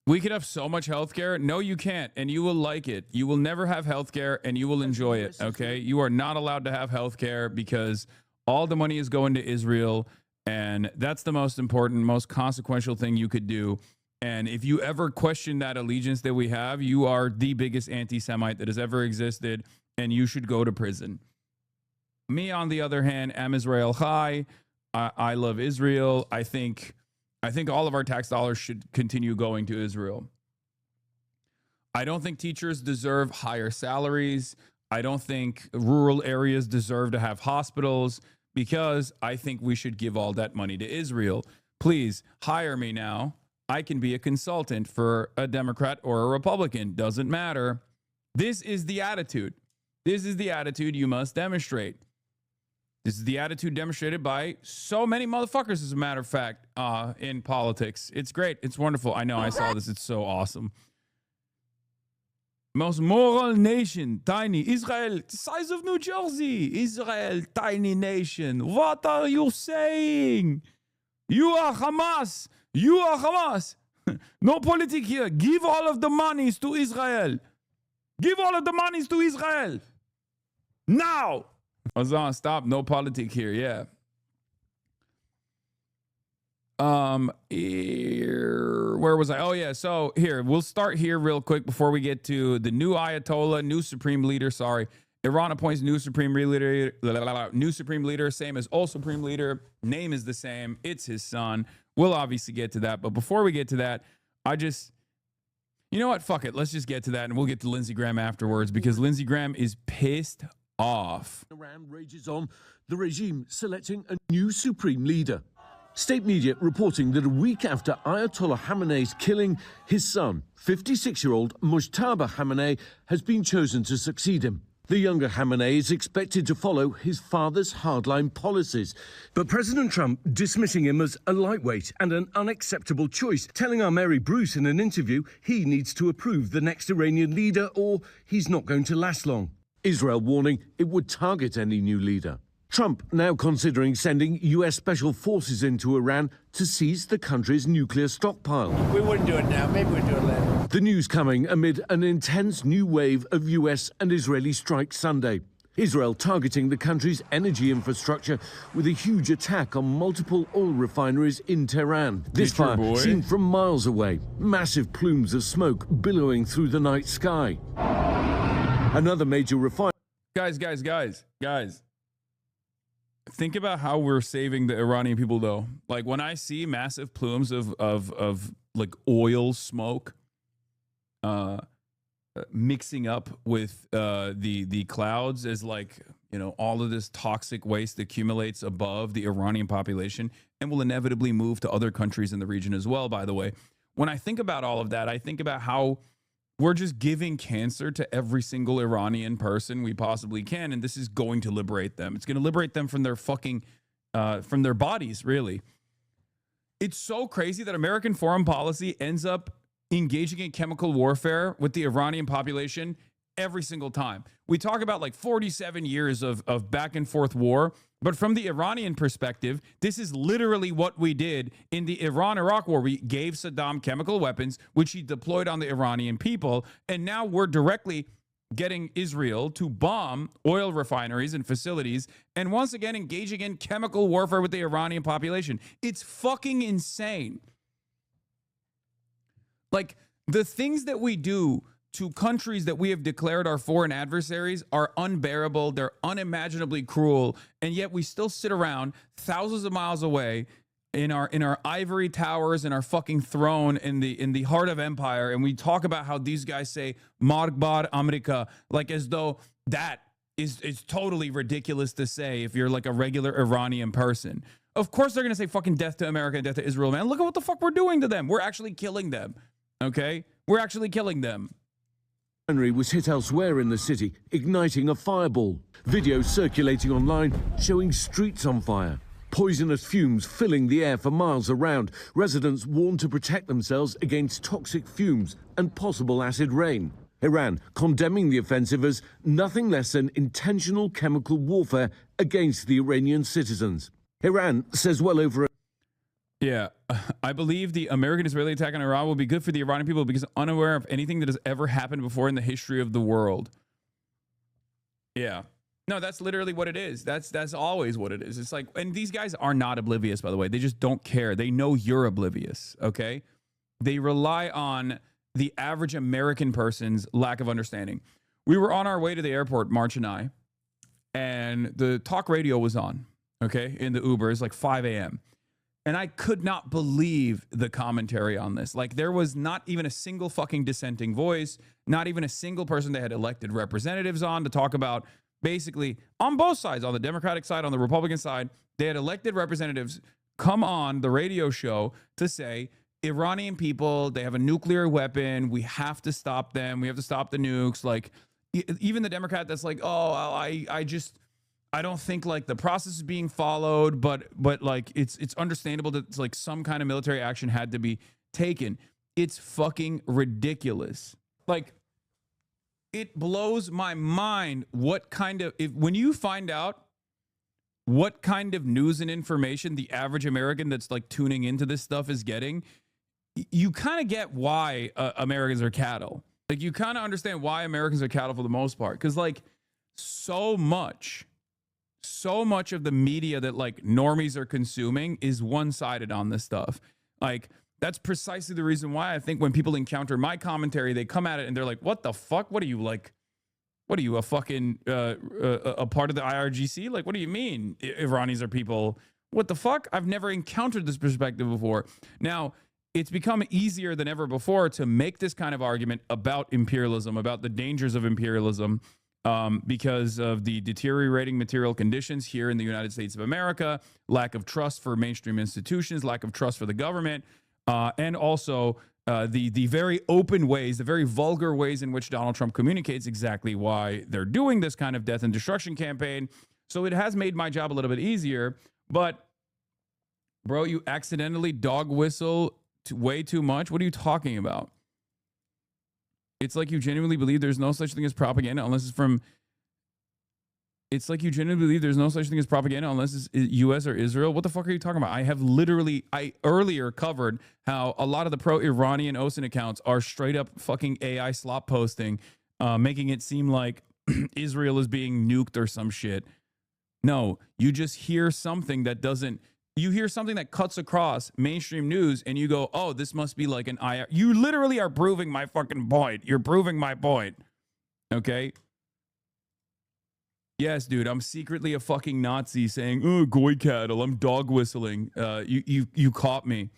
We could have so much healthcare. No, you can't, and you will like it. You will never have healthcare, and you will enjoy it. Okay, you are not allowed to have healthcare because all the money is going to Israel, and that's the most important, most consequential thing you could do. And if you ever question that allegiance that we have, you are the biggest anti-Semite that has ever existed, and you should go to prison. Me, on the other hand, am Israel Chai. I love Israel. I think all of our tax dollars should continue going to Israel. I don't think teachers deserve higher salaries. I don't think rural areas deserve to have hospitals, because I think we should give all that money to Israel. Please hire me now. I can be a consultant for a Democrat or a Republican. Doesn't matter. This is the attitude. This is the attitude you must demonstrate. This is the attitude demonstrated by so many motherfuckers, as a matter of fact, in politics. It's great. It's wonderful. I know, I saw this. It's so awesome. Most moral nation, tiny. Israel, the size of New Jersey. Israel, tiny nation. What are you saying? You are Hamas. You are Hamas. No politics here. Give all of the monies to Israel. Give all of the monies to Israel. Now. Azan, stop. No politic here. Yeah. Where was I? Oh, yeah. So here, we'll start here real quick before we get to the new Ayatollah, new supreme leader. Sorry. Iran appoints new supreme leader. New supreme leader, same as old supreme leader. Name is the same. It's his son. We'll obviously get to that. But before we get to that, you know what? Fuck it. Let's just get to that, and we'll get to Lindsey Graham afterwards, because Lindsey Graham is pissed off. Iran rages on, the regime selecting a new supreme leader. State media reporting that a week after Ayatollah Khamenei's killing, his son, 56-year-old Mujtaba Khamenei, has been chosen to succeed him. The younger Khamenei is expected to follow his father's hardline policies, but President Trump dismissing him as a lightweight and an unacceptable choice, telling our Mary Bruce in an interview he needs to approve the next Iranian leader or he's not going to last long. Israel warning it would target any new leader. Trump now considering sending U.S. special forces into Iran to seize the country's nuclear stockpile. We wouldn't do it now. Maybe we'd do it later. The news coming amid an intense new wave of U.S. and Israeli strikes Sunday. Israel targeting the country's energy infrastructure with a huge attack on multiple oil refineries in Tehran. This fire seen from miles away. Massive plumes of smoke billowing through the night sky. Another major refinery. Guys. Think about how we're saving the Iranian people, though. Like, when I see massive plumes of like oil smoke mixing up with the clouds, as, like, you know, all of this toxic waste accumulates above the Iranian population and will inevitably move to other countries in the region as well, by the way. When I think about all of that, I think about how we're just giving cancer to every single Iranian person we possibly can, and this is going to liberate them. It's going to liberate them from their fucking, from their bodies, really. It's so crazy that American foreign policy ends up engaging in chemical warfare with the Iranian population every single time. We talk about like 47 years of back and forth war, but from the Iranian perspective, this is literally what we did in the Iran-Iraq war. We gave Saddam chemical weapons, which he deployed on the Iranian people, and now we're directly getting Israel to bomb oil refineries and facilities, and once again engaging in chemical warfare with the Iranian population. It's fucking insane. Like, the things that we do to countries that we have declared our foreign adversaries are unbearable. They're unimaginably cruel. And yet we still sit around thousands of miles away in our ivory towers and our fucking throne in the heart of empire. And we talk about how these guys say Margbar America, like as though that is totally ridiculous to say if you're like a regular Iranian person. Of course they're going to say fucking death to America and death to Israel, man. Look at what the fuck we're doing to them. We're actually killing them. Okay? We're actually killing them. Refinery was hit elsewhere in the city, igniting a fireball. Videos circulating online showing streets on fire. Poisonous fumes filling the air for miles around. Residents warned to protect themselves against toxic fumes and possible acid rain. Iran condemning the offensive as nothing less than intentional chemical warfare against the Iranian citizens. Iran says well over Yeah, I believe the American-Israeli attack on Iran will be good for the Iranian people because unaware of anything that has ever happened before in the history of the world. Yeah. No, that's literally what it is. That's always what it is. It's like, and these guys are not oblivious, by the way. They just don't care. They know you're oblivious, okay? They rely on the average American person's lack of understanding. We were on our way to the airport, March and the talk radio was on, okay, in the Uber. It's like 5 a.m. And I could not believe the commentary on this. Like, there was not even a single fucking dissenting voice, not even a single person that had elected representatives on to talk about, basically on both sides, on the Democratic side, on the Republican side, they had elected representatives come on the radio show to say, Iranian people, they have a nuclear weapon. We have to stop them. We have to stop the nukes. Like, even the Democrat that's like, oh, I don't think like the process is being followed, but like it's understandable that it's like some kind of military action had to be taken. It's fucking ridiculous. Like, it blows my mind what kind of, when you find out what kind of news and information the average American that's like tuning into this stuff is getting, you kind of get why Americans are cattle. Like, you kind of understand why Americans are cattle for the most part. Because like so much of the media that like normies are consuming is one-sided on this stuff. Like, that's precisely the reason why I think when people encounter my commentary, they come at it and they're like, what the fuck? What are you like? What are you, a fucking a part of the IRGC? Like, what do you mean Iranis are people? What the fuck? I've never encountered this perspective before. Now, it's become easier than ever before to make this kind of argument about imperialism, about the dangers of imperialism, because of the deteriorating material conditions here in the United States of America, lack of trust for mainstream institutions, lack of trust for the government, and also the very open ways, the very vulgar ways in which Donald Trump communicates exactly why they're doing this kind of death and destruction campaign. So it has made my job a little bit easier. But, bro, you accidentally dog whistle way too much. What are you talking about? It's like you genuinely believe there's no such thing as propaganda unless it's from. It's like you genuinely believe there's no such thing as propaganda unless it's U.S. or Israel. What the fuck are you talking about? I earlier covered how a lot of the pro-Iranian OSINT accounts are straight up fucking AI slop posting, making it seem like Israel is being nuked or some shit. No, you just hear something that doesn't. You hear something that cuts across mainstream news and you go, oh, this must be like an IR. You literally are proving my fucking point. You're proving my point. Okay? Yes, dude, I'm secretly a fucking Nazi saying, oh, goy cattle, I'm dog whistling. You caught me.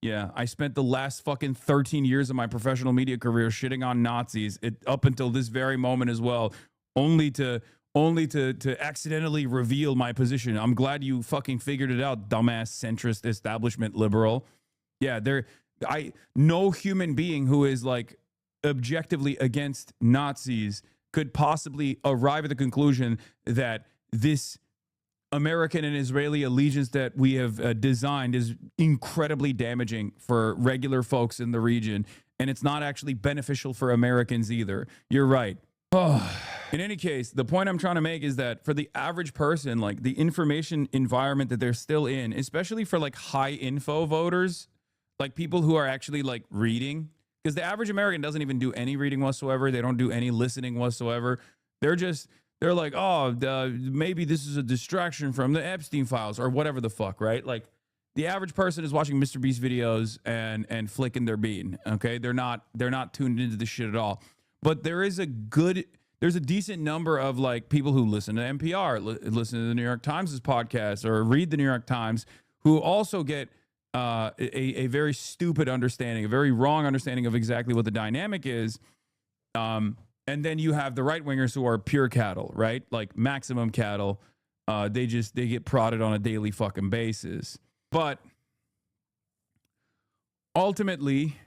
Yeah, I spent the last fucking 13 years of my professional media career shitting on Nazis up until this very moment as well, only to accidentally reveal my position. I'm glad you fucking figured it out, dumbass centrist establishment liberal. Yeah, no human being who is like objectively against Nazis could possibly arrive at the conclusion that this American and Israeli allegiance that we have designed is incredibly damaging for regular folks in the region, and it's not actually beneficial for Americans either. You're right. Oh. In any case, the point I'm trying to make is that for the average person, like the information environment that they're still in, especially for like high info voters, like people who are actually like reading, because the average American doesn't even do any reading whatsoever. They don't do any listening whatsoever. They're like, oh, maybe this is a distraction from the Epstein files or whatever the fuck, right? Like the average person is watching Mr. Beast videos and flicking their bean. Okay, they're not tuned into this shit at all. But there's a decent number of like people who listen to NPR, listen to the New York Times' podcast, or read the New York Times, who also get a very stupid understanding, a very wrong understanding of exactly what the dynamic is. And then you have the right wingers who are pure cattle, right? Like maximum cattle. They get prodded on a daily fucking basis. But ultimately,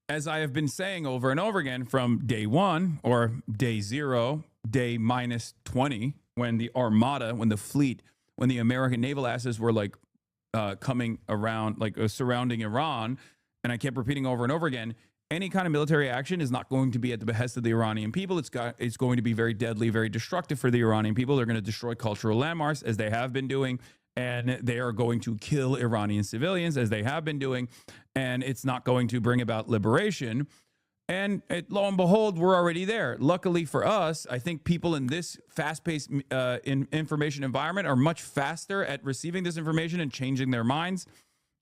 as I have been saying over and over again from day one or day zero, day minus 20, when the armada, when the fleet, when the American naval assets were like coming around, like surrounding Iran, and I kept repeating over and over again, any kind of military action is not going to be at the behest of the Iranian people. It's going to be very deadly, very destructive for the Iranian people. They're going to destroy cultural landmarks, as they have been doing, and they are going to kill Iranian civilians as they have been doing, and it's not going to bring about liberation. And lo and behold, we're already there. Luckily for us, I think people in this fast-paced information environment are much faster at receiving this information and changing their minds.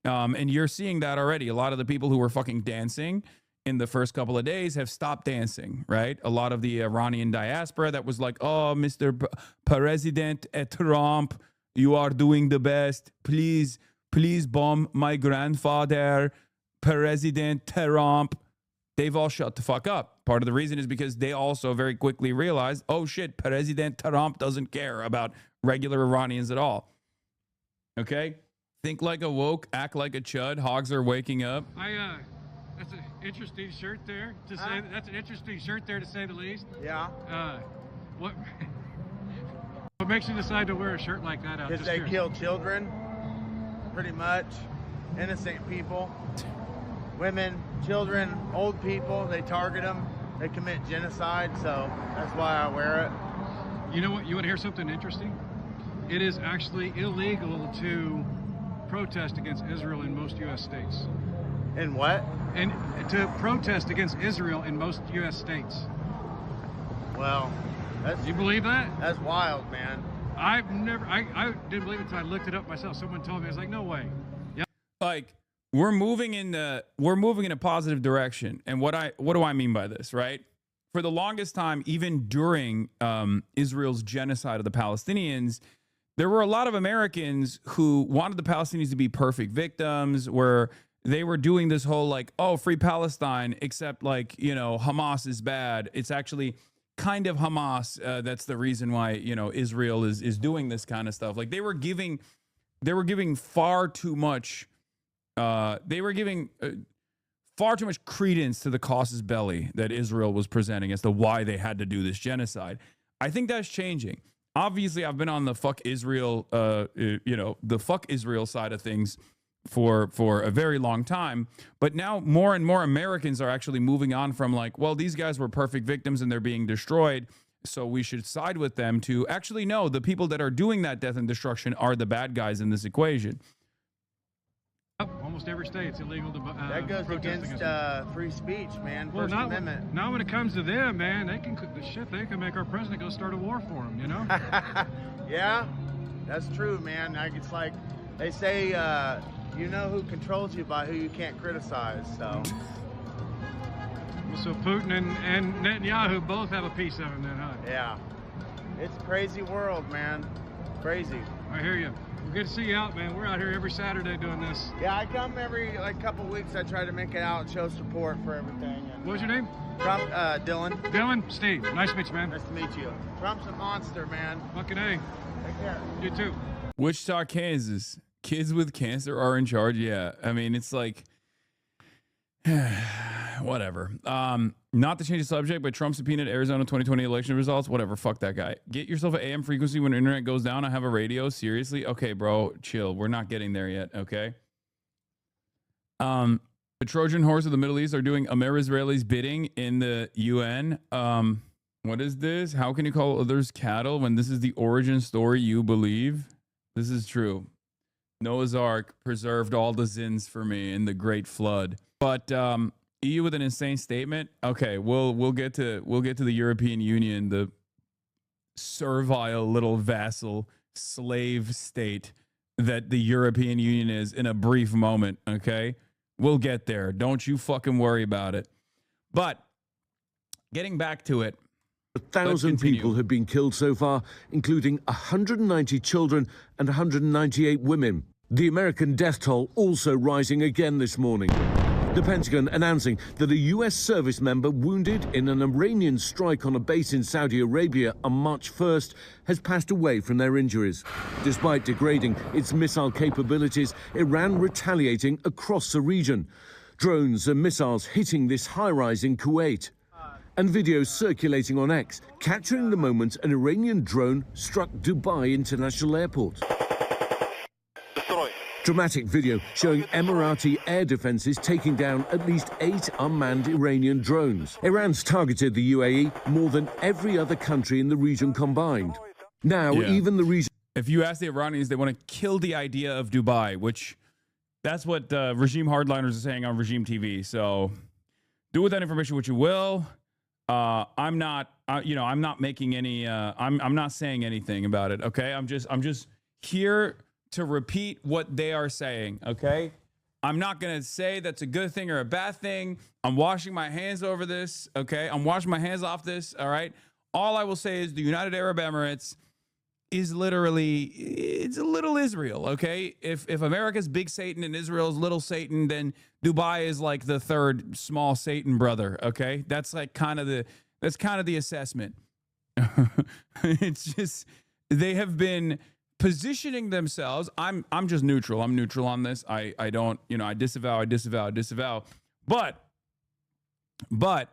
And you're seeing that already. A lot of the people who were fucking dancing in the first couple of days have stopped dancing, right? A lot of the Iranian diaspora that was like, oh, Mr. President Trump, you are doing the best. Please bomb my grandfather, President Trump. They've all shut the fuck up. Part of the reason is because they also very quickly realized, oh shit, President Trump doesn't care about regular Iranians at all. Okay? Think like a woke, act like a chud. Hogs are waking up. That's an interesting shirt there to say. That's an interesting shirt there to say the least. Yeah. What makes you decide to wear a shirt like that out? Because they kill children, pretty much, innocent people. Women, children, old people, they target them. They commit genocide, so that's why I wear it. You know what? You want to hear something interesting? It is actually illegal to protest against Israel in most U.S. states. In what? And to protest against Israel in most U.S. states. Well, You believe that? That's wild, man. I didn't believe it until I looked it up myself. Someone told me. I was like, no way. Yep. Like, we're moving in a positive direction. And what do I mean by this, right? For the longest time, even during Israel's genocide of the Palestinians, there were a lot of Americans who wanted the Palestinians to be perfect victims, where they were doing this whole like, oh, free Palestine, except like, you know, Hamas is bad. It's actually kind of Hamas. That's the reason why, you know, Israel is doing this kind of stuff. Like they were giving far too much. They were giving far too much credence to the casus belli that Israel was presenting as to why they had to do this genocide. I think that's changing. Obviously, I've been on the fuck Israel, the fuck Israel side of things for a very long time. But now more and more Americans are actually moving on from like, well, these guys were perfect victims and they're being destroyed, so we should side with them, to actually, no, the people that are doing that death and destruction are the bad guys in this equation. Almost every state, it's illegal to that goes against free speech, man. Well, First Amendment. Now when it comes to them, man, they can cook the shit. They can make our president go start a war for them, you know? Yeah, that's true, man. Like, it's like they say, you know who controls you by who you can't criticize, so. So Putin and Netanyahu both have a piece of him then, huh? Yeah. It's a crazy world, man. Crazy. I hear you. Well, good to see you out, man. We're out here every Saturday doing this. Yeah, I come every couple weeks. I try to make it out and show support for everything. And, What's your name? Trump, Dylan. Dylan? Steve. Nice to meet you, man. Nice to meet you. Trump's a monster, man. Fucking A. Take care. You too. Wichita, Kansas. Kids with cancer are in charge. Yeah. I mean, it's like, whatever. Not to change the subject, but Trump subpoenaed Arizona 2020 election results. Whatever. Fuck that guy. Get yourself an AM frequency when the internet goes down. I have a radio. Seriously? Okay, bro. Chill. We're not getting there yet. Okay. The Trojan horse of the Middle East are doing Amer-Israelis bidding in the UN. What is this? How can you call others cattle when this is the origin story you believe? This is true. Noah's Ark preserved all the sins for me in the Great Flood. But EU with an insane statement. Okay, we'll get to the European Union, the servile little vassal slave state that the European Union is, in a brief moment. Okay, we'll get there. Don't you fucking worry about it. But getting back to it. 1,000 people have been killed so far, including 190 children and 198 women. The American death toll also rising again this morning. The Pentagon announcing that a U.S. service member wounded in an Iranian strike on a base in Saudi Arabia on March 1st has passed away from their injuries. Despite degrading its missile capabilities, Iran retaliating across the region. Drones and missiles hitting this high-rise in Kuwait. And videos circulating on X, capturing the moment an Iranian drone struck Dubai International Airport. Dramatic video showing Emirati air defenses taking down at least 8 unmanned Iranian drones. Iran's targeted the UAE more than every other country in the region combined. Now, even the region... If you ask the Iranians, they want to kill the idea of Dubai, which that's what regime hardliners are saying on regime TV. So do with that information what you will. I'm not making any. I'm not saying anything about it. Okay, I'm just here to repeat what they are saying. Okay, I'm not gonna say that's a good thing or a bad thing. I'm washing my hands over this. Okay, I'm washing my hands off this. All right. All I will say is the United Arab Emirates is literally, it's a little Israel. Okay, if America's big Satan and Israel's little Satan, then Dubai is like the third small Satan brother. Okay, that's kind of the assessment. It's just they have been positioning themselves. I'm just neutral. I'm neutral on this. I don't, I disavow. But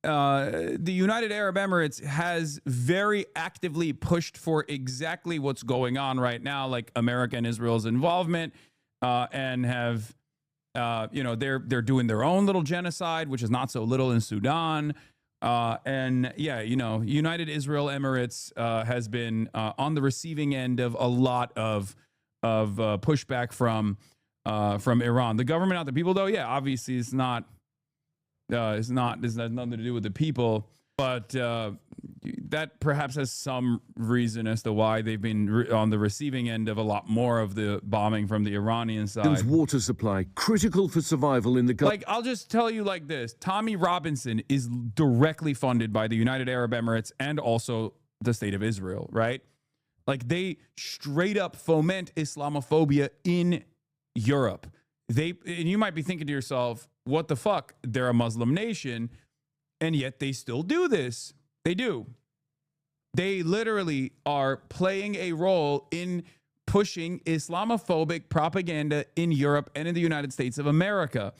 the United Arab Emirates has very actively pushed for exactly what's going on right now, like America and Israel's involvement, and have, they're doing their own little genocide, which is not so little in Sudan. And yeah, United Israel Emirates has been on the receiving end of a lot of pushback from Iran. The government, not the people, though. Yeah, obviously it's not. This has nothing to do with the people, but that perhaps has some reason as to why they've been on the receiving end of a lot more of the bombing from the Iranian side. Water supply critical for survival in the Gulf. Like, I'll just tell you like this: Tommy Robinson is directly funded by the United Arab Emirates and also the State of Israel, right? Like, they straight up foment Islamophobia in Europe. And you might be thinking to yourself, what the fuck? They're a Muslim nation, and yet they still do this. They do. They literally are playing a role in pushing Islamophobic propaganda in Europe and in the United States of America.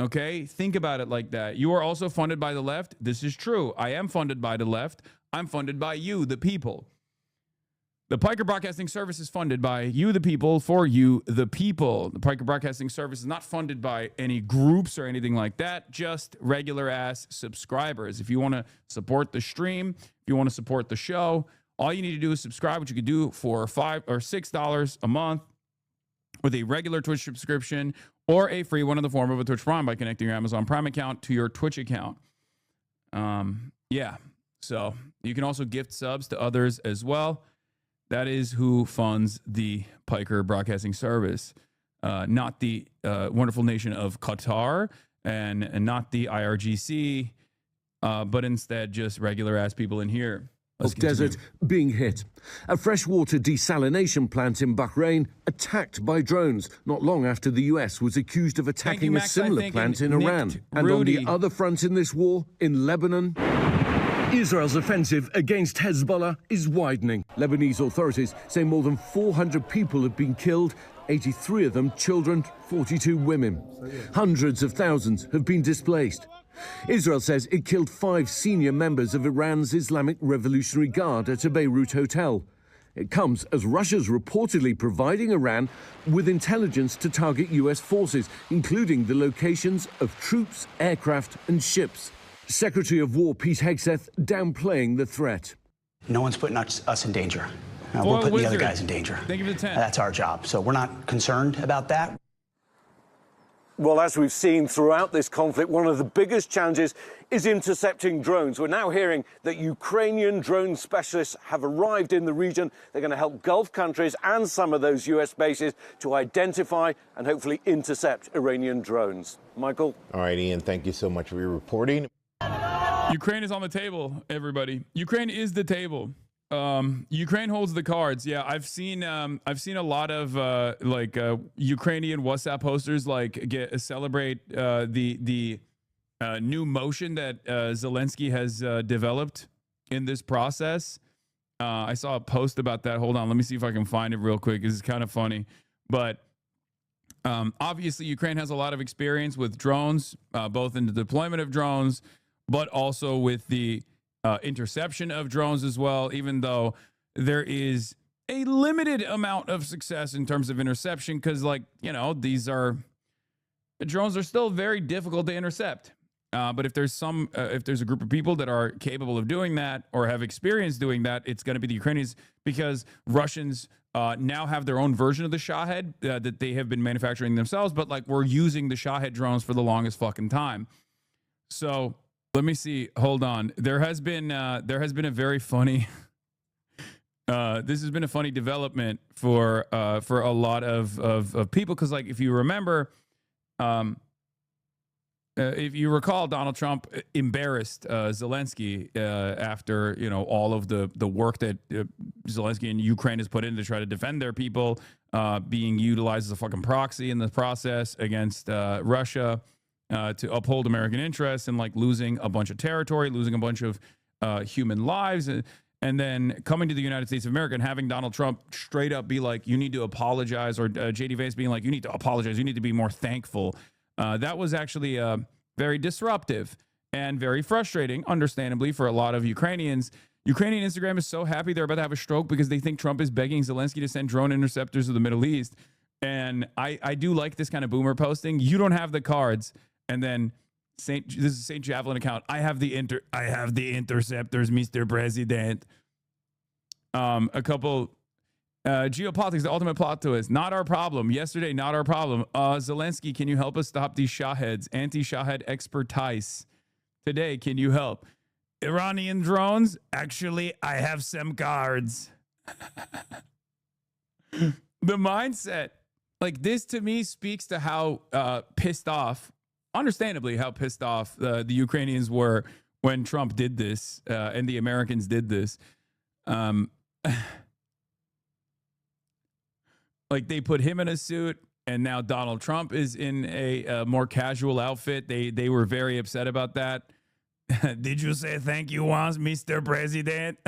Okay? Think about it like that. You are also funded by the left. This is true. I am funded by the left. I'm funded by you, the people. The Piker Broadcasting Service is funded by you, the people, for you, the people. The Piker Broadcasting Service is not funded by any groups or anything like that, just regular ass subscribers. If you want to support the stream, if you want to support the show, all you need to do is subscribe, which you could do for $5 or $6 a month with a regular Twitch subscription or a free one in the form of a Twitch Prime by connecting your Amazon Prime account to your Twitch account. Yeah. So you can also gift subs to others as well. That is who funds the Piker Broadcasting Service, not the wonderful nation of Qatar and not the IRGC, but instead just regular ass people in here. Desert being hit. A freshwater desalination plant in Bahrain attacked by drones not long after the US was accused of attacking a similar plant in Iran. And on the other front in this war, in Lebanon, Israel's offensive against Hezbollah is widening. Lebanese authorities say more than 400 people have been killed, 83 of them children, 42 women. Hundreds of thousands have been displaced. Israel says it killed 5 senior members of Iran's Islamic Revolutionary Guard at a Beirut hotel. It comes as Russia's reportedly providing Iran with intelligence to target US forces, including the locations of troops, aircraft and ships. Secretary of War Pete Hegseth downplaying the threat. No one's putting us in danger. We're putting the other guys in danger. Thank you for the 10. That's our job. So we're not concerned about that. Well, as we've seen throughout this conflict, one of the biggest challenges is intercepting drones. We're now hearing that Ukrainian drone specialists have arrived in the region. They're going to help Gulf countries and some of those US bases to identify and hopefully intercept Iranian drones. Michael? All right, Ian, thank you so much for your reporting. Ukraine is on the table, everybody. Ukraine is the table. Ukraine holds the cards. Yeah, I've seen a lot of Ukrainian WhatsApp posters celebrate the new motion that Zelensky has developed in this process. I saw a post about that. Hold on, let me see if I can find it real quick. This is kind of funny, but obviously Ukraine has a lot of experience with drones, both in the deployment of drones, but also with the interception of drones as well, even though there is a limited amount of success in terms of interception because, the drones are still very difficult to intercept. But if there's a group of people that are capable of doing that or have experience doing that, it's going to be the Ukrainians, because Russians now have their own version of the Shahed that they have been manufacturing themselves. But like, we're using the Shahed drones for the longest fucking time. So let me see. Hold on. There has been a very funny. This has been a funny development for a lot of people, because like, if you remember. If you recall, Donald Trump embarrassed Zelensky after, you know, all of the work that Zelensky and Ukraine has put in to try to defend their people, being utilized as a fucking proxy in the process against Russia to uphold American interests, and like losing a bunch of territory, losing a bunch of human lives. And then coming to the United States of America and having Donald Trump straight up be like, you need to apologize, or J.D. Vance being like, you need to apologize, you need to be more thankful. That was actually very disruptive and very frustrating, understandably, for a lot of Ukrainians. Ukrainian Instagram is so happy they're about to have a stroke because they think Trump is begging Zelensky to send drone interceptors to the Middle East. And I do like this kind of boomer posting. You don't have the cards. And then this is St. Javelin account. I have the interceptors, Mr. President. A couple... geopolitics, the ultimate plot twist. Not our problem. Yesterday, not our problem. Zelensky, can you help us stop these Shaheds? Anti-Shahed expertise. Today, can you help? Iranian drones? Actually, I have some cards. The mindset. Like, this to me speaks to how pissed off, understandably, how pissed off the Ukrainians were when Trump did this and the Americans did this. Like, they put him in a suit, and now Donald Trump is in a more casual outfit. They were very upset about that. Did you say thank you once, Mr. President?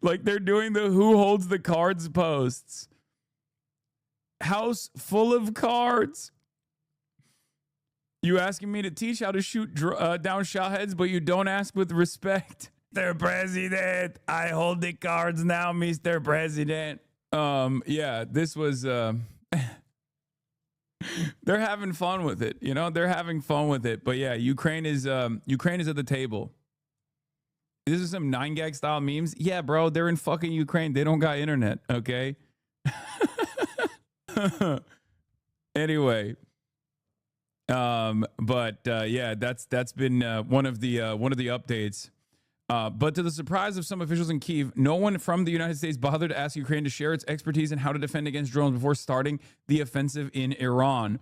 Like, they're doing the who holds the cards posts. House full of cards. You asking me to teach how to shoot down Shaheds, but you don't ask with respect. Mr. President, I hold the cards now, Mr. President. Yeah, this was, they're having fun with it, you know, they're having fun with it. But yeah, Ukraine is at the table. This is some 9gag style memes. Yeah, bro, they're in fucking Ukraine. They don't got internet. Okay. Anyway. Yeah, that's been, one of the updates. But to the surprise of some officials in Kyiv, no one from the United States bothered to ask Ukraine to share its expertise in how to defend against drones before starting the offensive in Iran.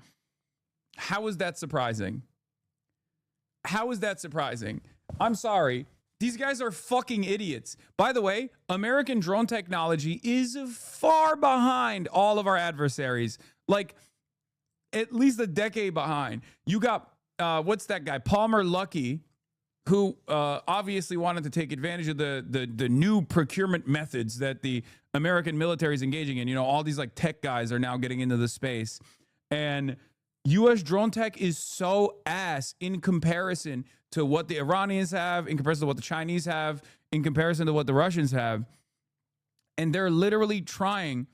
How is that surprising? How is that surprising? I'm sorry. These guys are fucking idiots. By the way, American drone technology is far behind all of our adversaries. Like, at least a decade behind. You got, what's that guy? Palmer Luckey, who obviously wanted to take advantage of the new procurement methods that the American military is engaging in. You know, all these like tech guys are now getting into the space. And U.S. drone tech is so ass in comparison to what the Iranians have, in comparison to what the Chinese have, in comparison to what the Russians have. And they're literally trying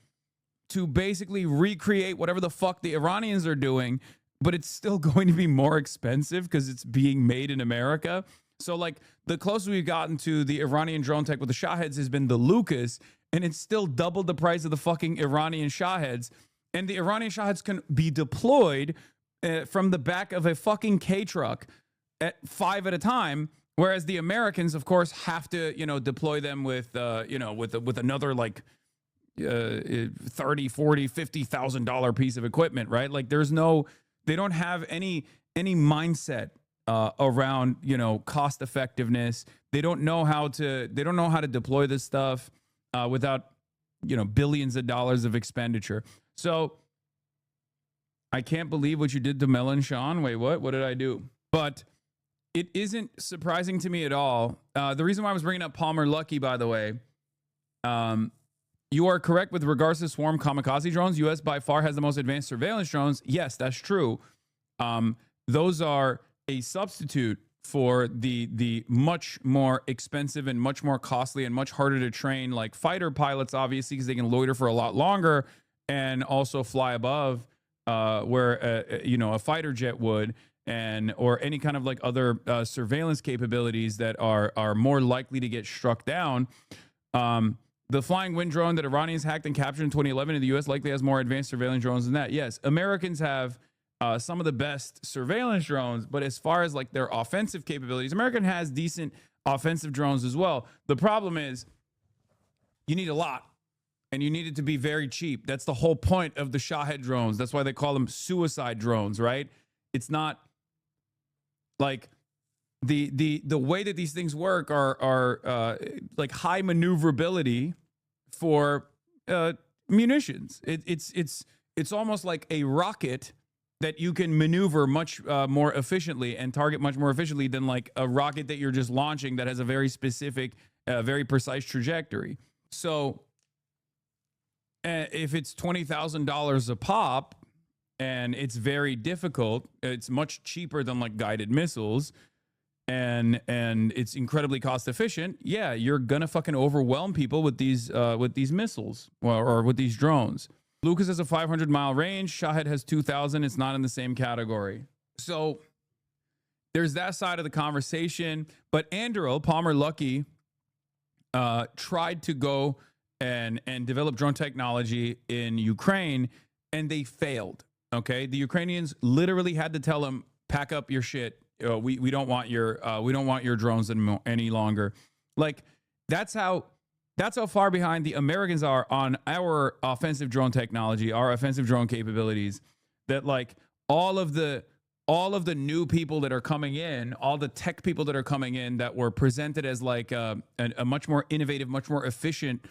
to basically recreate whatever the fuck the Iranians are doing, but it's still going to be more expensive because it's being made in America. So like, the closer we've gotten to the Iranian drone tech with the Shaheds has been the Lucas, and it's still double the price of the fucking Iranian Shaheds. And the Iranian Shaheds can be deployed from the back of a fucking K truck at 5 at a time. Whereas the Americans, of course, have to, you know, deploy them with, with another like $30, $40, $50,000 piece of equipment, right? Like, they don't have any mindset around, you know, cost effectiveness. They don't know how to deploy this stuff without, you know, billions of dollars of expenditure. So I can't believe what you did to Mélenchon. Wait, what? What did I do? But it isn't surprising to me at all. The reason why I was bringing up Palmer Luckey, by the way, you are correct with regards to swarm kamikaze drones. U.S. by far has the most advanced surveillance drones. Yes, that's true. Those are a substitute for the much more expensive and much more costly and much harder to train, like fighter pilots, obviously, because they can loiter for a lot longer and also fly above where a fighter jet would. and or any kind of like other surveillance capabilities that are more likely to get struck down. The flying wind drone that Iranians hacked and captured in 2011 in the U.S. likely has more advanced surveillance drones than that. Yes, Americans have some of the best surveillance drones, but as far as like their offensive capabilities, American has decent offensive drones as well. The problem is you need a lot, and you need it to be very cheap. That's the whole point of the Shahed drones. That's why they call them suicide drones, right? It's not like the way that these things work are like high maneuverability for munitions. It's almost like a rocket that you can maneuver much more efficiently and target much more efficiently than like a rocket that you're just launching that has a very specific, very precise trajectory. So if it's $20,000 a pop and it's very difficult, it's much cheaper than like guided missiles, and it's incredibly cost efficient. Yeah, you're gonna fucking overwhelm people with these missiles or with these drones. Lucas has a 500-mile range. Shahed has 2,000. It's not in the same category. So there's that side of the conversation. But Anduril, Palmer Luckey, tried to go and develop drone technology in Ukraine, and they failed. Okay, the Ukrainians literally had to tell them, pack up your shit. We don't want your drones any longer. Like that's how far behind the Americans are on our offensive drone technology, our offensive drone capabilities. That like all of the new people that are coming in, all the tech people that are coming in that were presented as like a much more innovative, much more efficient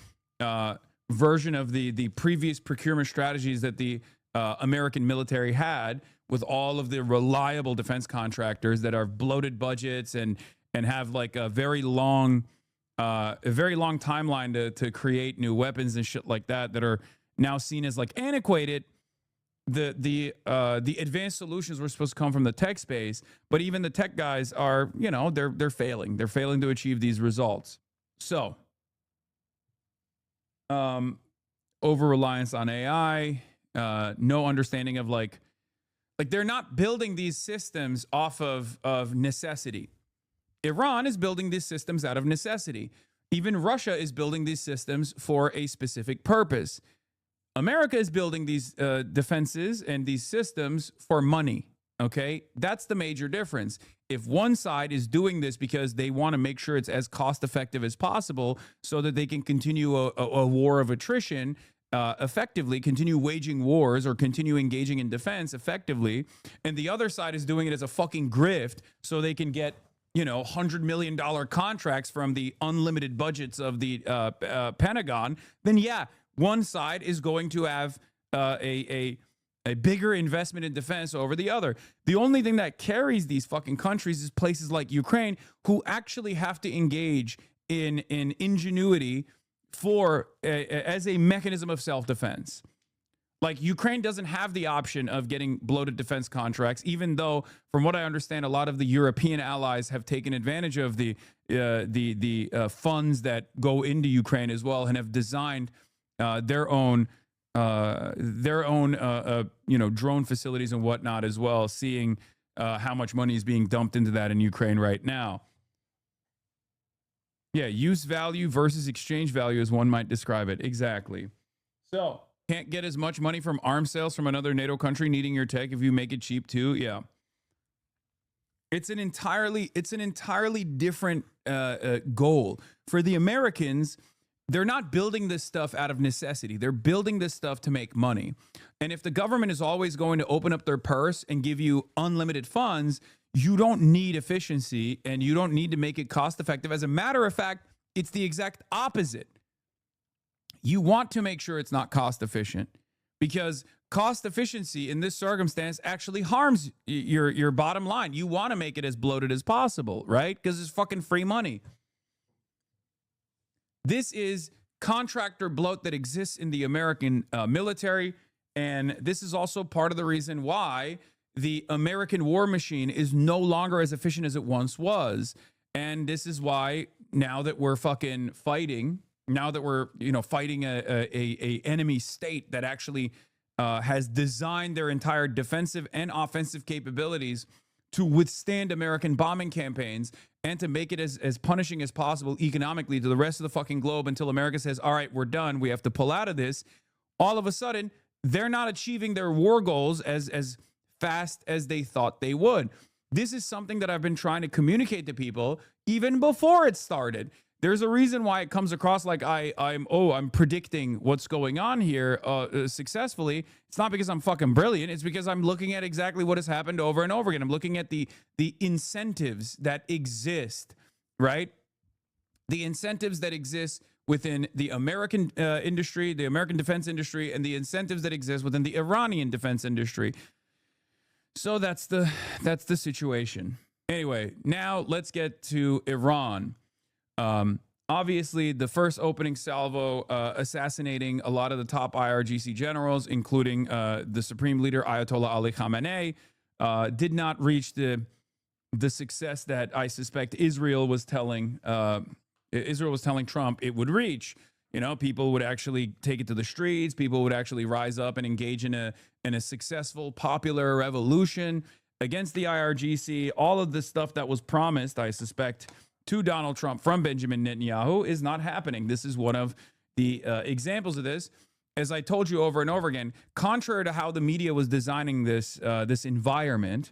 version of the previous procurement strategies that the American military had, with all of the reliable defense contractors that are bloated budgets and have like a very long timeline to create new weapons and shit like that are now seen as like antiquated. The advanced solutions were supposed to come from the tech space, but even the tech guys are, they're failing. They're failing to achieve these results. So, over reliance on AI, no understanding of like they're not building these systems off of necessity. Iran is building these systems out of necessity. Even Russia is building these systems for a specific purpose. America is building these defenses and these systems for money. Okay, that's the major difference. If one side is doing this because they want to make sure it's as cost effective as possible so that they can continue a war of attrition effectively, continue waging wars or continue engaging in defense effectively, and the other side is doing it as a fucking grift so they can get $100 million contracts from the unlimited budgets of the Pentagon, then yeah, one side is going to have a bigger investment in defense over the other. The only thing that carries these fucking countries is places like Ukraine, who actually have to engage in ingenuity as a mechanism of self-defense. Like Ukraine doesn't have the option of getting bloated defense contracts, even though, from what I understand, a lot of the European allies have taken advantage of the funds that go into Ukraine as well, and have designed their own drone facilities and whatnot as well. Seeing how much money is being dumped into that in Ukraine right now. Yeah, use value versus exchange value, as one might describe it. Exactly. So. Can't get as much money from arms sales from another NATO country needing your tech if you make it cheap too. Yeah. It's an entirely different goal. For the Americans, they're not building this stuff out of necessity. They're building this stuff to make money. And if the government is always going to open up their purse and give you unlimited funds, you don't need efficiency and you don't need to make it cost effective. As a matter of fact, it's the exact opposite. You want to make sure it's not cost efficient, because cost efficiency in this circumstance actually harms your bottom line. You want to make it as bloated as possible, right? Because it's fucking free money. This is contractor bloat that exists in the American military, and this is also part of the reason why the American war machine is no longer as efficient as it once was. And this is why, now that we're fucking fighting, now that we're fighting a enemy state that actually has designed their entire defensive and offensive capabilities to withstand American bombing campaigns and to make it as punishing as possible economically to the rest of the fucking globe until America says, all right, we're done. We have to pull out of this. All of a sudden, they're not achieving their war goals as fast as they thought they would. This is something that I've been trying to communicate to people even before it started. There's a reason why it comes across like I'm predicting what's going on here successfully. It's not because I'm fucking brilliant. It's because I'm looking at exactly what has happened over and over again. I'm looking at the incentives that exist, right? The incentives that exist within the American industry, the American defense industry, and the incentives that exist within the Iranian defense industry. So that's the situation. Anyway, now let's get to Iran. Obviously, the first opening salvo assassinating a lot of the top IRGC generals, including the supreme leader Ayatollah Ali Khamenei, did not reach the success that I suspect Israel was telling Trump it would reach. You know, people would actually take it to the streets. People would actually rise up and engage in a successful popular revolution against the IRGC. All of the stuff that was promised, I suspect, to Donald Trump from Benjamin Netanyahu is not happening. This is one of the examples of this. As I told you over and over again, contrary to how the media was designing this environment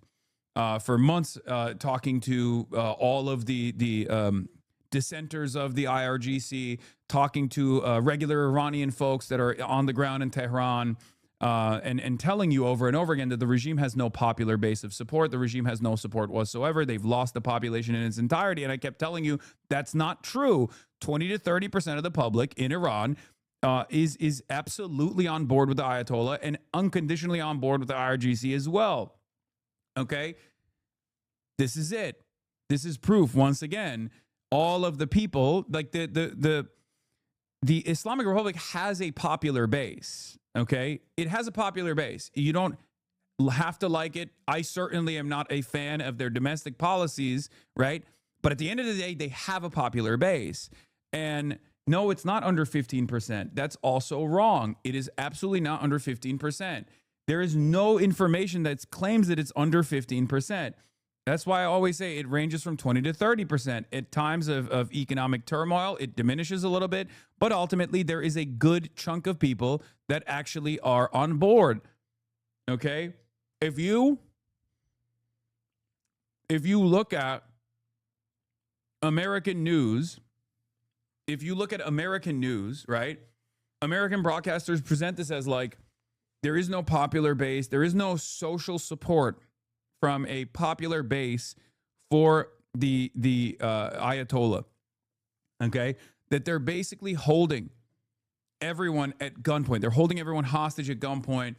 for months, talking to all of the dissenters of the IRGC, talking to regular Iranian folks that are on the ground in Tehran, and telling you over and over again that the regime has no popular base of support. The regime has no support whatsoever. They've lost the population in its entirety. And I kept telling you that's not true. 20 to 30% of the public in Iran is absolutely on board with the Ayatollah and unconditionally on board with the IRGC as well. Okay? This is it. This is proof, once again, all of the people, like the Islamic Republic has a popular base. Okay, it has a popular base. You don't have to like it. I certainly am not a fan of their domestic policies, right? But at the end of the day, they have a popular base. And no, it's not under 15%. That's also wrong. It is absolutely not under 15%. There is no information that claims that it's under 15%. That's why I always say it ranges from 20 to 30%. At times of economic turmoil, it diminishes a little bit, but ultimately there is a good chunk of people that actually are on board. Okay? If you look at American news, right? American broadcasters present this as like there is no popular base, there is no social support from a popular base for the Ayatollah, okay? That they're basically holding everyone at gunpoint. They're holding everyone hostage at gunpoint,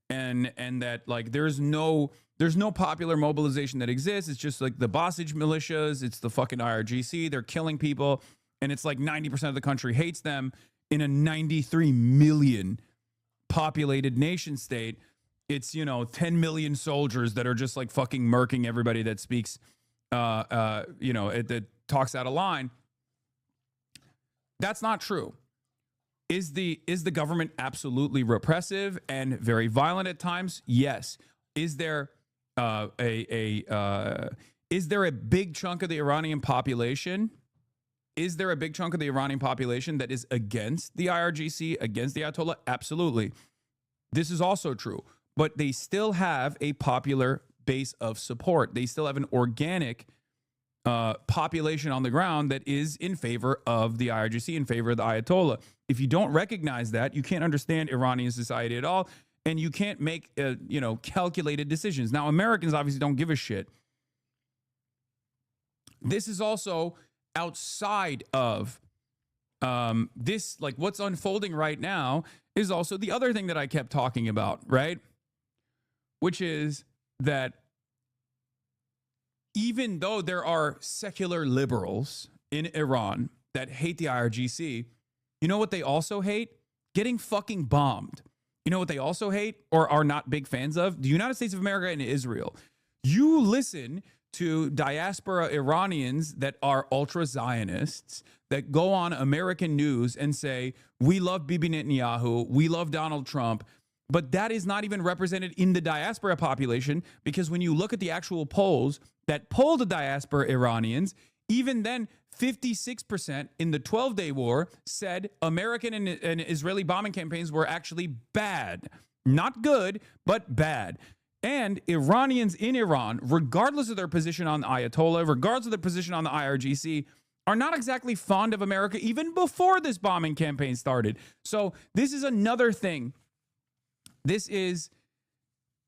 and that like there's no popular mobilization that exists. It's just like the Basij militias. It's the fucking IRGC. They're killing people, and it's like 90% of the country hates them in a 93 million populated nation state. It's, 10 million soldiers that are just like fucking murking everybody that speaks, that talks out of line. That's not true. Is the government absolutely repressive and very violent at times? Yes. Is there a big chunk of the Iranian population? Is there a big chunk of the Iranian population that is against the IRGC, against the Ayatollah? Absolutely. This is also true. But they still have a popular base of support. They still have an organic population on the ground that is in favor of the IRGC, in favor of the Ayatollah. If you don't recognize that, you can't understand Iranian society at all, and you can't make calculated decisions. Now, Americans obviously don't give a shit. This is also outside of this, like what's unfolding right now is also the other thing that I kept talking about, right? Which is that even though there are secular liberals in Iran that hate the IRGC, you know what they also hate? Getting fucking bombed. You know what they also hate or are not big fans of? The United States of America and Israel. You listen to diaspora Iranians that are ultra-Zionists that go on American news and say, we love Bibi Netanyahu, we love Donald Trump, But that is not even represented in the diaspora population, because when you look at the actual polls that poll the diaspora Iranians, even then, 56% in the 12-day war said American and Israeli bombing campaigns were actually bad. Not good, but bad. And Iranians in Iran, regardless of their position on the Ayatollah, regardless of their position on the IRGC, are not exactly fond of America even before this bombing campaign started. So this is another thing. This is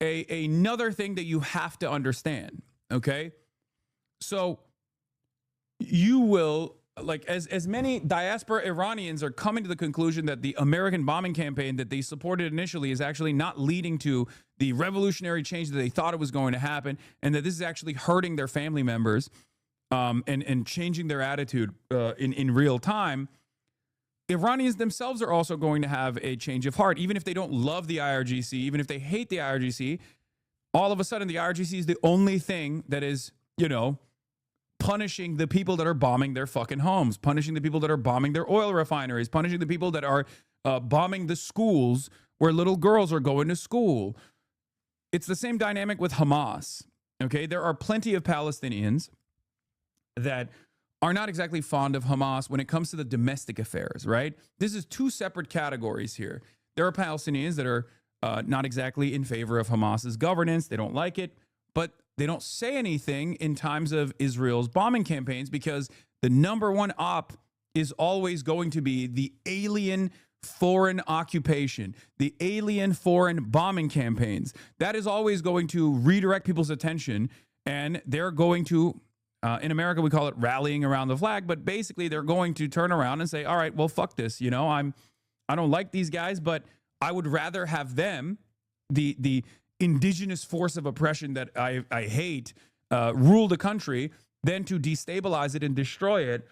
another thing that you have to understand, okay? So you will, like, as many diaspora Iranians are coming to the conclusion that the American bombing campaign that they supported initially is actually not leading to the revolutionary change that they thought it was going to happen, and that this is actually hurting their family members and changing their attitude in real time. Iranians themselves are also going to have a change of heart. Even if they don't love the IRGC, even if they hate the IRGC, all of a sudden the IRGC is the only thing that is, you know, punishing the people that are bombing their fucking homes, punishing the people that are bombing their oil refineries, punishing the people that are bombing the schools where little girls are going to school. It's the same dynamic with Hamas, okay? There are plenty of Palestinians that are not exactly fond of Hamas when it comes to the domestic affairs, right? This is two separate categories here. There are Palestinians that are not exactly in favor of Hamas's governance. They don't like it, but they don't say anything in times of Israel's bombing campaigns, because the number one op is always going to be the alien foreign occupation, the alien foreign bombing campaigns. That is always going to redirect people's attention, and they're going to, in America, we call it rallying around the flag, but basically they're going to turn around and say, all right, well, fuck this. You know, I don't like these guys, but I would rather have them, the indigenous force of oppression that I hate, rule the country, than to destabilize it and destroy it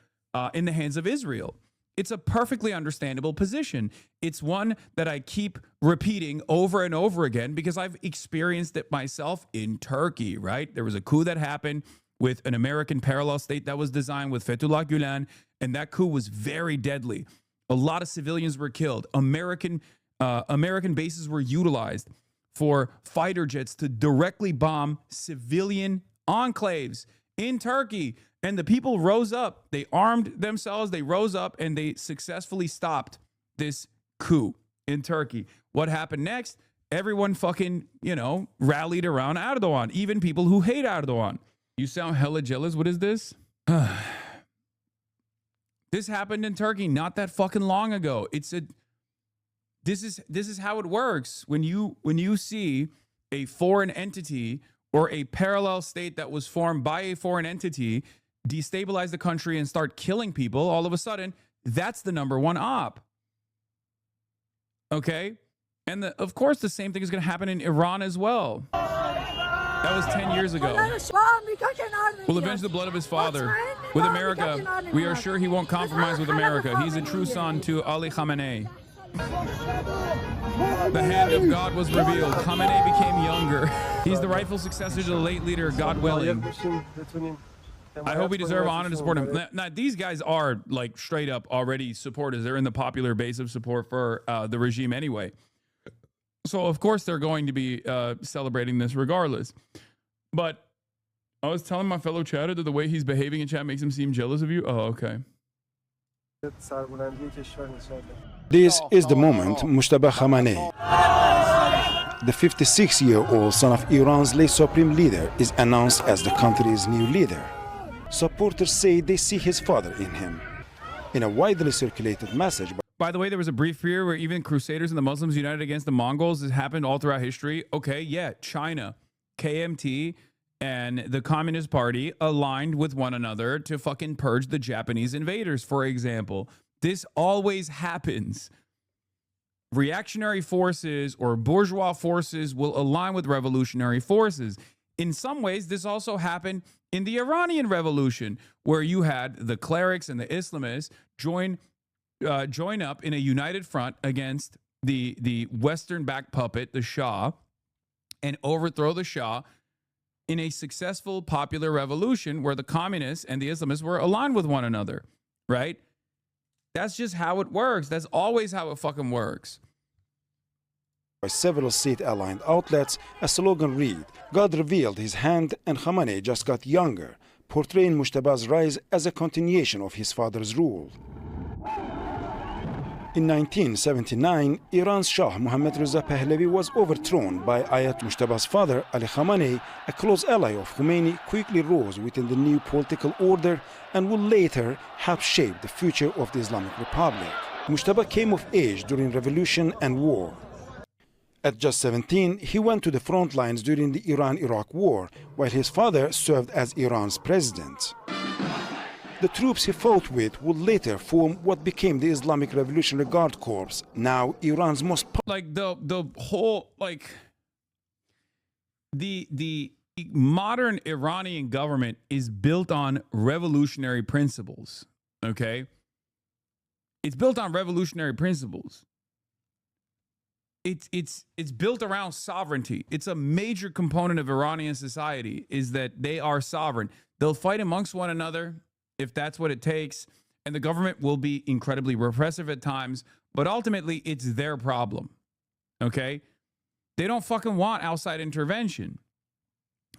in the hands of Israel. It's a perfectly understandable position. It's one that I keep repeating over and over again because I've experienced it myself in Turkey, right? There was a coup that happened with an American parallel state that was designed with Fethullah Gulen, and that coup was very deadly. A lot of civilians were killed. American bases were utilized for fighter jets to directly bomb civilian enclaves in Turkey. And the people rose up. They armed themselves. They rose up and they successfully stopped this coup in Turkey. What happened next? Everyone fucking, rallied around Erdogan, even people who hate Erdogan. You sound hella jealous. What is this? This happened in Turkey not that fucking long ago. This is how it works. When you see a foreign entity or a parallel state that was formed by a foreign entity destabilize the country and start killing people, all of a sudden, that's the number one op. Okay? And of course, the same thing is going to happen in Iran as well. That was 10 years ago. Will avenge the blood of his father. With America, we are sure he won't compromise with America. He's a true son to Ali Khamenei. The hand of God was revealed. Khamenei became younger. He's the rightful successor to the late leader, God willing. I hope we deserve honor to support him. Now, these guys are like straight up already supporters. They're in the popular base of support for the regime anyway. So, of course, they're going to be celebrating this regardless. But I was telling my fellow chatter that the way he's behaving in chat makes him seem jealous of you. Oh, okay. This is the moment Mujtaba Khamenei, the 56-year-old son of Iran's late supreme leader, is announced as the country's new leader. Supporters say they see his father in him. In a widely circulated message. By the way, there was a brief period where even Crusaders and the Muslims united against the Mongols. This happened all throughout history. Okay, yeah, China, KMT, and the Communist Party aligned with one another to fucking purge the Japanese invaders, for example. This always happens. Reactionary forces or bourgeois forces will align with revolutionary forces. In some ways, this also happened in the Iranian Revolution, where you had the clerics and the Islamists join up in a united front against the Western-backed puppet, the Shah, and overthrow the Shah in a successful popular revolution where the communists and the Islamists were aligned with one another, right? That's just how it works. That's always how it fucking works. By several state-aligned outlets, a slogan read, "God revealed his hand and Khamenei just got younger," portraying Mujtaba's rise as a continuation of his father's rule. In 1979, Iran's Shah Mohammad Reza Pahlavi was overthrown by Ayat Mujtaba's father, Ali Khamenei. A close ally of Khomeini, quickly rose within the new political order and would later help shape the future of the Islamic Republic. Mujtaba came of age during revolution and war. At just 17, he went to the front lines during the Iran-Iraq War, while his father served as Iran's president. The troops he fought with would later form what became the Islamic Revolutionary Guard Corps, now Iran's most the whole the modern Iranian government is built on revolutionary principles. Okay, it's built on revolutionary principles. It's built around sovereignty. It's a major component of Iranian society is that they are sovereign. They'll fight amongst one another if that's what it takes, and the government will be incredibly repressive at times, but ultimately it's their problem. Okay? They don't fucking want outside intervention.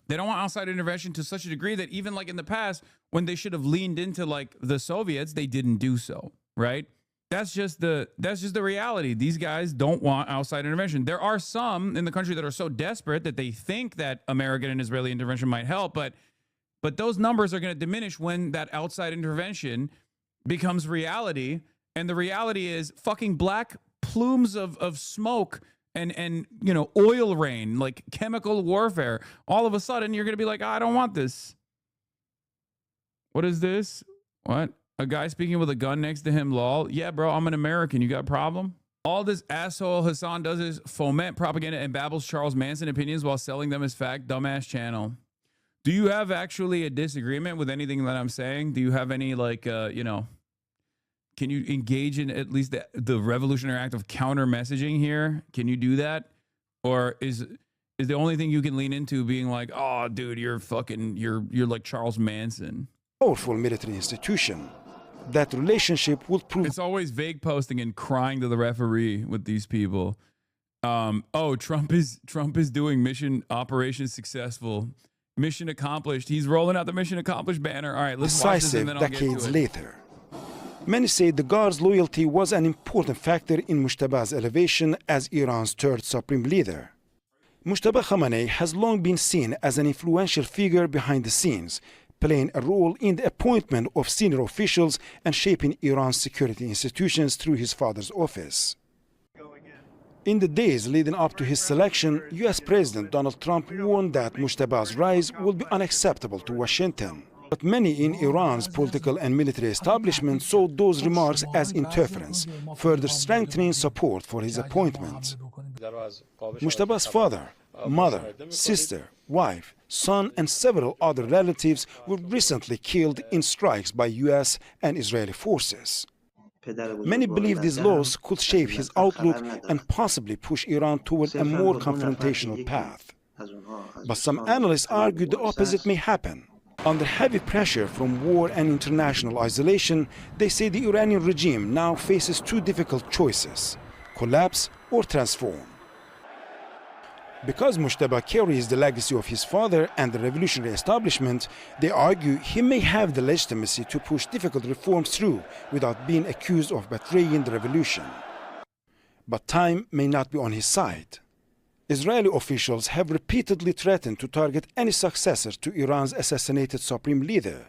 They don't want outside intervention to such a degree that even like in the past, when they should have leaned into like the Soviets, they didn't do so, right? That's just the reality. These guys don't want outside intervention. There are some in the country that are so desperate that they think that American and Israeli intervention might help, but those numbers are going to diminish when that outside intervention becomes reality. And the reality is fucking black plumes of smoke and you know, oil rain, like chemical warfare. All of a sudden, you're going to be like, I don't want this. What is this? What? A guy speaking with a gun next to him, lol. Yeah, bro, I'm an American. You got a problem? All this asshole Hassan does is foment propaganda and babbles Charles Manson opinions while selling them as fact. Dumbass channel. Do you have actually a disagreement with anything that I'm saying? Do you have any, like, you know, can you engage in at least the revolutionary act of counter messaging here? Can you do that? Or is the only thing you can lean into being like, oh, dude, you're like Charles Manson? Powerful military institution. That relationship will prove. It's always vague posting and crying to the referee with these people. Oh, Trump is doing mission operation successful. Mission accomplished. He's rolling out the mission accomplished banner. All right, let's watch this and then I'll get to it. Decades later. Many say the Guard's loyalty was an important factor in Mujtaba's elevation as Iran's third supreme leader. Mujtaba Khamenei has long been seen as an influential figure behind the scenes, playing a role in the appointment of senior officials and shaping Iran's security institutions through his father's office. In the days leading up to his selection, US President Donald Trump warned that Mujtaba's rise would be unacceptable to Washington. But many in Iran's political and military establishment saw those remarks as interference, further strengthening support for his appointment. Mujtaba's father, mother, sister, wife, son, and several other relatives were recently killed in strikes by US and Israeli forces. Many believe this loss could shape his outlook and possibly push Iran toward a more confrontational path. But some analysts argue the opposite may happen. Under heavy pressure from war and international isolation, they say the Iranian regime now faces two difficult choices: collapse or transform. Because Mujtaba carries the legacy of his father and the revolutionary establishment, they argue he may have the legitimacy to push difficult reforms through without being accused of betraying the revolution. But time may not be on his side. Israeli officials have repeatedly threatened to target any successor to Iran's assassinated supreme leader.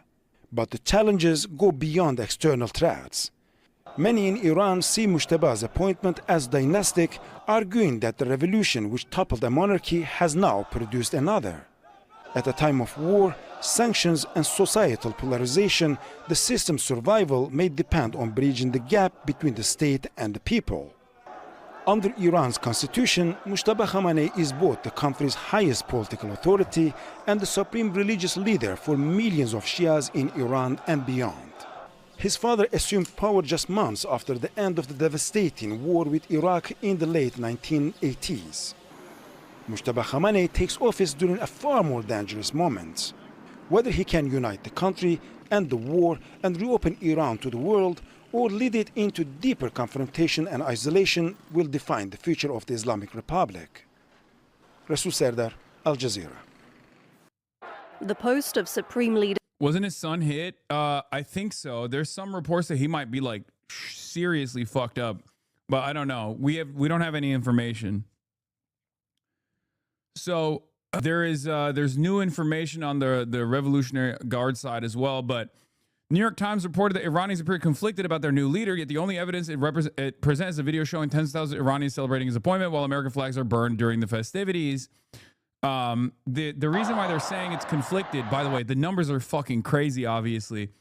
But the challenges go beyond external threats. Many in Iran see Mujtaba's appointment as dynastic, arguing that the revolution which toppled a monarchy has now produced another. At a time of war, sanctions, and societal polarization, the system's survival may depend on bridging the gap between the state and the people. Under Iran's constitution, Mujtaba Khamenei is both the country's highest political authority and the supreme religious leader for millions of Shias in Iran and beyond. His father assumed power just months after the end of the devastating war with Iraq in the late 1980s. Mujtaba Khamenei takes office during a far more dangerous moment. Whether he can unite the country, end the war, and reopen Iran to the world, or lead it into deeper confrontation and isolation will define the future of the Islamic Republic. Rasul Serdar, Al Jazeera. The post of Supreme Leader. Wasn't his son hit? I think so. There's some reports that he might be like seriously fucked up, but I don't know. We don't have any information. So there's new information on the Revolutionary Guard side as well, but New York Times reported that Iranians appear conflicted about their new leader, yet the only evidence it presents a video showing tens of thousands of Iranians celebrating his appointment while American flags are burned during the festivities. The reason why they're saying it's conflicted, by the way, the numbers are fucking crazy, obviously.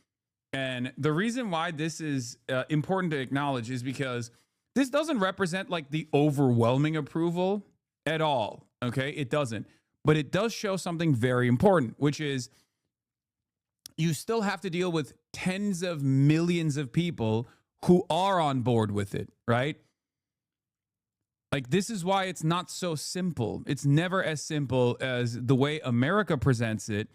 And the reason why this is important to acknowledge is because this doesn't represent like the overwhelming approval at all. Okay, it doesn't. But it does show something very important, which is you still have to deal with tens of millions of people who are on board with it, right? Like, this is why it's not so simple. It's never as simple as the way America presents it.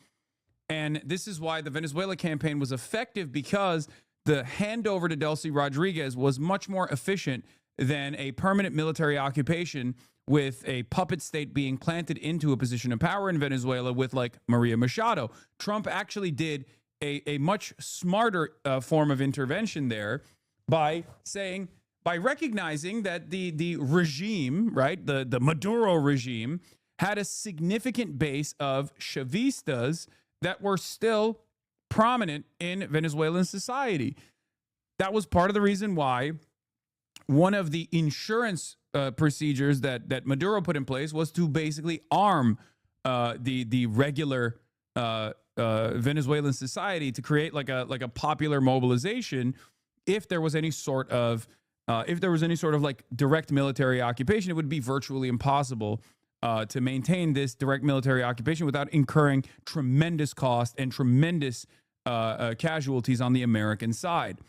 And this is why the Venezuela campaign was effective, because the handover to Delcy Rodriguez was much more efficient than a permanent military occupation with a puppet state being planted into a position of power in Venezuela with like Maria Machado. Trump actually did a much smarter form of intervention there by recognizing that the regime, right, the Maduro regime, had a significant base of Chavistas that were still prominent in Venezuelan society. That was part of the reason why one of the insurance procedures that Maduro put in place was to basically arm the regular Venezuelan society to create like a popular mobilization if there was any sort of like direct military occupation. It would be virtually impossible to maintain this direct military occupation without incurring tremendous cost and tremendous casualties on the American side.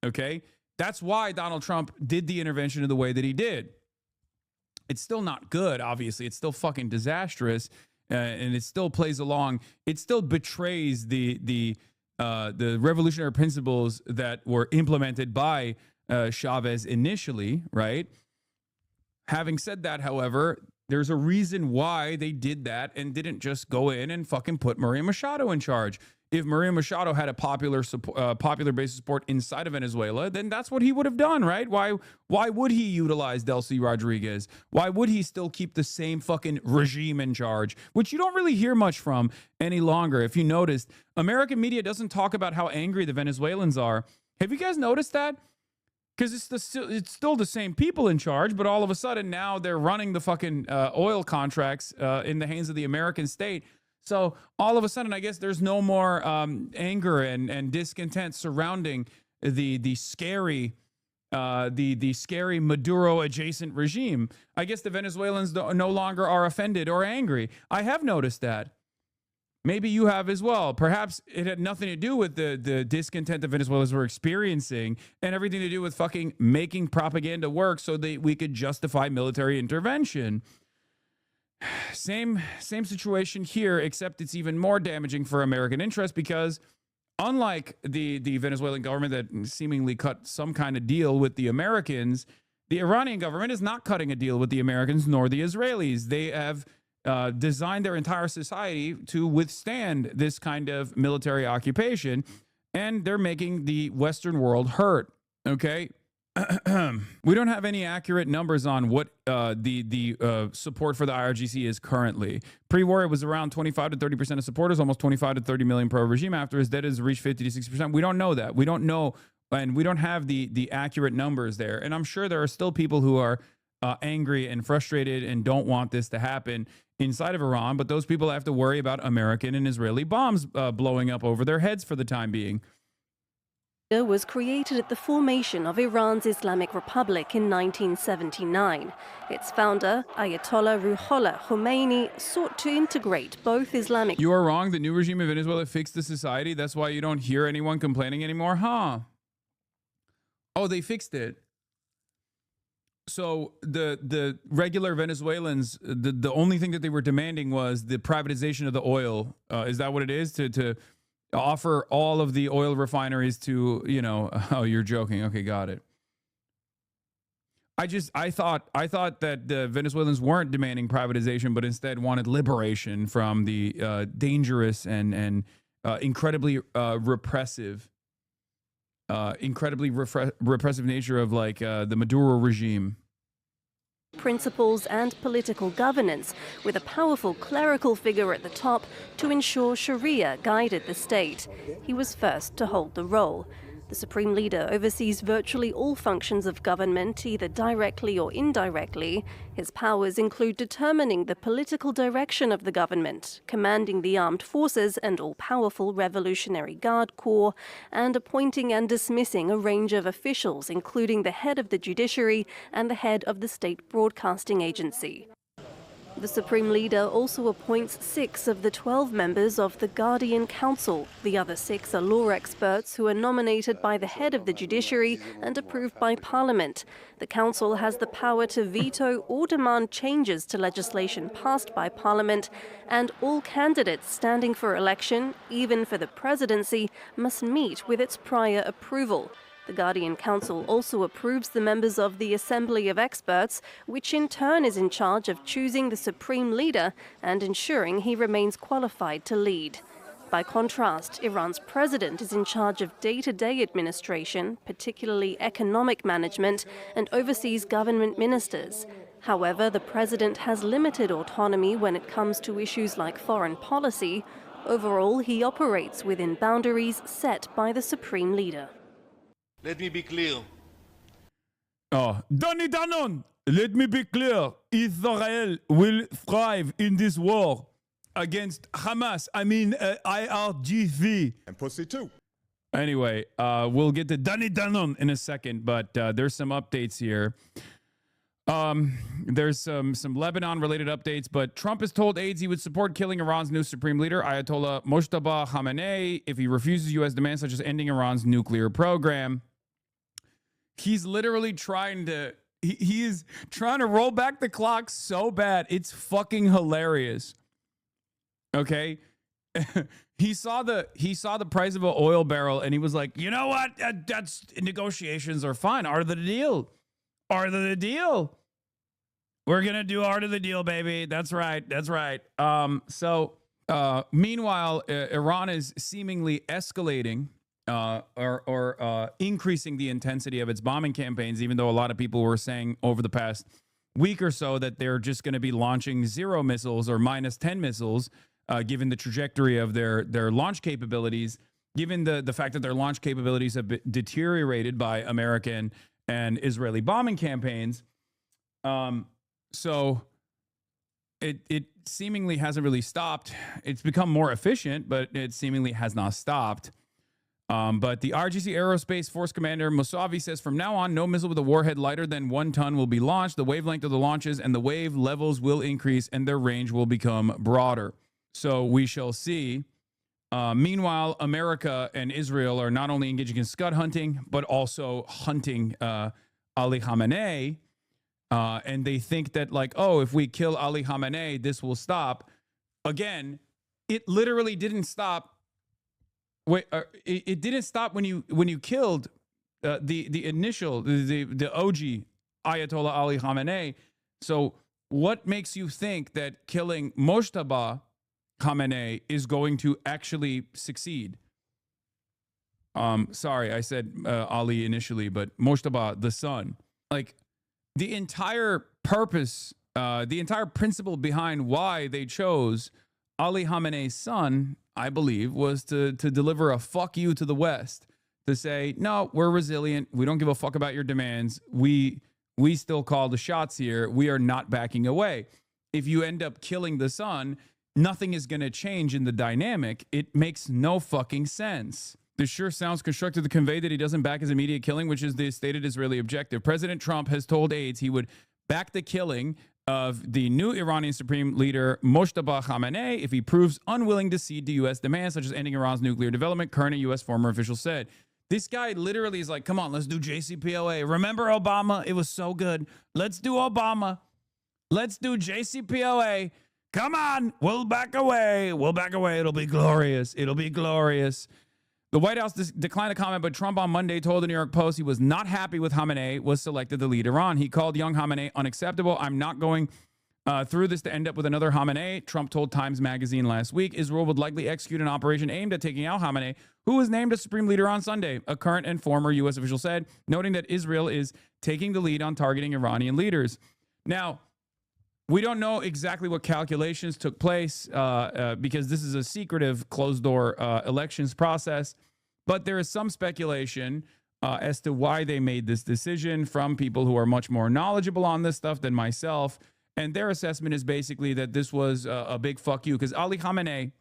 Okay, that's why Donald Trump did the intervention in the way that he did. It's still not good, obviously. It's still fucking disastrous, and it still plays along. It still betrays the revolutionary principles that were implemented by Chavez initially, right? Having said that, however, there's a reason why they did that and didn't just go in and fucking put Maria Machado in charge. If Maria Machado had a popular base of support inside of Venezuela, then that's what he would have done, right? Why would he utilize Delcy Rodriguez? Why would he still keep the same fucking regime in charge, which you don't really hear much from any longer? If you noticed, American media doesn't talk about how angry the Venezuelans are. Have you guys noticed that? Because it's still the same people in charge, but all of a sudden now they're running the fucking oil contracts in the hands of the American state. So all of a sudden, I guess there's no more anger and discontent surrounding the scary Maduro adjacent regime. I guess the Venezuelans no longer are offended or angry. I have noticed that. Maybe you have as well. Perhaps it had nothing to do with the discontent the Venezuelans were experiencing and everything to do with fucking making propaganda work so that we could justify military intervention. Same situation here, except it's even more damaging for American interests because unlike the Venezuelan government that seemingly cut some kind of deal with the Americans, the Iranian government is not cutting a deal with the Americans nor the Israelis. They have designed their entire society to withstand this kind of military occupation, and they're making the Western world hurt, okay? We don't have any accurate numbers on what the support for the IRGC is currently. Pre-war, it was around 25 to 30% of supporters, almost 25 to 30 million pro-regime. After his death, has reached 50 to 60%. We don't know that. We don't know, and we don't have the accurate numbers there. And I'm sure there are still people who are angry and frustrated and don't want this to happen inside of Iran, but those people have to worry about American and Israeli bombs blowing up over their heads for the time being. Was created at the formation of Iran's Islamic Republic in 1979. Its founder, Ayatollah Ruhollah Khomeini, sought to integrate both Islamic... You are wrong. The new regime in Venezuela fixed the society. That's why you don't hear anyone complaining anymore, huh? Oh, they fixed it. So the regular Venezuelans, the only thing that they were demanding was the privatization of the oil. Is that what it is? To offer all of the oil refineries to, oh, you're joking. Okay, got it. I thought that the Venezuelans weren't demanding privatization, but instead wanted liberation from the dangerous and incredibly repressive nature of the Maduro regime. Principles and political governance, with a powerful clerical figure at the top to ensure Sharia guided the state. He was first to hold the role. The supreme leader oversees virtually all functions of government, either directly or indirectly. His powers include determining the political direction of the government, commanding the armed forces and all-powerful Revolutionary Guard Corps, and appointing and dismissing a range of officials, including the head of the judiciary and the head of the state broadcasting agency. The Supreme Leader also appoints 6 of the 12 members of the Guardian Council. The other 6 are law experts who are nominated by the head of the judiciary and approved by Parliament. The Council has the power to veto or demand changes to legislation passed by Parliament, and all candidates standing for election, even for the presidency, must meet with its prior approval. The Guardian Council also approves the members of the Assembly of Experts, which in turn is in charge of choosing the Supreme Leader and ensuring he remains qualified to lead. By contrast, Iran's president is in charge of day-to-day administration, particularly economic management, and oversees government ministers. However, the president has limited autonomy when it comes to issues like foreign policy. Overall, he operates within boundaries set by the Supreme Leader. Let me be clear. Danny Danon, let me be clear. Israel will thrive in this war against Hamas. IRGC. And pussy too. Anyway, we'll get to Danny Danon in a second, but there's some updates here. There's some Lebanon-related updates, but Trump has told aides he would support killing Iran's new supreme leader, Ayatollah Mojtaba Khamenei, if he refuses U.S. demands such as ending Iran's nuclear program. He's literally trying to roll back the clock so bad. It's fucking hilarious. Okay? He saw the price of an oil barrel and he was like, you know what? That's negotiations are fine. Art of the deal. Art of the deal. We're going to do art of the deal, baby. That's right. That's right. Meanwhile, Iran is seemingly escalating or increasing the intensity of its bombing campaigns, even though a lot of people were saying over the past week or so that they're just going to be launching 0 missiles or -10 missiles, given the trajectory of their launch capabilities, given the fact that their launch capabilities have been deteriorated by American and Israeli bombing campaigns. So it seemingly hasn't really stopped. It's become more efficient, but it seemingly has not stopped. But the RGC Aerospace Force Commander Mousavi says from now on, no missile with a warhead lighter than 1 ton will be launched. The wavelength of the launches and the wave levels will increase and their range will become broader. So we shall see. Meanwhile, America and Israel are not only engaging in scud hunting, but also hunting Ali Khamenei. And they think that if we kill Ali Khamenei, this will stop. Again, it literally didn't stop. Wait, it didn't stop when you killed the initial the OG Ayatollah Ali Khamenei. So what makes you think that killing Mojtaba Khamenei is going to actually succeed? Sorry, I said Ali initially, but Mojtaba the son. The entire purpose, the entire principle behind why they chose Ali Khamenei's son, I believe, was to deliver a fuck you to the West, to say, no, we're resilient. We don't give a fuck about your demands. We still call the shots here. We are not backing away. If you end up killing the son, nothing is going to change in the dynamic. It makes no fucking sense. This sure sounds constructed to convey that he doesn't back his immediate killing, which is the stated Israeli objective. President Trump has told aides he would back the killing of the new Iranian Supreme Leader Mojtaba Khamenei if he proves unwilling to cede to U.S. demands, such as ending Iran's nuclear development, current U.S. former official said. This guy literally is like, come on, let's do JCPOA. Remember Obama? It was so good. Let's do Obama. Let's do JCPOA. Come on, we'll back away. We'll back away. It'll be glorious. It'll be glorious. The White House declined to comment, but Trump on Monday told the New York Post he was not happy with Khamenei was selected to lead Iran. He called young Khamenei unacceptable. I'm not going through this to end up with another Khamenei, Trump told Times Magazine last week. Israel would likely execute an operation aimed at taking out Khamenei, who was named as supreme leader on Sunday, a current and former U.S. official said, noting that Israel is taking the lead on targeting Iranian leaders. Now, we don't know exactly what calculations took place because this is a secretive, closed-door elections process, but there is some speculation as to why they made this decision from people who are much more knowledgeable on this stuff than myself. And their assessment is basically that this was a big fuck you because Ali Khamenei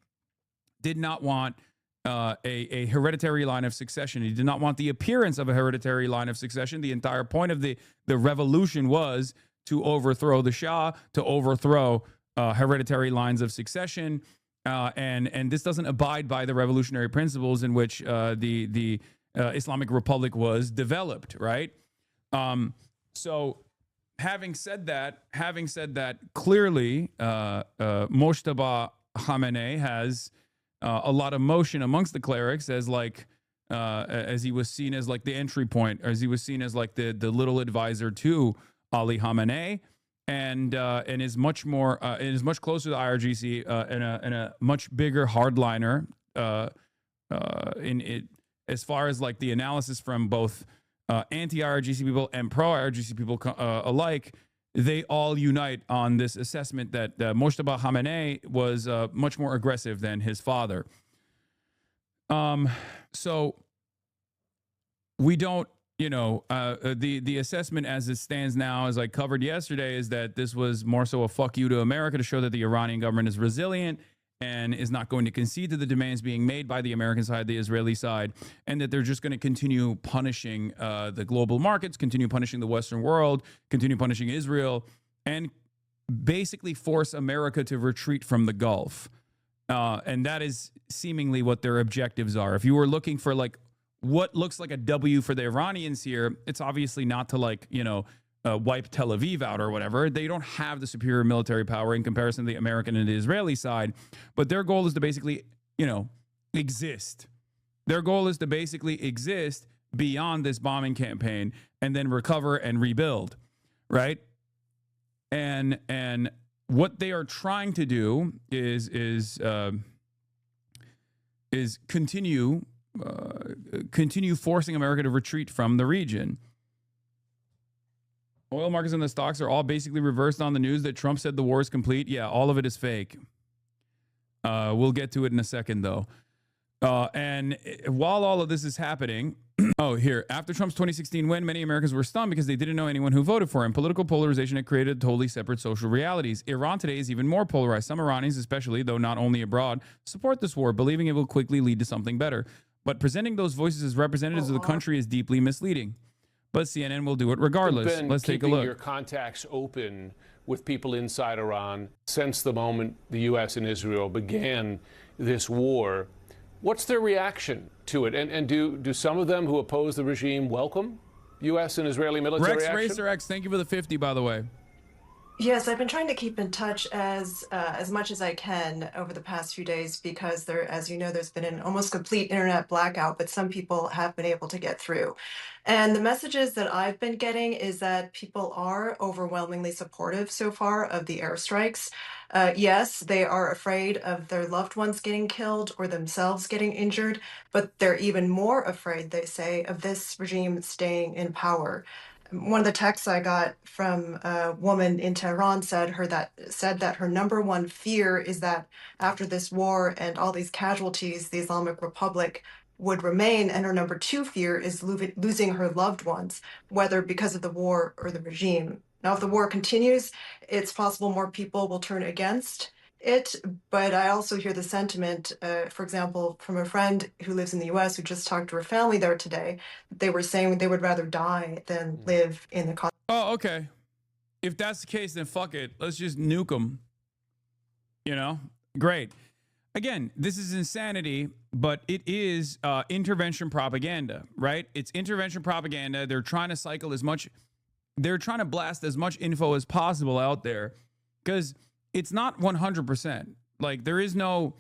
did not want a hereditary line of succession. He did not want the appearance of a hereditary line of succession. The entire point of the revolution was to overthrow the Shah, to overthrow hereditary lines of succession. And this doesn't abide by the revolutionary principles in which the Islamic Republic was developed, right? So having said that, clearly Mojtaba Khamenei has a lot of motion amongst the clerics as he was seen as like the entry point, as he was seen as like the little advisor to Ali Khamenei, and is much more is much closer to the IRGC and a much bigger hardliner in it as far as like the analysis from both anti-IRGC people and pro-IRGC people alike. They all unite on this assessment that Mojtaba Khamenei was much more aggressive than his father. So we don't. The assessment as it stands now, as I covered yesterday, is that this was more so a fuck you to America to show that the Iranian government is resilient and is not going to concede to the demands being made by the American side, the Israeli side, and that they're just going to continue punishing the global markets, continue punishing the Western world, continue punishing Israel, and basically force America to retreat from the Gulf. And that is seemingly what their objectives are. If you were looking for like what looks like a W for the Iranians here, it's obviously not to wipe Tel Aviv out or whatever. They don't have the superior military power in comparison to the American and the Israeli side, but their goal is to basically, exist. Their goal is to basically exist beyond this bombing campaign and then recover and rebuild, right? And what they are trying to do is continue forcing America to retreat from the region. Oil markets and the stocks are all basically reversed on the news that Trump said the war is complete. Yeah, all of it is fake. We'll get to it in a second, though. And while all of this is happening, after Trump's 2016 win, many Americans were stunned because they didn't know anyone who voted for him. Political polarization had created totally separate social realities. Iran today is even more polarized. Some Iranians, especially, though not only abroad, support this war, believing it will quickly lead to something better. But presenting those voices as representatives of the country is deeply misleading. But CNN will do it regardless. Let's take a look. Your contacts open with people inside Iran since the moment the U.S. and Israel began this war. What's their reaction to it? And do some of them who oppose the regime welcome U.S. and Israeli military action? Racer X, thank you for the 50, by the way. Yes, I've been trying to keep in touch as much as I can over the past few days because as you know, there's been an almost complete internet blackout, but some people have been able to get through. And the messages that I've been getting is that people are overwhelmingly supportive so far of the airstrikes. Yes, they are afraid of their loved ones getting killed or themselves getting injured, but they're even more afraid, they say, of this regime staying in power. One of the texts I got from a woman in Tehran said that her number one fear is that after this war and all these casualties, the Islamic Republic would remain, and her number two fear is losing her loved ones, whether because of the war or the regime. Now, if the war continues, it's possible more people will turn against it, but I also hear the sentiment, for example, from a friend who lives in the U.S. who just talked to her family there today. They were saying they would rather die than live in the country. Oh, okay. If that's the case, then fuck it. Let's just nuke them. Great. Again, this is insanity, but it is intervention propaganda, right? It's intervention propaganda. They're trying to blast as much info as possible out there because it's not 100%. Like there is no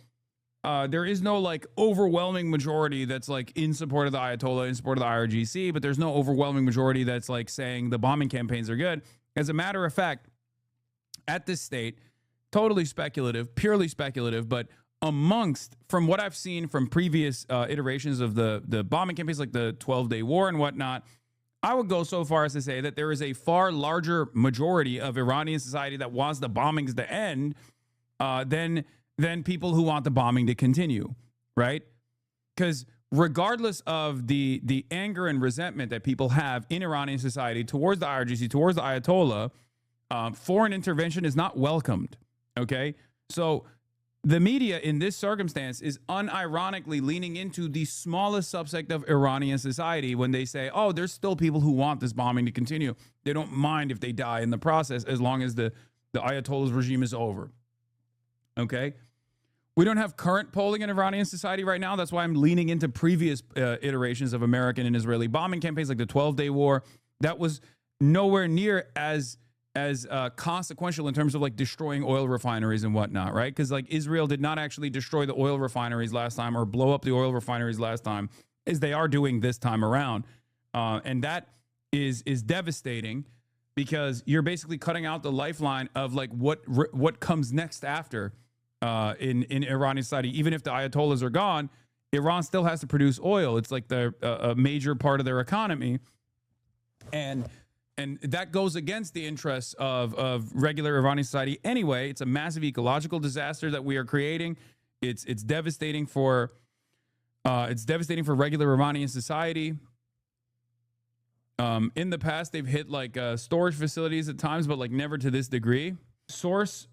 like overwhelming majority that's like in support of the Ayatollah, in support of the IRGC, but there's no overwhelming majority that's like saying the bombing campaigns are good. As a matter of fact, at this state, totally speculative, purely speculative, but from what I've seen from previous iterations of the bombing campaigns, like the 12-day war and whatnot, I would go so far as to say that there is a far larger majority of Iranian society that wants the bombings to end than people who want the bombing to continue, right? Because regardless of the anger and resentment that people have in Iranian society towards the IRGC, towards the Ayatollah, foreign intervention is not welcomed, okay? So the media in this circumstance is unironically leaning into the smallest subsect of Iranian society when they say, oh, there's still people who want this bombing to continue. They don't mind if they die in the process as long as the Ayatollah's regime is over. Okay? We don't have current polling in Iranian society right now. That's why I'm leaning into previous iterations of American and Israeli bombing campaigns like the 12-day war. That was nowhere near as consequential in terms of like destroying oil refineries and whatnot, right? Because like Israel did not actually destroy the oil refineries last time or blow up the oil refineries last time, as they are doing this time around. And that is devastating because you're basically cutting out the lifeline of like what comes next after in Iranian society. Even if the Ayatollahs are gone, Iran still has to produce oil. It's like a major part of their economy. And that goes against the interests of regular Iranian society anyway. It's a massive ecological disaster that we are creating. It's devastating for regular Iranian society. In the past, they've hit like storage facilities at times, but like never to this degree. Source,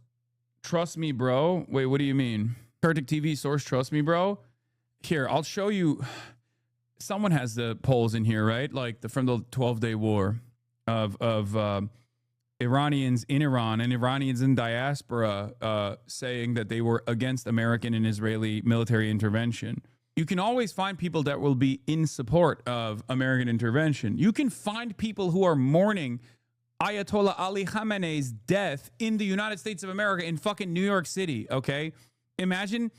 trust me, bro. Wait, what do you mean? Kurdic TV source, trust me, bro. Here, I'll show you. Someone has the polls in here, right? Like from the 12-day war. Of Iranians in Iran and Iranians in diaspora saying that they were against American and Israeli military intervention. You can always find people that will be in support of American intervention. You can find people who are mourning Ayatollah Ali Khamenei's death in the United States of America, in fucking New York City, okay? Imagine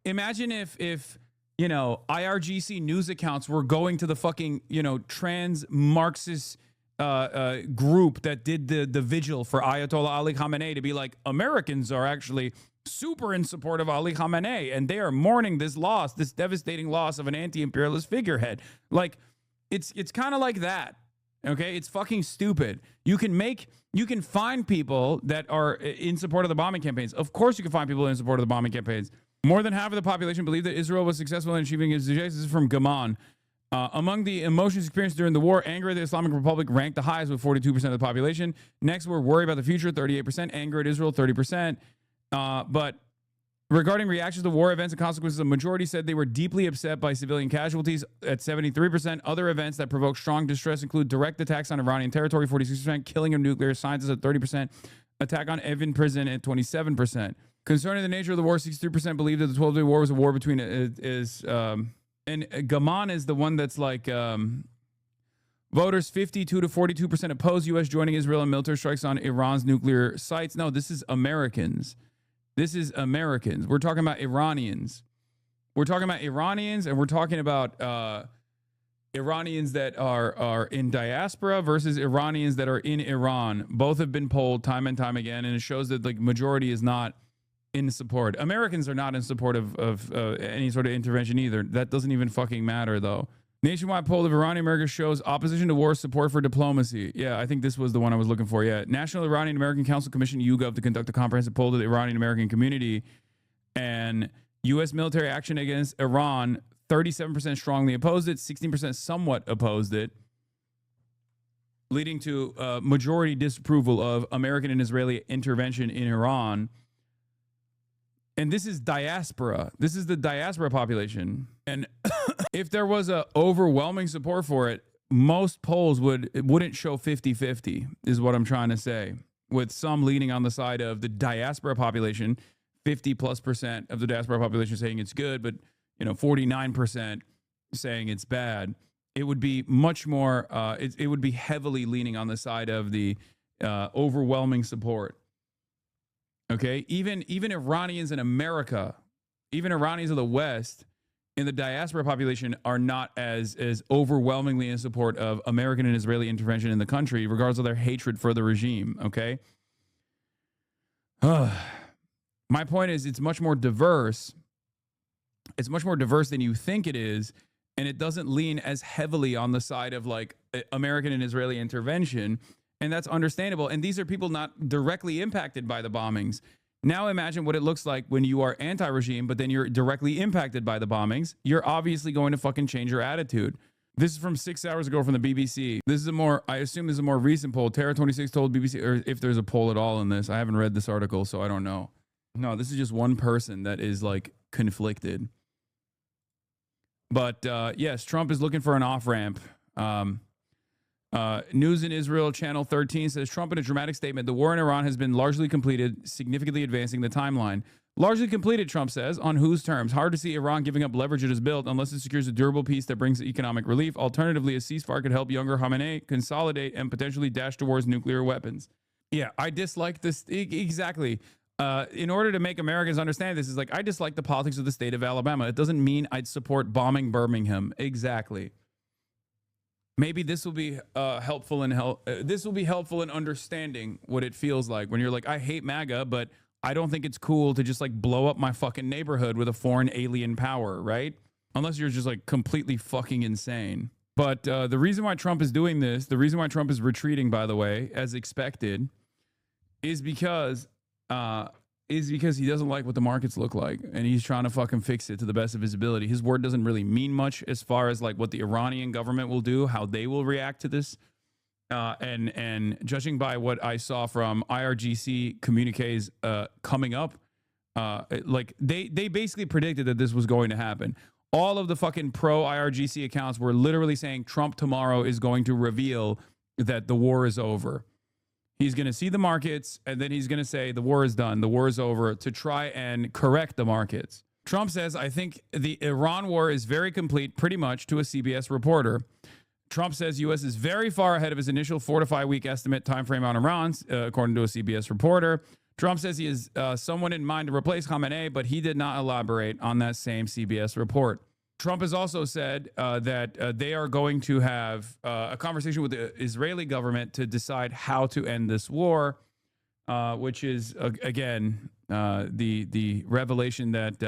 if you know, IRGC news accounts were going to the fucking, you know, trans Marxist group that did the vigil for Ayatollah Ali Khamenei to be like, Americans are actually super in support of Ali Khamenei and they are mourning this loss, this devastating loss of an anti-imperialist figurehead. Like, it's kind of like that. Okay, it's fucking stupid. You can find people that are in support of the bombing campaigns. Of course you can find people in support of the bombing campaigns. More than half of the population believe that Israel was successful in achieving its objectives. This is from Gaman. Among the emotions experienced during the war, anger at the Islamic Republic ranked the highest with 42% of the population. Next were worry about the future, 38%. Anger at Israel, 30%. But regarding reactions to war events and consequences, the majority said they were deeply upset by civilian casualties at 73%. Other events that provoked strong distress include direct attacks on Iranian territory, 46%. Killing of nuclear scientists at 30%. Attack on Evin prison at 27%. Concerning the nature of the war, 63% believe that the 12-day war was a war between and Gaman is the one that's like voters 52 to 42% oppose U.S. joining Israel in military strikes on Iran's nuclear sites. No, this is Americans. This is Americans. We're talking about Iranians. We're talking about Iranians, and we're talking about Iranians that are in diaspora versus Iranians that are in Iran. Both have been polled time and time again, and it shows that the majority is not in support. Americans are not in support of any sort of intervention either. That doesn't even fucking matter, though. Nationwide poll of Iranian Americans shows opposition to war, support for diplomacy. Yeah, I think this was the one I was looking for. Yeah. National Iranian American Council commissioned YouGov to conduct a comprehensive poll to the Iranian American community. And U.S. military action against Iran, 37% strongly opposed it, 16% somewhat opposed it, leading to majority disapproval of American and Israeli intervention in Iran. And this is diaspora. This is the diaspora population. And if there was a overwhelming support for it, most polls wouldn't show 50-50, is what I'm trying to say. With some leaning on the side of the diaspora population, 50+% of the diaspora population saying it's good, but 49% saying it's bad. It would be much more, it would be heavily leaning on the side of the overwhelming support. Okay, even Iranians in America, even Iranians of the West in the diaspora population are not as overwhelmingly in support of American and Israeli intervention in the country, regardless of their hatred for the regime. Okay. My point is, it's much more diverse. It's much more diverse than you think it is, and it doesn't lean as heavily on the side of like American and Israeli intervention, and that's understandable. And these are people not directly impacted by the bombings. Now imagine what it looks like when you are anti-regime, but then you're directly impacted by the bombings. You're obviously going to fucking change your attitude. This is from 6 hours ago from the BBC. This is I assume this is a more recent poll. Terra 26 told BBC, or if there's a poll at all in this. I haven't read this article, so I don't know. No, this is just one person that is like conflicted. But yes, Trump is looking for an off-ramp. News in Israel, Channel 13 says, Trump in a dramatic statement, the war in Iran has been largely completed, significantly advancing the timeline. Largely completed, Trump says, on whose terms? Hard to see Iran giving up leverage it has built unless it secures a durable peace that brings economic relief. Alternatively, a ceasefire could help younger Khamenei consolidate and potentially dash towards nuclear weapons. Yeah, I dislike this. Exactly. In order to make Americans understand this, is like, I dislike the politics of the state of Alabama. It doesn't mean I'd support bombing Birmingham. Exactly. Maybe this will be helpful in this will be helpful in understanding what it feels like when you're like, I hate MAGA, but I don't think it's cool to just like blow up my fucking neighborhood with a foreign alien power, right? Unless you're just like completely fucking insane. But the reason why Trump is doing this, the reason why Trump is retreating, by the way, as expected, is because he doesn't like what the markets look like, and he's trying to fucking fix it to the best of his ability. His word doesn't really mean much as far as like what the Iranian government will do, how they will react to this. And judging by what I saw from IRGC communiques coming up, like they basically predicted that this was going to happen. All of the fucking pro IRGC accounts were literally saying Trump tomorrow is going to reveal that the war is over. He's going to see the markets, and then he's going to say the war is done, the war is over, to try and correct the markets. Trump says, I think the Iran war is very complete, pretty much, to a CBS reporter. Trump says U.S. is very far ahead of his initial 4 to 5 week estimate timeframe on Iran, according to a CBS reporter. Trump says he has someone in mind to replace Khamenei, but he did not elaborate on that same CBS report. Trump has also said that they are going to have a conversation with the Israeli government to decide how to end this war, which is, again, the revelation that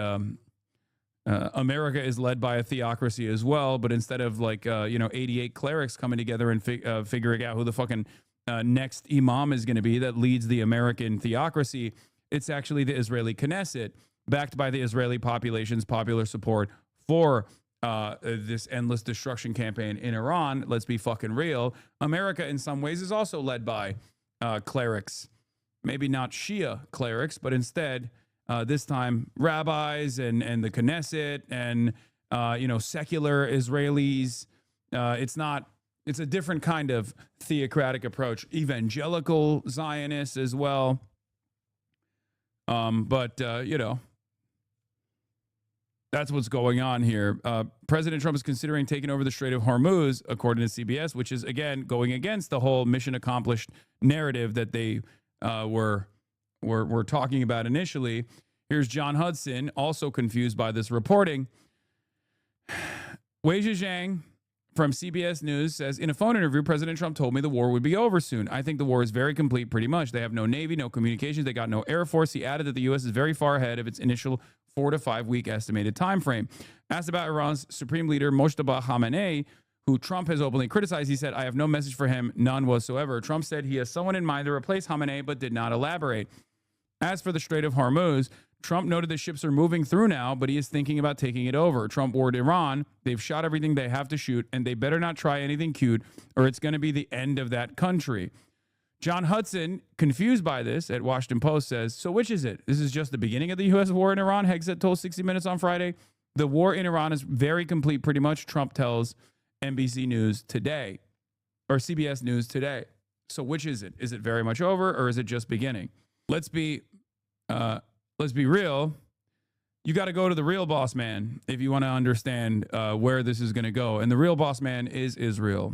America is led by a theocracy as well. But instead of 88 clerics coming together and figuring out who the fucking next imam is going to be that leads the American theocracy, it's actually the Israeli Knesset, backed by the Israeli population's popular support for this endless destruction campaign in Iran. Let's be fucking real. America, in some ways, is also led by clerics. Maybe not Shia clerics, but instead, this time, rabbis and the Knesset and, secular Israelis. It's a different kind of theocratic approach. Evangelical Zionists as well. That's what's going on here. President Trump is considering taking over the Strait of Hormuz, according to CBS, which is, again, going against the whole mission accomplished narrative that they were talking about initially. Here's John Hudson, also confused by this reporting. Wei Zhejiang from CBS News says, in a phone interview, President Trump told me the war would be over soon. I think the war is very complete, pretty much. They have no Navy, no communications. They got no Air Force. He added that the U.S. is very far ahead of its initial 4 to 5 week estimated time frame. Asked about Iran's supreme leader, Mojtaba Khamenei, who Trump has openly criticized, he said, I have no message for him, none whatsoever. Trump said he has someone in mind to replace Khamenei, but did not elaborate. As for the Strait of Hormuz, Trump noted the ships are moving through now, but he is thinking about taking it over. Trump warned Iran, they've shot everything they have to shoot, and they better not try anything cute, or it's going to be the end of that country. John Hudson, confused by this at Washington Post, says, so which is it? This is just the beginning of the U.S. war in Iran? Hegseth told 60 Minutes on Friday. The war in Iran is very complete, pretty much, Trump tells NBC News today, or CBS News today. So which is it? Is it very much over, or is it just beginning? Let's be real. You got to go to the real boss man if you want to understand where this is going to go. And the real boss man is Israel.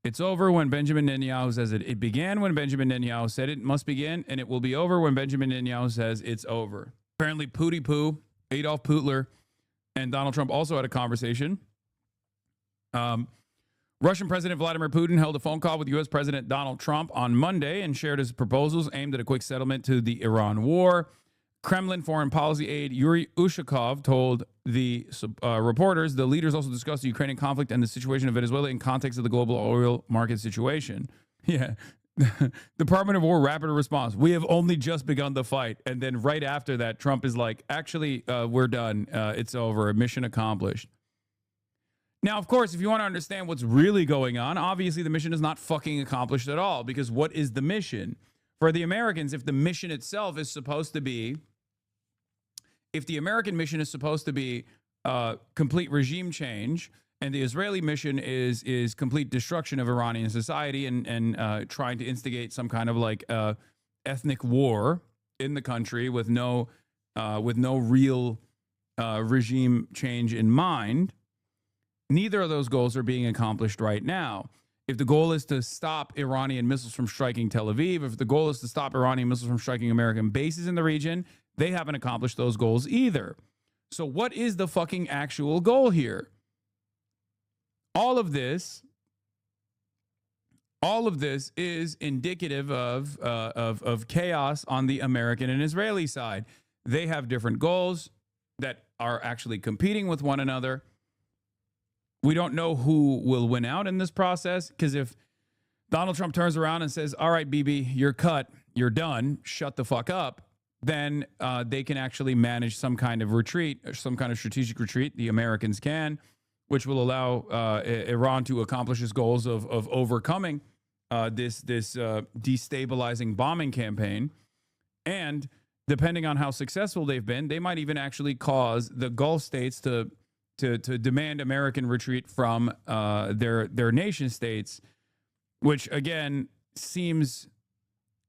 It's over when Benjamin Netanyahu says it. It began when Benjamin Netanyahu said it must begin, and it will be over when Benjamin Netanyahu says it's over. Apparently, Pootie Poo, Adolf Putler, and Donald Trump also had a conversation. Russian President Vladimir Putin held a phone call with U.S. President Donald Trump on Monday and shared his proposals aimed at a quick settlement to the Iran war. Kremlin foreign policy aide Yuri Ushakov told the reporters the leaders also discussed the Ukrainian conflict and the situation of Venezuela in context of the global oil market situation. Yeah. Department of War rapid response. We have only just begun the fight. And then right after that, Trump is like, actually, we're done. It's over. Mission accomplished. Now, of course, if you want to understand what's really going on, obviously the mission is not fucking accomplished at all, because what is the mission? For the Americans, if the mission itself is supposed to be, if the American mission is supposed to be complete regime change, and the Israeli mission is complete destruction of Iranian society and trying to instigate some kind of like ethnic war in the country with no real regime change in mind, neither of those goals are being accomplished right now. If the goal is to stop Iranian missiles from striking Tel Aviv, if the goal is to stop Iranian missiles from striking American bases in the region, they haven't accomplished those goals either. So what is the fucking actual goal here? All of this is indicative of chaos on the American and Israeli side. They have different goals that are actually competing with one another. We don't know who will win out in this process, because if Donald Trump turns around and says, all right, Bibi, you're cut, you're done, shut the fuck up, then they can actually manage some kind of retreat, some kind of strategic retreat. The Americans can, which will allow Iran to accomplish its goals of overcoming this destabilizing bombing campaign. And depending on how successful they've been, they might even actually cause the Gulf states to demand American retreat from their nation states, which again seems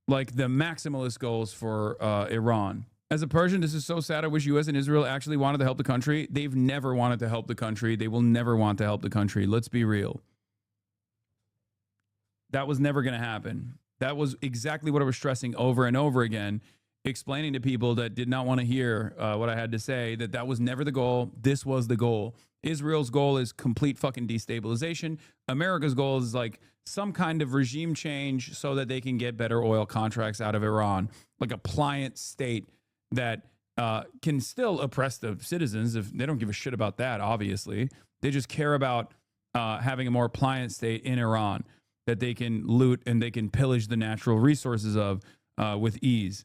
like the maximalist goals for Iran. As a Persian, this is so sad. I wish U.S. and Israel actually wanted to help the country. They've never wanted to help the country. They will never want to help the country. Let's be real. That was never going to happen. That was exactly what I was stressing over and over again, explaining to people that did not want to hear what I had to say, that was never the goal. This was the goal. Israel's goal is complete fucking destabilization. America's goal is like some kind of regime change so that they can get better oil contracts out of Iran, like a pliant state that can still oppress the citizens. If they don't give a shit about that, obviously. They just care about having a more pliant state in Iran that they can loot and they can pillage the natural resources of with ease.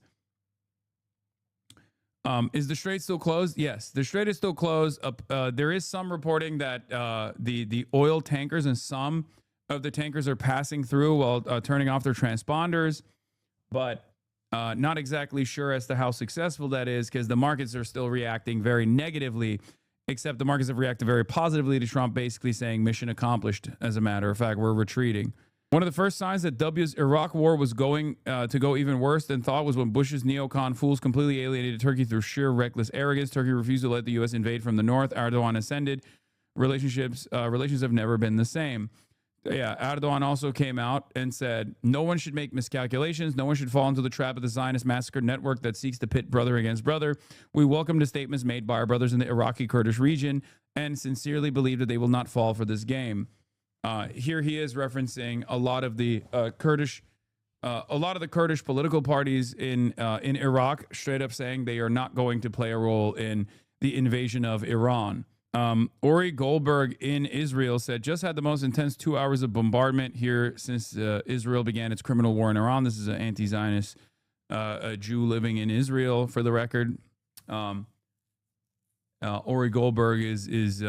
Is the Strait still closed? Yes, the Strait is still closed. There is some reporting that the oil tankers and some of the tankers are passing through while turning off their transponders, but not exactly sure as to how successful that is, because the markets are still reacting very negatively, except the markets have reacted very positively to Trump basically saying mission accomplished. As a matter of fact, we're retreating. One of the first signs that W's Iraq war was going to go even worse than thought was when Bush's neocon fools completely alienated Turkey through sheer reckless arrogance. Turkey refused to let the U.S. invade from the north. Erdogan ascended. Relations have never been the same. Yeah, Erdogan also came out and said, no one should make miscalculations. No one should fall into the trap of the Zionist massacre network that seeks to pit brother against brother. We welcome the statements made by our brothers in the Iraqi Kurdish region and sincerely believe that they will not fall for this game. Here he is referencing a lot of the Kurdish political parties in Iraq, straight up saying they are not going to play a role in the invasion of Iran. Uri Goldberg in Israel said, just had the most intense 2 hours of bombardment here since Israel began its criminal war in Iran. This is an anti-Zionist a Jew living in Israel, for the record. Uri Goldberg is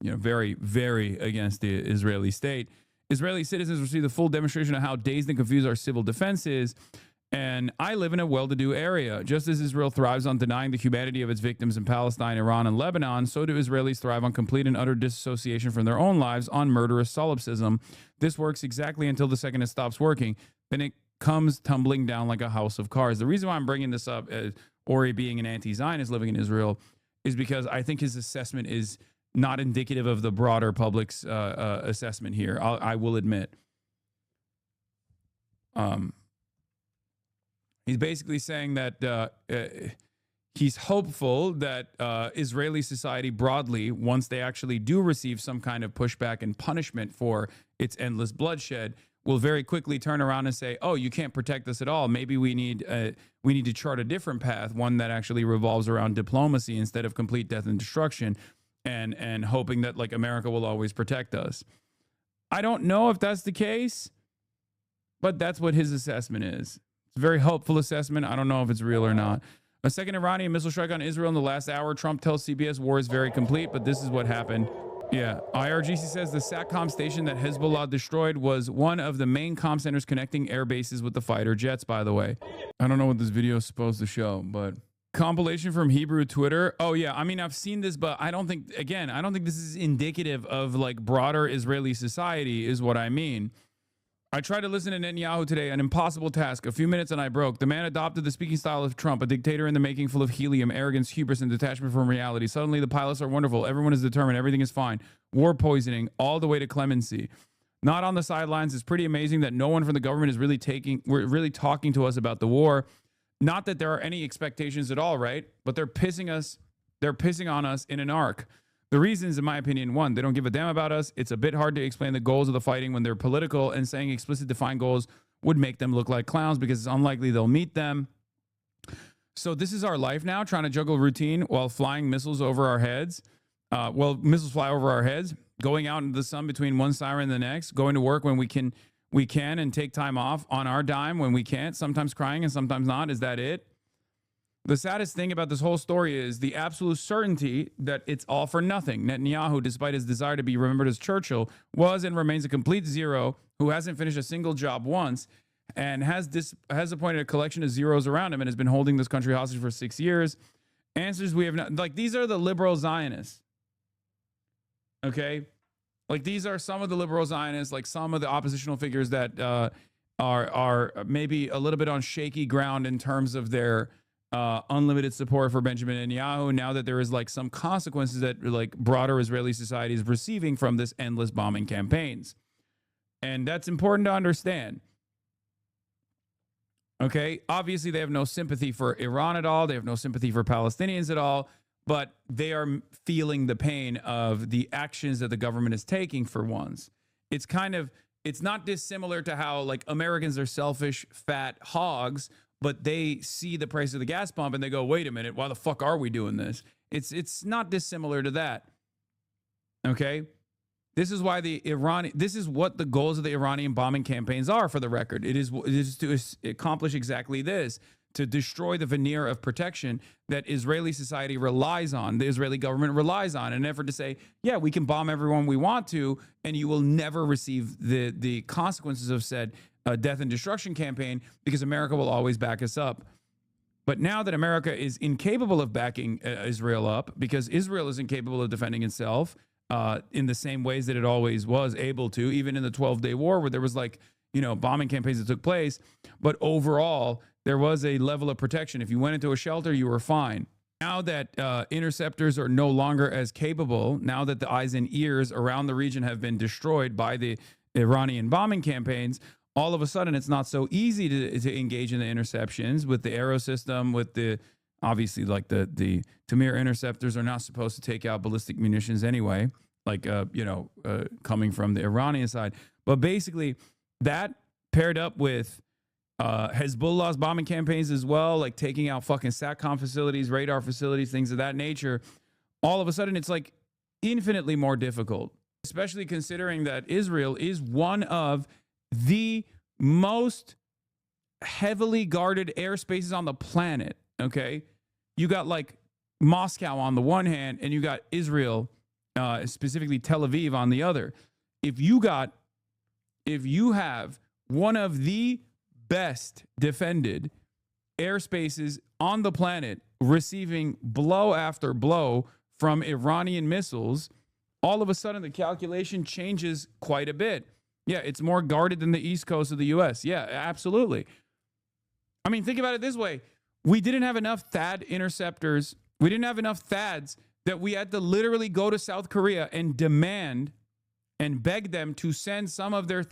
very, very against the Israeli state. Israeli citizens receive the full demonstration of how dazed and confused our civil defense is. And I live in a well-to-do area. Just as Israel thrives on denying the humanity of its victims in Palestine, Iran, and Lebanon, so do Israelis thrive on complete and utter disassociation from their own lives, on murderous solipsism. This works exactly until the second it stops working. Then it comes tumbling down like a house of cards. The reason why I'm bringing this up, Ori being an anti-Zionist living in Israel, is because I think his assessment is not indicative of the broader public's assessment here. I will admit. He's basically saying that he's hopeful that Israeli society broadly, once they actually do receive some kind of pushback and punishment for its endless bloodshed, will very quickly turn around and say, "Oh, you can't protect us at all. Maybe we need to chart a different path, one that actually revolves around diplomacy instead of complete death and destruction, and hoping that like America will always protect us." I don't know if that's the case, but that's what his assessment is. It's a very hopeful assessment. I don't know if it's real or not. A second Iranian missile strike on Israel in the last hour. Trump tells CBS war is very complete, but this is what happened. Yeah, IRGC says the SATCOM station that Hezbollah destroyed was one of the main comm centers connecting air bases with the fighter jets, by the way. I don't know what this video is supposed to show, but compilation from Hebrew Twitter. Oh, yeah, I mean, I've seen this, but I don't think this is indicative of like broader Israeli society is what I mean. I tried to listen to Netanyahu today, an impossible task. A few minutes and I broke. The man adopted the speaking style of Trump, a dictator in the making, full of helium, arrogance, hubris, and detachment from reality. Suddenly, the pilots are wonderful. Everyone is determined. Everything is fine. War poisoning, all the way to clemency. Not on the sidelines. It's pretty amazing that no one from the government is really talking to us about the war. Not that there are any expectations at all, right? But they're pissing on us in an arc. The reasons, in my opinion, one, they don't give a damn about us. It's a bit hard to explain the goals of the fighting when they're political, and saying explicit defined goals would make them look like clowns because it's unlikely they'll meet them. So this is our life now, trying to juggle routine while flying missiles over our heads. Missiles fly over our heads, going out into the sun between one siren and the next, going to work when we can, and take time off on our dime when we can't, sometimes crying and sometimes not. Is that it? The saddest thing about this whole story is the absolute certainty that it's all for nothing. Netanyahu, despite his desire to be remembered as Churchill, was and remains a complete zero who hasn't finished a single job once and has appointed a collection of zeros around him and has been holding this country hostage for 6 years. Answers we have not, like, these are the liberal Zionists. Okay? Like, these are some of the liberal Zionists, like some of the oppositional figures that are maybe a little bit on shaky ground in terms of their unlimited support for Benjamin Netanyahu, now that there is like some consequences that like broader Israeli society is receiving from this endless bombing campaigns. And that's important to understand. Okay, obviously they have no sympathy for Iran at all. They have no sympathy for Palestinians at all, but they are feeling the pain of the actions that the government is taking for once. It's not dissimilar to how like Americans are selfish, fat hogs, but they see the price of the gas pump and they go, wait a minute, why the fuck are we doing this? It's not dissimilar to that. Okay? This is why this is what the goals of the Iranian bombing campaigns are, for the record. It is to accomplish exactly this, to destroy the veneer of protection that Israeli society relies on, the Israeli government relies on, in an effort to say, yeah, we can bomb everyone we want to, and you will never receive the consequences of said death and destruction campaign, because America will always back us up. But now that America is incapable of backing Israel up, because Israel is incapable of defending itself in the same ways that it always was able to, even in the 12-day war, where there was like, bombing campaigns that took place. But overall, there was a level of protection. If you went into a shelter, you were fine. Now that interceptors are no longer as capable, now that the eyes and ears around the region have been destroyed by the Iranian bombing campaigns, all of a sudden it's not so easy to engage in the interceptions with the Arrow system, with the, obviously, like the Tamir interceptors are not supposed to take out ballistic munitions anyway, like, coming from the Iranian side. But basically that paired up with Hezbollah's bombing campaigns as well, like taking out fucking SATCOM facilities, radar facilities, things of that nature, all of a sudden it's like infinitely more difficult, especially considering that Israel is one of the most heavily guarded airspaces on the planet. Okay, you got like Moscow on the one hand, and you got Israel, specifically Tel Aviv, on the other. If you have one of the best defended airspaces on the planet, receiving blow after blow from Iranian missiles, all of a sudden the calculation changes quite a bit. Yeah, it's more guarded than the East Coast of the U.S. Yeah, absolutely. I mean, think about it this way. We didn't have enough THAAD interceptors. We didn't have enough THAADs that we had to literally go to South Korea and demand and beg them to send some of their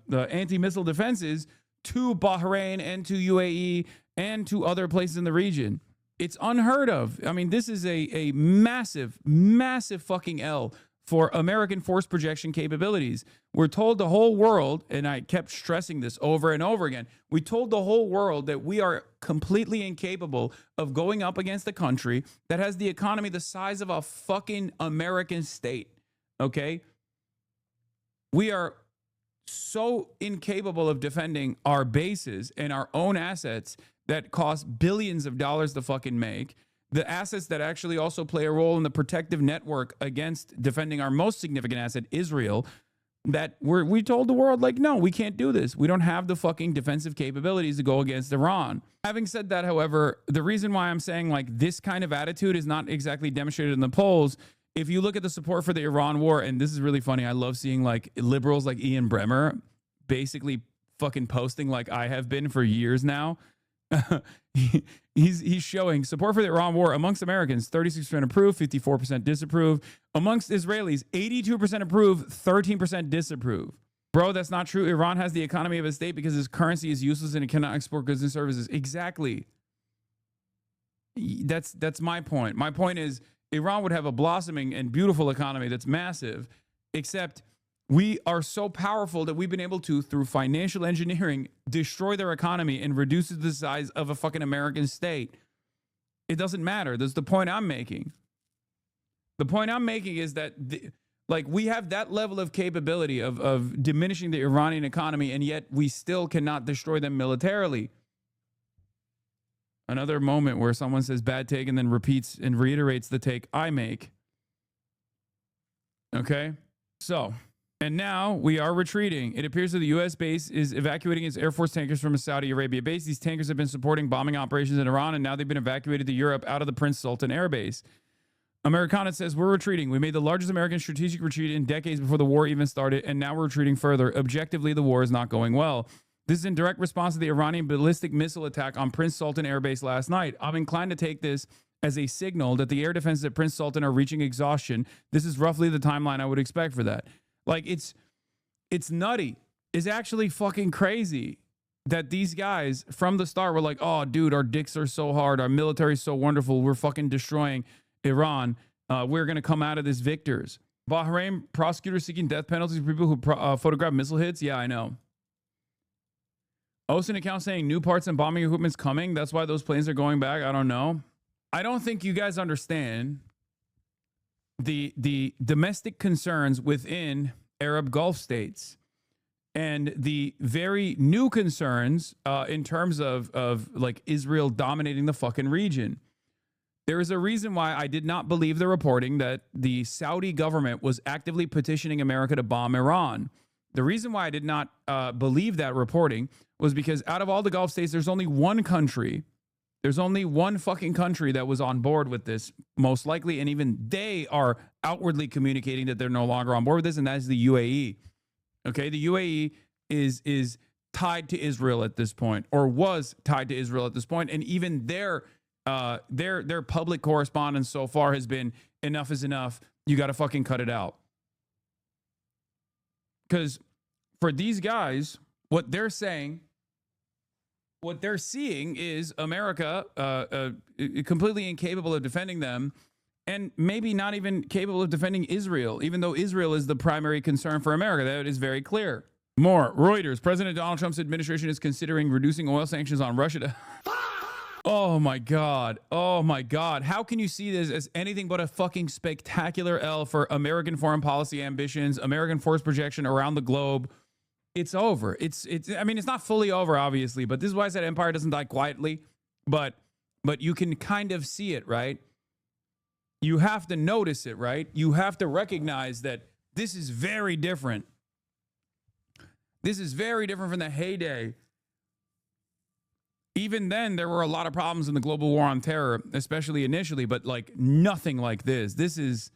anti-missile defenses to Bahrain and to UAE and to other places in the region. It's unheard of. I mean, this is a massive, massive fucking L for American force projection capabilities. We're told the whole world, and I kept stressing this over and over again, we told the whole world that we are completely incapable of going up against a country that has the economy the size of a fucking American state, okay? We are so incapable of defending our bases and our own assets that cost billions of dollars to fucking make. The assets that actually also play a role in the protective network against defending our most significant asset, Israel, that we told the world, like, no, we can't do this. We don't have the fucking defensive capabilities to go against Iran. Having said that, however, the reason why I'm saying like this kind of attitude is not exactly demonstrated in the polls, if you look at the support for the Iran war, and this is really funny, I love seeing like liberals like Ian Bremmer basically fucking posting like I have been for years now. He's showing support for the Iran war amongst Americans, 36% approve, 54% disapprove. Amongst Israelis, 82% approve, 13% disapprove. Bro, that's not true. Iran has the economy of a state because its currency is useless and it cannot export goods and services. Exactly. That's my point. My point is Iran would have a blossoming and beautiful economy that's massive, except we are so powerful that we've been able to, through financial engineering, destroy their economy and reduce it to the size of a fucking American state. It doesn't matter. That's the point I'm making. The point I'm making is that, like, we have that level of capability of diminishing the Iranian economy, and yet we still cannot destroy them militarily. Another moment where someone says bad take and then repeats and reiterates the take I make. Okay? So... and now we are retreating. It appears that the U.S. base is evacuating its Air Force tankers from a Saudi Arabia base. These tankers have been supporting bombing operations in Iran, and now they've been evacuated to Europe out of the Prince Sultan Air Base. Americana says, we're retreating. We made the largest American strategic retreat in decades before the war even started, and now we're retreating further. Objectively, the war is not going well. This is in direct response to the Iranian ballistic missile attack on Prince Sultan Air Base last night. I'm inclined to take this as a signal that the air defenses at Prince Sultan are reaching exhaustion. This is roughly the timeline I would expect for that. Like, it's nutty. It's actually fucking crazy that these guys from the start were like, oh, dude, our dicks are so hard. Our military is so wonderful. We're fucking destroying Iran. We're going to come out of this victors. Bahrain prosecutors seeking death penalties for people who photograph missile hits. Yeah, I know. Osen account saying new parts and bombing equipment's coming. That's why those planes are going back. I don't know. I don't think you guys understand the domestic concerns within Arab Gulf states and the very new concerns in terms of like Israel dominating the fucking region. There is a reason why I did not believe the reporting that the Saudi government was actively petitioning America to bomb Iran. The reason why I did not believe that reporting was because out of all the Gulf states, there's only one country. There's only one fucking country that was on board with this, most likely, and even they are outwardly communicating that they're no longer on board with this, and that is the UAE. Okay, the UAE is tied to Israel at this point, or was tied to Israel at this point, and even their public correspondence so far has been enough is enough. You got to fucking cut it out. Because for these guys, what they're saying, what they're seeing is America completely incapable of defending them, and maybe not even capable of defending Israel, even though Israel is the primary concern for America. That is very clear. More. Reuters. President Donald Trump's administration is considering reducing oil sanctions on Russia. Oh my God. Oh my God. How can you see this as anything but a fucking spectacular L for American foreign policy ambitions, American force projection around the globe? It's over. I mean, it's not fully over, obviously, but this is why I said empire doesn't die quietly. But you can kind of see it, right? You have to notice it, right? You have to recognize that this is very different. This is very different from the heyday. Even then, there were a lot of problems in the global war on terror, especially initially, but like nothing like this. This is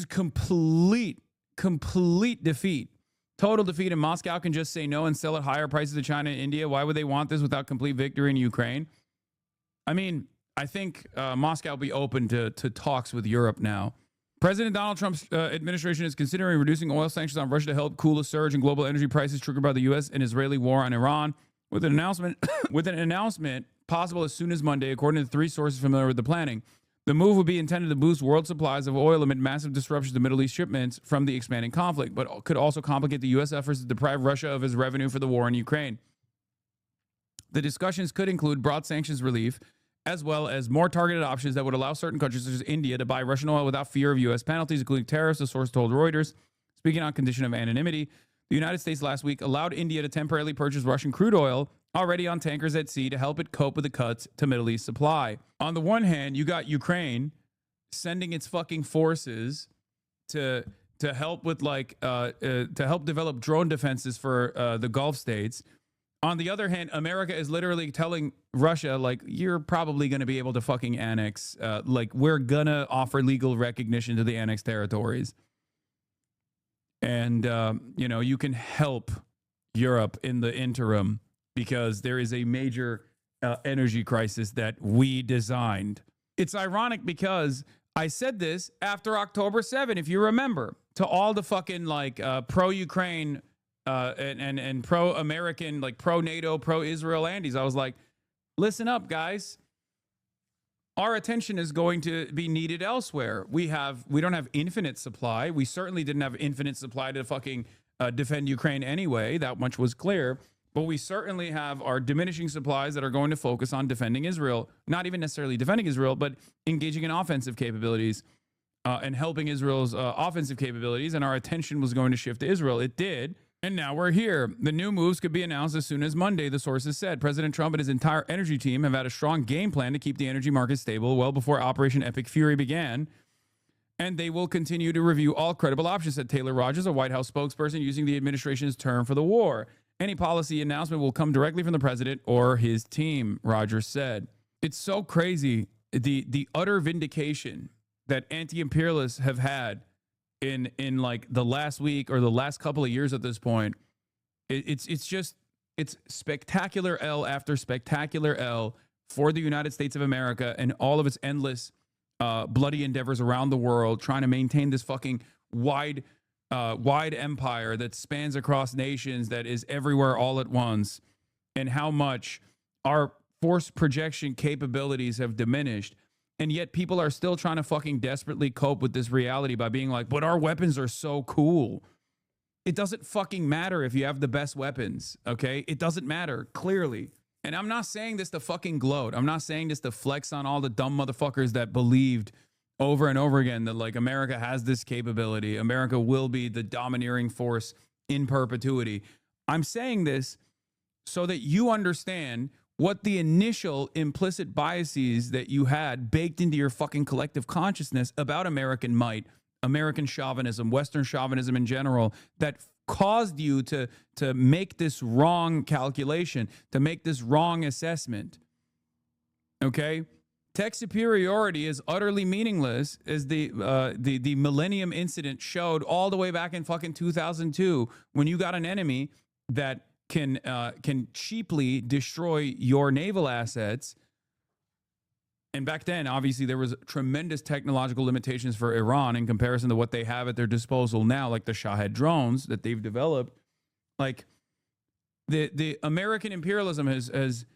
complete defeat. Total defeat, and Moscow can just say no and sell at higher prices to China and India. Why would they want this without complete victory in Ukraine? I mean, I think Moscow will be open to talks with Europe now. President Donald Trump's administration is considering reducing oil sanctions on Russia to help cool the surge in global energy prices triggered by the U.S. and Israeli war on Iran, with an announcement possible as soon as Monday, according to 3 sources familiar with the planning. The move would be intended to boost world supplies of oil amid massive disruptions to Middle East shipments from the expanding conflict, but could also complicate the U.S. efforts to deprive Russia of its revenue for the war in Ukraine. The discussions could include broad sanctions relief, as well as more targeted options that would allow certain countries such as India to buy Russian oil without fear of U.S. penalties, including tariffs, the source told Reuters. Speaking on condition of anonymity, the United States last week allowed India to temporarily purchase Russian crude oil already on tankers at sea to help it cope with the cuts to Middle East supply. On the one hand, you got Ukraine sending its fucking forces to help with to help develop drone defenses for the Gulf states. On the other hand, America is literally telling Russia, like, you're probably going to be able to fucking annex, we're going to offer legal recognition to the annexed territories. And, you can help Europe in the interim because there is a major energy crisis that we designed. It's ironic because I said this after October 7, if you remember, to all the fucking, pro-Ukraine and pro-American, pro-NATO, pro-Israel Andes. I was like, listen up, guys. Our attention is going to be needed elsewhere. We don't have infinite supply. We certainly didn't have infinite supply to fucking defend Ukraine anyway. That much was clear. But we certainly have our diminishing supplies that are going to focus on defending Israel. Not even necessarily defending Israel, but engaging in offensive capabilities and helping Israel's offensive capabilities. And our attention was going to shift to Israel. It did. And now we're here. The new moves could be announced as soon as Monday, the sources said. President Trump and his entire energy team have had a strong game plan to keep the energy market stable well before Operation Epic Fury began. And they will continue to review all credible options, said Taylor Rogers, a White House spokesperson, using the administration's term for the war. Any policy announcement will come directly from the president or his team, Rogers said. It's so crazy, the utter vindication that anti-imperialists have had in the last week or the last couple of years at this point. It's spectacular L after spectacular L for the United States of America and all of its endless bloody endeavors around the world, trying to maintain this fucking wide empire that spans across nations, that is everywhere all at once, and how much our force projection capabilities have diminished. And yet people are still trying to fucking desperately cope with this reality by being like, but our weapons are so cool. It doesn't fucking matter if you have the best weapons, okay? It doesn't matter, clearly. And I'm not saying this to fucking gloat. I'm not saying this to flex on all the dumb motherfuckers that believed over and over again that America has this capability. America will be the domineering force in perpetuity. I'm saying this so that you understand what the initial implicit biases that you had baked into your fucking collective consciousness about American might, American chauvinism, Western chauvinism in general, that caused you to make this wrong calculation, to make this wrong assessment. Okay? Tech superiority is utterly meaningless, as the Millennium Incident showed all the way back in fucking 2002, when you got an enemy that can cheaply destroy your naval assets. And back then, obviously, there was tremendous technological limitations for Iran in comparison to what they have at their disposal now, like the Shahed drones that they've developed. Like the American imperialism is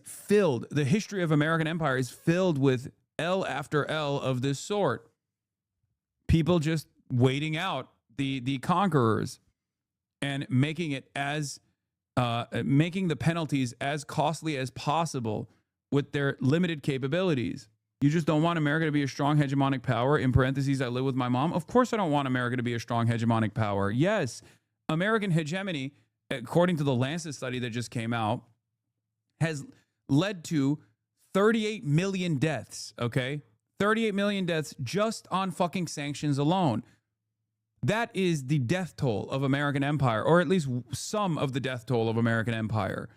filled. The history of American empire is filled with L after L of this sort. People just waiting out the conquerors and making it as making the penalties as costly as possible with their limited capabilities. You just don't want America to be a strong hegemonic power. In parentheses, I live with my mom. Of course I don't want America to be a strong hegemonic power. Yes, American hegemony, according to the Lancet study that just came out, has led to 38 million deaths, okay? 38 million deaths just on fucking sanctions alone. That is the death toll of American empire, or at least some of the death toll of American empire.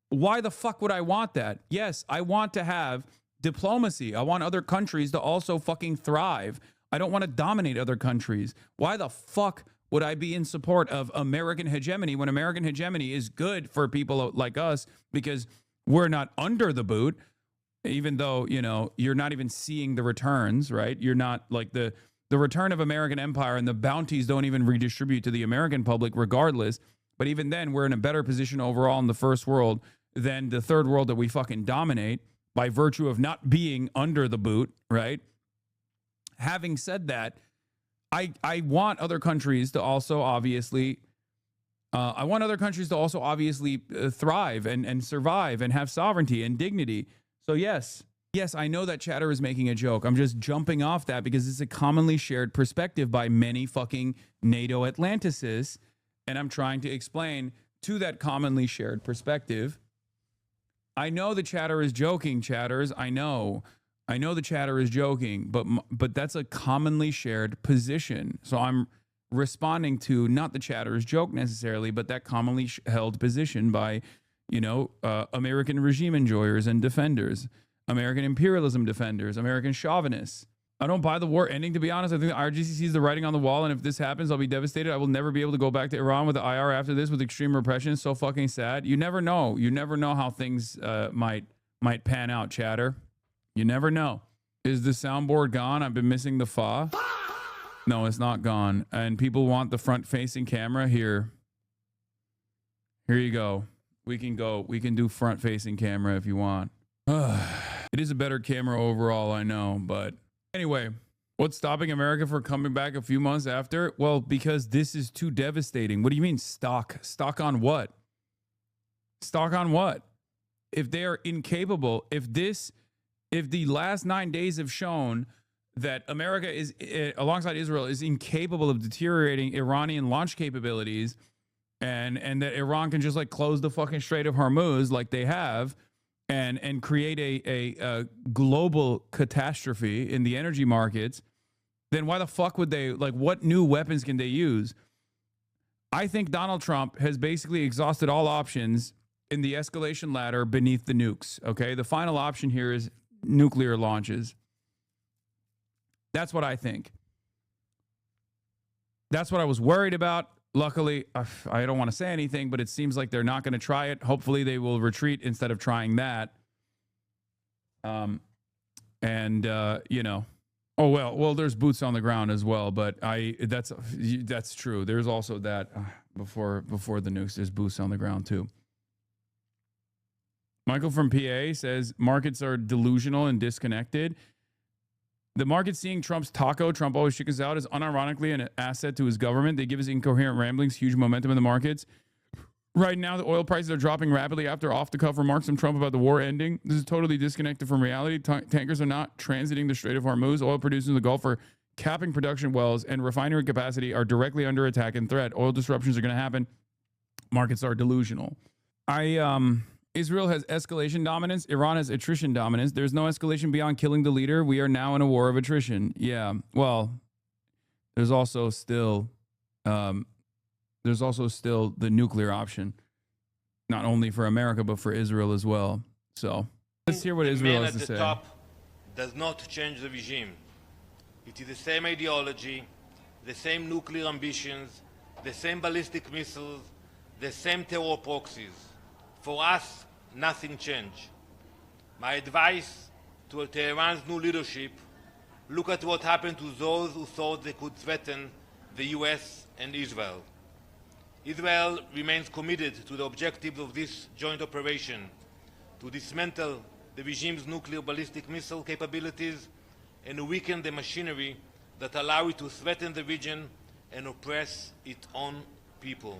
Why the fuck would I want that? Yes, I want to have diplomacy. I want other countries to also fucking thrive. I don't want to dominate other countries. Why the fuck would I be in support of American hegemony when American hegemony is good for people like us because we're not under the boot? even though, you know, you're not even seeing the returns, right? You're not like the return of American empire and the bounties don't even redistribute to the American public regardless. But even then, we're in a better position overall in the first world than the third world that we fucking dominate by virtue of not being under the boot, right? Having said that, I want other countries to also obviously thrive and survive and have sovereignty and dignity. So yes, I know that chatter is making a joke. I'm just jumping off that because it's a commonly shared perspective by many fucking NATO Atlanticists. And I'm trying to explain to that commonly shared perspective. I know the chatter is joking, chatters. I know the chatter is joking, but that's a commonly shared position. So I'm responding to not the chatter's joke necessarily, but that commonly held position by, you know, American regime enjoyers and defenders, American imperialism defenders, American chauvinists. I don't buy the war ending, to be honest. I think the IRGC sees the writing on the wall, and if this happens, I'll be devastated. I will never be able to go back to Iran with the IR after this with extreme repression. It's so fucking sad. You never know. You never know how things might pan out, chatter. You never know. Is the soundboard gone? I've been missing the fa. No, it's not gone. And people want the front-facing camera. Here you go. We can do front-facing camera if you want. It is a better camera overall, I know, but anyway, what's stopping America from coming back a few months after? Well, because this is too devastating. What do you mean stock? Stock on what? Stock on what? If they are incapable, if the last 9 days have shown that America is, alongside Israel, is incapable of deteriorating Iranian launch capabilities, and that Iran can just like close the fucking Strait of Hormuz like they have, and create a global catastrophe in the energy markets, then why the fuck would they, like, what new weapons can they use? I think Donald Trump has basically exhausted all options in the escalation ladder beneath the nukes, okay? The final option here is nuclear launches. That's what I think. That's what I was worried about. Luckily, I don't want to say anything, but it seems like they're not going to try it. Hopefully they will retreat instead of trying that. You know, oh, well, there's boots on the ground as well, but that's true. There's also that before the nukes, there's boots on the ground too. Michael from PA says markets are delusional and disconnected. The market seeing Trump's taco, Trump always chickens out, is unironically an asset to his government. They give his incoherent ramblings huge momentum in the markets. Right now, the oil prices are dropping rapidly after off-the-cuff remarks from Trump about the war ending. This is totally disconnected from reality. Tankers are not transiting the Strait of Hormuz. Oil producers in the Gulf are capping production wells, and refinery capacity are directly under attack and threat. Oil disruptions are going to happen. Markets are delusional. Israel has escalation dominance. Iran has attrition dominance. There's no escalation beyond killing the leader. We are now in a war of attrition. Yeah, well, there's also still the nuclear option, not only for America, but for Israel as well. So let's hear what Israel has to say. The man at the top does not change the regime. It is the same ideology, the same nuclear ambitions, the same ballistic missiles, the same terror proxies. For us, nothing changed. My advice to Tehran's new leadership, look at what happened to those who thought they could threaten the US and Israel. Israel remains committed to the objectives of this joint operation, to dismantle the regime's nuclear ballistic missile capabilities and weaken the machinery that allow it to threaten the region and oppress its own people.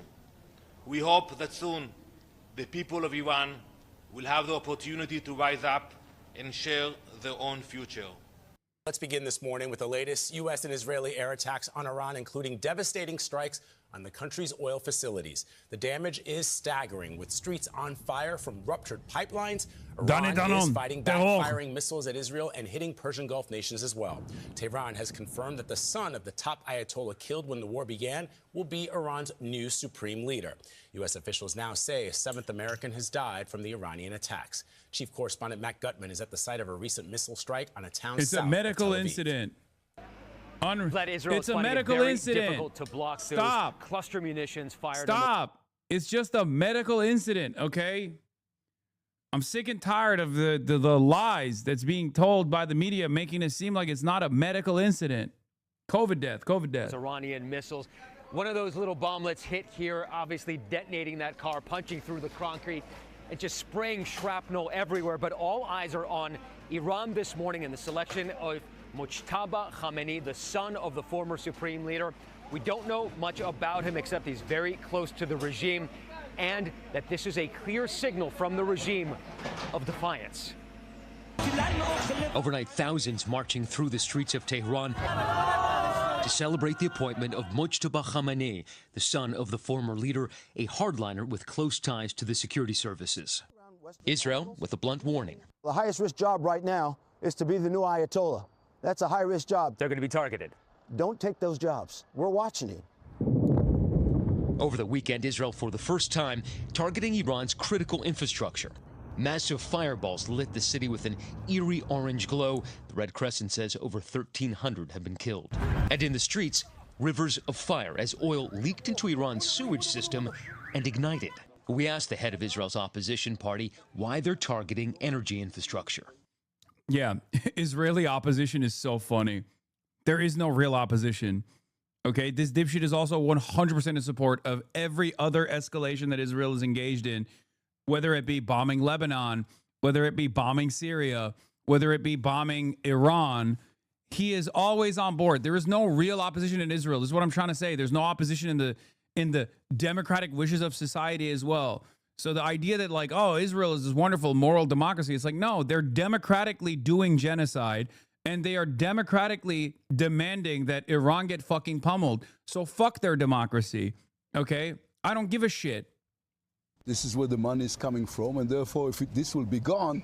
We hope that soon the people of Iran will have the opportunity to rise up and share their own future. Let's begin this morning with the latest U.S. and Israeli air attacks on Iran, including devastating strikes on the country's oil facilities. The damage is staggering, with streets on fire from ruptured pipelines. Iran is fighting back, firing missiles at Israel and hitting Persian Gulf nations as well. Tehran has confirmed that the son of the top Ayatollah killed when the war began will be Iran's new supreme leader. U.S. officials now say a seventh American has died from the Iranian attacks. Chief correspondent Matt Gutman is at the site of a recent missile strike on a town south of Tel Aviv. It's a medical incident. It's a medical incident. Difficult to block those Stop. cluster munitions fired. Stop. It's just a medical incident, okay? I'm sick and tired of the lies that's being told by the media, making it seem like it's not a medical incident. COVID death. Iranian missiles. One of those little bomblets hit here, obviously detonating that car, punching through the concrete, and just spraying shrapnel everywhere. But all eyes are on Iran this morning and the selection of Mojtaba Khamenei, the son of the former supreme leader. We don't know much about him except he's very close to the regime, and that this is a clear signal from the regime of defiance. Overnight, thousands marching through the streets of Tehran to celebrate the appointment of Mojtaba Khamenei, the son of the former leader, a hardliner with close ties to the security services. Israel with a blunt warning. The highest risk job right now is to be the new Ayatollah. That's a high risk job. They're going to be targeted. Don't take those jobs. We're watching you. Over the weekend, Israel, for the first time, targeting Iran's critical infrastructure. Massive fireballs lit the city with an eerie orange glow. The Red Crescent says over 1,300 have been killed. And in the streets, rivers of fire as oil leaked into Iran's sewage system and ignited. We asked the head of Israel's opposition party why they're targeting energy infrastructure. Yeah, Israeli opposition is so funny. There is no real opposition. Okay, this dipshit is also 100% in support of every other escalation that Israel is engaged in, whether it be bombing Lebanon, whether it be bombing Syria, whether it be bombing Iran. He is always on board. There is no real opposition in Israel. This is what I'm trying to say. There's no opposition in the democratic wishes of society as well. So the idea that like, oh, Israel is this wonderful moral democracy, it's like, no, they're democratically doing genocide. And they are democratically demanding that Iran get fucking pummeled. So fuck their democracy, okay? I don't give a shit. This is where the money is coming from, and therefore, if this will be gone,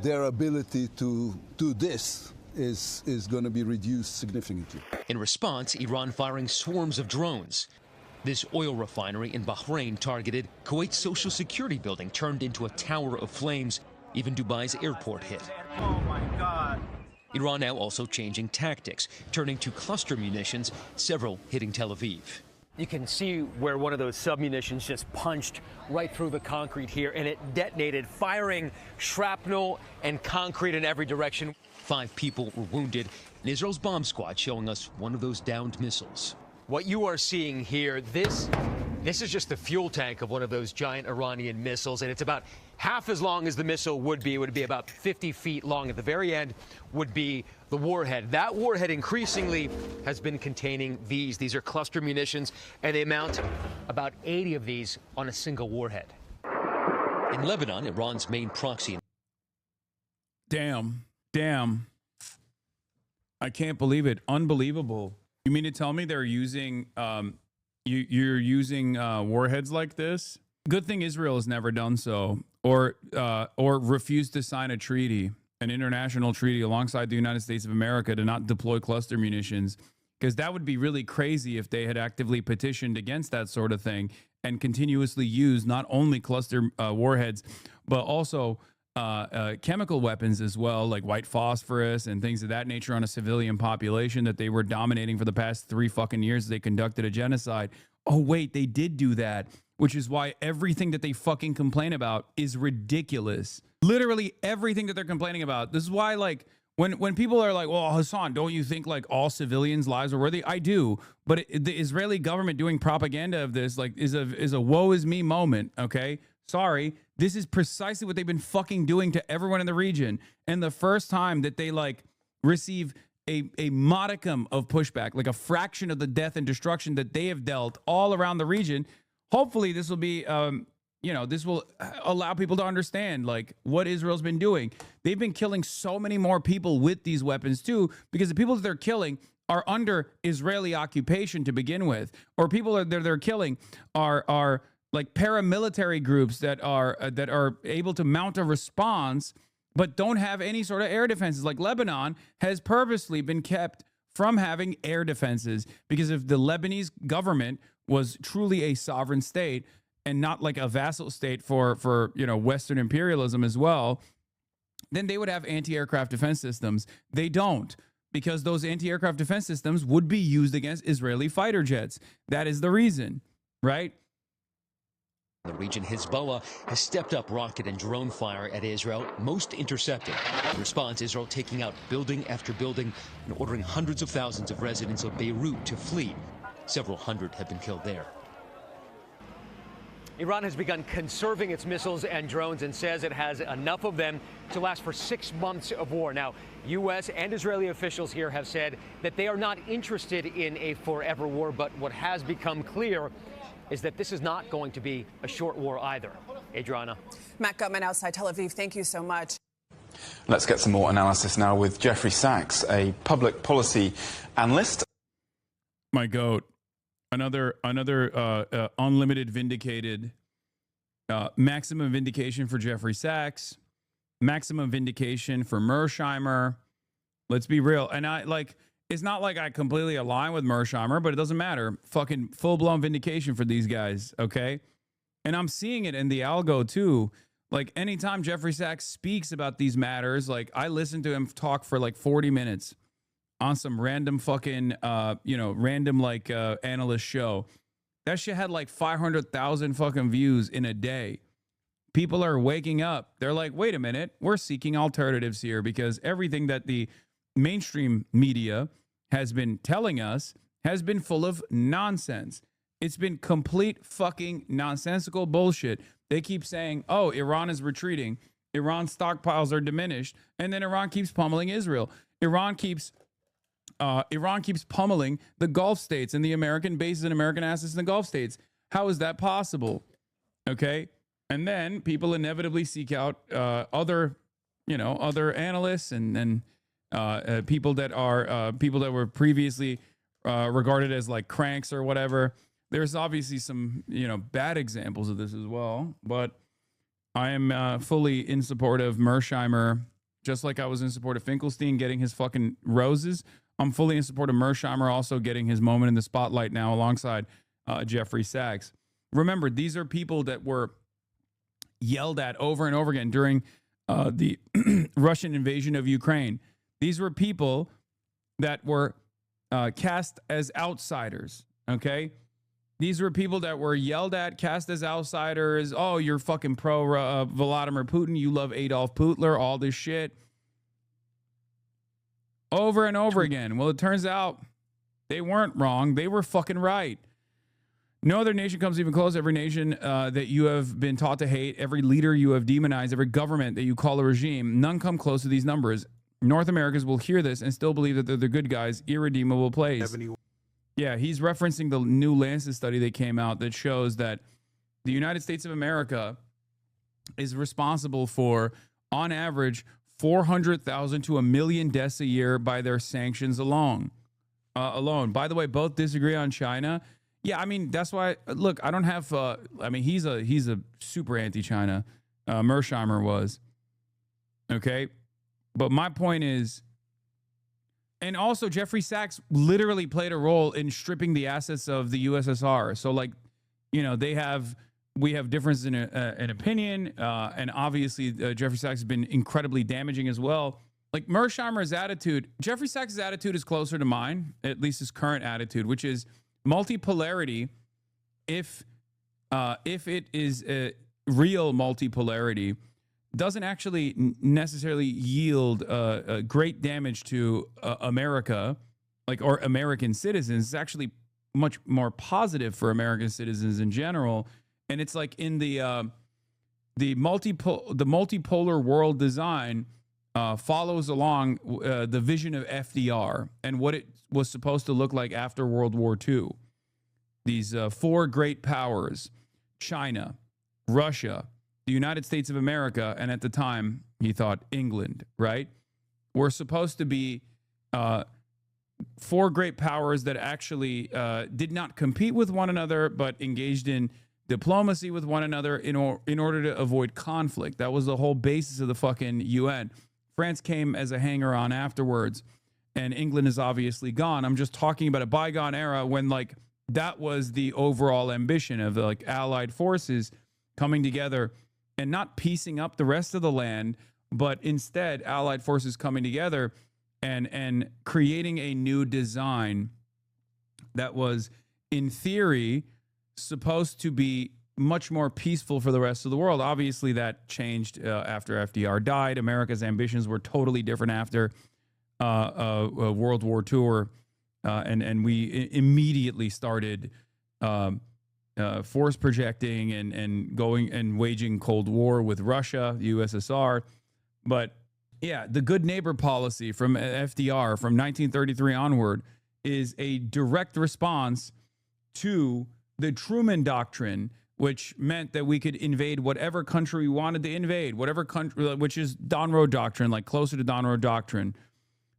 their ability to do this is going to be reduced significantly. In response, Iran firing swarms of drones. This oil refinery in Bahrain targeted. Kuwait's social security building turned into a tower of flames. Even Dubai's airport hit. Oh my God. Iran now also changing tactics, turning to cluster munitions, several hitting Tel Aviv. You can see where one of those submunitions just punched right through the concrete here, and it detonated, firing shrapnel and concrete in every direction. 5 people were wounded, and Israel's bomb squad showing us one of those downed missiles. What you are seeing here, this is just the fuel tank of one of those giant Iranian missiles, and it's about half as long as the missile would be. It would be about 50 feet long. At the very end would be the warhead. That warhead increasingly has been containing these. These are cluster munitions, and they mount about 80 of these on a single warhead. In Lebanon, Iran's main proxy. Damn. I can't believe it. Unbelievable. You mean to tell me they're using, you're using warheads like this? Good thing Israel has never done so, or refused to sign a treaty, an international treaty alongside the United States of America to not deploy cluster munitions, because that would be really crazy if they had actively petitioned against that sort of thing and continuously used not only cluster warheads, but also chemical weapons as well, like white phosphorus and things of that nature on a civilian population that they were dominating for the past 3 fucking years. They conducted a genocide. Oh, wait, they did do that, which is why everything that they fucking complain about is ridiculous. Literally everything that they're complaining about. This is why, like, when people are like, well, Hassan, don't you think like all civilians' lives are worthy? I do. But the Israeli government doing propaganda of this, like, is a woe is me moment, okay? Sorry. This is precisely what they've been fucking doing to everyone in the region. And the first time that they like receive a modicum of pushback, like a fraction of the death and destruction that they have dealt all around the region, hopefully this will be, this will allow people to understand like what Israel's been doing. They've been killing so many more people with these weapons too, because the people that they're killing are under Israeli occupation to begin with, or people that they're killing are like paramilitary groups that are able to mount a response, but don't have any sort of air defenses. Like Lebanon has purposely been kept from having air defenses, because if the Lebanese government was truly a sovereign state and not like a vassal state for Western imperialism as well, then they would have anti-aircraft defense systems. They don't, because those anti-aircraft defense systems would be used against Israeli fighter jets. That is the reason, right? In the region, Hezbollah has stepped up rocket and drone fire at Israel, most intercepted. In response, Israel taking out building after building and ordering hundreds of thousands of residents of Beirut to flee. Several hundred have been killed there. Iran has begun conserving its missiles and drones and says it has enough of them to last for 6 months of war. Now, U.S. and Israeli officials here have said that they are not interested in a forever war, but what has become clear is that this is not going to be a short war either. Adriana. Matt Gutman outside Tel Aviv, thank you so much. Let's get some more analysis now with Jeffrey Sachs, a public policy analyst. My goat. Another unlimited vindicated, maximum vindication for Jeffrey Sachs, maximum vindication for Mersheimer. Let's be real. And it's not like I completely align with Mersheimer, but it doesn't matter. Fucking full-blown vindication for these guys, okay? And I'm seeing it in the algo too. Like anytime Jeffrey Sachs speaks about these matters, like I listen to him talk for like 40 minutes. On some random fucking, random analyst show. That shit had like 500,000 fucking views in a day. People are waking up. They're like, wait a minute, we're seeking alternatives here because everything that the mainstream media has been telling us has been full of nonsense. It's been complete fucking nonsensical bullshit. They keep saying, oh, Iran is retreating. Iran's stockpiles are diminished. And then Iran keeps pummeling Israel. Iran keeps pummeling the Gulf states and the American bases and American assets in the Gulf states. How is that possible? Okay. And then people inevitably seek out other analysts and people that were previously regarded as like cranks or whatever. There's obviously some, bad examples of this as well. But I am fully in support of Mersheimer, just like I was in support of Finkelstein getting his fucking roses. I'm fully in support of Mersheimer also getting his moment in the spotlight now alongside Jeffrey Sachs. Remember, these are people that were yelled at over and over again during the Russian invasion of Ukraine. These were people that were cast as outsiders, okay? These were people that were yelled at, cast as outsiders. Oh, you're fucking pro Vladimir Putin. You love Adolf Hitler, all this shit. Over and over again. Well, it turns out they weren't wrong. They were fucking right. No other nation comes even close. Every nation that you have been taught to hate, every leader you have demonized, every government that you call a regime, none come close to these numbers. North Americans will hear this and still believe that they're the good guys, irredeemable plays. Yeah, he's referencing the new Lancet study that came out that shows that the United States of America is responsible for, on average, 400,000 to 1 million deaths a year by their sanctions alone. By the way, both disagree on China. Yeah, I mean, that's why, look, I don't have, he's a super anti-China. Mersheimer was. Okay? But my point is, and also Jeffrey Sachs literally played a role in stripping the assets of the USSR. So like, we have differences in opinion, and obviously Jeffrey Sachs has been incredibly damaging as well. Like Mersheimer's attitude, Jeffrey Sachs' attitude is closer to mine, at least his current attitude, which is multipolarity. If it is a real multipolarity, doesn't actually necessarily yield great damage to America, or American citizens. It's actually much more positive for American citizens in general. And it's like in the multipolar world design follows along the vision of FDR and what it was supposed to look like after World War II. These four great powers, China, Russia, the United States of America, and at the time, he thought England, right? Were supposed to be four great powers that actually did not compete with one another, but engaged in diplomacy with one another in order to avoid conflict. That was the whole basis of the fucking UN. France came as a hanger-on afterwards, and England is obviously gone. I'm just talking about a bygone era when, like, that was the overall ambition of the, like, allied forces coming together and not piecing up the rest of the land, but instead allied forces coming together and creating a new design that was, in theory, supposed to be much more peaceful for the rest of the world. Obviously, that changed after FDR died. America's ambitions were totally different after World War II, and we immediately started force projecting and going and waging Cold War with Russia, the USSR. But yeah, the good neighbor policy from FDR from 1933 onward is a direct response to the Truman Doctrine, which meant that we could invade whatever country we wanted to invade, whatever country, which is Don Road Doctrine, like closer to Don Road Doctrine.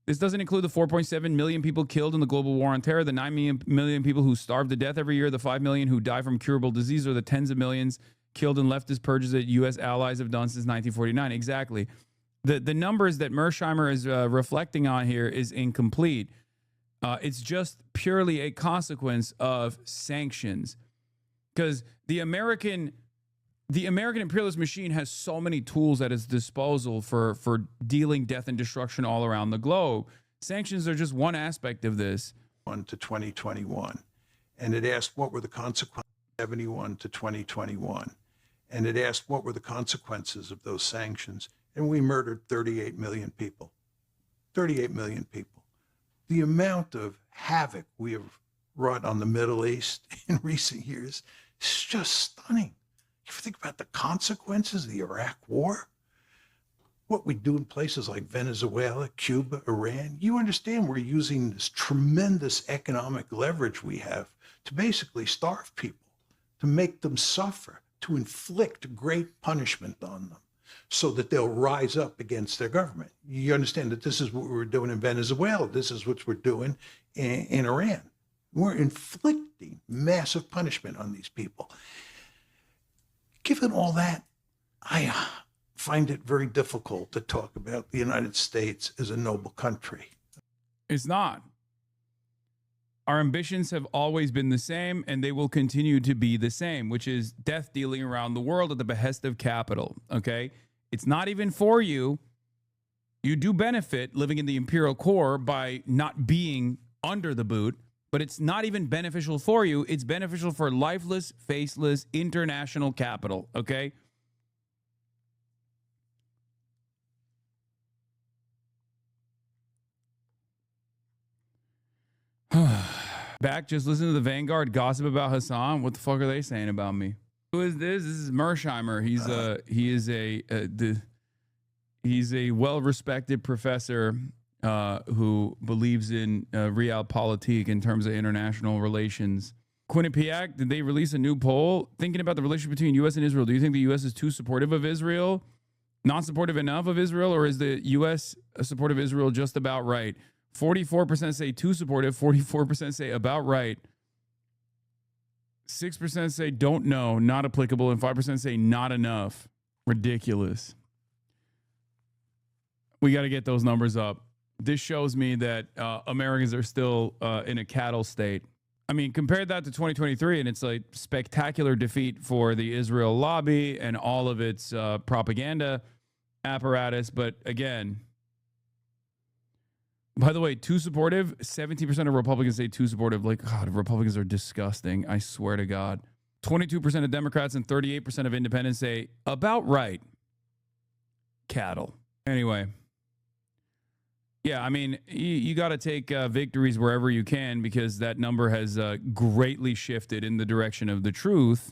This doesn't include the 4.7 million people killed in the global war on terror, the 9 million people who starve to death every year, the 5 million who die from curable disease, or the tens of millions killed in leftist purges that U.S. allies have done since 1949. Exactly. The numbers that Mersheimer is reflecting on here is incomplete. It's just purely a consequence of sanctions, because the American imperialist machine has so many tools at its disposal for dealing death and destruction all around the globe. Sanctions are just one aspect of this. To 2021, and it asked what were the consequences. 71 to 2021, and it asked what were the consequences of those sanctions. And we murdered 38 million people. 38 million people. The amount of havoc we have wrought on the Middle East in recent years is just stunning. You ever think about the consequences of the Iraq War? What we do in places like Venezuela, Cuba, Iran, you understand we're using this tremendous economic leverage we have to basically starve people, to make them suffer, to inflict great punishment on them, so that they'll rise up against their government. You understand that this is what we're doing in Venezuela. This is what we're doing in Iran. We're inflicting massive punishment on these people. Given all that, I find it very difficult to talk about the United States as a noble country. It's not. Our ambitions have always been the same, and they will continue to be the same, which is death dealing around the world at the behest of capital, okay? It's not even for you. You do benefit living in the imperial core by not being under the boot, but it's not even beneficial for you. It's beneficial for lifeless, faceless, international capital, okay? Back, just listen to the Vanguard gossip about Hassan. What the fuck are they saying about me? Who is this? This is Mersheimer. He's a well-respected professor who believes in realpolitik in terms of international relations. Quinnipiac, did they release a new poll thinking about the relationship between U.S. and Israel? Do you think the U.S. is too supportive of Israel, not supportive enough of Israel, or is the U.S. supportive of Israel just about right? 44% say too supportive, 44% say about right, 6% say don't know, not applicable, and 5% say not enough. Ridiculous. We got to get those numbers up. This shows me that Americans are still in a cattle state. I mean, compare that to 2023, and it's a spectacular defeat for the Israel lobby and all of its propaganda apparatus. But again, by the way, too supportive, 17% of Republicans say too supportive. Like, God, Republicans are disgusting. I swear to God. 22% of Democrats and 38% of independents say about right. Cattle. Anyway. Yeah, I mean, you got to take victories wherever you can, because that number has greatly shifted in the direction of the truth,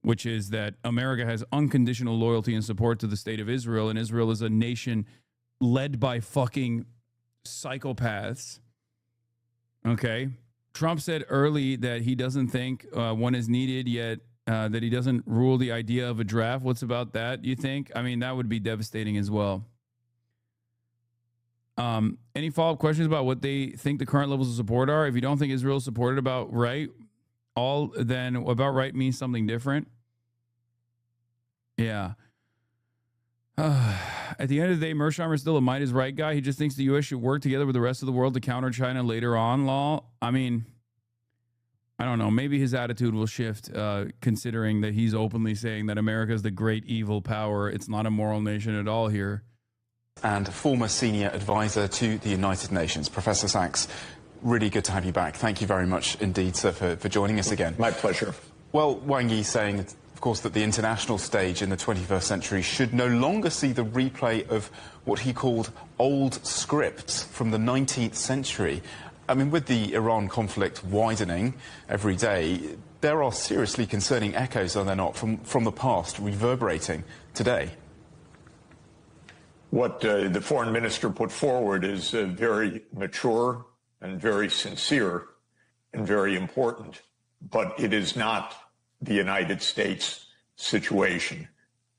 which is that America has unconditional loyalty and support to the state of Israel, and Israel is a nation led by fucking psychopaths. Okay. Trump said early that he doesn't think one is needed yet, that he doesn't rule the idea of a draft. What's about that, you think? I mean, that would be devastating as well. Any follow-up questions about what they think the current levels of support are? If you don't think Israel is supported about right, then about right means something different. Yeah. At the end of the day, Mersheimer is still a might is right guy. He just thinks the U.S. should work together with the rest of the world to counter China later on. I mean, I don't know. Maybe his attitude will shift, considering that he's openly saying that America is the great evil power. It's not a moral nation at all here. And former senior advisor to the United Nations, Professor Sachs, really good to have you back. Thank you very much indeed, sir, for joining us again. My pleasure. Well, Wang Yi saying, of course, that the international stage in the 21st century should no longer see the replay of what he called old scripts from the 19th century. I mean, with the Iran conflict widening every day, there are seriously concerning echoes, are there not, from the past reverberating today? What the foreign minister put forward is very mature and very sincere and very important, but it is not the United States situation.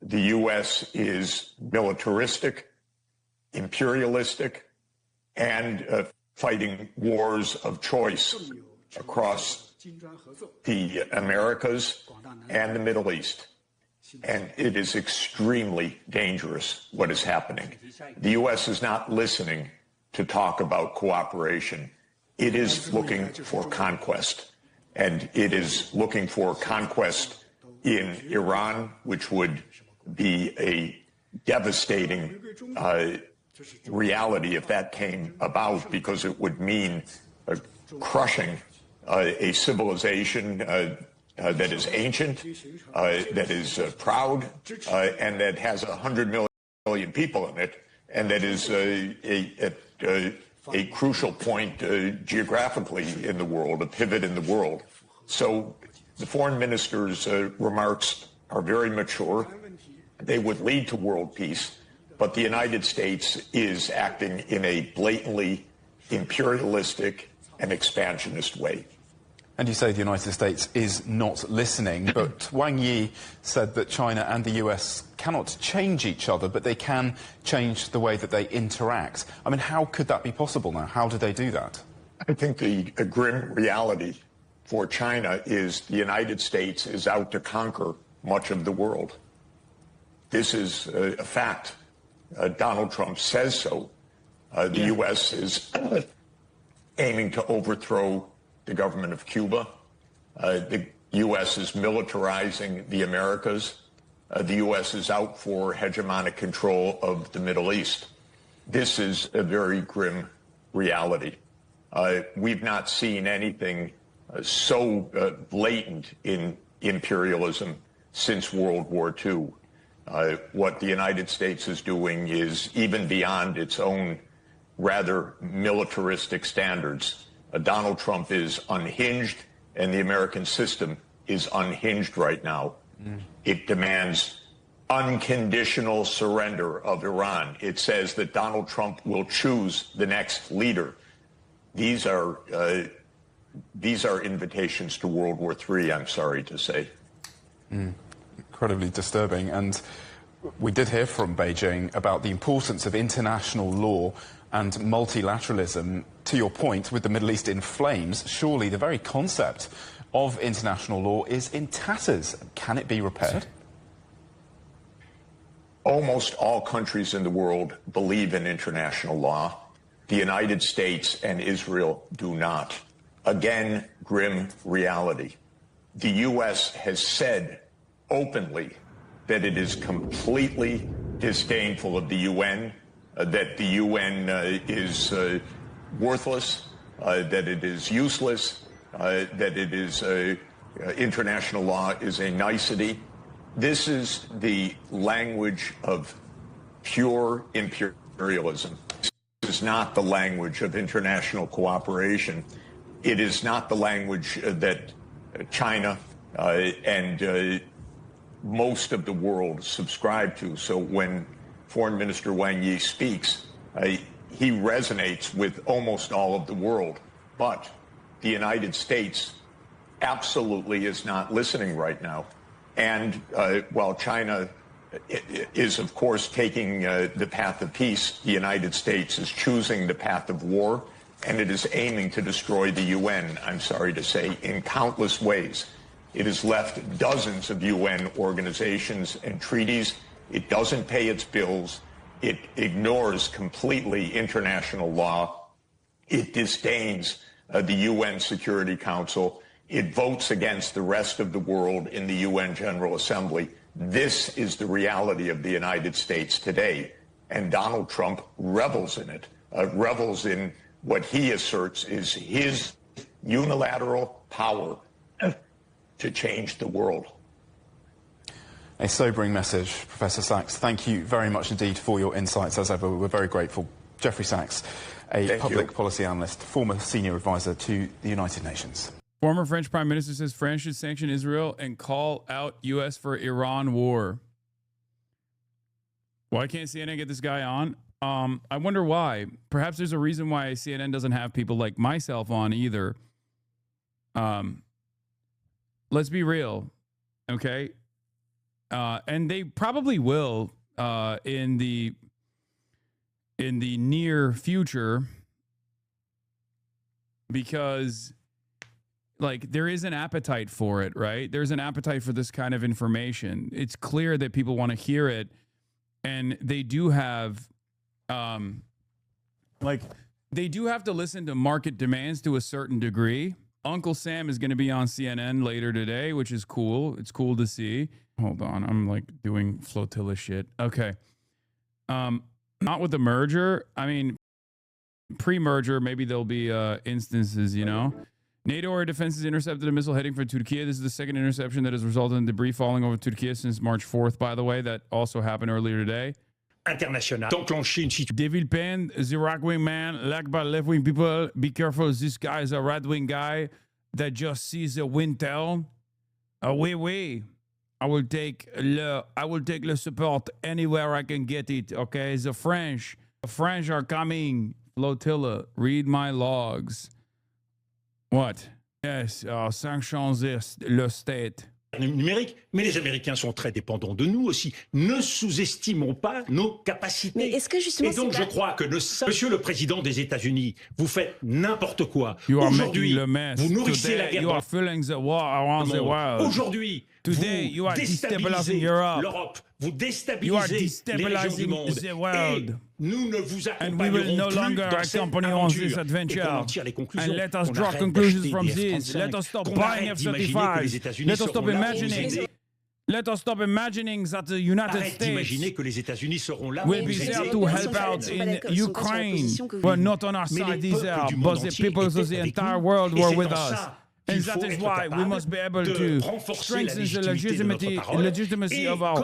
The U.S. is militaristic, imperialistic, and fighting wars of choice across the Americas and the Middle East. And it is extremely dangerous what is happening. The U.S. is not listening to talk about cooperation. It is looking for conquest. And it is looking for conquest in Iran, which would be a devastating reality if that came about, because it would mean crushing a civilization that is ancient, that is proud, and that has 100 million people in it, and that is a crucial point geographically in the world, a pivot in the world. So the foreign minister's remarks are very mature. They would lead to world peace, but the United States is acting in a blatantly imperialistic and expansionist way. And you say the United States is not listening, but Wang Yi said that China and the US cannot change each other, but they can change the way that they interact. I mean, how could that be possible now? How do they do that? I think the grim reality for China is the United States is out to conquer much of the world. This is a fact. Donald Trump says so. The U.S. is aiming to overthrow the government of Cuba. The U.S. is militarizing the Americas. The U.S. is out for hegemonic control of the Middle East. This is a very grim reality. We've not seen anything so blatant in imperialism since World War II. What the United States is doing is even beyond its own rather militaristic standards. Donald Trump is unhinged, and the American system is unhinged right now. It demands unconditional surrender of Iran. It says that Donald Trump will choose the next leader. These are invitations to World War III, I'm sorry to say. Incredibly disturbing. And we did hear from Beijing about the importance of international law and multilateralism. To your point, with the Middle East in flames, surely the very concept of international law is in tatters. Can it be repaired? Almost all countries in the world believe in international law. The United States and Israel do not. Again, grim reality. The U.S. has said openly that it is completely disdainful of the UN, that the UN is worthless, that it is useless, that it is international law is a nicety. This is the language of pure imperialism. This is not the language of international cooperation. It is not the language that China and most of the world subscribe to. So when Foreign Minister Wang Yi speaks, he resonates with almost all of the world. But the United States absolutely is not listening right now. And while China is, of course, taking the path of peace, the United States is choosing the path of war, and it is aiming to destroy the UN, I'm sorry to say, in countless ways. It has left dozens of UN organizations and treaties. It doesn't pay its bills. It ignores completely international law. It disdains the UN Security Council. It votes against the rest of the world in the UN General Assembly. This is the reality of the United States today. And Donald Trump revels in it, revels in what he asserts is his unilateral power to change the world. A sobering message, Professor Sachs. Thank you very much indeed for your insights. As ever, we're very grateful. Jeffrey Sachs, a public policy analyst, former senior advisor to the United Nations. Former French Prime Minister says France should sanction Israel and call out U.S. for Iran war. Why can't CNN get this guy on? I wonder why. Perhaps there's a reason why CNN doesn't have people like myself on either. Let's be real, okay? And they probably will in the near future, because like there is an appetite for it, right? There's an appetite for this kind of information. It's clear that people want to hear it, and they do have they do have to listen to market demands to a certain degree. Uncle Sam is going to be on CNN later today, which is cool. It's cool to see. Hold on, I'm like doing flotilla shit. Okay. Not with the merger. I mean, pre-merger, maybe there'll be instances, you know. NATO air defenses intercepted a missile heading for Turkey. This is the second interception that has resulted in debris falling over Turkey since March 4th, by the way. That also happened earlier today. International. David Penn, the right-wing man, liked by left-wing people. Be careful, this guy is a right-wing guy that just sees a Wintel. Oui. I will take le support anywhere I can get it, okay? The French are coming. Flotilla, read my logs. What? Yes, sanctions le state. Numérique, mais les Américains sont très dépendants de nous aussi. Ne sous-estimons pas nos capacités. Mais est-ce que justement, et donc je crois que Monsieur le Président des États-Unis, vous faites n'importe quoi. Aujourd'hui, vous nourrissez la guerre dans le monde. Aujourd'hui, vous déstabilisez l'Europe. Vous déstabilisez les régions du monde. Et nous ne vous accompagnerons plus dans cette aventure. Et comment tirer les conclusions? And let us draw conclusions from this. Let us stop buying F-35. Let us stop imagining. Let us stop imagining that the United States will be there to help out in Ukraine, but not on our side either. But the peoples of the entire world were with us. And that is why we must be able to strengthen the legitimacy of our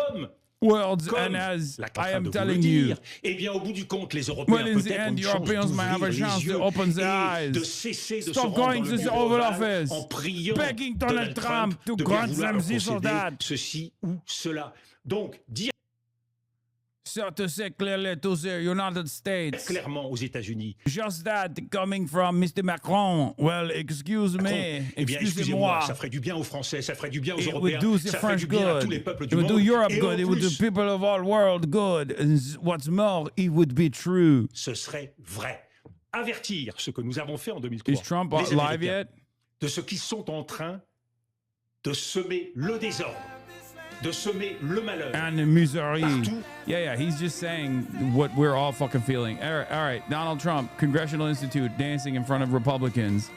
worlds. And as I am telling you, well, in the end, Europeans might have a chance to open their eyes. Stop going to the Oval Office, begging Donald Trump to grant them this or that. So to say clearly to the United States. Clairement aux États-Unis. Just that coming from Mr. Macron. Well, excuse me. Excusez-moi. Ça ferait du bien aux Français, ça ferait du bien aux Européens. It would do the French good. It would do Europe good. It would do people of all world good. And what's more, it would be true. Ce serait vrai. Avertir ce que nous avons fait en 2003. Is Trump live yet? De ceux qui sont en train de semer le désordre. De semer le malheur. And the misery. Yeah, he's just saying what we're all fucking feeling. All right. Donald Trump, Congressional Institute, dancing in front of Republicans.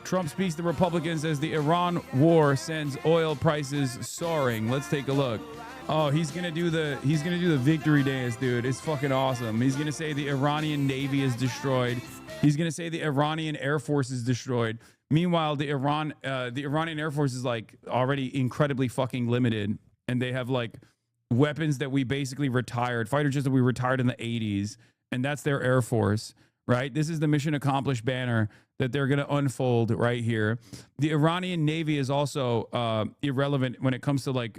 Trump speaks to Republicans as the Iran war sends oil prices soaring. Let's take a look. Oh, he's gonna do the victory dance, dude. It's fucking awesome. He's gonna say the Iranian Navy is destroyed. He's gonna say the Iranian Air Force is destroyed. Meanwhile, the Iranian Air Force is like already incredibly fucking limited, and they have like weapons that we basically retired, fighter jets that we retired in the 80s, and that's their Air Force, right? This is the mission accomplished banner that they're going to unfold right here. The Iranian Navy is also irrelevant when it comes to like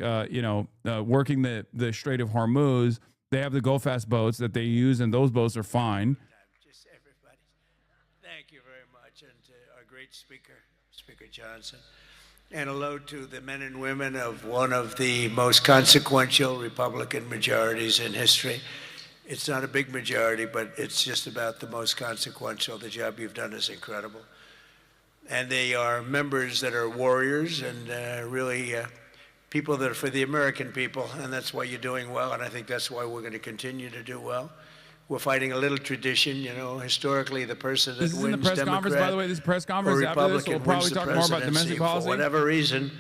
working the Strait of Hormuz. They have the go-fast boats that they use, and those boats are fine. Thank you very much, and our great speaker, Speaker Johnson, and hello to the men and women of one of the most consequential Republican majorities in history. It's not a big majority, but it's just about the most consequential. The job you've done is incredible. And they are members that are warriors and really people that are for the American people, and that's why you're doing well, and I think that's why we're going to continue to do well. We're fighting a little tradition, you know. Historically, the person that wins, Democrat, in the press conference, by the way, this press conference after this, we'll probably talk more about domestic policy. For whatever reason,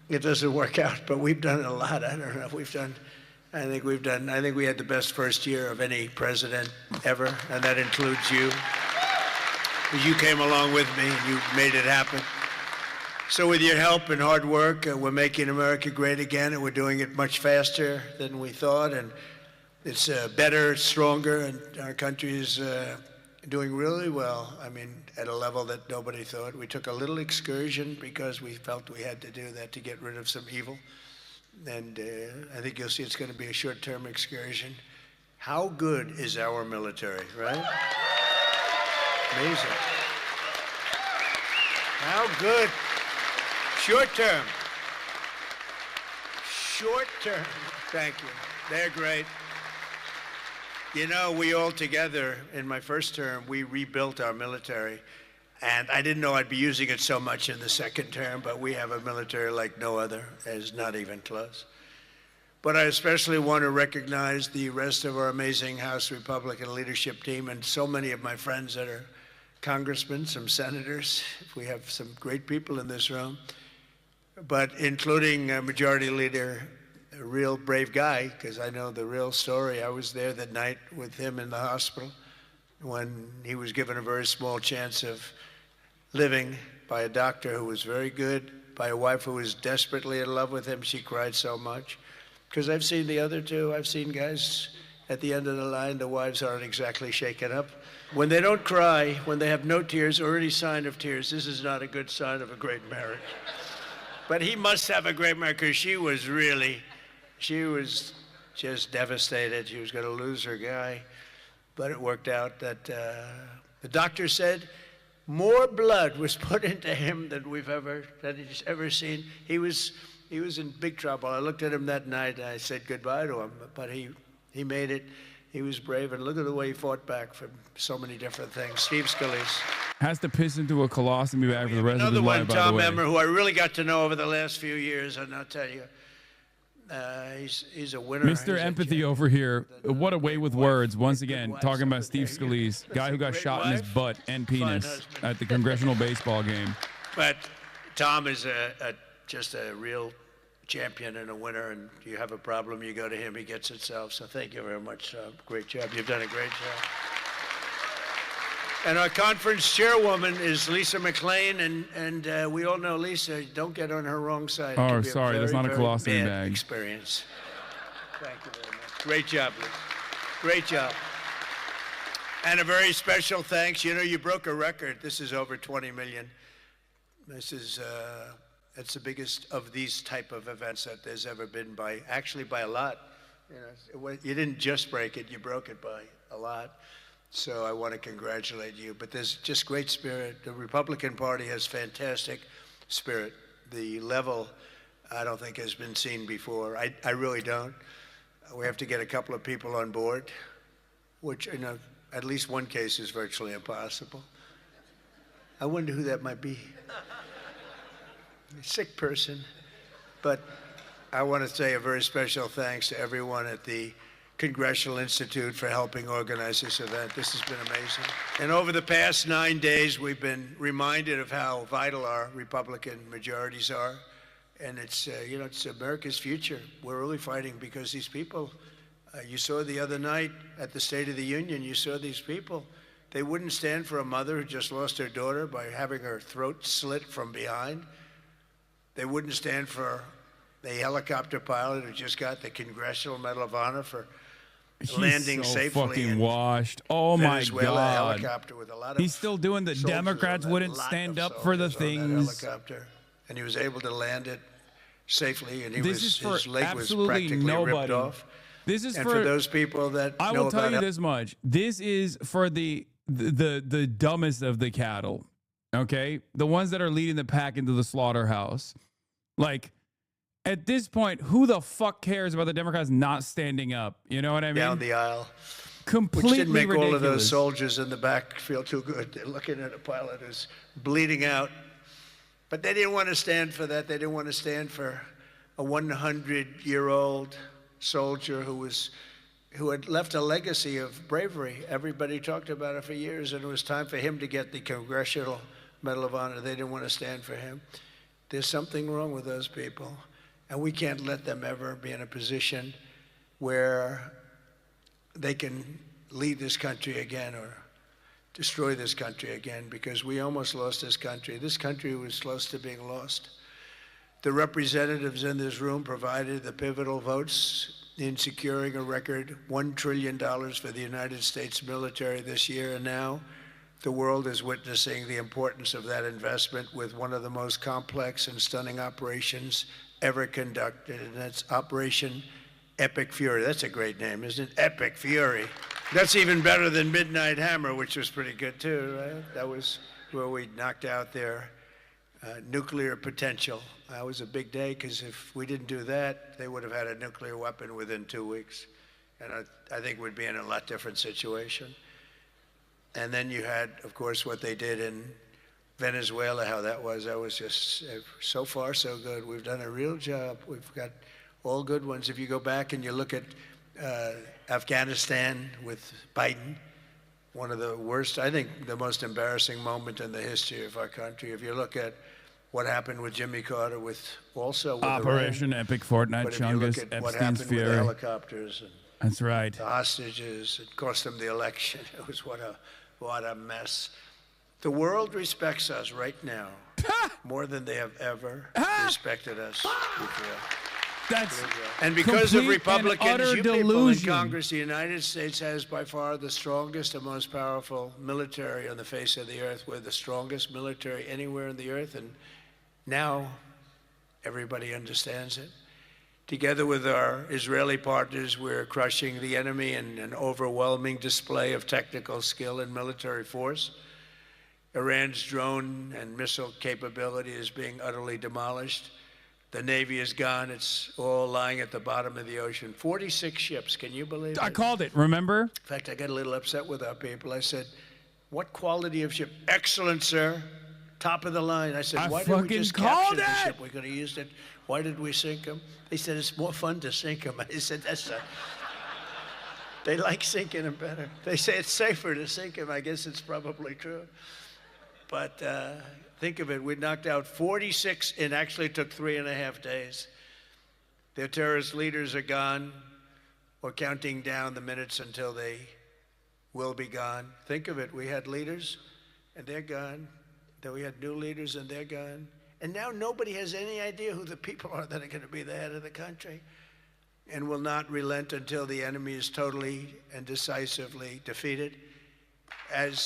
it doesn't work out, but we've done a lot. I don't know. I think we had the best first year of any president ever, and that includes you. You came along with me, and you made it happen. So with your help and hard work, we're making America great again, and we're doing it much faster than we thought, and it's better, stronger, and our country is doing really well. I mean, at a level that nobody thought. We took a little excursion because we felt we had to do that to get rid of some evil. And I think you'll see it's going to be a short-term excursion. How good is our military, right? Amazing. How good. Short-term. Short-term. Thank you. They're great. You know, we all together, in my first term, we rebuilt our military. And I didn't know I'd be using it so much in the second term, but we have a military like no other. It's not even close. But I especially want to recognize the rest of our amazing House Republican leadership team and so many of my friends that are congressmen, some senators. We have some great people in this room, but including Majority Leader, a real brave guy, because I know the real story. I was there that night with him in the hospital when he was given a very small chance of living by a doctor who was very good, by a wife who was desperately in love with him. She cried so much. Because I've seen the other two. I've seen guys at the end of the line, the wives aren't exactly shaken up. When they don't cry, when they have no tears or any sign of tears, this is not a good sign of a great marriage. But he must have a great marriage, because she was just devastated. She was going to lose her guy. But it worked out that the doctor said more blood was put into him than he's ever seen. He was in big trouble. I looked at him that night and I said goodbye to him, but he made it. He was brave, and look at the way he fought back from so many different things. Steve Scalise has to piss into a colostomy bag for the rest of his life. Another one, Tom Emmer, who I really got to know over the last few years, and I'll tell you, he's a winner. Mr. Empathy over here. What a way with words. Once again, talking about Steve Scalise, guy who got shot in his butt and penis at the congressional baseball game. But Tom is just a real champion and a winner, and you have a problem, you go to him, he gets it solved. So thank you very much. Great job. You've done a great job. And our conference chairwoman is Lisa McLean, and we all know Lisa. Don't get on her wrong side. It Oh, can be sorry, that's not a colostomy bag. Experience. Thank you very much. Great job, Lisa. Great job. And a very special thanks. You know, you broke a record. This is over 20 million. This is it's the biggest of these type of events that there's ever been, by a lot. You know, you didn't just break it, you broke it by a lot. So I want to congratulate you. But there's just great spirit. The Republican Party has fantastic spirit. The level, I don't think, has been seen before. I really don't. We have to get a couple of people on board, which, you know, at least one case is virtually impossible. I wonder who that might be. A sick person. But I want to say a very special thanks to everyone at the Congressional Institute for helping organize this event. This has been amazing. And over the past 9 days, we've been reminded of how vital our Republican majorities are. And it's, you know, it's America's future. We're really fighting because these people, you saw the other night at the State of the Union, you saw these people. They wouldn't stand for a mother who just lost her daughter by having her throat slit from behind. They wouldn't stand for a helicopter pilot who just got the Congressional Medal of Honor for landing safely. Fucking washed. Oh my God. Helicopter with a lot of He's still doing the Democrats wouldn't stand up for the things. Helicopter, and he was able to land it safely, and his leg was absolutely practically nobody. ripped off. This is for those people that I will tell you this much. This is for the dumbest of the cattle. Okay, the ones that are leading the pack into the slaughterhouse. Like, at this point, who the fuck cares about the Democrats not standing up? You know what I mean? Down the aisle. Completely Which didn't make ridiculous. all of those soldiers in the back feel too good. They're looking at a pilot who's bleeding out. But they didn't want to stand for that. They didn't want to stand for a 100-year-old soldier who had left a legacy of bravery. Everybody talked about it for years, and it was time for him to get the Congressional Medal of Honor. They didn't want to stand for him. There's something wrong with those people, and we can't let them ever be in a position where they can lead this country again, or destroy this country again, because we almost lost this country. This country was close to being lost. The representatives in this room provided the pivotal votes in securing a record $1 trillion for the United States military this year, and now the world is witnessing the importance of that investment with one of the most complex and stunning operations ever conducted, and that's Operation Epic Fury. That's a great name, isn't it? Epic Fury. That's even better than Midnight Hammer, which was pretty good too, right? That was where we knocked out their nuclear potential. That was a big day, because if we didn't do that, they would have had a nuclear weapon within 2 weeks. And I think we'd be in a lot different situation. And then you had, of course, what they did in Venezuela, how that was just so far so good. We've done a real job. We've got all good ones. If you go back and you look at Afghanistan with Biden, one of the worst, I think the most embarrassing moment in the history of our country. If you look at what happened with Jimmy Carter, with Operation Iran, Epic Fortnite but if you look Chungus, at what Epstein's happened with the Fury. helicopters and That's right. the hostages, it cost them the election. It was what a mess. The world respects us right now more than they have ever respected us before. That's and because of complete Republicans, and utter you people in delusion. Congress, the United States has by far the strongest and most powerful military on the face of the earth. We're the strongest military anywhere on the earth, and now everybody understands it. Together with our Israeli partners, we're crushing the enemy in an overwhelming display of technical skill and military force. Iran's drone and missile capability is being utterly demolished. The Navy is gone. It's all lying at the bottom of the ocean. 46 ships. Can you believe it? I called it, remember? In fact, I got a little upset with our people. I said, what quality of ship? Excellent, sir. Top of the line. I said, why didn't we just capture the ship? We could have used it. Why did we sink them? They said, it's more fun to sink them. I said, they like sinking them better. They say it's safer to sink them. I guess it's probably true. But think of it, we knocked out 46, and actually took 3.5 days. Their terrorist leaders are gone. We're counting down the minutes until they will be gone. Think of it, we had leaders, and they're gone. Then we had new leaders, and they're gone. And now nobody has any idea who the people are that are going to be the head of the country, and will not relent until the enemy is totally and decisively defeated. And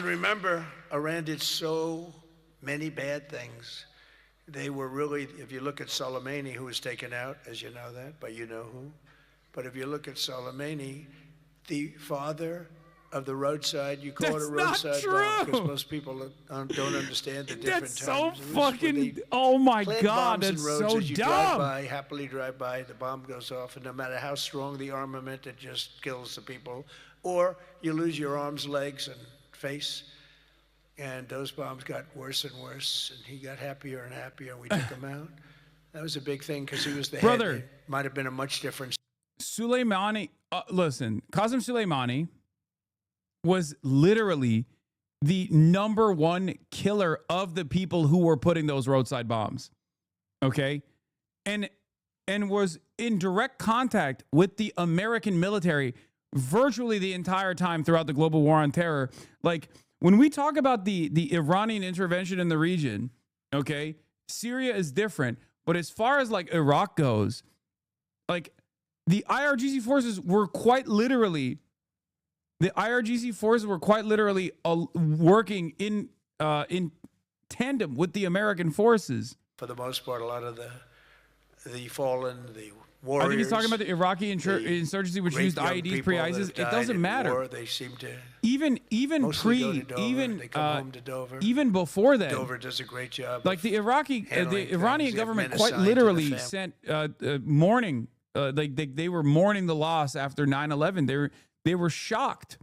remember, Iran did so many bad things. They were really, if you look at Soleimani, who was taken out, as you know that, but you know who. But if you look at Soleimani, the father of the roadside, you call it a roadside bomb, because most people don't understand the different That's terms. so fucking, oh my God, that's so you dumb. drive by, happily drive by, the bomb goes off, and no matter how strong the armament, it just kills the people. Or you lose your arms, legs, and face. And those bombs got worse and worse, and he got happier and happier, and we took him out. That was a big thing, because he was the head. It might have been a much different. Soleimani, listen, Qasem Soleimani was literally the #1 killer of the people who were putting those roadside bombs. Okay? And was in direct contact with the American military virtually the entire time throughout the global war on terror. Like, when we talk about the Iranian intervention in the region, okay, Syria is different. But as far as like Iraq goes, like the IRGC forces were quite literally working in tandem with the American forces. For the most part, a lot of the fallen, the warriors. I think he's talking about the Iraqi insurgency, which used IEDs pre-ISIS. It doesn't matter. War, they seem to even before then. Dover does a great job. Like the Iranian government quite literally sent mourning. They were mourning the loss after 9/11. They were shocked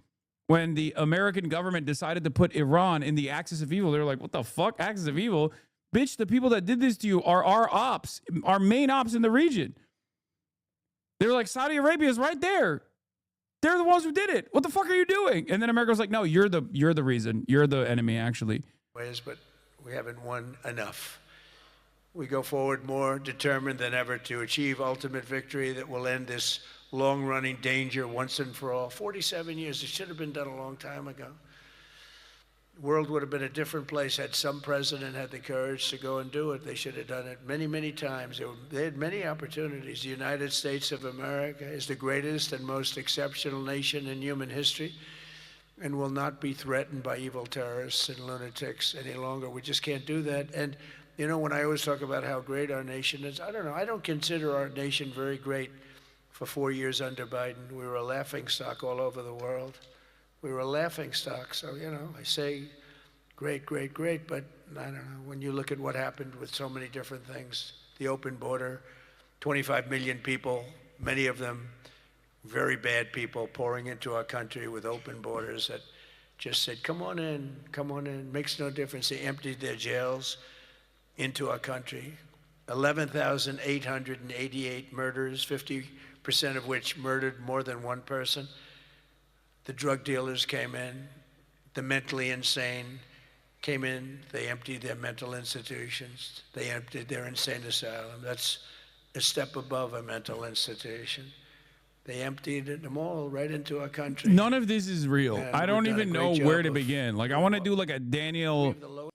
when the American government decided to put Iran in the axis of evil. They were like, "What the fuck, axis of evil, bitch? The people that did this to you are our ops, our main ops in the region." They were like, "Saudi Arabia is right there. They're the ones who did it. What the fuck are you doing?" And then America was like, "No, you're the reason. You're the enemy, actually." But we haven't won enough. We go forward more determined than ever to achieve ultimate victory that will end this long-running danger once and for all. 47 years. It should have been done a long time ago. The world would have been a different place had some president had the courage to go and do it. They should have done it many, many times. They had many opportunities. The United States of America is the greatest and most exceptional nation in human history and will not be threatened by evil terrorists and lunatics any longer. We just can't do that. And, you know, when I always talk about how great our nation is, I don't know. I don't consider our nation very great for 4 years under Biden. We were a laughingstock all over the world. We were a laughingstock. So, you know, I say great, great, great, but I don't know. When you look at what happened with so many different things, the open border, 25 million people, many of them very bad people pouring into our country with open borders that just said, come on in, makes no difference. They emptied their jails into our country. 11,888 murders, 50% of which murdered more than one person. The drug dealers came in, the mentally insane came in, they emptied their mental institutions, they emptied their insane asylum. That's a step above a mental institution. They emptied them all right into our country. None of this is real. And I don't we've done even a know great where job to of- begin. Like, I want to do like a Daniel Dale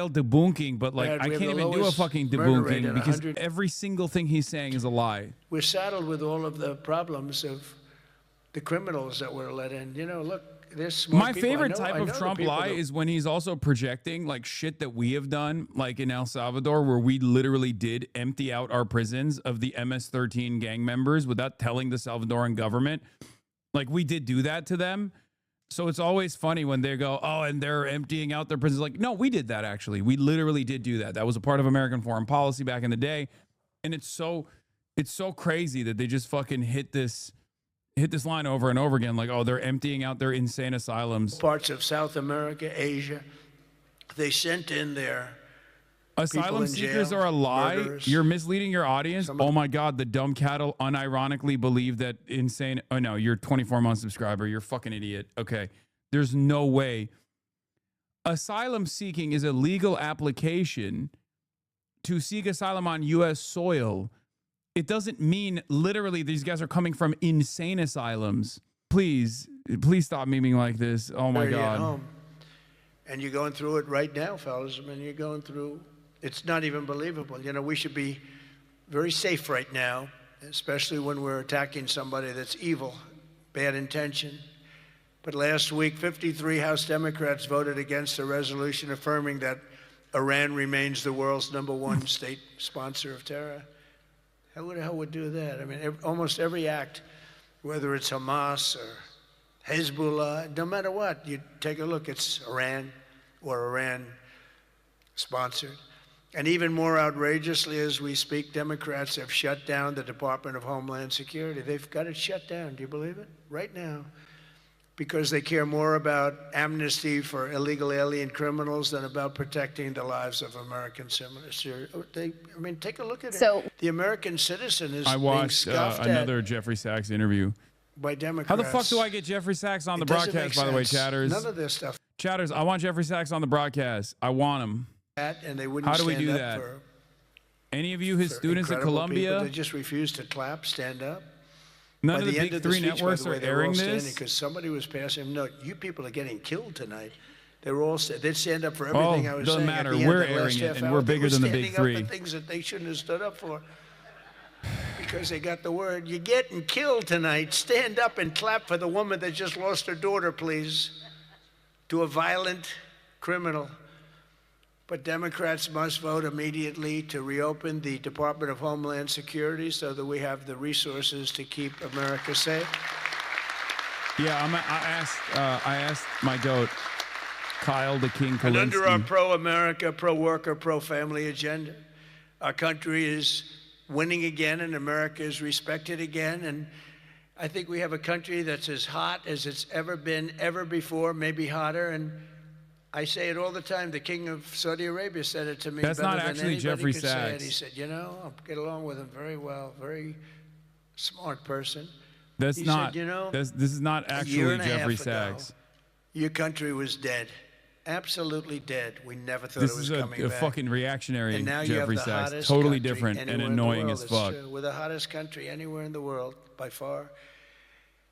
debunking, but like, Brad, I we have can't the even do a lowest fucking murder rate debunking in because 100 every single thing he's saying is a lie. We're saddled with all of the problems of the criminals that were let in. You know, look, there's smart My people. favorite I type know of the Trump people lie that- is when he's also projecting like shit that we have done, like in El Salvador, where we literally did empty out our prisons of the MS-13 gang members without telling the Salvadoran government. Like, we did do that to them. So it's always funny when they go, oh, and they're emptying out their prisons. Like, no, we did that actually. We literally did do that. That was a part of American foreign policy back in the day. And it's so crazy that they just fucking hit this line over and over again, like, oh, they're emptying out their insane asylums. Parts of South America, Asia, they sent in their Asylum in seekers jail, are a lie. murderers. You're misleading your audience. Oh my God, the dumb cattle unironically believe that insane. Oh no, you're 24-month subscriber. You're a fucking idiot. Okay, there's no way. Asylum seeking is a legal application to seek asylum on U.S. soil. It doesn't mean literally these guys are coming from insane asylums. Please stop memeing like this. Oh my There you God. home. And you're going through it right now, fellas. I mean, you're going through, it's not even believable. You know, we should be very safe right now, especially when we're attacking somebody that's evil, bad intention. But last week, 53 House Democrats voted against a resolution affirming that Iran remains the world's #1 state sponsor of terror. Who the hell would do that? I mean, almost every act, whether it's Hamas or Hezbollah, no matter what, you take a look, it's Iran or Iran sponsored. And even more outrageously, as we speak, Democrats have shut down the Department of Homeland Security. They've got it shut down. Do you believe it? Right now. Because they care more about amnesty for illegal alien criminals than about protecting the lives of American citizens. I mean, take a look at it. The American citizen is I being watched scoffed another at Jeffrey Sachs interview. by Democrats. How the fuck do I get Jeffrey Sachs on the It doesn't broadcast, make by the way, sense. chatters? None of this stuff. Chatters, I want Jeffrey Sachs on the broadcast. I want him. And they wouldn't How do we stand do up that? for Any of you, his for students at incredible Columbia? people. They just refuse to clap, stand up. None By of the end big of the three speech, networks by the way, are they were all airing standing this? because somebody was passing them. No, you people are getting killed tonight. They were all they'd stand up for Oh, everything I was doesn't saying. matter. At the end We're of the last airing it, half and hour, we're they bigger were than the standing big up three. for things that they shouldn't have stood up for. Because they got the word, you're getting killed tonight. Stand up and clap for the woman that just lost her daughter, please, to a violent criminal. But Democrats must vote immediately to reopen the Department of Homeland Security so that we have the resources to keep America safe. Yeah, I asked my goat, Kyle the King And under our Kalinske. pro-America, pro-worker, pro-family agenda, our country is winning again and America is respected again. And I think we have a country that's as hot as it's ever been, ever before, maybe hotter. And I say it all the time. The King of Saudi Arabia said it to me. That's better not than actually anybody Jeffrey could say it. Sachs. He said, you know, I get along with him very well, very smart person. That's He not. said, you know, this is not a year actually and a half Jeffrey ago, Sachs. Your country was dead. Absolutely dead. We never thought This it was is coming a back. fucking reactionary And now you have Jeffrey the Sachs. hottest Totally country different and anywhere in the annoying world. as It's fuck. true. We're the hottest country anywhere in the world, by far.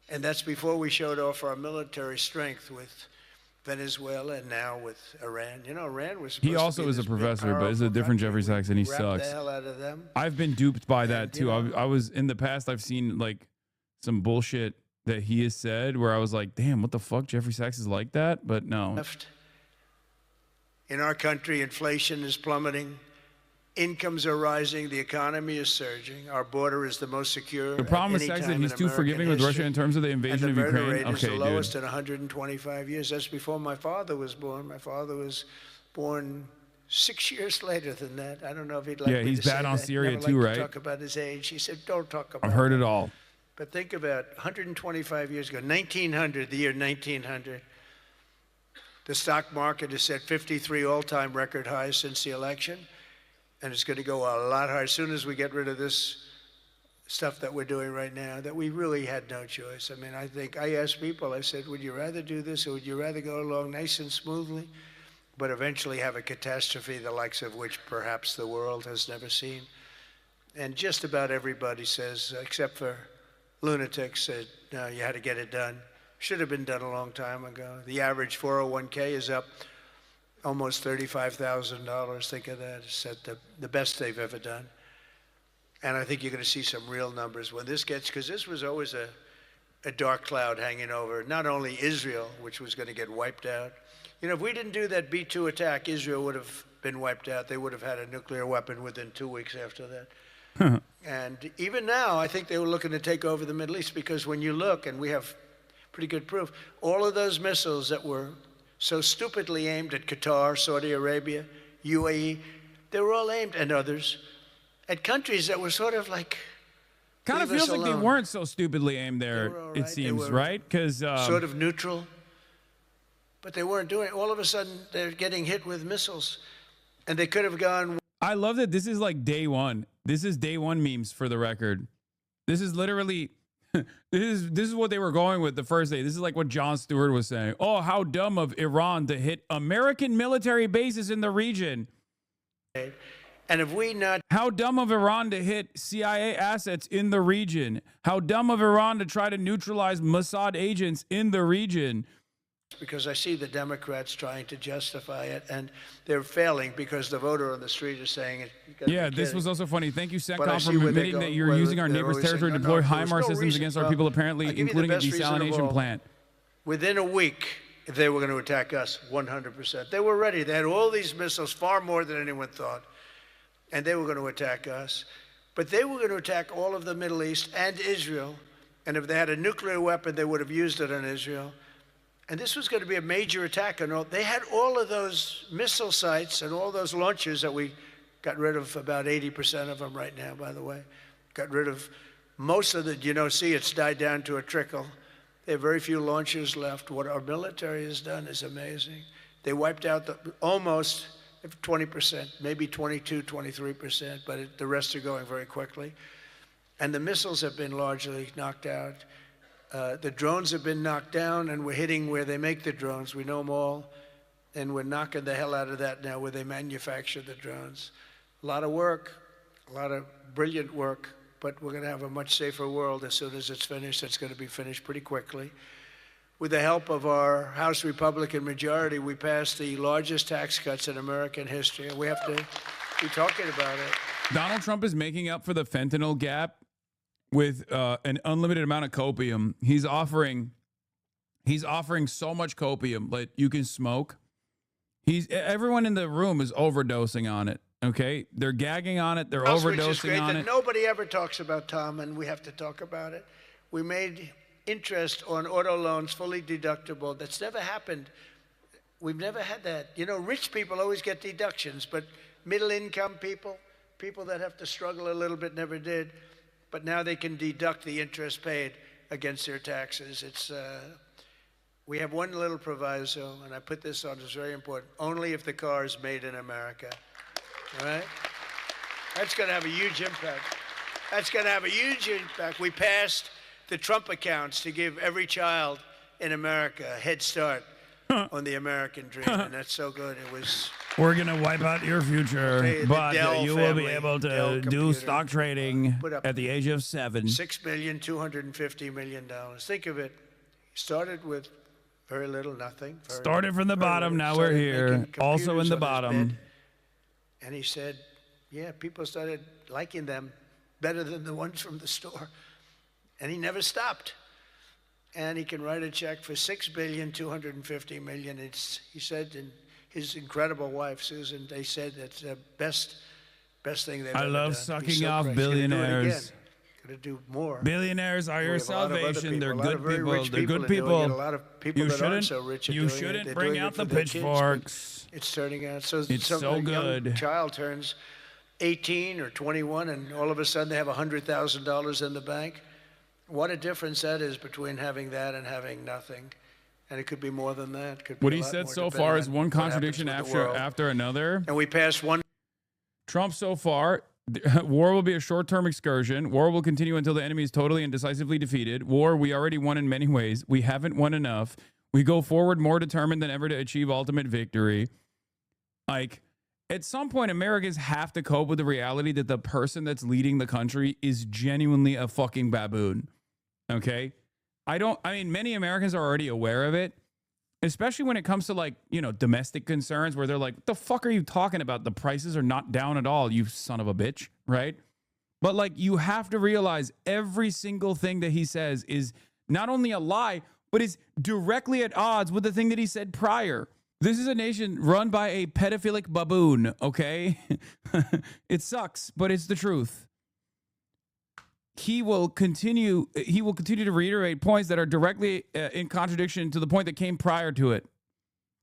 And that's before we showed off our military strength with Venezuela, and now with Iran. You know, Iran was. He also is a professor, but it's a different Jeffrey Sachs, and he sucks. The hell out of them. I've been duped by that too. I was in the past. I've seen like some bullshit that he has said where I was like, damn, what the fuck? Jeffrey Sachs is like that? But no. In our country, inflation is plummeting. Incomes are rising. The economy is surging. Our border is the most secure. The problem with Sachs is that he's too forgiving with Russia in terms of the invasion of Ukraine. Rate is the Okay, lowest dude. in 125 years. That's before my father was born. My father was born 6 years later than that. I don't know if he'd like me to say that. Yeah, he's bad on Syria Never too, liked right? to talk about his age. He said, "Don't talk about." I've heard it all. But think about 125 years ago, 1900, the year 1900. The stock market has set 53 all-time record highs since the election, and it's going to go a lot higher as soon as we get rid of this stuff that we're doing right now, that we really had no choice. I mean, I think I asked people, I said, would you rather do this or would you rather go along nice and smoothly, but eventually have a catastrophe the likes of which perhaps the world has never seen? And just about everybody says, except for lunatics, said, no, you had to get it done. Should have been done a long time ago. The average 401k is up almost $35,000. Think of that. It's at the best they've ever done. And I think you're going to see some real numbers when this gets, because this was always a dark cloud hanging over not only Israel, which was going to get wiped out. You know, if we didn't do that B-2 attack, Israel would have been wiped out. They would have had a nuclear weapon within 2 weeks after that. And even now, I think they were looking to take over the Middle East, because when you look, and we have pretty good proof, all of those missiles that were so stupidly aimed at Qatar, Saudi Arabia, UAE, they were all aimed, and others, at countries that were sort of like, Kind of feels like they weren't so stupidly aimed there, it seems, right? Because sort of neutral, but they weren't doing it. All of a sudden, they're getting hit with missiles, and they could have gone. I love that this is like day one. This is day one memes for the record. This is literally, this is what they were going with the first day. This is like what Jon Stewart was saying. Oh, how dumb of Iran to hit American military bases in the region. And if we not... How dumb of Iran to hit CIA assets in the region. How dumb of Iran to try to neutralize Mossad agents in the region. Because I see the Democrats trying to justify it, and they're failing because the voter on the street is saying it. Yeah, this was also funny. Thank you, CENTCOM, for admitting that you're using our neighbor's territory to deploy HIMARS systems against our people, apparently, including a desalination plant. Within a week, if they were going to attack us, 100%. They were ready. They had all these missiles, far more than anyone thought, and they were going to attack us. But they were going to attack all of the Middle East and Israel, and if they had a nuclear weapon, they would have used it on Israel. And this was going to be a major attack. And they had all of those missile sites and all those launchers that we got rid of, about 80% of them right now, by the way. Got rid of most of the, it's died down to a trickle. They have very few launchers left. What our military has done is amazing. They wiped out almost 20%, maybe 22, 23%, but the rest are going very quickly. And the missiles have been largely knocked out. The drones have been knocked down, and we're hitting where they make the drones. We know them all, and we're knocking the hell out of that now where they manufacture the drones. A lot of work, a lot of brilliant work, but we're going to have a much safer world as soon as it's finished. It's going to be finished pretty quickly. With the help of our House Republican majority, we passed the largest tax cuts in American history, and we have to be talking about it. Donald Trump is making up for the fentanyl gap with an unlimited amount of copium. He's offering so much copium that you can smoke. Everyone in the room is overdosing on it. Okay, they're gagging on it. They're overdosing on it. Nobody ever talks about, Tom, and we have to talk about it. We made interest on auto loans fully deductible. That's never happened. We've never had that. Rich people always get deductions, but middle-income people that have to struggle a little bit never did. But now they can deduct the interest paid against their taxes. We have one little proviso, and I put this on, it's very important. Only if the car is made in America. All right? That's going to have a huge impact. That's going to have a huge impact. We passed the Trump accounts to give every child in America a head start on the American dream, and that's so good. We're going to wipe out your future, but you will be able to do stock trading at the age of 7. $6,250,000,000. Think of it. Started with Very little, nothing. Started from the bottom, now we're here. Also in the bottom. And he said, yeah, people started liking them better than the ones from the store. And he never stopped. And he can write a check for $6.25 billion. He said, and his incredible wife, Susan, they said that's the best thing they've ever done. I love sucking off billionaires. Gotta do more. Billionaires are your salvation. They're good people. They're good people. A lot of people that aren't so rich are you doing it. shouldn't They're bring doing out it for the their kids, pitchforks. it's turning out so. It's so good. A young child turns 18 or 21, and all of a sudden they have $100,000 in the bank. What a difference that is between having that and having nothing. And it could be more than that. Could be What a he lot said more, so depending far is on one what happens contradiction with the world. after another. And we passed one. Trump so far, war will be a short-term excursion. War will continue until the enemy is totally and decisively defeated. War, we already won in many ways. We haven't won enough. We go forward more determined than ever to achieve ultimate victory. Like, at some point, Americans have to cope with the reality that the person that's leading the country is genuinely a fucking baboon. Okay? I mean, many Americans are already aware of it, especially when it comes to, like, you know, domestic concerns where they're like, what the fuck are you talking about? The prices are not down at all, you son of a bitch, right? But, like, you have to realize every single thing that he says is not only a lie, but is directly at odds with the thing that he said prior. This is a nation run by a pedophilic baboon, okay? It sucks, but it's the truth. He will continue to reiterate points that are directly in contradiction to the point that came prior to it.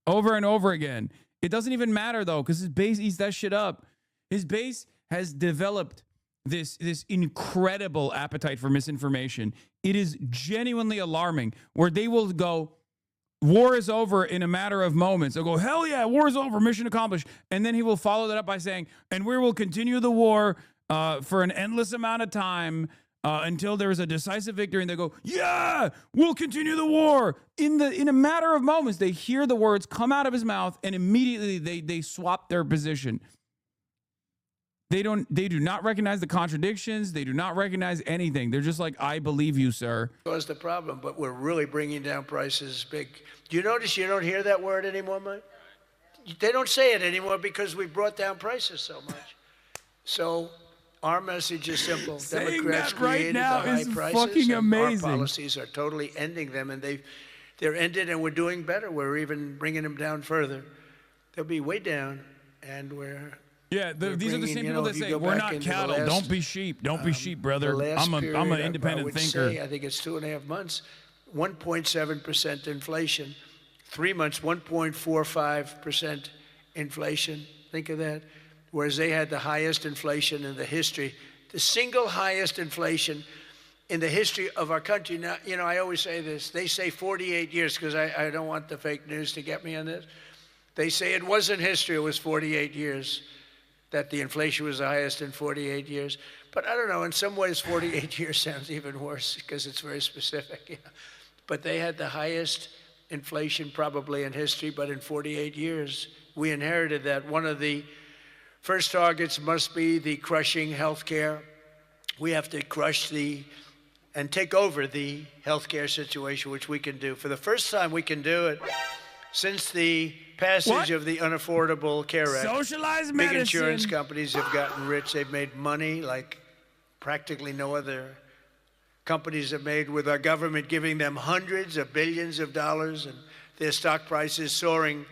Over and over again. It doesn't even matter, though, because his base eats that shit up. His base has developed this incredible appetite for misinformation. It is genuinely alarming, where they will go, war is over in a matter of moments. They'll go, hell yeah, war is over, mission accomplished. And then he will follow that up by saying, and we will continue the war for an endless amount of time until there is a decisive victory. And they go, yeah, we'll continue the war. In a matter of moments, they hear the words come out of his mouth, and immediately they swap their position. They do not recognize the contradictions. They do not recognize anything. They're just like, I believe you, sir. Was the problem, but we're really bringing down prices big. Do you notice you don't hear that word anymore, Mike? They don't say it anymore because we brought down prices so much. So our message is simple. Saying Democrats that right created now the high is prices, fucking and amazing. our policies are totally ending them, and they're ended, and we're doing better. We're even bringing them down further. They'll be way down, and we're... Yeah, these are the same people that say, we're not cattle. Don't be sheep. Don't be sheep, brother. I'm an independent thinker. I think it's 2.5 months, 1.7% inflation. 3 months, 1.45% inflation. Think of that. Whereas they had the highest inflation in the history, the single highest inflation in the history of our country. Now, you know, I always say this. They say 48 years because I don't want the fake news to get me on this. They say it wasn't history. It was 48 years. That the inflation was the highest in 48 years. But I don't know, in some ways 48 years sounds even worse because it's very specific. Yeah. But they had the highest inflation probably in history, but in 48 years, we inherited that. One of the first targets must be the crushing healthcare. We have to crush and take over the healthcare situation, which we can do. For the first time, we can do it since the passage of the Unaffordable Care Act. Socialized Big medicine. insurance companies have gotten rich. They've made money like practically no other companies have made, with our government giving them hundreds of billions of dollars, and their stock prices soaring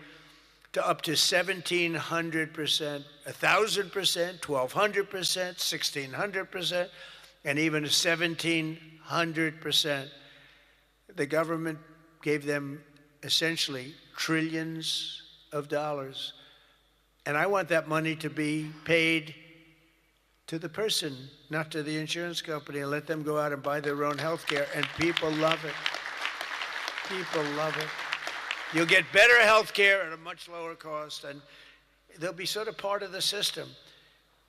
to up to 1,700%, 1,000%, 1,200%, 1,600%, and even 1,700%. The government gave them essentially trillions of dollars. And I want that money to be paid to the person, not to the insurance company, and let them go out and buy their own health care. And people love it. People love it. You'll get better health care at a much lower cost, and they'll be sort of part of the system.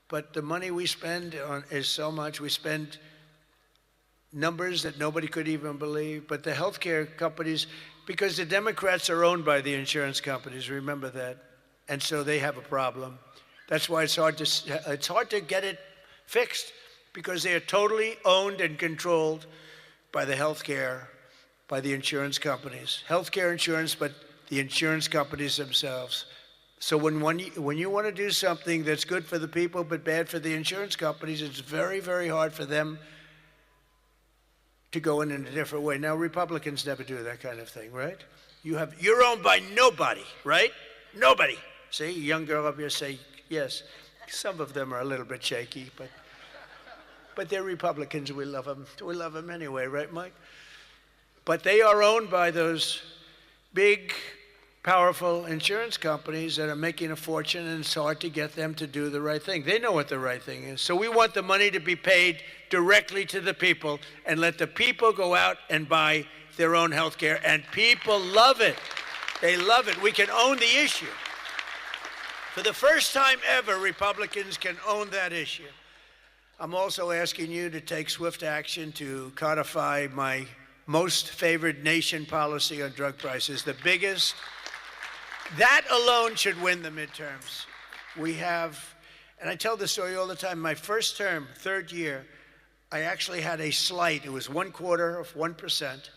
But the money we spend is so much. We spend numbers that nobody could even believe. But the healthcare companies, because the Democrats are owned by the insurance companies, remember that. And so they have a problem. That's why it's hard to get it fixed, because they are totally owned and controlled by the healthcare by the insurance companies. Healthcare insurance, but the insurance companies themselves. So when you want to do something that's good for the people but bad for the insurance companies, it's very, very hard for them to go in a different way. Now, Republicans never do that kind of thing, right? You're owned by nobody, right? Nobody. See, a young girl up here say yes. Some of them are a little bit shaky, but they're Republicans. We love them. We love them anyway, right, Mike? But they are owned by those big, powerful insurance companies that are making a fortune, and it's hard to get them to do the right thing. They know what the right thing is. So we want the money to be paid directly to the people and let the people go out and buy their own health care, and people love it. They love it. We can own the issue. For the first time ever, Republicans can own that issue. I'm also asking you to take swift action to codify my most favored nation policy on drug prices, the biggest. That alone should win the midterms. We have, and I tell this story all the time, my first term, third year, I actually had a slight, it was 0.25%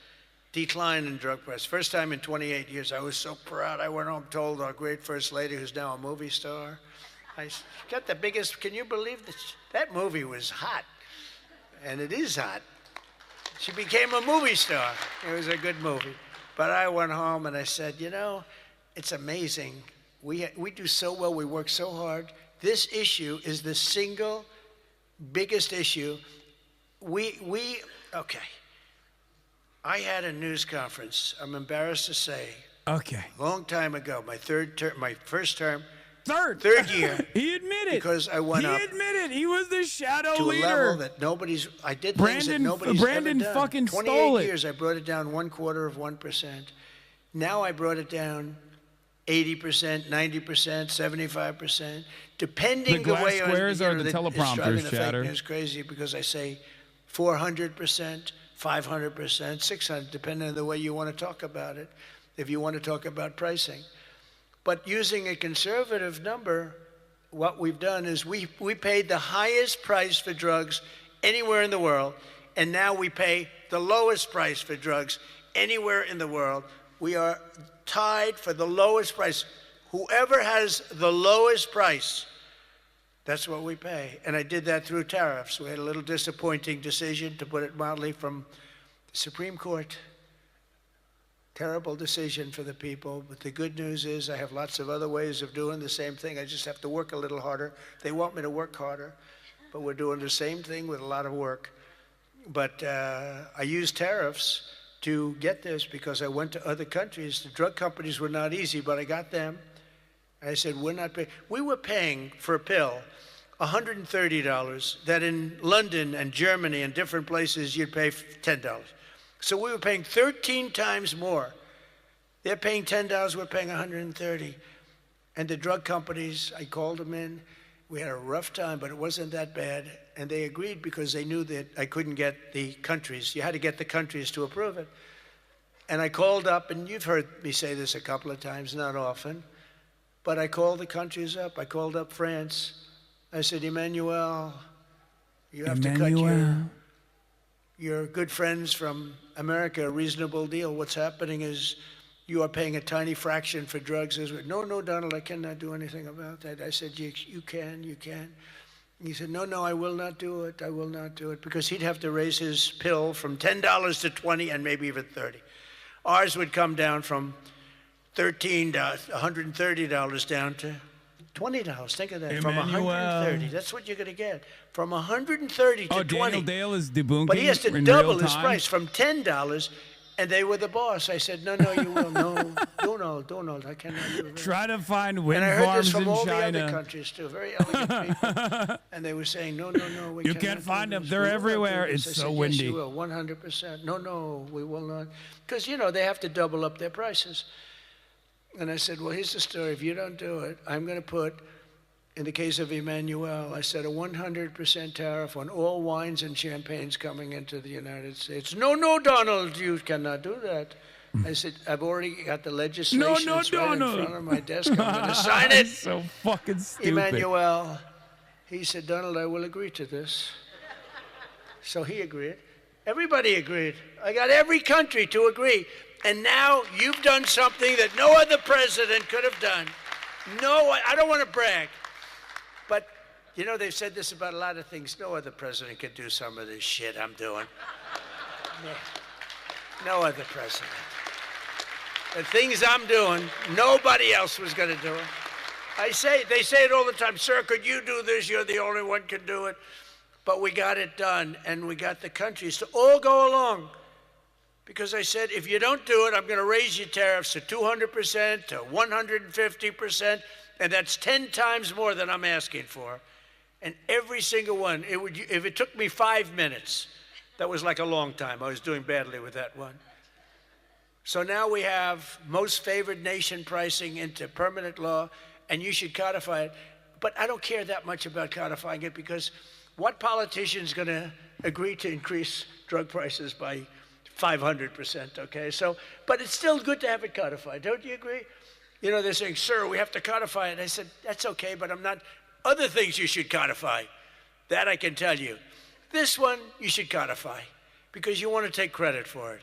decline in drug prices. First time in 28 years. I was so proud. I went home, told our great First Lady, who's now a movie star, I got the biggest, can you believe this? That movie was hot, and it is hot. She became a movie star. It was a good movie. But I went home and I said, you know, it's amazing. We do so well. We work so hard. This issue is the single biggest issue. Okay. I had a news conference, I'm embarrassed to say. Okay. A long time ago, my first term. Third year. He admitted. Because I went up. He admitted he was the shadow to leader. A level that I did things that nobody's Brandon ever done. fucking 28 stole it. years, I brought it down 0.25%. Now I brought it down 80%, 90%, 75%, depending the way on squares are the it's teleprompters, driving the chatter. fake news crazy because I say 400%, 500%, 600, depending on the way you want to talk about it, if you want to talk about pricing. But using a conservative number, what we've done is we paid the highest price for drugs anywhere in the world, and now we pay the lowest price for drugs anywhere in the world. We are tied for the lowest price. Whoever has the lowest price, that's what we pay. And I did that through tariffs. We had a little disappointing decision, to put it mildly, from the Supreme Court. Terrible decision for the people. But the good news is I have lots of other ways of doing the same thing. I just have to work a little harder. They want me to work harder, but we're doing the same thing with a lot of work. But I used tariffs to get this because I went to other countries. The drug companies were not easy, but I got them. And I said, we're not paying. We were paying for a pill $130 that in London and Germany and different places you'd pay $10. So we were paying 13 times more. They're paying $10, we're paying $130. And the drug companies, I called them in. We had a rough time, but it wasn't that bad. And they agreed because they knew that I couldn't get the countries. You had to get the countries to approve it. And I called up, and you've heard me say this a couple of times, not often, but I called the countries up. I called up France. I said, Emmanuel, you have to cut your good friends from America a reasonable deal. What's happening is you are paying a tiny fraction for drugs. No, Donald, I cannot do anything about that. I said, you can. He said, no, I will not do it. I will not do it. Because he'd have to raise his pill from $10 to $20 and maybe even $30. Ours would come down from $13, $130 down to $20. Think of that. Emmanuel. From $130. That's what you're going to get. From $130 to $20. Daniel Dale is debunking. But he has to double his price from $10, and they were the boss. I said, no, you will. No, Donald, I cannot do that. Try to find wind farms in China. And I heard this from all China. the other countries, too. Very elegant people. And they were saying, no, we You can't find them. They're everywhere. It's so windy. Yes, you will, 100%. No, we will not. Because, they have to double up their prices. And I said, well, here's the story. If you don't do it, I'm going to put, in the case of Emmanuel, I said a 100% tariff on all wines and champagnes coming into the United States. No, Donald, you cannot do that. I said, I've already got the legislation. No, it's right Donald. in front of my desk. I'm going to sign it. So fucking stupid. Emmanuel, he said, Donald, I will agree to this. So he agreed. Everybody agreed. I got every country to agree. And now you've done something that no other president could have done. No, I don't want to brag. But, you know, they've said this about a lot of things. No other president could do some of this shit I'm doing. No other president. The things I'm doing, nobody else was going to do it. They say it all the time, sir, could you do this? You're the only one can do it. But we got it done, and we got the countries to all go along. Because I said, if you don't do it, I'm going to raise your tariffs to 200%, to 150%, and that's 10 times more than I'm asking for. And every single one, if it took me 5 minutes, that was like a long time. I was doing badly with that one. So now we have most favored nation pricing into permanent law, and you should codify it. But I don't care that much about codifying it, because what politician is going to agree to increase drug prices by 500%, okay? So, but it's still good to have it codified. Don't you agree? You know, they're saying, sir, we have to codify it. I said, that's okay, but I'm not. Other things you should codify. That I can tell you. This one, you should codify, because you want to take credit for it.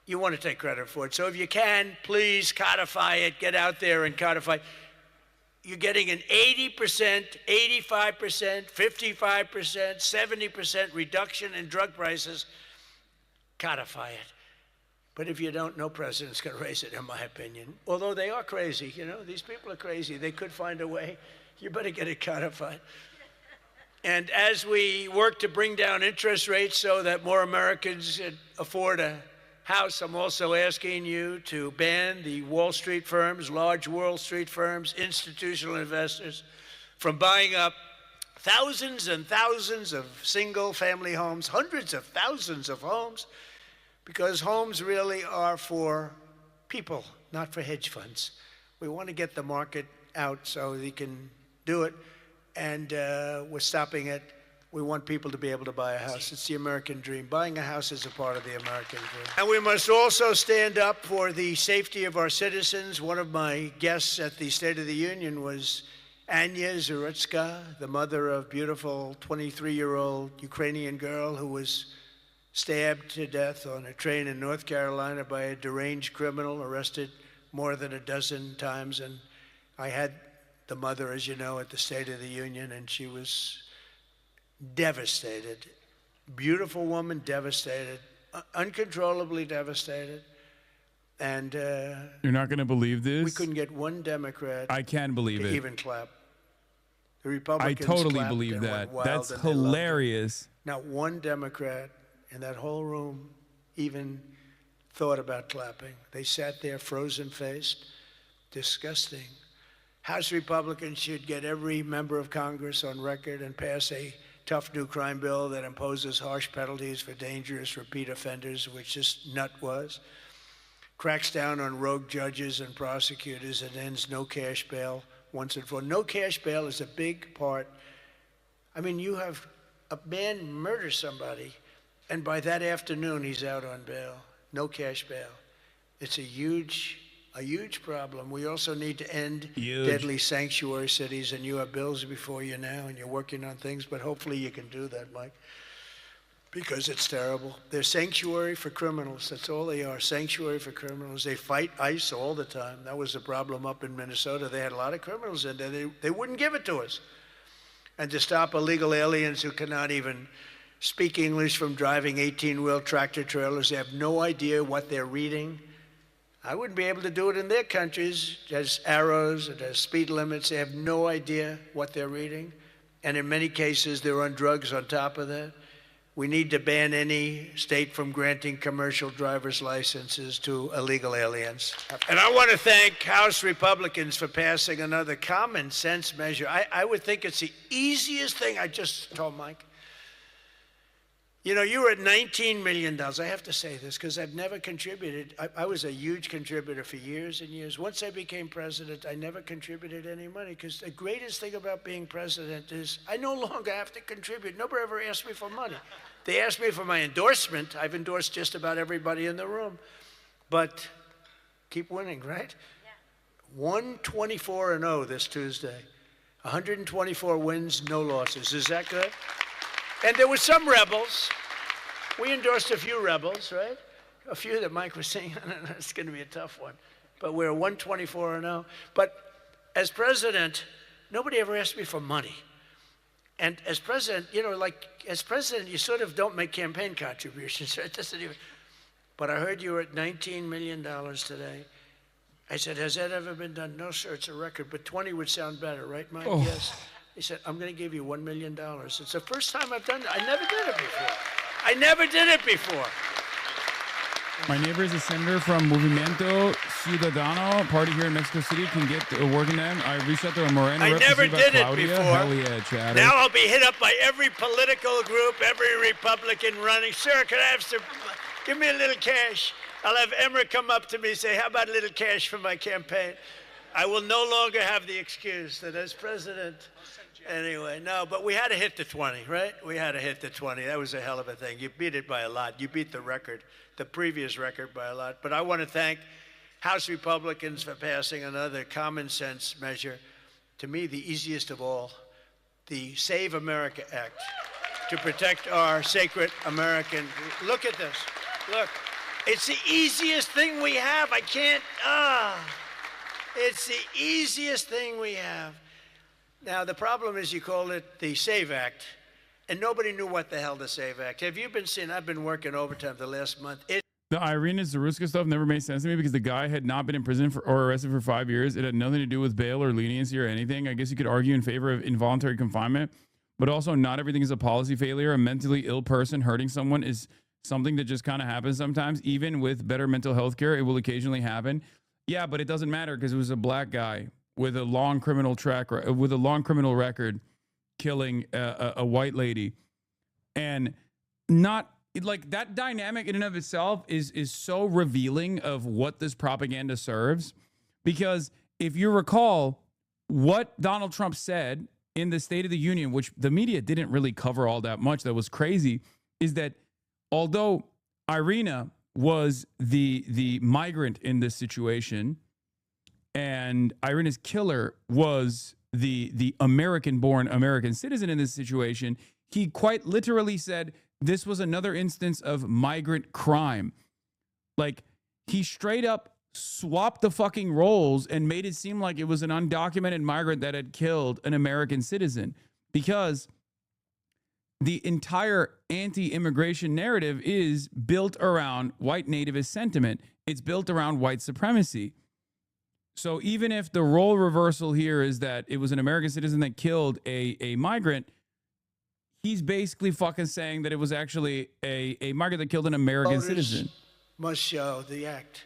You want to take credit for it. So if you can, please codify it. Get out there and codify. You're getting an 80%, 85%, 55%, 70% reduction in drug prices. Codify it. But if you don't, no president's going to raise it, in my opinion. Although they are crazy, you know, these people are crazy. They could find a way. You better get it codified. And as we work to bring down interest rates so that more Americans afford a house, I'm also asking you to ban the Wall Street firms, large Wall Street firms, institutional investors, from buying up thousands and thousands of single-family homes, hundreds of thousands of homes, because homes really are for people, not for hedge funds. We want to get the market out so they can do it, and we're stopping it. We want people to be able to buy a house. It's the American dream. Buying a house is a part of the American dream. And we must also stand up for the safety of our citizens. One of my guests at the State of the Union was Anya Zurutska, the mother of beautiful 23-year-old Ukrainian girl who was stabbed to death on a train in North Carolina by a deranged criminal, arrested more than a dozen times. And I had the mother, as you know, at the State of the Union, and she was devastated. Beautiful woman, devastated, uncontrollably devastated. And you're not going to believe this. We couldn't get one Democrat. I can believe to it. Even clap. The Republicans. I totally clapped believe and that. went wild, That's and they loved it. hilarious. Not one Democrat in that whole room even thought about clapping. They sat there frozen-faced. Disgusting. House Republicans should get every member of Congress on record and pass a tough new crime bill that imposes harsh penalties for dangerous repeat offenders, which this nut was, cracks down on rogue judges and prosecutors, and ends no cash bail once and for all. No cash bail is a big part. I mean, you have a man murder somebody, and by that afternoon, he's out on bail. No cash bail. It's a huge problem. We also need to end deadly sanctuary cities, and you have bills before you now, and you're working on things, but hopefully you can do that, Mike, because it's terrible. They're sanctuary for criminals. That's all they are, sanctuary for criminals. They fight ICE all the time. That was a problem up in Minnesota. They had a lot of criminals in there. They wouldn't give it to us. And to stop illegal aliens who cannot even speak English from driving 18-wheel tractor trailers. They have no idea what they're reading. I wouldn't be able to do it in their countries. There's arrows, there's speed limits. They have no idea what they're reading. And in many cases, they're on drugs on top of that. We need to ban any state from granting commercial driver's licenses to illegal aliens. And I want to thank House Republicans for passing another common sense measure. I would think it's the easiest thing. I just told Mike. You know, you were at $19 million. I have to say this because I've never contributed. I was a huge contributor for years and years. Once I became president, I never contributed any money because the greatest thing about being president is I no longer have to contribute. Nobody ever asked me for money. They asked me for my endorsement. I've endorsed just about everybody in the room. But keep winning, right? Yeah. 124-0 this Tuesday. 124 wins, no losses. Is that good? And there were some rebels. We endorsed a few rebels, right? A few that Mike was saying, it's going to be a tough one. But we're 124-0. But as president, nobody ever asked me for money. And as president, you know, like as president, you sort of don't make campaign contributions. Right? Doesn't even. But I heard you were at $19 million today. I said, has that ever been done? No, sir, it's a record, but 20 would sound better, right, Mike? Oh. Yes. He said, I'm going to give you $1 million. It's the first time I've done it. I never did it before. I never did it before. My neighbor is a senator from Movimiento Ciudadano party here in Mexico City. Can get working them. I reached out to a Moreno. I never did it Claudia. before. Hell yeah, Chatter. Now I'll be hit up by every political group, every Republican running. Sir, can I have some, give me a little cash. I'll have Emmer come up to me and say, how about a little cash for my campaign? I will no longer have the excuse that as president, anyway, no, but we had to hit the 20, right? We had to hit the 20. That was a hell of a thing. You beat it by a lot. You beat the record, the previous record by a lot. But I want to thank House Republicans for passing another common sense measure, to me, the easiest of all, the Save America Act, to protect our sacred American. Look at this. Look. It's the easiest thing we have. I can't, it's the easiest thing we have. Now, the problem is you call it the SAVE Act, and nobody knew what the hell the SAVE Act. Have you been seeing, I've been working overtime the last month. The Irina Zaruska stuff never made sense to me because the guy had not been in prison or arrested for 5 years. It had nothing to do with bail or leniency or anything. I guess you could argue in favor of involuntary confinement, but also not everything is a policy failure. A mentally ill person hurting someone is something that just kind of happens sometimes. Even with better mental health care, it will occasionally happen. Yeah, but it doesn't matter because it was a black guy with a long criminal record killing a white lady. And not like that dynamic in and of itself is so revealing of what this propaganda serves. Because if you recall what Donald Trump said in the State of the Union, which the media didn't really cover all that much, that was crazy, is that although Irina was the migrant in this situation, and Irina's killer was the American-born American citizen in this situation, he quite literally said this was another instance of migrant crime. Like, he straight up swapped the fucking roles and made it seem like it was an undocumented migrant that had killed an American citizen, because the entire anti-immigration narrative is built around white nativist sentiment. It's built around white supremacy. So even if the role reversal here is that it was an American citizen that killed a migrant, he's basically fucking saying that it was actually a migrant that killed an American citizen. Must show the act.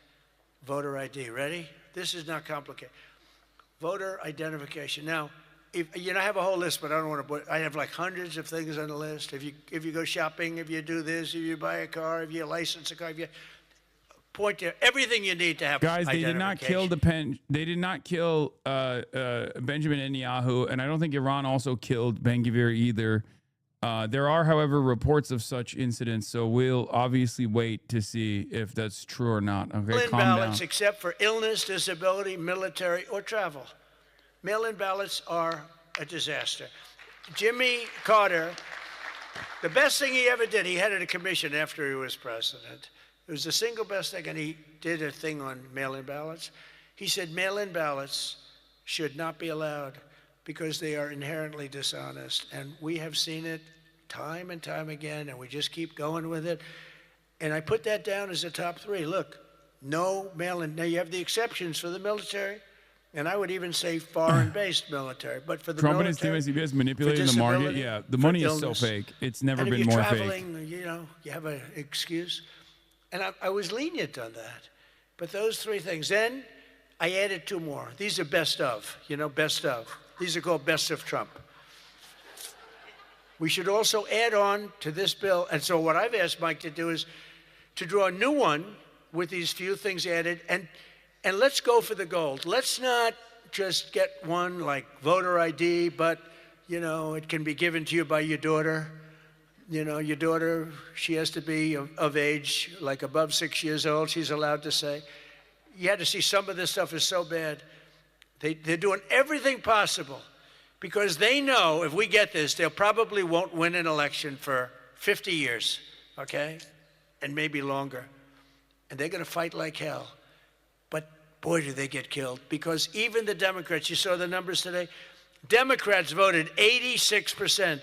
Voter ID. Ready? This is not complicated. Voter identification. Now, if, you know, I have a whole list, but I don't want to put, I have like hundreds of things on the list. If you go shopping, if you do this, if you buy a car, if you license a car, if you point to everything you need to have. Guys, they did not kill they did not kill Benjamin Netanyahu, and I don't think Iran also killed Ben-Gvir either. There are, however, reports of such incidents, so we'll obviously wait to see if that's true or not. Okay, Mail-in calm ballots, down. except for illness, disability, military, or travel. Mail-in ballots are a disaster. Jimmy Carter, the best thing he ever did, he headed a commission after he was president. It was the single best thing, and he did a thing on mail-in ballots. He said mail-in ballots should not be allowed because they are inherently dishonest. And we have seen it time and time again, and we just keep going with it. And I put that down as a top three. Look, no mail-in. Now, you have the exceptions for the military, and I would even say foreign-based military. But for the Trump military, and his team is manipulating the market. Yeah, the money is so fake. It's never been more fake. And if you're traveling, you know, you have an excuse. And I was lenient on that. But those three things. Then I added two more. These are best of, you know, best of. These are called best of Trump. We should also add on to this bill. And so what I've asked Mike to do is to draw a new one with these few things added. And let's go for the gold. Let's not just get one like voter ID, but, you know, it can be given to you by your daughter. You know, your daughter, she has to be of age, like above 6 years old, she's allowed to say. You had to see some of this stuff is so bad. They're doing everything possible because they know if we get this, they probably won't win an election for 50 years. okay? And maybe longer. And they're going to fight like hell. But boy, do they get killed. Because even the Democrats, you saw the numbers today, Democrats voted 86%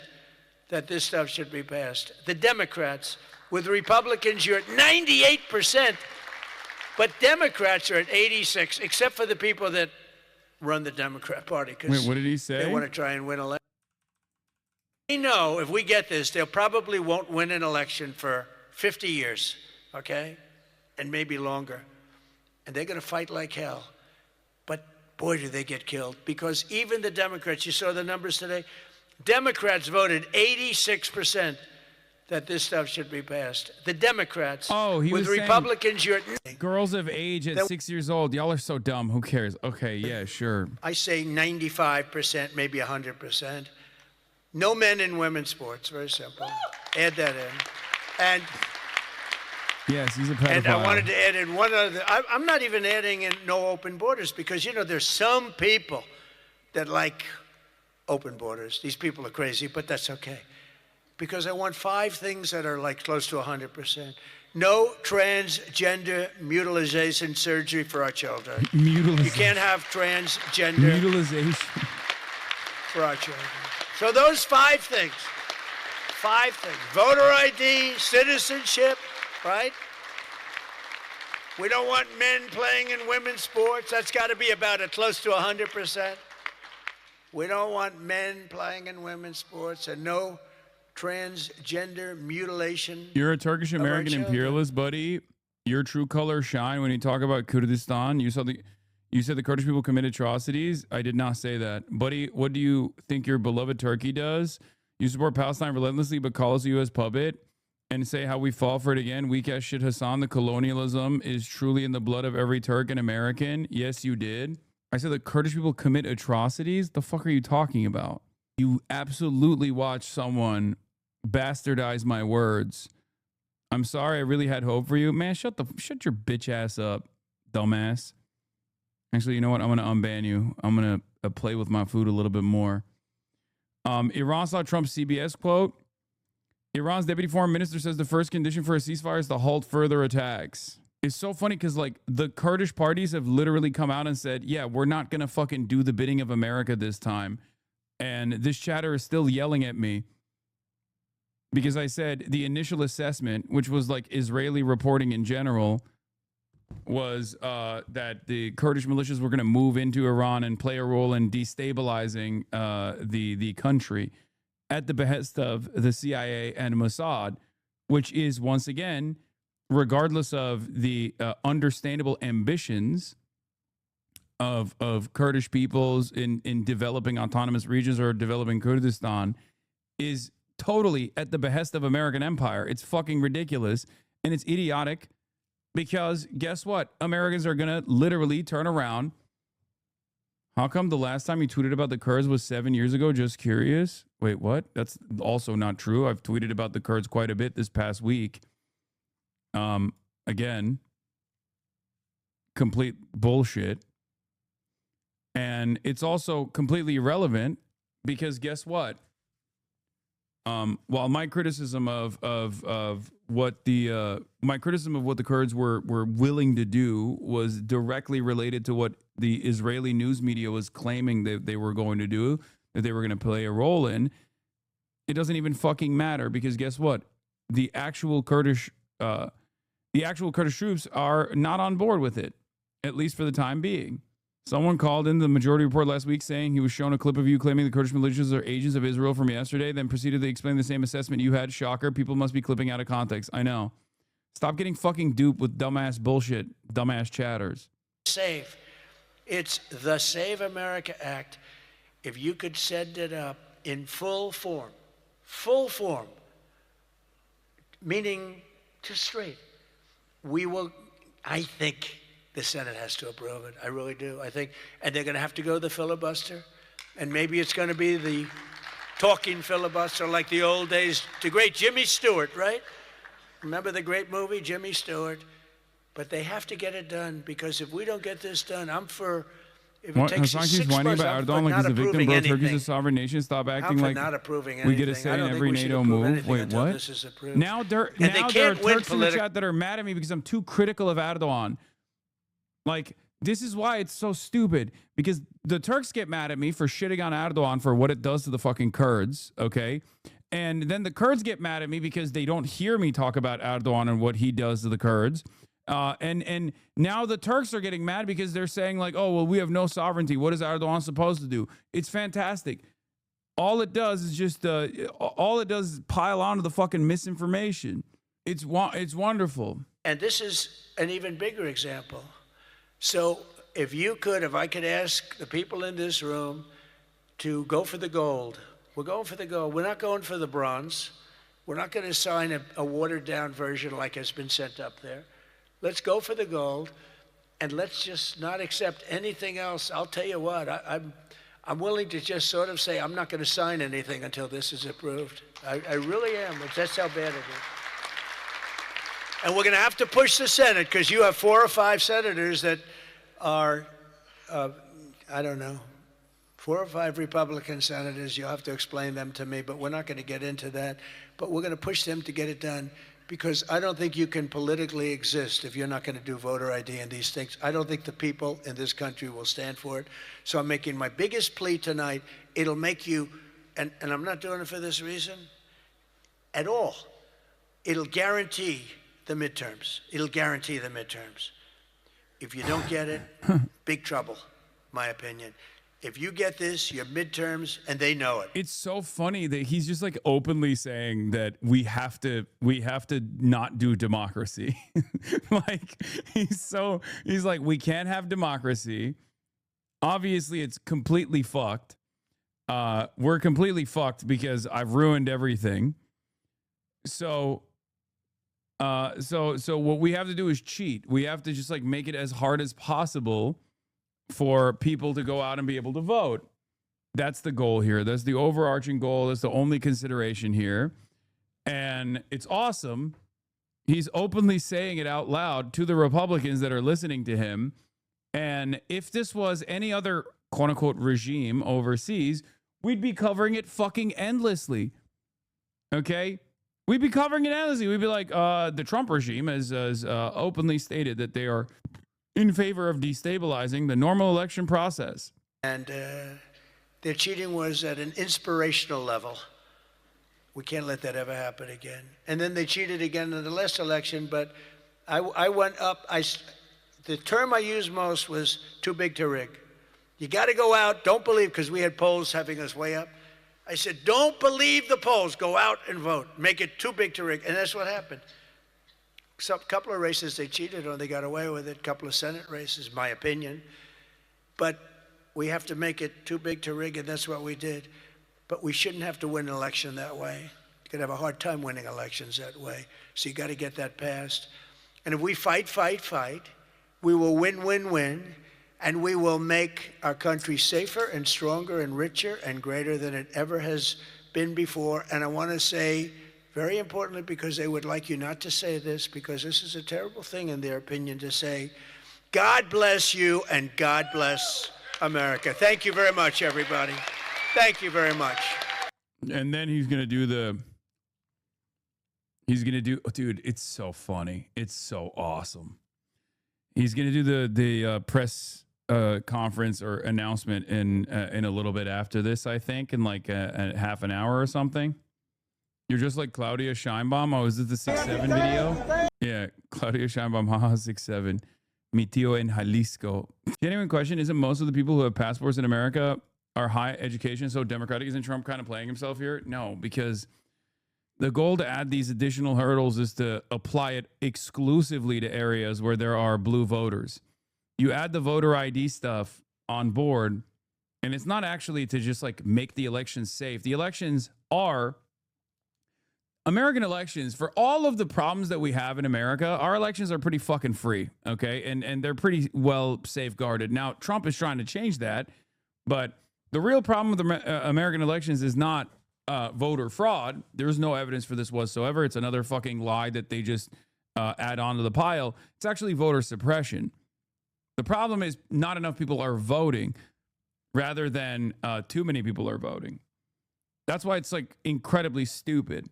that this stuff should be passed. The Democrats. With Republicans, you're at 98%. But Democrats are at 86, except for the people that run the Democrat Party. Wait, what did he say? They want to try and win elections. We know if we get this, they probably won't win an election for 50 years, okay? And maybe longer. And they're going to fight like hell. But boy, do they get killed. Because even the Democrats, you saw the numbers today, Democrats voted 86% that this stuff should be passed. The Democrats. Oh, he with was Republicans, you're at girls of age at 6 years old. Y'all are so dumb. Who cares? Okay, yeah, sure. I say 95%, maybe 100%. No men in women's sports. Very simple. Add that in. And yes, he's a pedophile. And I wanted to add in one other. I'm not even adding in no open borders because, you know, there's some people that like open borders. These people are crazy, but that's okay. Because I want 5 things that are like close to 100%. No transgender mutilization surgery for our children. Mutilization. You can't have transgender mutilization for our children. So those 5 things. 5 things. Voter ID, citizenship, right? We don't want men playing in women's sports. That's got to be about close to 100%. We don't want men playing in women's sports and no transgender mutilation. You're a Turkish American imperialist, buddy. Your true colors shine when you talk about Kurdistan. You said the Kurdish people commit atrocities. I did not say that. Buddy, what do you think your beloved Turkey does? You support Palestine relentlessly, but call us a U.S. puppet and say how we fall for it again. Weak ass shit, Hassan. The colonialism is truly in the blood of every Turk and American. Yes, you did. I said the Kurdish people commit atrocities. The fuck are you talking about? You absolutely watched someone bastardize my words. I'm sorry. I really had hope for you, man. Shut your bitch ass up, dumbass. Actually, you know what? I'm gonna unban you. I'm gonna play with my food a little bit more. Iran saw Trump's CBS quote. Iran's deputy foreign minister says the first condition for a ceasefire is to halt further attacks. It's so funny because like the Kurdish parties have literally come out and said, yeah, we're not gonna fucking do the bidding of America this time. And this chatter is still yelling at me. Because I said the initial assessment, which was like Israeli reporting in general, was that the Kurdish militias were going to move into Iran and play a role in destabilizing the country at the behest of the CIA and Mossad, which is, once again, regardless of the understandable ambitions of Kurdish peoples in developing autonomous regions or developing Kurdistan, is totally at the behest of American empire. It's fucking ridiculous. And it's idiotic because guess what? Americans are going to literally turn around. How come the last time you tweeted about the Kurds was 7 years ago? Just curious. Wait, what? That's also not true. I've tweeted about the Kurds quite a bit this past week. Again, complete bullshit. And it's also completely irrelevant because guess what? While my criticism of what the Kurds were willing to do was directly related to what the Israeli news media was claiming that they were going to do, that they were going to play a role in, it doesn't even fucking matter because guess what? The actual Kurdish troops are not on board with it, at least for the time being. Someone called in the Majority Report last week saying he was shown a clip of you claiming the Kurdish militias are agents of Israel from yesterday, then proceeded to explain the same assessment you had. Shocker. People must be clipping out of context. I know. Stop getting fucking duped with dumbass bullshit, dumbass chatters. Save. It's the Save America Act. If you could send it up in full form, meaning just straight, we will, I think, the Senate has to approve it. I really do. I think, and they're going to have to go to the filibuster, and maybe it's going to be the talking filibuster like the old days. The great Jimmy Stewart, right? Remember the great movie, Jimmy Stewart? But they have to get it done because if we don't get this done, I'm for If it What? takes Hassan you keeps 6 whining months, about I'm Erdogan like he's a victim, approving bro. anything. Turkey's a sovereign nation. Stop acting for like not approving we get a anything? say I in don't think every we should NATO approve move. anything Wait, until what? this is approved. Now there And they are can't win Turks in the chat that are mad at me because I'm too critical of Erdogan. Like, this is why it's so stupid, because the Turks get mad at me for shitting on Erdogan for what it does to the fucking Kurds, okay? And then the Kurds get mad at me because they don't hear me talk about Erdogan and what he does to the Kurds. And now the Turks are getting mad because they're saying like, oh, well, we have no sovereignty. What is Erdogan supposed to do? It's fantastic. All it does is just, all it does is pile onto the fucking misinformation. It's wonderful. And this is an even bigger example. So if I could ask the people in this room to go for the gold. We're going for the gold. We're not going for the bronze. We're not going to sign a watered down version like has been sent up there. Let's go for the gold, and let's just not accept anything else. I'll tell you what, I'm willing to just sort of say I'm not going to sign anything until this is approved. I really am. That's how bad it is. And we're going to have to push the Senate, because you have 4 or 5 senators that are, I don't know, 4 or 5 Republican senators. You'll have to explain them to me, but we're not going to get into that. But we're going to push them to get it done, because I don't think you can politically exist if you're not going to do voter ID and these things. I don't think the people in this country will stand for it. So I'm making my biggest plea tonight. It'll make you, and I'm not doing it for this reason at all, it'll guarantee the midterms. It'll guarantee the midterms. If you don't get it, big trouble, my opinion. If you get this, your midterms, and they know it. It's so funny that he's just like openly saying that we have to not do democracy. Like he's like, we can't have democracy. Obviously, it's completely fucked. We're completely fucked because I've ruined everything. So what we have to do is cheat. We have to just like make it as hard as possible for people to go out and be able to vote. That's the goal here. That's the overarching goal. That's the only consideration here. And it's awesome. He's openly saying it out loud to the Republicans that are listening to him. And if this was any other quote unquote regime overseas, we'd be covering it fucking endlessly. Okay? We'd be covering it endlessly. We'd be like, the Trump regime has openly stated that they are in favor of destabilizing the normal election process. And their cheating was at an inspirational level. We can't let that ever happen again. And then they cheated again in the last election, but I went up. The term I used most was too big to rig. You got to go out, don't believe, because we had polls having us way up. I said, don't believe the polls, go out and vote. Make it too big to rig. And that's what happened. A couple of races they cheated on, they got away with it. A couple of Senate races, my opinion. But we have to make it too big to rig, and that's what we did. But we shouldn't have to win an election that way. You could have a hard time winning elections that way. So you got to get that passed. And if we fight, we will win, and we will make our country safer and stronger and richer and greater than it ever has been before. And I want to say, very importantly, because they would like you not to say this, because this is a terrible thing in their opinion to say, God bless you and God bless America. Thank you very much, everybody. Thank you very much. And then he's going to do, dude, it's so funny. It's so awesome. He's going to do the press conference or announcement in a little bit after this, I think, in like a half an hour or something. You're just like Claudia Scheinbaum. Oh, is it the 6'7" video? Yeah, Claudia Scheinbaum, haha, 6'7". Mi tío en Jalisco. Genuine question, isn't most of the people who have passports in America are high education, so democratic? Isn't Trump kind of playing himself here? No, because the goal to add these additional hurdles is to apply it exclusively to areas where there are blue voters. You add the voter ID stuff on board, and it's not actually to just like make the elections safe. The elections are American elections. For all of the problems that we have in America, our elections are pretty fucking free, okay? And they're pretty well safeguarded. Now, Trump is trying to change that, but the real problem with American elections is not voter fraud. There's no evidence for this whatsoever. It's another fucking lie that they just add onto the pile. It's actually voter suppression. The problem is not enough people are voting rather than too many people are voting. That's why it's like incredibly stupid.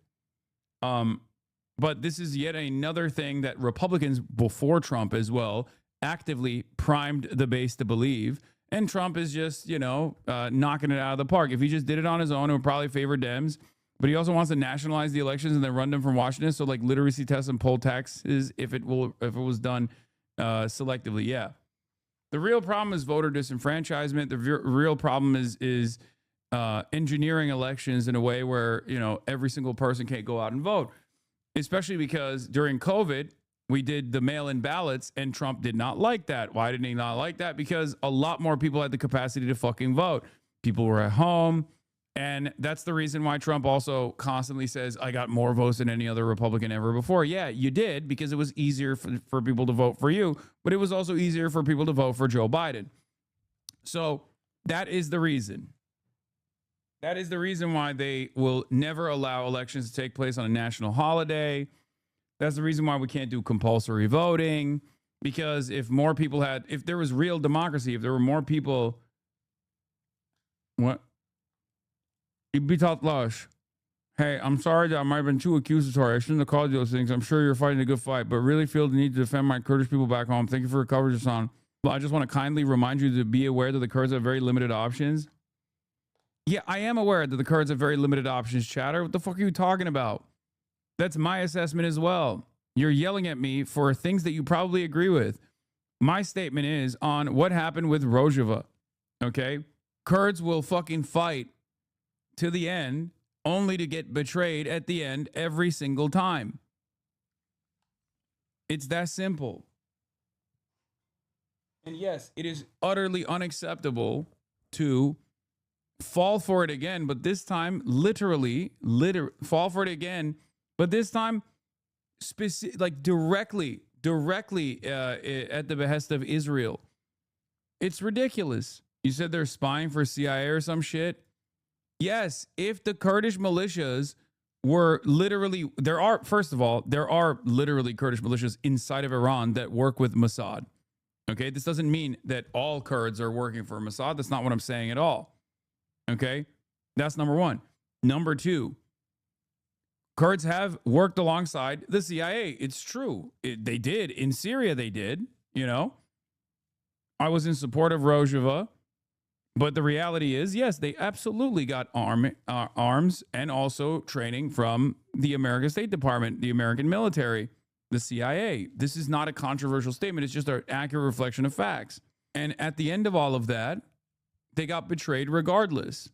But this is yet another thing that Republicans before Trump as well actively primed the base to believe. And Trump is just, knocking it out of the park. If he just did it on his own, it would probably favor Dems. But he also wants to nationalize the elections and then run them from Washington. So like literacy tests and poll taxes, if it was done selectively, yeah. The real problem is voter disenfranchisement. The real problem is engineering elections in a way where, every single person can't go out and vote, especially because during COVID, we did the mail-in ballots and Trump did not like that. Why did he not like that? Because a lot more people had the capacity to fucking vote. People were at home. And that's the reason why Trump also constantly says, I got more votes than any other Republican ever before. Yeah, you did, because it was easier for people to vote for you, but it was also easier for people to vote for Joe Biden. So that is the reason. That is the reason why they will never allow elections to take place on a national holiday. That's the reason why we can't do compulsory voting, because if there was real democracy, if there were more people, what? Hey, I'm sorry that I might have been too accusatory. I shouldn't have called you those things. I'm sure you're fighting a good fight, but really feel the need to defend my Kurdish people back home. Thank you for your coverage, Hassan. Well, I just want to kindly remind you to be aware that the Kurds have very limited options. Yeah, I am aware that the Kurds have very limited options, chatter. What the fuck are you talking about? That's my assessment as well. You're yelling at me for things that you probably agree with. My statement is on what happened with Rojava. Okay? Kurds will fucking fight to the end, only to get betrayed at the end every single time. It's that simple. And yes, it is utterly unacceptable to fall for it again, but this time literally fall for it again, but this time directly at the behest of Israel. It's ridiculous. You said they're spying for CIA or some shit. Yes, if the Kurdish militias were literally, there are literally Kurdish militias inside of Iran that work with Mossad. Okay, this doesn't mean that all Kurds are working for Mossad. That's not what I'm saying at all. Okay, that's number one. Number two, Kurds have worked alongside the CIA. It's true. They did. In Syria, they did. I was in support of Rojava. But the reality is, yes, they absolutely got arms and also training from the American State Department, the American military, the CIA. This is not a controversial statement. It's just an accurate reflection of facts. And at the end of all of that, they got betrayed regardless.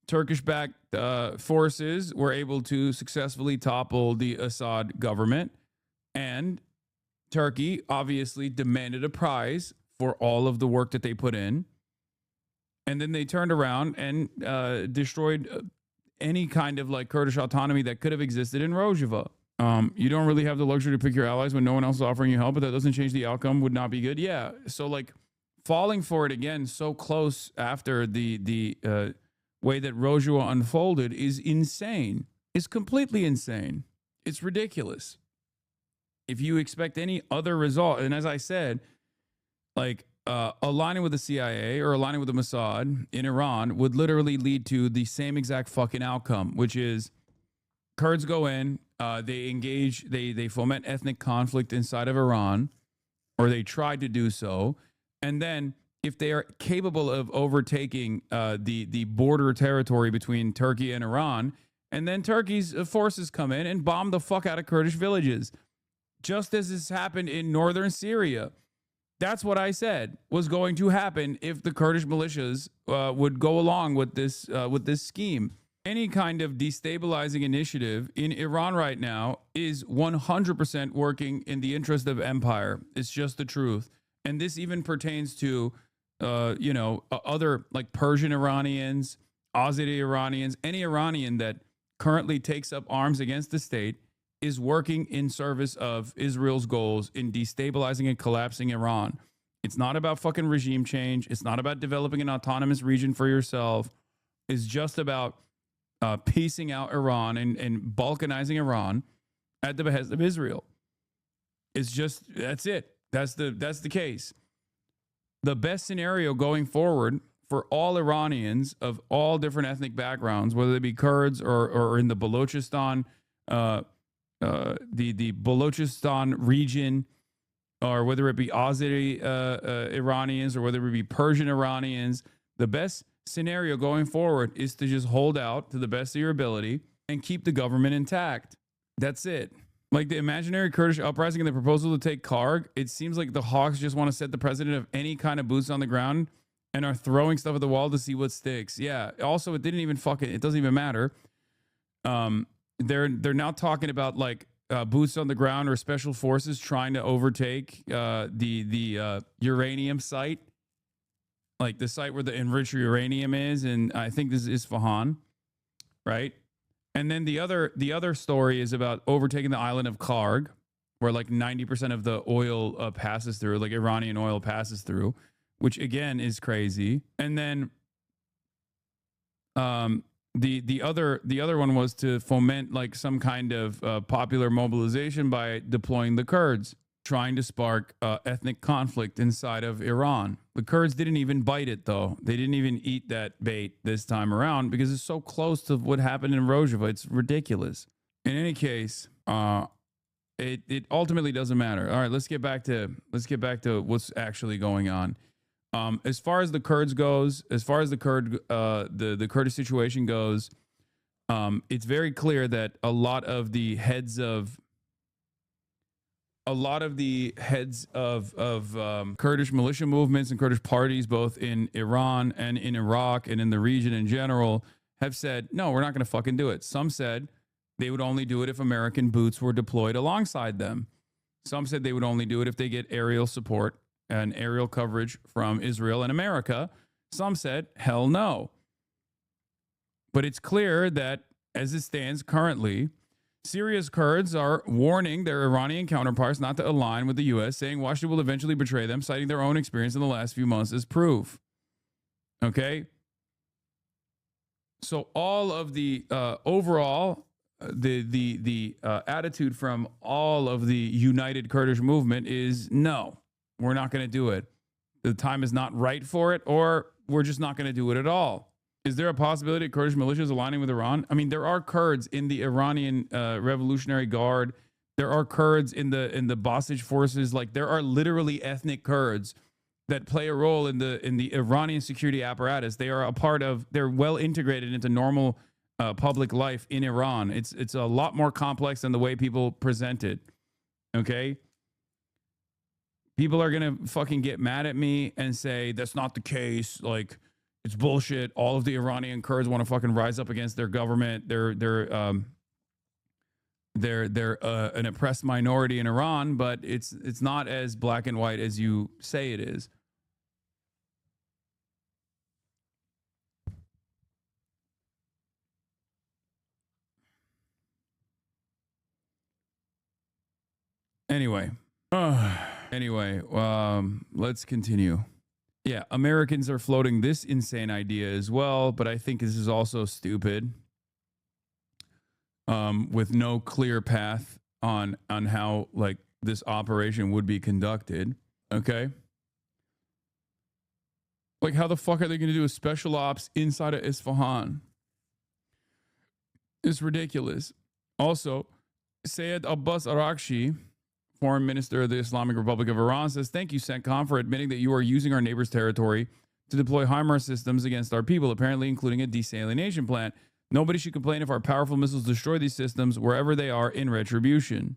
Turkish-backed forces were able to successfully topple the Assad government. And Turkey obviously demanded a prize for all of the work that they put in. And then they turned around and destroyed any kind of Kurdish autonomy that could have existed in Rojava. You don't really have the luxury to pick your allies when no one else is offering you help, but that doesn't change the outcome. Would not be good. Yeah. So falling for it again so close after the way that Rojava unfolded is insane. It's completely insane. It's ridiculous. If you expect any other result, and as I said, aligning with the CIA or aligning with the Mossad in Iran would literally lead to the same exact fucking outcome, which is Kurds go in, they engage, they foment ethnic conflict inside of Iran, or they tried to do so. And then if they are capable of overtaking the border territory between Turkey and Iran, and then Turkey's forces come in and bomb the fuck out of Kurdish villages, just as has happened in northern Syria. That's what I said was going to happen if the Kurdish militias would go along with this scheme. Any kind of destabilizing initiative in Iran right now is 100% working in the interest of empire. It's just the truth. And this even pertains to, other Persian Iranians, Azeri Iranians, any Iranian that currently takes up arms against the state is working in service of Israel's goals in destabilizing and collapsing Iran. It's not about fucking regime change. It's not about developing an autonomous region for yourself. It's just about piecing out Iran and balkanizing Iran at the behest of Israel. It's just, that's it. That's the case. the best scenario going forward for all Iranians of all different ethnic backgrounds, whether they be Kurds or in the Balochistan, the Balochistan region, or whether it be Azeri Iranians, or whether it be Persian Iranians, the best scenario going forward is to just hold out to the best of your ability and keep the government intact. That's it. Like the imaginary Kurdish uprising and the proposal to take Karg, it seems like the Hawks just want to set the president of any kind of boots on the ground and are throwing stuff at the wall to see what sticks. Yeah. Also, it doesn't even matter. They're now talking about like boots on the ground or special forces trying to overtake the uranium site, like the site where the enriched uranium is, and I think this is Isfahan, right? And then the other story is about overtaking the island of Karg, where like 90% of the oil passes through, like Iranian oil passes through, which again is crazy. And then the other one was to foment like some kind of popular mobilization by deploying the Kurds, trying to spark ethnic conflict inside of Iran. The Kurds didn't even bite it, though. They didn't even eat that bait this time around because it's so close to what happened in Rojava. It's ridiculous. In any case, it ultimately doesn't matter. All right, let's get back to what's actually going on. As far as the Kurds goes, as far as the Kurdish situation goes, it's very clear that a lot of the heads of Kurdish militia movements and Kurdish parties, both in Iran and in Iraq and in the region in general, have said, no, we're not going to fucking do it. Some said they would only do it if American boots were deployed alongside them. Some said they would only do it if they get aerial support and aerial coverage from Israel and America. Some said, hell no. But it's clear that as it stands currently, Syria's Kurds are warning their Iranian counterparts not to align with the U.S., saying Washington will eventually betray them, citing their own experience in the last few months as proof. Okay? So all of the overall, the attitude from all of the united Kurdish movement is no, we're not going to do it. The time is not right for it, or we're just not going to do it at all. Is there a possibility of Kurdish militias aligning with Iran? I mean, there are Kurds in the Iranian Revolutionary Guard. There are Kurds in the Basij forces. Like, there are literally ethnic Kurds that play a role in the Iranian security apparatus. They are a part of. They're well integrated into normal public life in Iran. It's a lot more complex than the way people present it. Okay. People are gonna fucking get mad at me and say that's not the case. Like, it's bullshit. All of the Iranian Kurds want to fucking rise up against their government. They're an oppressed minority in Iran, but it's not as black and white as you say it is. Anyway, let's continue. Yeah, Americans are floating this insane idea as well, but I think this is also stupid. With no clear path on how like this operation would be conducted. Okay. Like, how the fuck are they going to do a special ops inside of Isfahan? It's ridiculous. Also, Sayed Abbas Araghchi, Foreign Minister of the Islamic Republic of Iran, says, thank you, CENTCOM, for admitting that you are using our neighbor's territory to deploy HIMARS systems against our people, apparently including a desalination plant. Nobody should complain if our powerful missiles destroy these systems wherever they are in retribution.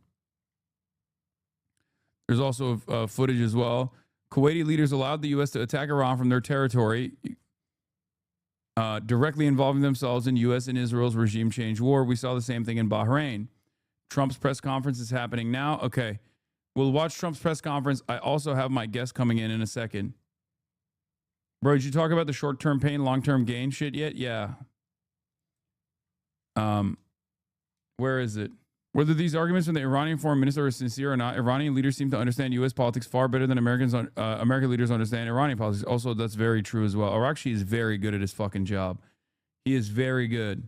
There's also footage as well. Kuwaiti leaders allowed the U.S. to attack Iran from their territory, directly involving themselves in U.S. and Israel's regime change war. We saw the same thing in Bahrain. Trump's press conference is happening now. Okay. We'll watch Trump's press conference. I also have my guest coming in a second. Bro, did you talk about the short-term pain, long-term gain shit yet? Yeah. Where is it? Whether these arguments from the Iranian foreign minister are sincere or not, Iranian leaders seem to understand U.S. politics far better than American leaders understand Iranian politics. Also, that's very true as well. Araghchi is very good at his fucking job. He is very good.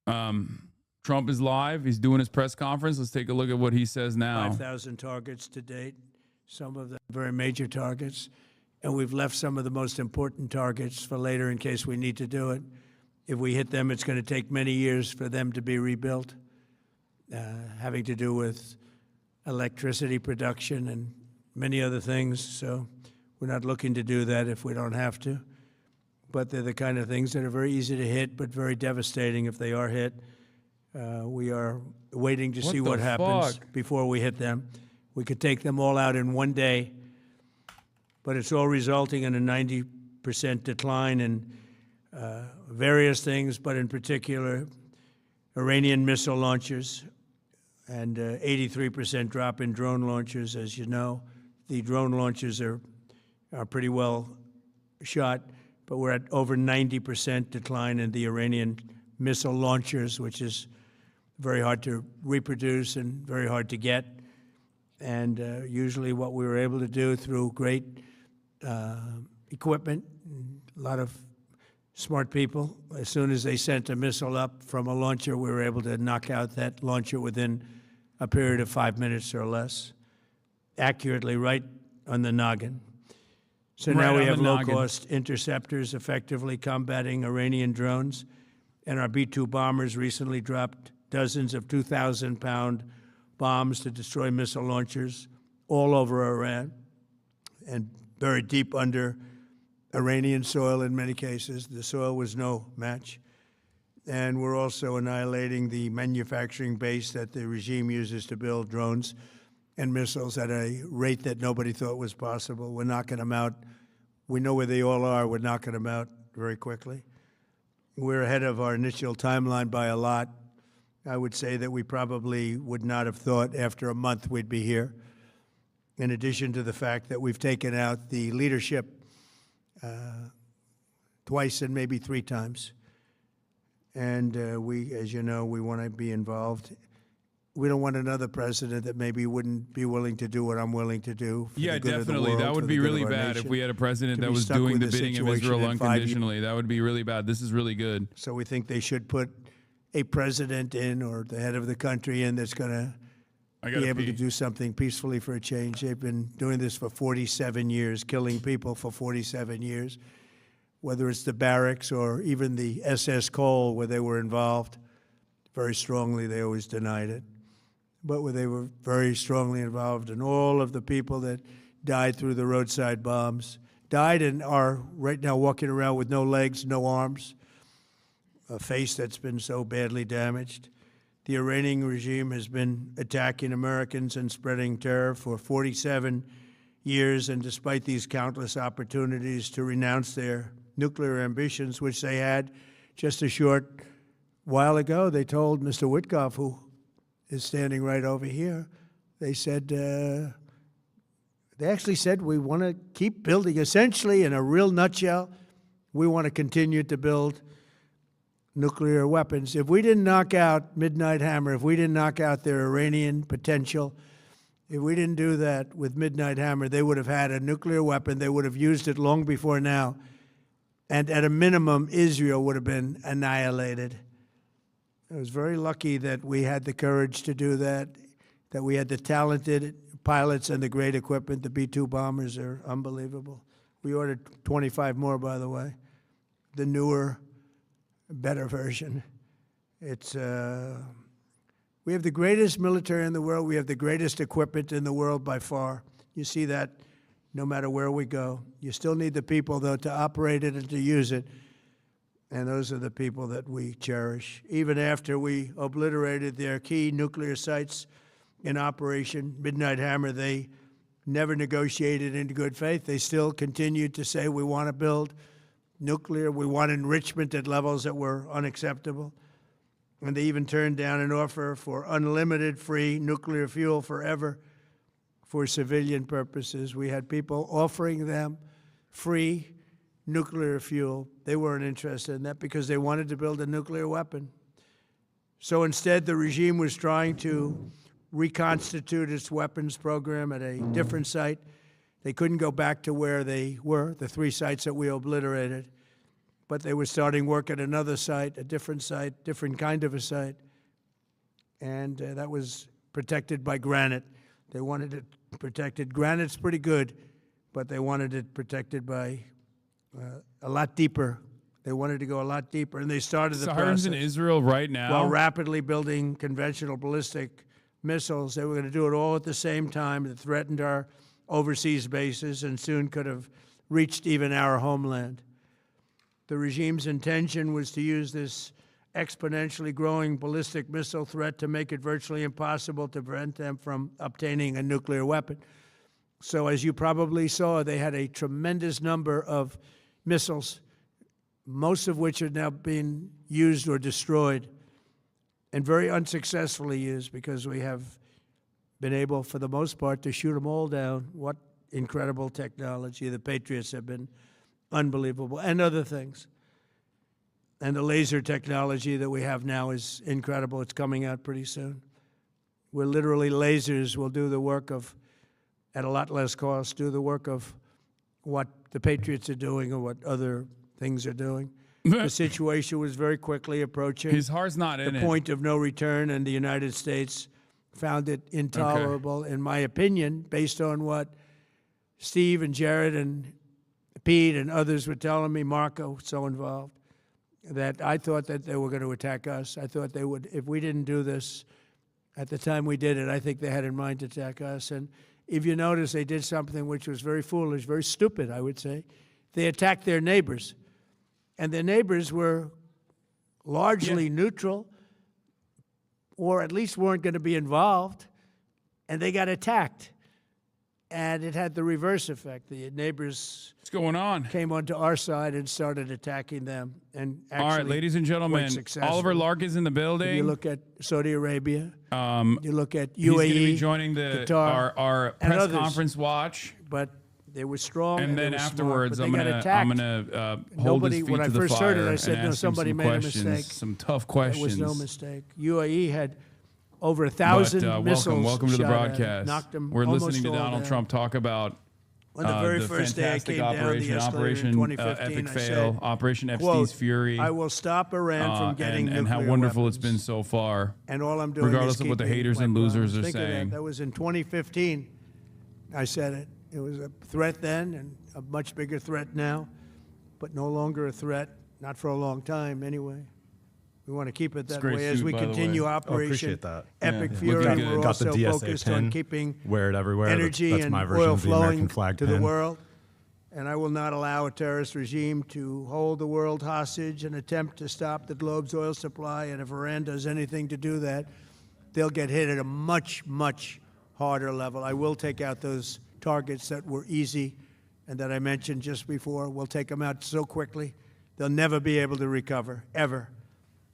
Trump is live. He's doing his press conference. Let's take a look at what he says now. 5,000 targets to date. some of the very major targets, and we've left some of the most important targets for later in case we need to do it. If we hit them, it's going to take many years for them to be rebuilt, having to do with electricity production and many other things. So we're not looking to do that if we don't have to. But they're the kind of things that are very easy to hit, but very devastating if they are hit. We are waiting to see what happens before we hit them. We could take them all out in one day, but it's all resulting in a 90% decline in various things, but in particular, Iranian missile launchers and 83% drop in drone launchers. As you know, the drone launchers are pretty well shot, but we're at over 90% decline in the Iranian missile launchers, which is very hard to reproduce and very hard to get. And usually what we were able to do through great equipment, a lot of smart people, as soon as they sent a missile up from a launcher, we were able to knock out that launcher within a period of 5 minutes or less, accurately, right on the noggin. So Right now we on have the noggin. low-cost interceptors effectively combating Iranian drones, and our B-2 bombers recently dropped dozens of 2,000-pound bombs to destroy missile launchers all over Iran and buried deep under Iranian soil in many cases. The soil was no match. And we're also annihilating the manufacturing base that the regime uses to build drones and missiles at a rate that nobody thought was possible. We're knocking them out. We know where they all are. We're knocking them out very quickly. We're ahead of our initial timeline by a lot. I would say that we probably would not have thought after a month we'd be here, in addition to the fact that we've taken out the leadership twice and maybe 3 times. And we, as you know, we want to be involved. We don't want another president that maybe wouldn't be willing to do what I'm willing to do. For Yeah, the good of the definitely. world, That for would the be good really of our bad if nation. we had a president To that be was stuck doing with the this bidding of situation Israel in 5 years. unconditionally. That would be really bad. This is really good. So we think they should put a president in, or the head of the country in, that's going to be able to do something peacefully for a change. They've been doing this for 47 years, killing people for 47 years, whether it's the barracks or even the SS Cole where they were involved. Very strongly, they always denied it. But where they were very strongly involved in all of the people that died through the roadside bombs, died and are right now walking around with no legs, no arms, a face that's been so badly damaged. The Iranian regime has been attacking Americans and spreading terror for 47 years, and despite these countless opportunities to renounce their nuclear ambitions, which they had just a short while ago, they told Mr. Witkoff, who is standing right over here, they said, they actually said, we want to keep building. Essentially, in a real nutshell, we want to continue to build nuclear weapons. If we didn't knock out Midnight Hammer, if we didn't knock out their Iranian potential, if we didn't do that with Midnight Hammer, they would have had a nuclear weapon. They would have used it long before now. And at a minimum, Israel would have been annihilated. I was very lucky that we had the courage to do that we had the talented pilots and the great equipment. The B-2 bombers are unbelievable. We ordered 25 more, by the way. The newer, better version. It's we have the greatest military in the world. We have the greatest equipment in the world by far. You see that no matter where we go. You still need the people, though, to operate it and to use it. And those are the people that we cherish. Even after we obliterated their key nuclear sites in Operation Midnight Hammer, they never negotiated in good faith. They still continued to say, we want to build nuclear. We want enrichment at levels that were unacceptable. And they even turned down an offer for unlimited free nuclear fuel forever for civilian purposes. We had people offering them free nuclear fuel. They weren't interested in that because they wanted to build a nuclear weapon. So instead, the regime was trying to reconstitute its weapons program at a different site. They couldn't go back to where they were, the 3 sites that we obliterated, but they were starting work at another site, a different site, different kind of a site, and that was protected by granite. They wanted it protected. Granted, it's pretty good, but they wanted it protected by a lot deeper. They wanted to go a lot deeper, and they started the Sirens process. in Israel right now. While rapidly building conventional ballistic missiles, they were going to do it all at the same time that threatened our overseas bases and soon could have reached even our homeland. The regime's intention was to use this exponentially growing ballistic missile threat to make it virtually impossible to prevent them from obtaining a nuclear weapon. So as you probably saw, they had a tremendous number of missiles, most of which are now being used or destroyed, and very unsuccessfully used, because we have been able, for the most part, to shoot them all down. What incredible technology. The Patriots have been unbelievable, and other things. And the laser technology that we have now is incredible. It's coming out pretty soon. Where literally lasers will do the work of, at a lot less cost, do the work of what the Patriots are doing or what other things are doing. The situation was very quickly approaching His heart's not in the it. point of no return, and the United States found it intolerable, in my opinion, based on what Steve and Jared and Pete and others were telling me, Marco, so involved, that I thought that they were going to attack us. I thought they would, if we didn't do this at the time we did it, I think they had in mind to attack us. And if you notice, they did something which was very foolish, very stupid, I would say. They attacked their neighbors. And their neighbors were largely neutral, or at least weren't going to be involved, and they got attacked. And it had the reverse effect. The neighbors What's going on? Came onto our side and started attacking them. And actually, all right, ladies and gentlemen, Oliver Larkin's in the building. If you look at Saudi Arabia, you look at UAE, he's going to be joining Qatar, our press conference watch. But they were strong, and then they were afterwards, smart, I'm but gonna hold nobody, his feet when to I the first fire heard it, I said, and no, ask him somebody some made questions, a mistake. some tough questions. There was no mistake. UAE had over 1,000 missiles. Welcome to the shot at it, broadcast. knocked them We're almost listening to all Donald down. Trump talk about On the very the first day I fantastic came down the operation, escalator in Operation 2015, Epic I Fail, said, Operation quote, Epstein's Fury. I will stop Iran from getting and how nuclear wonderful weapons. it's been so far. And all I'm doing regardless is of what the keeping haters my and losers promise. are Think of saying. That was in 2015. I said it. It was a threat then, and a much bigger threat now, but no longer a threat, not for a long time anyway. We want to keep it that great way as suit, we by the way. continue Oh, Operation appreciate that. Epic Yeah. Fury. Looking We're good. Got the also DSA focused pin. on keeping Wear it everywhere. energy That's and my version oil of the American flowing flag to pin. the world. And I will not allow a terrorist regime to hold the world hostage and attempt to stop the globe's oil supply. And if Iran does anything to do that, they'll get hit at a much, much harder level. I will take out those targets that were easy and that I mentioned just before. We'll take them out so quickly, they'll never be able to recover, ever.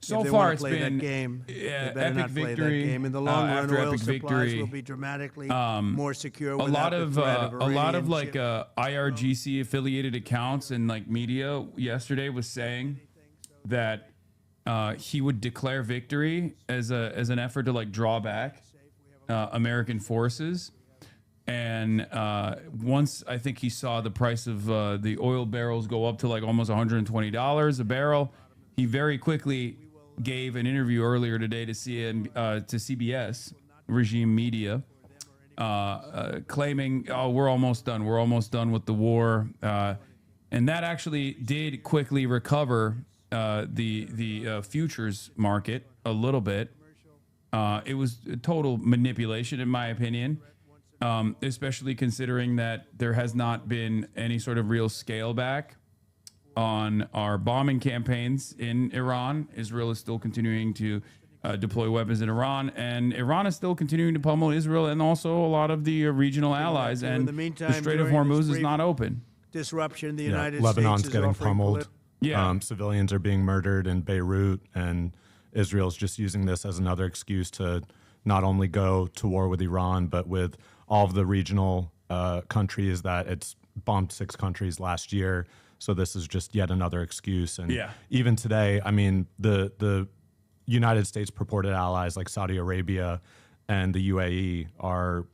So if they far, want to it's play been that game, they better epic not play victory. that game. In the long run, After oil epic supplies victory, will be dramatically more secure. a without lot the of threat of a lot of Iranian like IRGC affiliated accounts and like media yesterday was saying that he would declare victory as an effort to like draw back American forces. And once I think he saw the price of the oil barrels go up to like almost $120 a barrel, he very quickly gave an interview earlier today to CBS regime media, claiming, "Oh, we're almost done. We're almost done with the war," and that actually did quickly recover the futures market a little bit. It was a total manipulation, in my opinion, especially considering that there has not been any sort of real scale back on our bombing campaigns in Iran. Israel is still continuing to deploy weapons in Iran, and Iran is still continuing to pummel Israel and also a lot of the regional allies. In And the meantime, the Strait of during this Hormuz is brief not open. Disruption. The Yeah, United Lebanon's States is getting offering pummeled. Yeah. Civilians are being murdered in Beirut, and Israel's just using this as another excuse to not only go to war with Iran, but with all of the regional countries that it's bombed 6 countries last year. So this is just yet another excuse. And even today, I mean, the United States purported allies like Saudi Arabia and the UAE are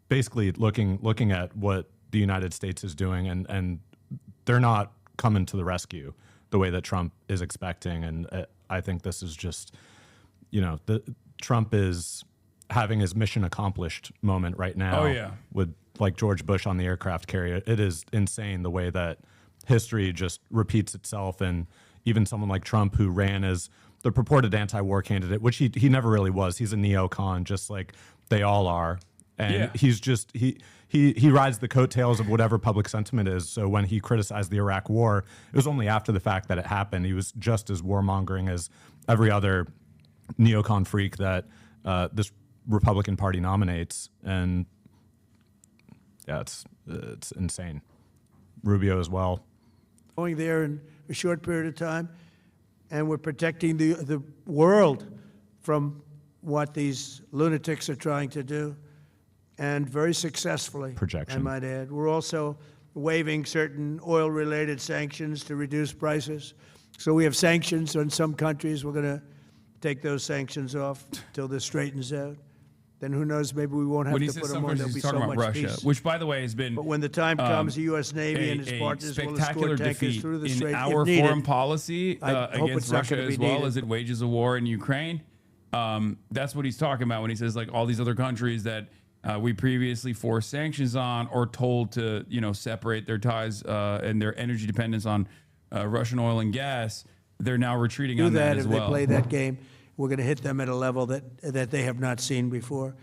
basically looking at what the United States is doing, and they're not coming to the rescue the way that Trump is expecting. And I think this is just, Trump is having his mission accomplished moment right now. Oh, yeah. With like George Bush on the aircraft carrier. It is insane the way that history just repeats itself. And even someone like Trump, who ran as the purported anti-war candidate, which he never really was. He's a neocon, just like they all are. And he's just, he rides the coattails of whatever public sentiment is. So when he criticized the Iraq war, it was only after the fact that it happened. He was just as warmongering as every other neocon freak that this Republican Party nominates. And yeah, it's insane. Rubio as well. Going there in a short period of time, and we're protecting the world from what these lunatics are trying to do, and very successfully, projection, I might add. We're also waiving certain oil-related sanctions to reduce prices. So we have sanctions on some countries. We're going to take those sanctions off till this straightens out. Then who knows, maybe we won't have to put them on. There'll be so much Russia, peace. which, by the way, has been. But when the time comes, the U.S. Navy and its partners will escort tankers through the strait in our foreign policy against Russia as well as it wages a war in Ukraine. That's what he's talking about when he says like all these other countries that we previously forced sanctions on or told to separate their ties and their energy dependence on Russian oil and gas. They're now retreating on that as well. If they play that game, we're going to hit them at a level that they have not seen before.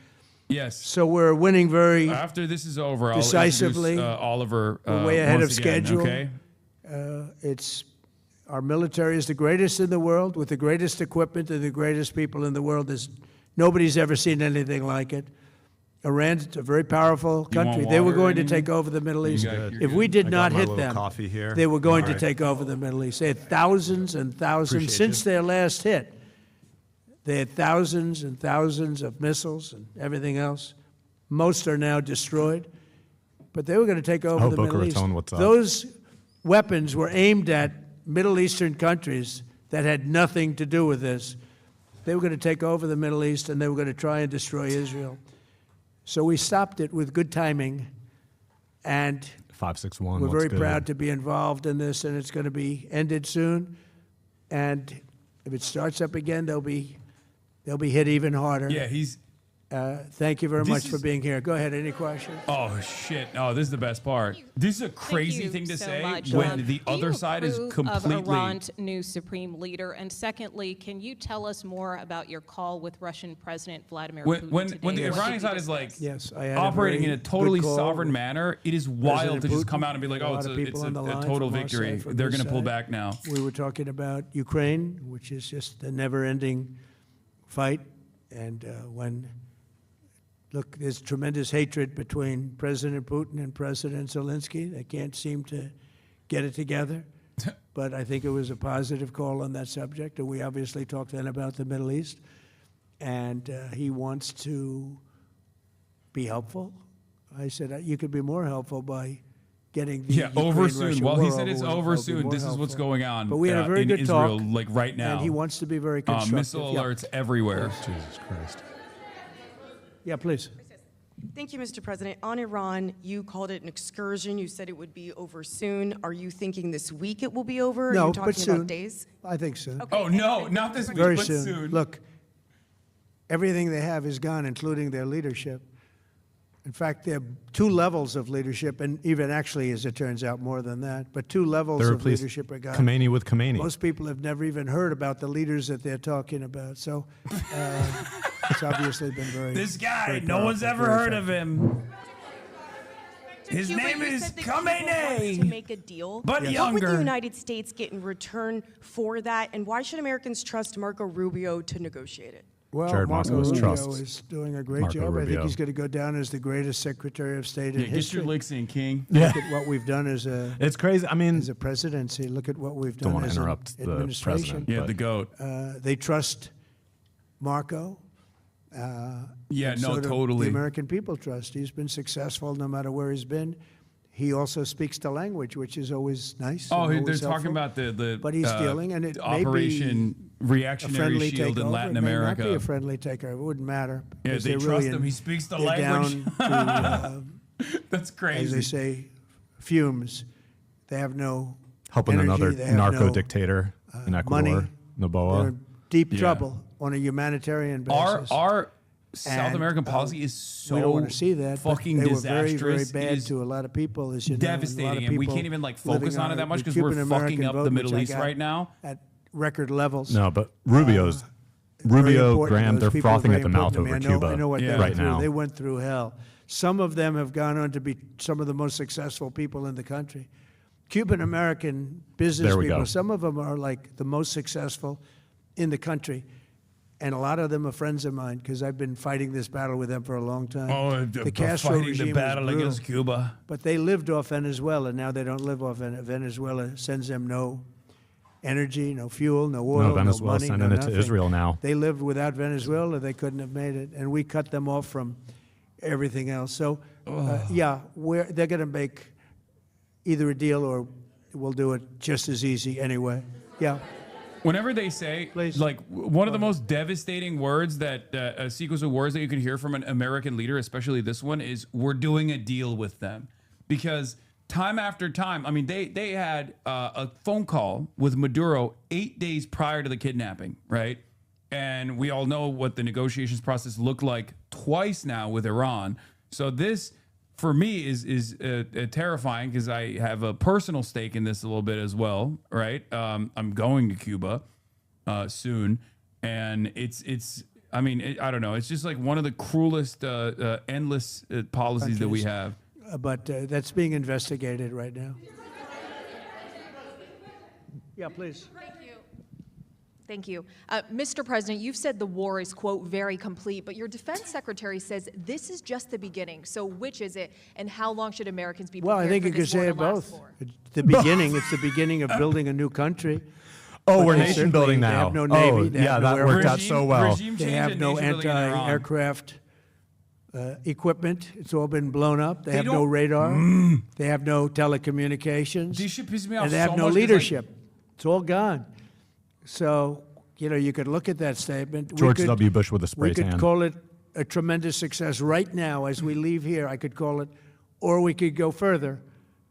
Yes. So we're winning very after this is over. Decisively. I'll Oliver. We're way ahead of again, schedule. Okay. It's our military is the greatest in the world, with the greatest equipment and the greatest people in the world. Nobody's ever seen anything like it. Iran's a very powerful country. They were going to take over the Middle East. If we did not hit them, they were going to take over the Middle East. They had thousands and thousands since their last hit. They had thousands and thousands of missiles and everything else. Most are now destroyed. But they were going to take over the Middle East. Those weapons were aimed at Middle Eastern countries that had nothing to do with this. They were going to take over the Middle East, and they were going to try and destroy Israel. So we stopped it with good timing, and 561. We're very proud to be involved in this, and it's going to be ended soon. And if it starts up again, they'll be hit even harder. Yeah, he's. Thank you very much for being here. Go ahead. Any questions? Oh shit! Oh, this is the best part. This is a crazy thing to say when the other side is completely. Of Iran's new supreme leader, and secondly, can you tell us more about your call with Russian President Vladimir Putin today? When the Iranian side is like I operating in a totally sovereign manner, it is wild to just come out and be like, "Oh, it's a total victory. They're going to pull back now." We were talking about Ukraine, which is just a never-ending fight, and when. Look, there's tremendous hatred between President Putin and President Zelensky. They can't seem to get it together. But I think it was a positive call on that subject. And we obviously talked then about the Middle East. And he wants to be helpful. I said, you could be more helpful by getting the over soon. Well, he said it's over soon. This is what's going on but we had a very in good Israel, talk, like right now. And he wants to be very constructive. Missile alerts everywhere. Oh, Jesus Christ. Yeah, please. Thank you, Mr. President. On Iran, you called it an excursion. You said it would be over soon. Are you thinking this week it will be over? No, Are you talking but soon. about days? I think soon. Okay. Oh, no, not this week, Very but soon. soon. Look, everything they have is gone, including their leadership. In fact, there are two levels of leadership, and even actually, as it turns out, more than that. But two levels of leadership are gone. Khomeini with Khomeini. Most people have never even heard about the leaders that they're talking about. So it's obviously been very. This guy, very no one's powerful, ever very heard of him. His Cuba, name you is said that Cuba wants to make a deal. but What younger. would the United States get in return for that, and why should Americans trust Marco Rubio to negotiate it? Well, Jared Marco Moskowitz Rubio trusts is doing a great Marco job. I think Rubio. he's going to go down as the greatest Secretary of State in Get history. your licks in, King. Look at what we've done as a. It's crazy. I mean, as a presidency, look at what we've Don't done want as to an interrupt the administration. president. Yeah, the GOAT. They trust Marco. Yeah, and no, so do totally. The American people trust. He's been successful no matter where he's been. He also speaks the language, which is always nice. Oh, and they're always talking helpful. about the But he's dealing, and it may Operation be Reactionary a friendly Shield in takeover. Latin It may America. not be a friendly takeover. It wouldn't matter. Yeah, because they they're trust really him. He speaks the they're language. Down to, That's crazy. as they say, fumes. They have no helping energy. another They have narco no, dictator in Ecuador, money. They're Noboa. in deep Yeah. trouble on a humanitarian basis. Our South American policy is so we don't want to see that, fucking they disastrous. were very, very bad Is to a lot of people, as you know. devastating, and we can't even like focus on it that much because we're fucking Cuban-American up vote, the Middle which I East got right now. at record levels. No, but very Rubio, important. Graham, Those they're people are frothing very at the mouth important to over me. Cuba I know what they right went through. now. They went through hell. Some of them have gone on to be some of the most successful people in the country. Cuban-American business There we people, go. some of them are like the most successful in the country. And a lot of them are friends of mine because I've been fighting this battle with them for a long time. Oh, the Castro fighting regime the was battle brutal, against Cuba. but they lived off Venezuela. Now they don't live off Venezuela. Sends them no energy, no fuel, no oil, no Venezuela money, sending no it to nothing. Israel now. They lived without Venezuela. They couldn't have made it, and we cut them off from everything else. So, yeah, they're going to make either a deal or we'll do it just as easy anyway. Yeah. Whenever they say, like, one of the most devastating words that a sequence of words that you can hear from an American leader, especially this one, is "we're doing a deal with them," because time after time, I mean, they had a phone call with Maduro 8 days prior to the kidnapping, right? And we all know what the negotiations process looked like twice now with Iran. So this, for me, is terrifying because I have a personal stake in this a little bit as well, right? I'm going to Cuba soon, and it's. I mean, I don't know. It's just like one of the cruelest, endless policies that we have. But that's being investigated right now. Yeah, please. Thank you. Mr. President, you've said the war is, quote, very complete, but your defense secretary says this is just the beginning. So which is it, and how long should Americans be prepared Well, I think for you could this war say to it last both. for? It's the beginning. It's the beginning of building a new country. Oh, But we're they nation certainly- building They now. have no Oh, Navy. They yeah, have no that worked out aircraft. so well. Regime They change have and no nation building in Iran. anti-aircraft equipment. It's all been blown up. They have no don't- radar. They have no telecommunications. This shit pisses me off And they have so no much 'cause, like, leadership. It's all gone. So, you know, you could look at that statement. George W. Bush with a spray We could tan. call it a tremendous success right now as we leave here. I could call it, or we could go further,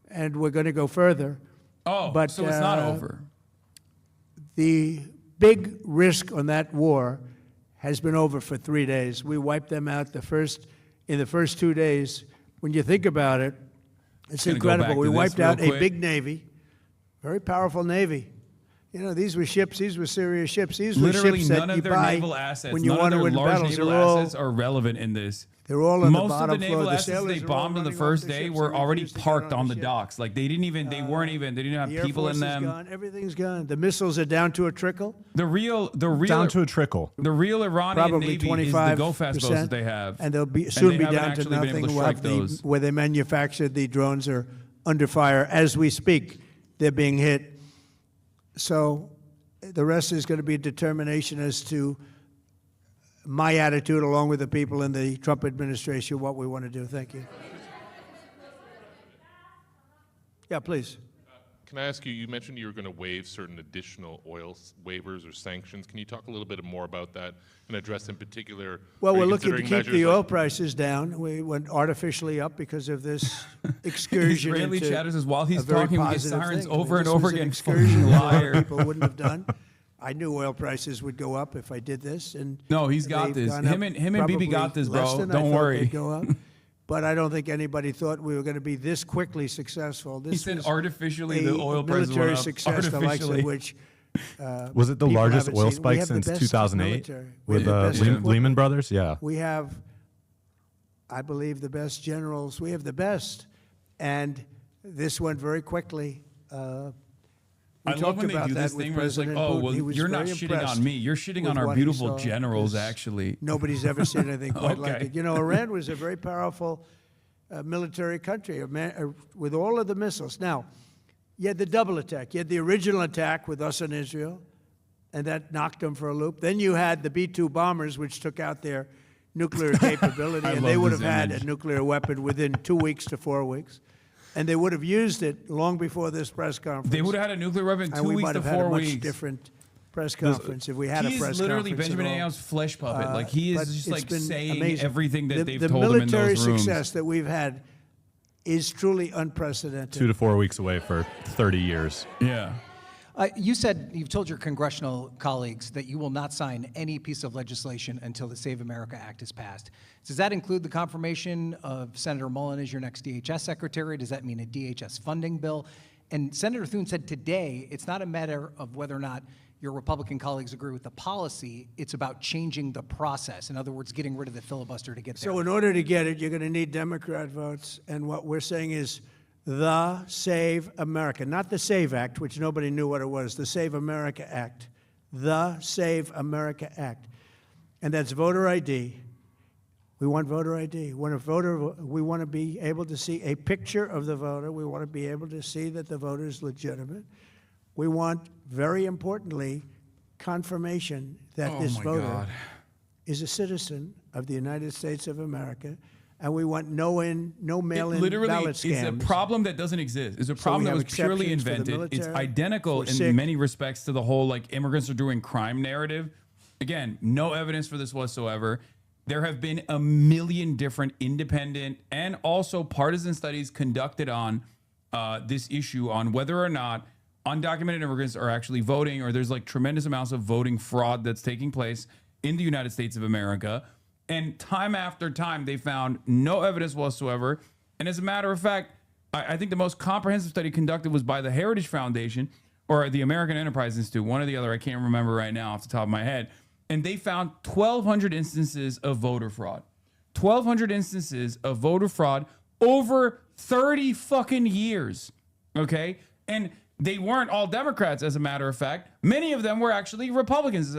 and we're going to go further. Oh, But, so it's not over. The big risk on that war has been over for 3 days. We wiped them out in the first 2 days. When you think about it, it's Gonna go incredible. back We to this wiped real out a quick. big Navy, very powerful Navy. You know, these were ships. These were serious ships. These were Literally ships none that of you their buy naval assets, when you none want of to their win large battles. naval They're all, assets are relevant in this. they're all on Most the bottom of the naval floor. The assets sailors they are all bombed on the running off first the day ships were and already refused to get parked on on the the ship. docks. Like they didn't even, they weren't even, they didn't have The Air people Force in is them. gone. Everything's gone. The missiles are down to a trickle. The real Down to a trickle. the real Iranian Probably Navy is the 25%. Go Fast boats that they have. And they'll they soon be haven't down to actually been able nothing. to We'll strike have those. where they manufactured the drones are under fire as we speak. They're being hit. So the rest is going to be determination as to my attitude, along with the people in the Trump administration, what we want to do. Thank you. Yeah, please. Can I ask you, you mentioned you were going to waive certain additional oil waivers or sanctions. Can you talk a little bit more about that and address in particular? Well, are you we're looking to considering keep the measures oil like- prices down. We went artificially up because of this excursion. Israeli into chatter says while he's a very talking, we get positive sirens thing. I mean, over and this over was an again. excursion Fucking a lot of liar. people wouldn't have done. I knew oil prices would go up if I did this, and No, he's got they've this. gone Him up and Bibi got probably this, less bro. than I Don't thought worry. they'd go up. But I don't think anybody thought we were going to be this quickly successful. This He said was artificially a the oil prices military went up. success, the likes of Artificially. which Was it the people largest haven't oil seen. We spike have the since best 2008 military. We with have the best equipment. Lehman Brothers? Yeah. We have, I believe, the best generals. We have the best. And this went very quickly. We I love talked when they about do that this with thing where it's like, President oh, Putin. well, He was you're not very shitting impressed on me. You're shitting with on our what he beautiful saw. generals, This- actually. Nobody's ever seen anything quite like Okay. it. You know, Iran was a very powerful military country with all of the missiles. Now, you had the double attack. You had the original attack with us and Israel, and that knocked them for a loop. Then you had the B-2 bombers, which took out their nuclear capability, I and love they would this have had image. a nuclear weapon within 2 weeks to 4 weeks. And they would have used it long before this press conference. They would have had a nuclear weapon And 2 we weeks might to have had 4 a much weeks. different press conference if we had a press conference. He's literally Benjamin at all. Netanyah's flesh puppet. Like he But is just it's like been saying amazing. everything that they've the told him in military those rooms. success that we've had is truly unprecedented. 2 to 4 weeks away for 30 years. Yeah. You've told your congressional colleagues that you will not sign any piece of legislation until the Save America Act is passed. Does that include the confirmation of Senator Mullen as your next DHS secretary? Does that mean a DHS funding bill? And Senator Thune said today it's not a matter of whether or not your Republican colleagues agree with the policy, it's about changing the process. In other words, getting rid of the filibuster to get there. So in order to get it, you're going to need Democrat votes. And what we're saying is the Save America, not the SAVE Act, which nobody knew what it was, the Save America Act, the Save America Act. And that's voter ID. We want voter ID. When a voter, we want to be able to see a picture of the voter. We want to be able to see that the voter is legitimate. We want, very importantly, confirmation that this voter is a citizen of the United States of America, and we want no mail-in ballot scams. It's a problem that doesn't exist. It's a problem that was purely invented. It's identical in many respects to the whole like immigrants are doing crime narrative. Again, no evidence for this whatsoever. There have been a million different independent and also partisan studies conducted on this issue on whether or not undocumented immigrants are actually voting, or there's like tremendous amounts of voting fraud that's taking place in the United States of America. And time after time, they found no evidence whatsoever. And as a matter of fact, I think the most comprehensive study conducted was by the Heritage Foundation or the American Enterprise Institute, one or the other. I can't remember right now off the top of my head. And they found 1,200 instances of voter fraud. 1,200 instances of voter fraud over 30 fucking years. Okay? And they weren't all Democrats, as a matter of fact. Many of them were actually Republicans.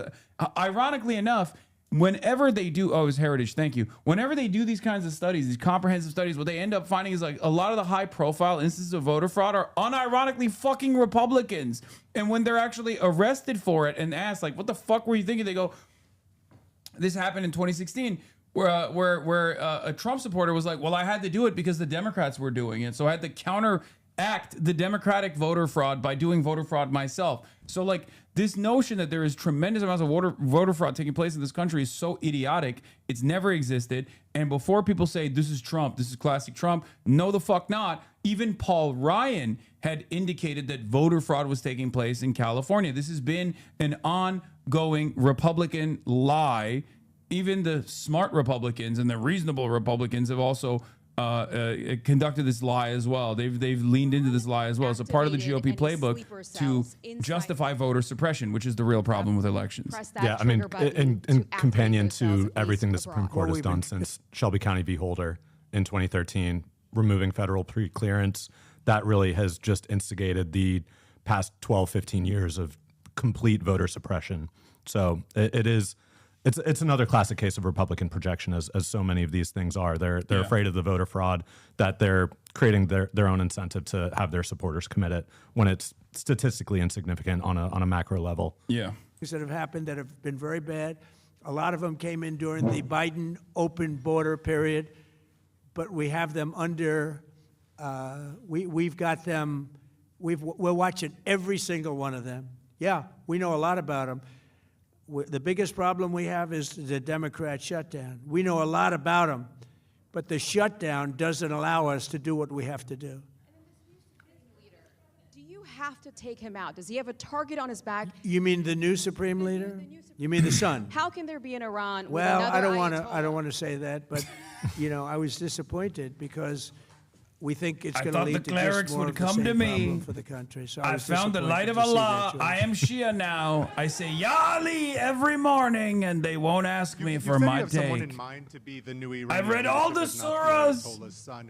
Ironically enough, whenever they do, it was Heritage, thank you. Whenever they do these kinds of studies, these comprehensive studies, what they end up finding is like a lot of the high profile instances of voter fraud are unironically fucking Republicans. And when they're actually arrested for it and asked like, what the fuck were you thinking? They go, this happened in 2016 where a Trump supporter was like, well, I had to do it because the Democrats were doing it. So I had to counteract the Democratic voter fraud by doing voter fraud myself. So like this notion that there is tremendous amounts of voter fraud taking place in this country is so idiotic. It's never existed. And before people say this is Trump, this is classic Trump, no the fuck not. Even Paul Ryan had indicated that voter fraud was taking place in California. This has been an ongoing Republican lie. Even the smart Republicans and the reasonable Republicans have also conducted this lie as well. They've leaned into this lie as well. It's a part of the GOP playbook to justify voter suppression, which is the real problem with elections. Yeah, I mean, in companion to everything the Supreme Court has done since Shelby County v. Holder in 2013, removing federal pre-clearance, that really has just instigated the past 12, 15 years of complete voter suppression. So it's another classic case of Republican projection, as so many of these things are. They're afraid of the voter fraud, that they're creating their own incentive to have their supporters commit it when it's statistically insignificant on a macro level. Yeah. Things that have happened that have been very bad. A lot of them came in during the Biden open border period, but we have them under, we've got them, we're watching every single one of them. Yeah, we know a lot about them. The biggest problem we have is the Democrat shutdown. We know a lot about them, but the shutdown doesn't allow us to do what we have to do. Do you have to take him out? Does he have a target on his back? You mean the new supreme leader? You mean the son? How can there be an Iran with Well, another I don't want to say that, but I was disappointed because we think it's going to lead to just more of the same problem for the country. So I found the light of Allah. I am Shia now. I say Ya Ali every morning, and they won't ask me for my take. Someone in mind to be the new Iranian I've read all the surahs.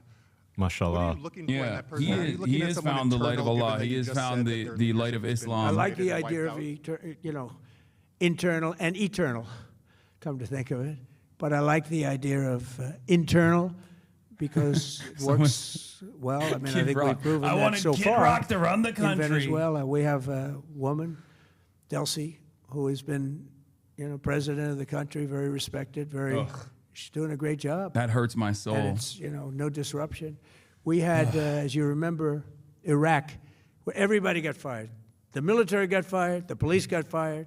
Mashallah. Yeah, he has found the light of Allah. He has found the light of Islam. I like the idea of internal and eternal, come to think of it. But I like the idea of internal, because it works well. I mean, I think we've proven that so far. I wanted Kid Rock to run the country. In Venezuela, we have a woman, Delcy, who has been, president of the country, very respected, she's doing a great job. That hurts my soul. And it's, no disruption. We had, as you remember, Iraq, where everybody got fired. The military got fired, the police got fired,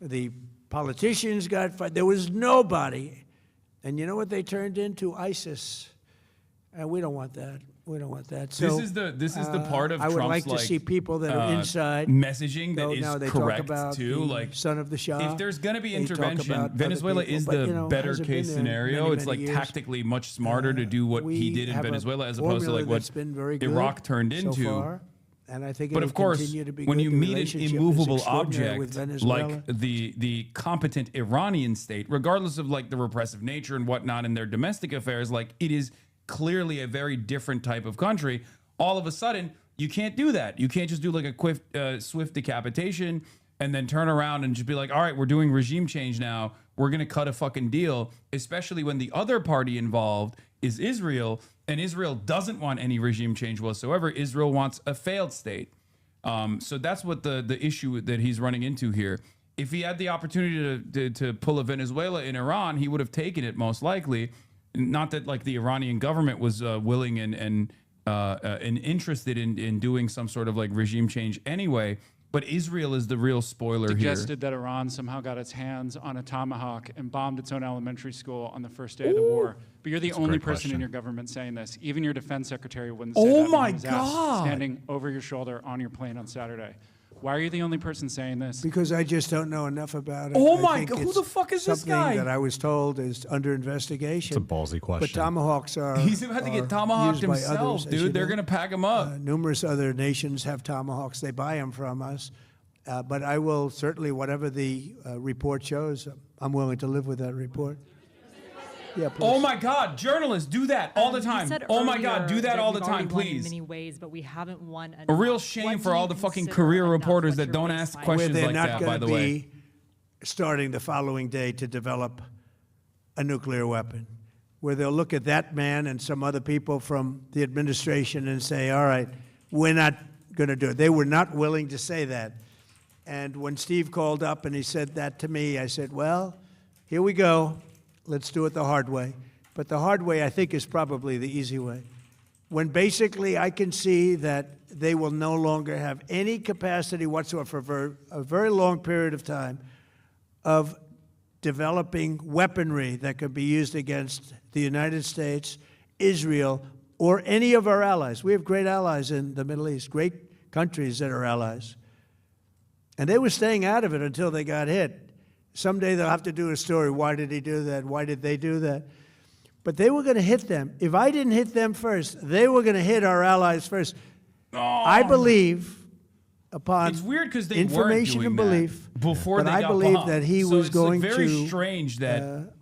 the politicians got fired. There was nobody. And you know what they turned into? ISIS. And we don't want that. We don't want that. This is the part of I would Trump's, like to see people that are inside messaging that now is they correct talk about too. the Like, son of the Shah. if there's going to be They talk intervention, about Venezuela other people, is but, the you know, better hasn't been case there scenario. many, It's many like years. tactically much smarter to do what he We did in have a Venezuela as opposed to formula like what that's been very good Iraq turned so into. far, and I think But it'll of course, continue to be when good. you The meet an relationship is immovable extraordinary with object Venezuela. like the competent Iranian state, regardless of like the repressive nature and whatnot in their domestic affairs, like it is clearly a very different type of country. All of a sudden, you can't do that. You can't just do like a swift decapitation and then turn around and just be like, all right, we're doing regime change now. We're going to cut a fucking deal, especially when the other party involved is Israel, and Israel doesn't want any regime change whatsoever. Israel wants a failed state. So that's what the issue that he's running into here. If he had the opportunity to pull a Venezuela in Iran, he would have taken it most likely. Not that like the Iranian government was willing and interested in doing some sort of like regime change anyway. But Israel is the real spoiler Suggested that Iran somehow got its hands on a tomahawk and bombed its own elementary school on the first day of the war. But you're the only person in your government saying this. Even your defense secretary wouldn't say that. Oh when my he was asked, God. standing over your shoulder on your plane on Saturday. Why are you the only person saying this? Because I just don't know enough about it. Oh I my think God, who it's the fuck is this something guy? that I was told is under investigation. It's a ballsy question. But tomahawks are. He's about to get are tomahawked used by himself, others, as dude. you They're know. going to pack him up. Numerous other nations have tomahawks. They buy them from us. But I will certainly, whatever the report shows, I'm willing to live with that report. Yeah, please. Oh my God, journalists do that all the time. Oh my God, do that all the time, we've won please. in many ways, but we haven't won enough. A real shame for all the fucking career reporters that don't ask questions Where they're like not that, going by to the way. be starting the following day to develop a nuclear weapon, where they'll look at that man and some other people from the administration and say, all right, we're not going to do it. They were not willing to say that. And when Steve called up and he said that to me, I said, well, here we go. Let's do it the hard way. But the hard way, I think, is probably the easy way. When basically I can see that they will no longer have any capacity whatsoever for a very long period of time of developing weaponry that could be used against the United States, Israel, or any of our allies. We have great allies in the Middle East, great countries that are allies. And they were staying out of it until they got hit. Someday they'll have to do a story. Why did he do that? Why did they do that? But they were going to hit them. If I didn't hit them first, they were going to hit our allies first. I believe, upon It's weird because they information weren't and doing belief, that before but they I got believe bombed. that he So was it's going like very to. strange that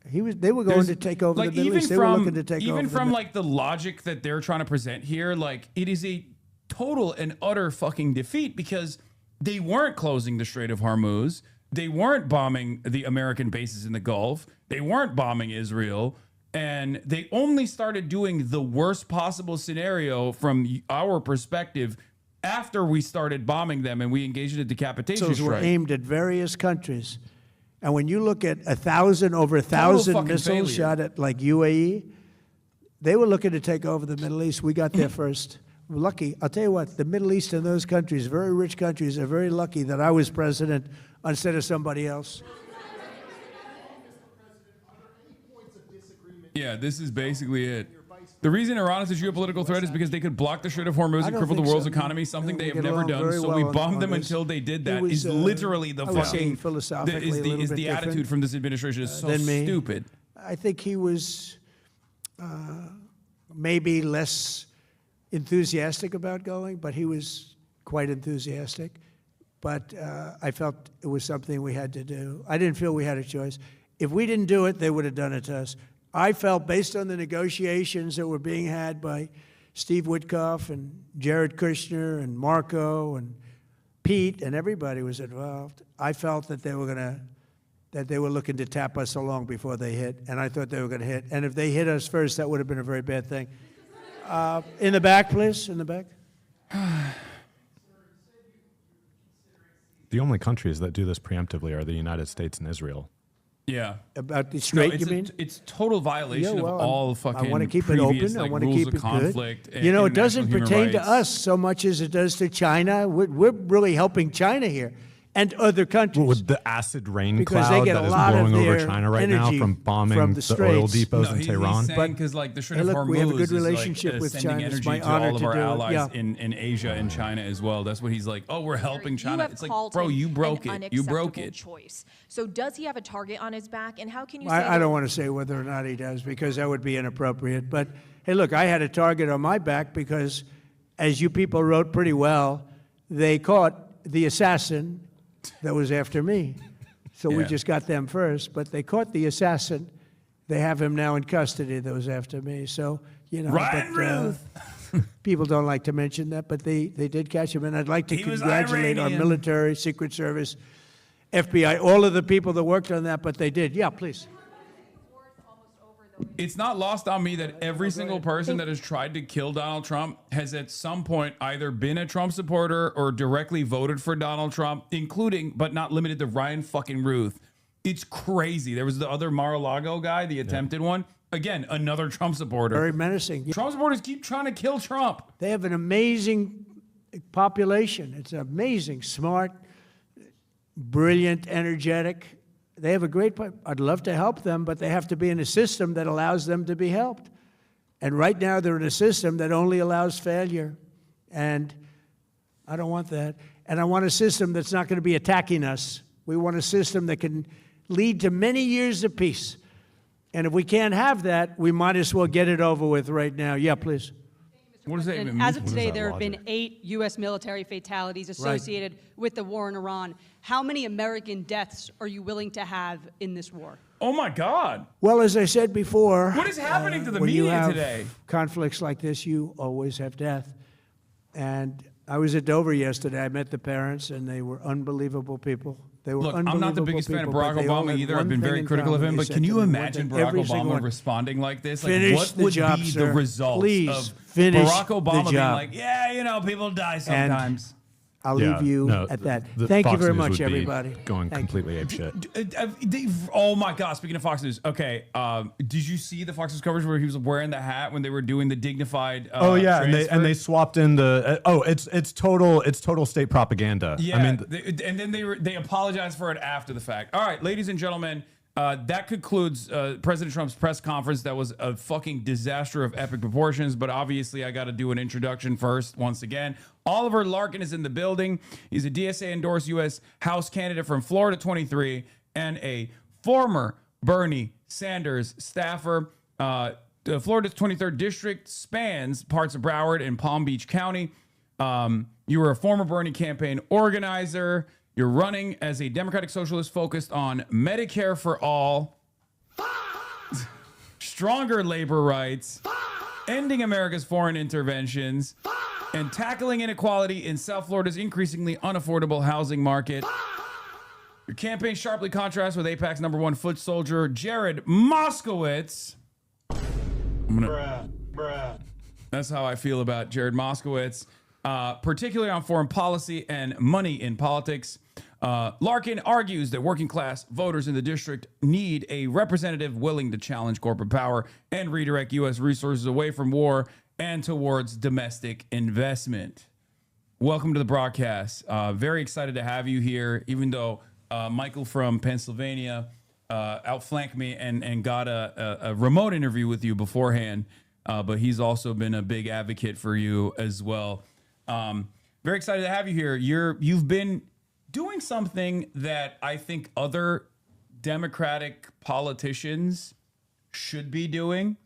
They were going to take over like, the Middle even East. They were from looking to take over. even the from Middle- like the logic that they're trying to present here, like it is a total and utter fucking defeat because they weren't closing the Strait of Hormuz. They weren't bombing the American bases in the Gulf. They weren't bombing Israel. And they only started doing the worst possible scenario from our perspective after we started bombing them and we engaged in a decapitation missiles were strike. aimed at various countries. And when you look at over 1,000 fucking missiles failure. shot at like UAE, they were looking to take over the Middle East. We got there first. We're lucky. I'll tell you what, the Middle East and those countries, very rich countries, are very lucky that I was president instead of somebody else. Yeah, this is basically it. The reason Iran is a geopolitical threat is because they could block the Strait of Hormuz I and don't cripple the think world's so. economy, something We they have get never along done. very So well we on bombed them this. until they did He that. was, Is literally the I was saying fucking philosophically is a little bit the attitude different, from this administration is so than me. stupid. I think he was maybe less enthusiastic about going, but he was quite enthusiastic. But I felt it was something we had to do. I didn't feel we had a choice. If we didn't do it, they would have done it to us. I felt, based on the negotiations that were being had by Steve Witkoff and Jared Kushner and Marco and Pete and everybody was involved, I felt that they were looking to tap us along before they hit, and I thought they were going to hit. And if they hit us first, that would have been a very bad thing. In the back, please, in the back. The only countries that do this preemptively are the United States and Israel. Yeah. About the Strait, it's you mean? It's total violation of all fucking I want to keep it previous, open. I like, want to rules keep of it conflict good. and You know, it international doesn't human pertain to rights. us so much as it does to China. We're really helping China here. and other countries. With the acid rain Because cloud they get that a is lot of blowing over their China right now energy from bombing from the the oil Straits. depots No, in he's Tehran. saying because like the Strait of look, we have a Hormuz good is, like, relationship with sending China. It's energy my to honor all of to our do it. allies Yeah. in Asia and China as well. That's what he's like. Oh, we're helping You China. have It's like, called bro, him you broke an it. You broke unacceptable it. choice. So does he have a target on his back? And how can you say I that- don't want to say whether or not he does because that would be inappropriate. But hey, look, I had a target on my back because, as you people wrote pretty well, they caught the assassin that was after me. So we Yeah. just got them first. But they caught the assassin. They have him now in custody that was after me. So, you know. Ryan Ruth. People don't like to mention that, but they did catch him. And I'd like to He was congratulate our Iranian. military, Secret Service, FBI, all of the people that worked on that, but they did. Yeah, please. It's not lost on me that every single person that has tried to kill Donald Trump has at some point either been a Trump supporter or directly voted for Donald Trump, including, but not limited to, Ryan fucking Ruth. It's crazy. There was the other Mar-a-Lago guy, the attempted one. Again, another Trump supporter. Very menacing. Trump supporters keep trying to kill Trump. They have an amazing population. It's amazing, smart, brilliant, energetic. They have a great, I'd love to help them, but they have to be in a system that allows them to be helped. And right now they're in a system that only allows failure. And I don't want that. And I want a system that's not going to be attacking us. We want a system that can lead to many years of peace. And if we can't have that, we might as well get it over with right now. Yeah, please. What does that even And mean? as of today, there have been 8 U.S. military fatalities associated with the war in Iran. How many American deaths are you willing to have in this war? Oh my God. Well, as I said before, What is happening to the when you media have today? conflicts like this, you always have death. And I was at Dover yesterday. I met the parents, and they were unbelievable people. They were Look, unbelievable I'm not the biggest fan of people, Barack but they all Obama had either. one I've been thing very in critical of common. him, They but said can to you me one imagine thing, Barack every single Obama one. responding like this? Like, Finish what the would job, be sir. the result Please of finish Barack the Obama being job. like, yeah, you know, people die sometimes? I'll leave you at that. The Thank you Fox very News much, would be everybody. Going Thank completely apeshit. Oh my God! Speaking of Fox News, okay, did you see the Fox News coverage where he was wearing the hat when they were doing the dignified? Oh yeah, transfer? and they swapped in the. It's total state propaganda. Yeah, I mean, and then they apologized for it after the fact. All right, ladies and gentlemen, that concludes President Trump's press conference. That was a fucking disaster of epic proportions, but obviously I got to do an introduction first once again. Oliver Larkin is in the building. He's a DSA-endorsed U.S. House candidate from Florida 23 and a former Bernie Sanders staffer. Florida's 23rd district spans parts of Broward and Palm Beach County. You were a former Bernie campaign organizer. You're running as a Democratic Socialist focused on Medicare for all, stronger labor rights, ending America's foreign interventions, and tackling inequality in South Florida's increasingly unaffordable housing market. Your campaign sharply contrasts with AIPAC's #1 foot soldier, Jared Moskowitz. That's how I feel about Jared Moskowitz, particularly on foreign policy and money in politics. Larkin argues that working class voters in the district need a representative willing to challenge corporate power and redirect U.S. resources away from war and towards domestic investment. Welcome to the broadcast. Very excited to have you here, even though Michael from Pennsylvania outflanked me and got a remote interview with you beforehand, but he's also been a big advocate for you as well. Very excited to have you here. You've been doing something that I think other Democratic politicians should be doing,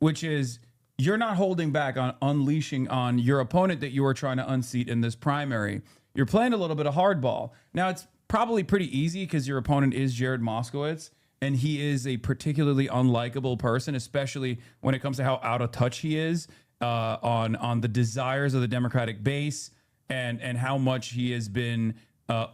which is you're not holding back on unleashing on your opponent that you are trying to unseat in this primary. You're playing a little bit of hardball. Now, it's probably pretty easy because your opponent is Jared Moskowitz, and he is a particularly unlikable person, especially when it comes to how out of touch he is on the desires of the Democratic base and how much he has been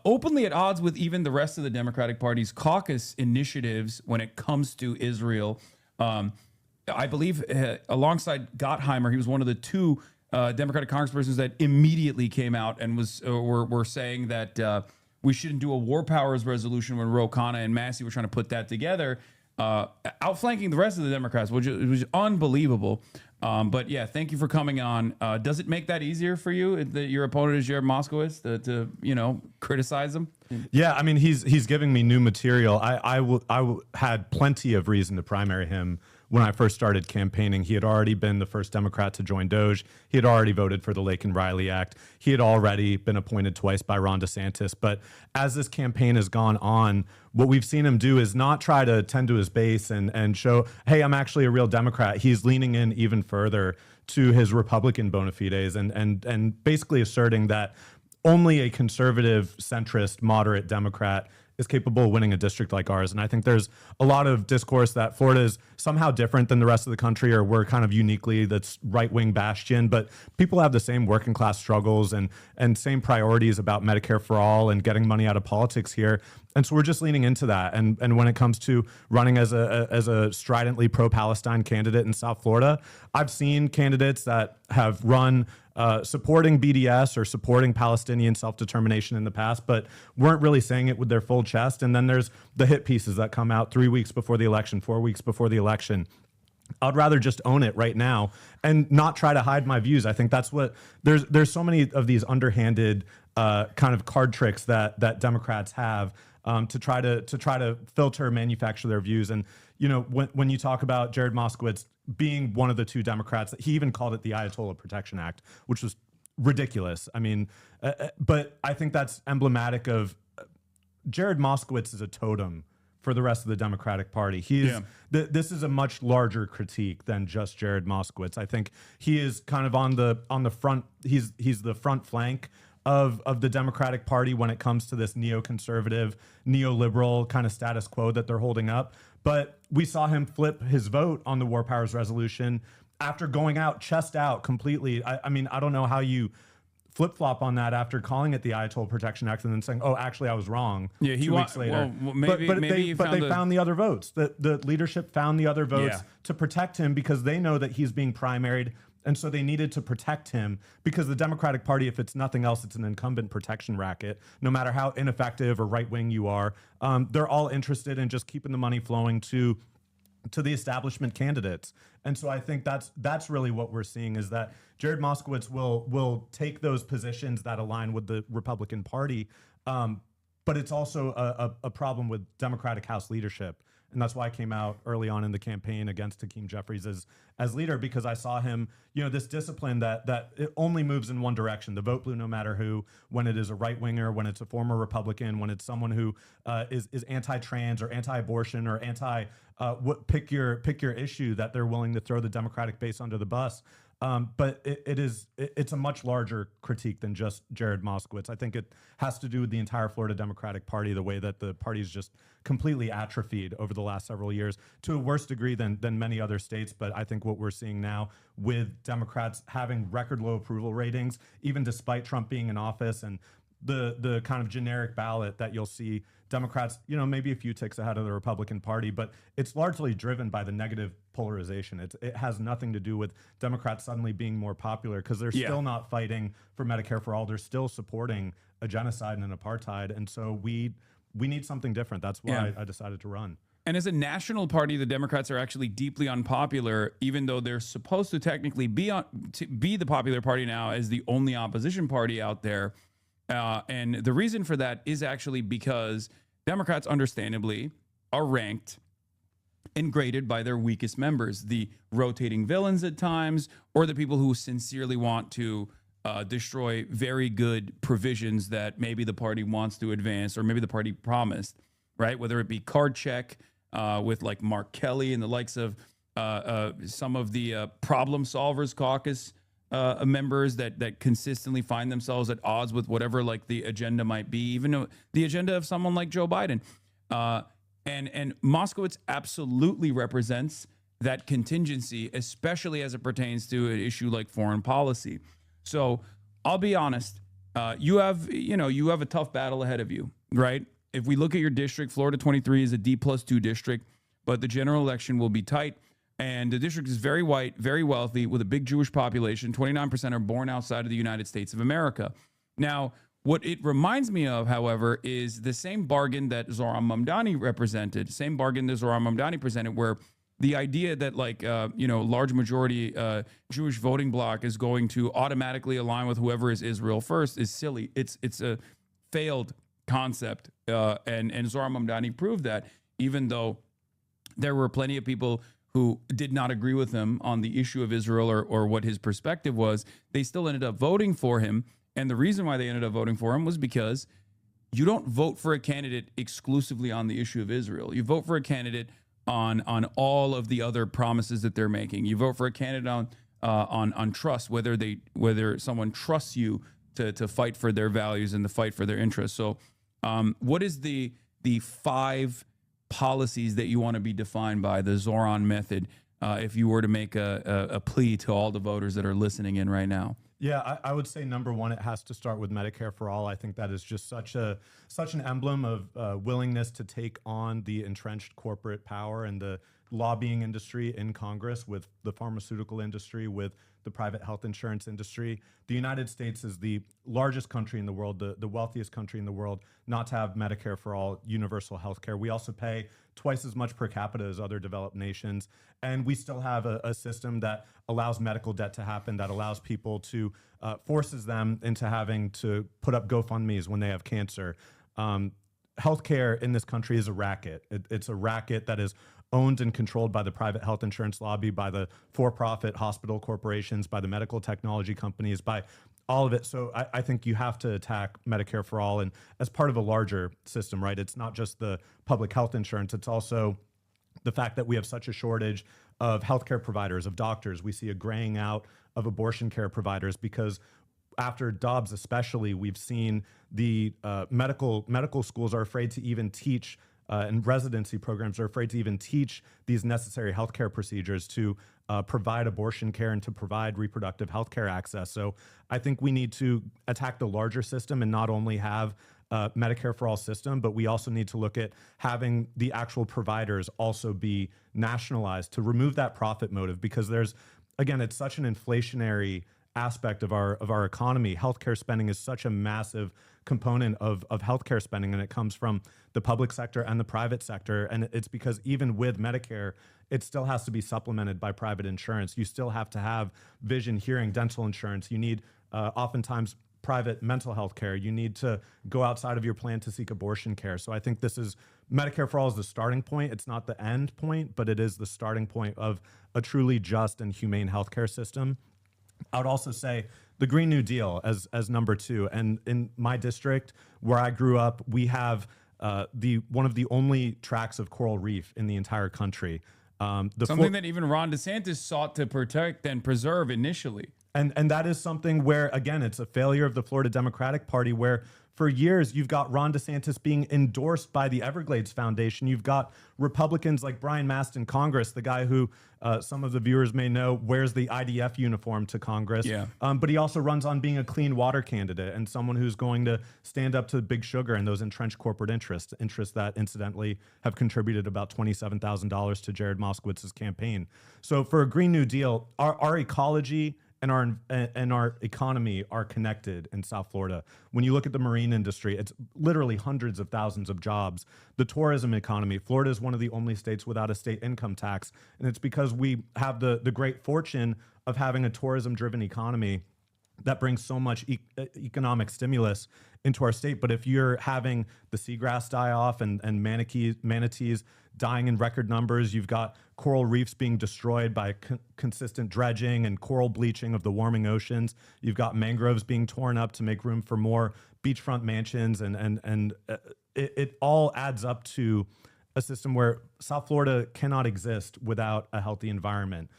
openly at odds with even the rest of the Democratic Party's caucus initiatives when it comes to Israel. I believe alongside Gottheimer, he was one of the 2 Democratic congresspersons that immediately came out and were saying that we shouldn't do a war powers resolution when Ro Khanna and Massey were trying to put that together, outflanking the rest of the Democrats, which was unbelievable. But yeah, thank you for coming on. Does it make that easier for you that your opponent is Jared Moskowitz to criticize him? Yeah, I mean, he's giving me new material. I had plenty of reason to primary him when I first started campaigning. He had already been the first Democrat to join Doge. He had already voted for the Larkin-Riley Act. He had already been appointed twice by Ron DeSantis. But as this campaign has gone on, what we've seen him do is not try to tend to his base and show, hey, I'm actually a real Democrat. He's leaning in even further to his Republican bona fides and basically asserting that only a conservative, centrist, moderate Democrat is capable of winning a district like ours. And I think there's a lot of discourse that Florida is somehow different than the rest of the country, or we're kind of uniquely that's right-wing bastion, but people have the same working class struggles and same priorities about Medicare for all and getting money out of politics here. And so we're just leaning into that. And when it comes to running as a stridently pro-Palestine candidate in South Florida, I've seen candidates that have run supporting BDS or supporting Palestinian self-determination in the past, but weren't really saying it with their full chest. And then there's the hit pieces that come out 3 weeks before the election, 4 weeks before the election. I'd rather just own it right now and not try to hide my views. I think that's what there's so many of these underhanded kind of card tricks that Democrats have to try to filter, manufacture their views. And when you talk about Jared Moskowitz being one of the two Democrats, he even called it the Ayatollah Protection Act, which was ridiculous. I mean, but I think that's emblematic of Jared Moskowitz is a totem for the rest of the Democratic Party. This is a much larger critique than just Jared Moskowitz. I think he is kind of on the front. He's the front flank of the Democratic Party when it comes to this neoconservative, neoliberal kind of status quo that they're holding up. But we saw him flip his vote on the War Powers Resolution after going out, chest out completely. I mean, I don't know how you flip-flop on that after calling it the Ayatollah Protection Act and then saying, oh, actually, I was wrong 2 weeks later. Well, but they found the other votes. The leadership found the other votes to protect him because they know that he's being primaried. And so they needed to protect him because the Democratic Party, if it's nothing else, it's an incumbent protection racket. No matter how ineffective or right-wing you are, they're all interested in just keeping the money flowing to the establishment candidates. And so I think that's really what we're seeing is that Jared Moskowitz will take those positions that align with the Republican Party, but it's also a problem with Democratic House leadership. And that's why I came out early on in the campaign against Hakeem Jeffries as leader, because I saw him, this discipline that it only moves in one direction. The vote blue, no matter who, when it is a right winger, when it's a former Republican, when it's someone who is anti-trans or anti-abortion or pick your issue, that they're willing to throw the Democratic base under the bus. But it's a much larger critique than just Jared Moskowitz. I think it has to do with the entire Florida Democratic Party, the way that the party's just completely atrophied over the last several years to a worse degree than many other states. But I think what we're seeing now with Democrats having record low approval ratings, even despite Trump being in office, and the kind of generic ballot that you'll see Democrats, maybe a few ticks ahead of the Republican Party, but it's largely driven by the negative polarization. It has nothing to do with Democrats suddenly being more popular because they're still not fighting for Medicare for all. They're still supporting a genocide and an apartheid. And so we need something different. That's why I decided to run. And as a national party, the Democrats are actually deeply unpopular, even though they're supposed to technically be the popular party now as the only opposition party out there. And the reason for that is actually because Democrats, understandably, are ranked and graded by their weakest members, the rotating villains at times, or the people who sincerely want to destroy very good provisions that maybe the party wants to advance or maybe the party promised, right? Whether it be card check with like Mark Kelly and the likes of some of the problem solvers caucus members that consistently find themselves at odds with whatever like the agenda might be, even the agenda of someone like Joe Biden. And Moskowitz absolutely represents that contingency, especially as it pertains to an issue like foreign policy. So I'll be honest, you have a tough battle ahead of you, right? If we look at your district, Florida 23 is a D+2 district, but the general election will be tight. And the district is very white, very wealthy, with a big Jewish population. 29% are born outside of the United States of America. Now, what it reminds me of, however, is the same bargain that Zohran Mamdani represented, where the idea that large majority Jewish voting bloc is going to automatically align with whoever is Israel first is silly. It's a failed concept, and Zohar Mamdani proved that, even though there were plenty of people who did not agree with him on the issue of Israel or what his perspective was, they still ended up voting for him. And the reason why they ended up voting for him was because you don't vote for a candidate exclusively on the issue of Israel. You vote for a candidate on all of the other promises that they're making. You vote for a candidate on trust, whether someone trusts you to fight for their values and to fight for their interests. So what is the 5 policies that you want to be defined by, the Zoran method, if you were to make a plea to all the voters that are listening in right now? Yeah, I would say number one, it has to start with Medicare for all. I think that is just such an emblem of willingness to take on the entrenched corporate power and the lobbying industry in Congress, with the pharmaceutical industry, with the private health insurance industry. The United States is the largest country in the world, the wealthiest country in the world, not to have Medicare for all, universal health care. We also pay twice as much per capita as other developed nations. And we still have a system that allows medical debt to happen, that allows people to, forces them into having to put up GoFundMes when they have cancer. Healthcare in this country is a racket. It's a racket that is owned and controlled by the private health insurance lobby, by the for-profit hospital corporations, by the medical technology companies, by all of it. So I think you have to attack Medicare for all, and as part of a larger system, right? It's not just the public health insurance, it's also the fact that we have such a shortage of healthcare providers, of doctors. We see a graying out of abortion care providers because after Dobbs especially, we've seen the medical schools are afraid to even teach, and residency programs are afraid to even teach these necessary healthcare procedures to provide abortion care and to provide reproductive healthcare access. So I think we need to attack the larger system and not only have Medicare for all system, but we also need to look at having the actual providers also be nationalized to remove that profit motive, because there's, again, it's such an inflationary aspect of our economy. Healthcare spending is such a massive component of healthcare spending, and it comes from the public sector and the private sector. And it's because even with Medicare, it still has to be supplemented by private insurance. You still have to have vision, hearing, dental insurance. You need oftentimes private mental health care. You need to go outside of your plan to seek abortion care. So I think this is, Medicare for all is the starting point. It's not the end point, but it is the starting point of a truly just and humane healthcare system. I would also say the Green New Deal as number 2. And in my district where I grew up, we have one of the only tracts of coral reef in the entire country. Something that even Ron DeSantis sought to protect and preserve initially. And that is something where, again, it's a failure of the Florida Democratic Party, where for years you've got Ron DeSantis being endorsed by the Everglades Foundation. You've got Republicans like Brian Mast in Congress, the guy who some of the viewers may know wears the IDF uniform to Congress. Yeah. But he also runs on being a clean water candidate and someone who's going to stand up to Big Sugar and those entrenched corporate interests that incidentally have contributed about $27,000 to Jared Moskowitz's campaign. So for a Green New Deal, our ecology and our economy are connected in South Florida. When you look at the marine industry, it's literally hundreds of thousands of jobs. The tourism economy, Florida is one of the only states without a state income tax. And it's because we have the great fortune of having a tourism-driven economy that brings so much economic stimulus into our state. But if you're having the seagrass die off and manatees dying in record numbers, you've got coral reefs being destroyed by consistent dredging and coral bleaching of the warming oceans. You've got mangroves being torn up to make room for more beachfront mansions, and it all adds up to a system where South Florida cannot exist without a healthy environment.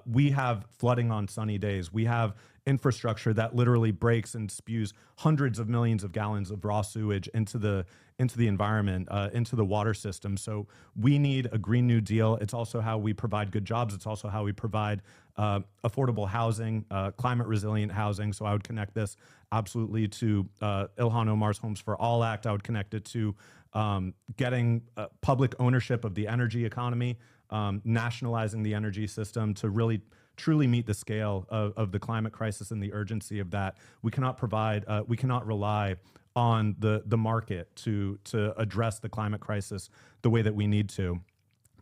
We have flooding on sunny days. We have infrastructure that literally breaks and spews hundreds of millions of gallons of raw sewage into the environment, into the water system. So we need a Green New Deal. It's also how we provide good jobs. It's also how we provide affordable housing, climate resilient housing. So I would connect this absolutely to Ilhan Omar's Homes for All Act. I would connect it to getting public ownership of the energy economy, nationalizing the energy system to really truly meet the scale of the climate crisis and the urgency of that. We cannot rely on the market to address the climate crisis the way that we need to.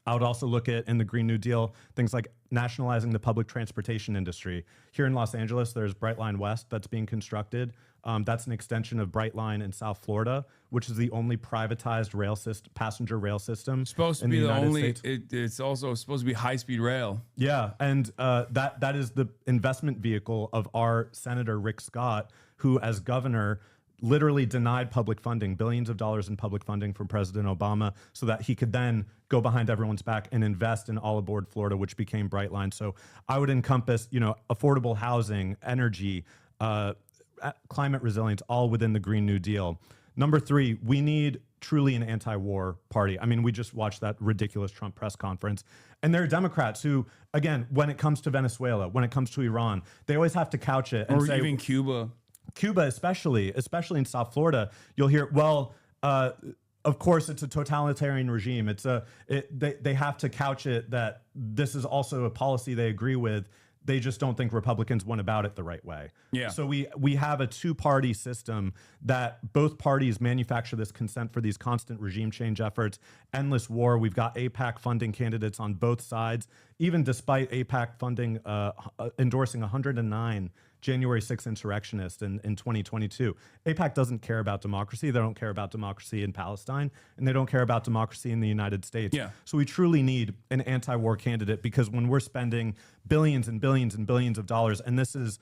I would also look at, in the Green New Deal, things like nationalizing the public transportation industry. Here in Los Angeles, there's Brightline West that's being constructed. That's an extension of Brightline in South Florida, which is the only privatized passenger rail system. Supposed to in be the the United only. States. It's also supposed to be high-speed rail. Yeah, and that is the investment vehicle of our Senator Rick Scott, who, as governor, literally denied public funding, billions of dollars in public funding from President Obama, so that he could then go behind everyone's back and invest in All Aboard Florida, which became Brightline. So I would encompass, affordable housing, energy, climate resilience, all within the Green New Deal. Number 3, we need truly an anti-war party. I mean, we just watched that ridiculous Trump press conference. And there are Democrats who, again, when it comes to Venezuela, when it comes to Iran, they always have to couch it and Or say, even Cuba. Cuba, especially in South Florida, you'll hear, well, of course, it's a totalitarian regime. They have to couch it that this is also a policy they agree with. They just don't think Republicans went about it the right way. Yeah. So we have a two-party system that both parties manufacture this consent for these constant regime change efforts, endless war. We've got AIPAC funding candidates on both sides, even despite AIPAC funding endorsing 109 January 6th insurrectionists in 2022. AIPAC doesn't care about democracy. They don't care about democracy in Palestine, and they don't care about democracy in the United States. Yeah. So we truly need an anti-war candidate, because when we're spending billions and billions and billions of dollars, and this is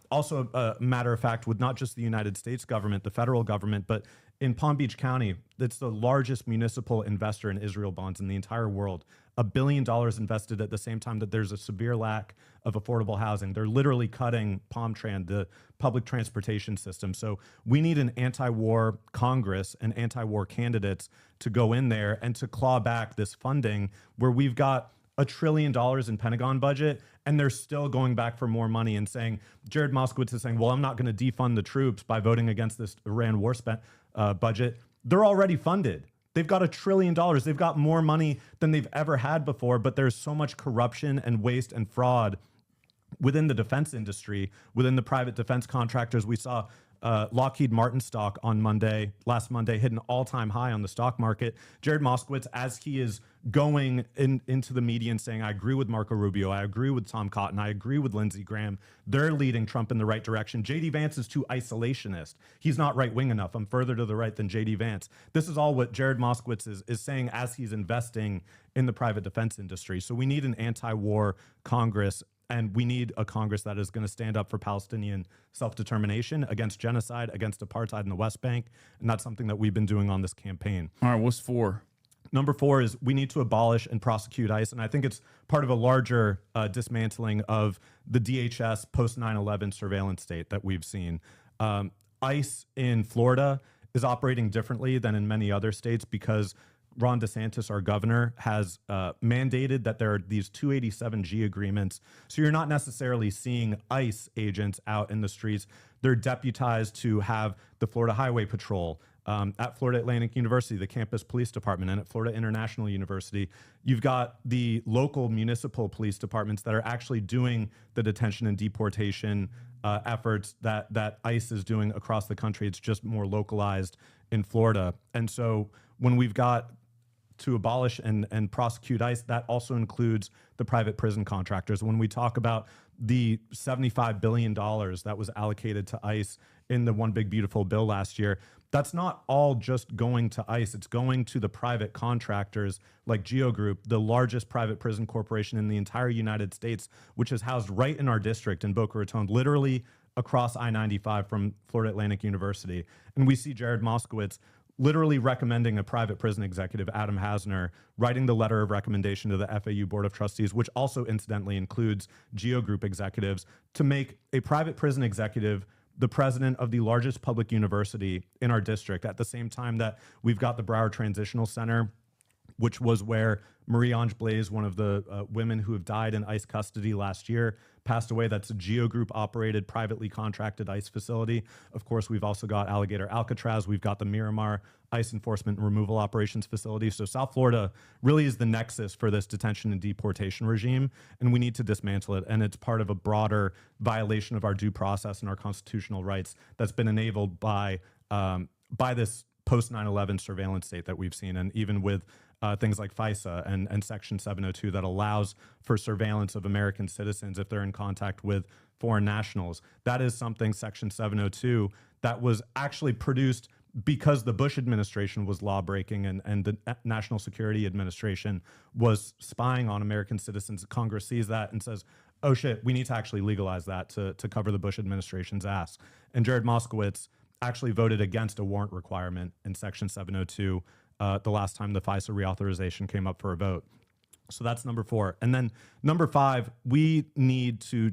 also a matter of fact with not just the United States government, the federal government, but in Palm Beach County, that's the largest municipal investor in Israel bonds in the entire world. $1 billion invested at the same time that there's a severe lack of affordable housing. They're literally cutting PalmTran, the public transportation system. So we need an anti-war Congress and anti-war candidates to go in there and to claw back this funding, where we've got $1 trillion in Pentagon budget, and they're still going back for more money and saying, Jared Moskowitz is saying, well, I'm not going to defund the troops by voting against this Iran war budget. They're already funded. They've got $1 trillion. They've got more money than they've ever had before, but there's so much corruption and waste and fraud within the defense industry, within the private defense contractors. We saw Lockheed Martin stock last Monday, hit an all-time high on the stock market. Jared Moskowitz, as he is going into the media and saying, I agree with Marco Rubio, I agree with Tom Cotton, I agree with Lindsey Graham, they're leading Trump in the right direction. J.D. Vance is too isolationist. He's not right-wing enough. I'm further to the right than J.D. Vance. This is all what Jared Moskowitz is saying as he's investing in the private defense industry. So we need an anti-war Congress, and we need a Congress that is going to stand up for Palestinian self-determination, against genocide, against apartheid in the West Bank. And that's something that we've been doing on this campaign. All right, what's 4? Number 4 is we need to abolish and prosecute ICE. And I think it's part of a larger dismantling of the DHS post 9/11 surveillance state that we've seen. ICE in Florida is operating differently than in many other states because Ron DeSantis, our governor, has mandated that there are these 287G agreements. So you're not necessarily seeing ICE agents out in the streets. They're deputized to have the Florida Highway Patrol. At Florida Atlantic University, the campus police department, and at Florida International University, you've got the local municipal police departments that are actually doing the detention and deportation efforts that ICE is doing across the country. It's just more localized in Florida. And so when we've got to abolish and prosecute ICE, that also includes the private prison contractors. When we talk about the $75 billion that was allocated to ICE in the One Big Beautiful Bill last year, that's not all just going to ICE. It's going to the private contractors like Geo Group, the largest private prison corporation in the entire United States, which is housed right in our district in Boca Raton, literally across I-95 from Florida Atlantic University. And we see Jared Moskowitz literally recommending a private prison executive, Adam Hasner, writing the letter of recommendation to the FAU Board of Trustees, which also incidentally includes Geo Group executives, to make a private prison executive the president of the largest public university in our district, at the same time that we've got the Broward Transitional Center, which was where Marie-Ange Blaise, one of the women who have died in ICE custody last year, passed away. That's a Geo Group operated, privately contracted ICE facility. Of course, we've also got Alligator Alcatraz. We've got the Miramar ICE enforcement and removal operations facility. So South Florida really is the nexus for this detention and deportation regime, and we need to dismantle it. And it's part of a broader violation of our due process and our constitutional rights that's been enabled by this post 9/11 surveillance state that we've seen. And even with things like FISA and Section 702 that allows for surveillance of American citizens if they're in contact with foreign nationals. That is something, Section 702, that was actually produced because the Bush administration was law-breaking and the National Security Administration was spying on American citizens. Congress sees that and says, oh shit, we need to actually legalize that to cover the Bush administration's ass. And Jared Moskowitz actually voted against a warrant requirement in Section 702 the last time the FISA reauthorization came up for a vote. So that's number 4. And then number 5, we need to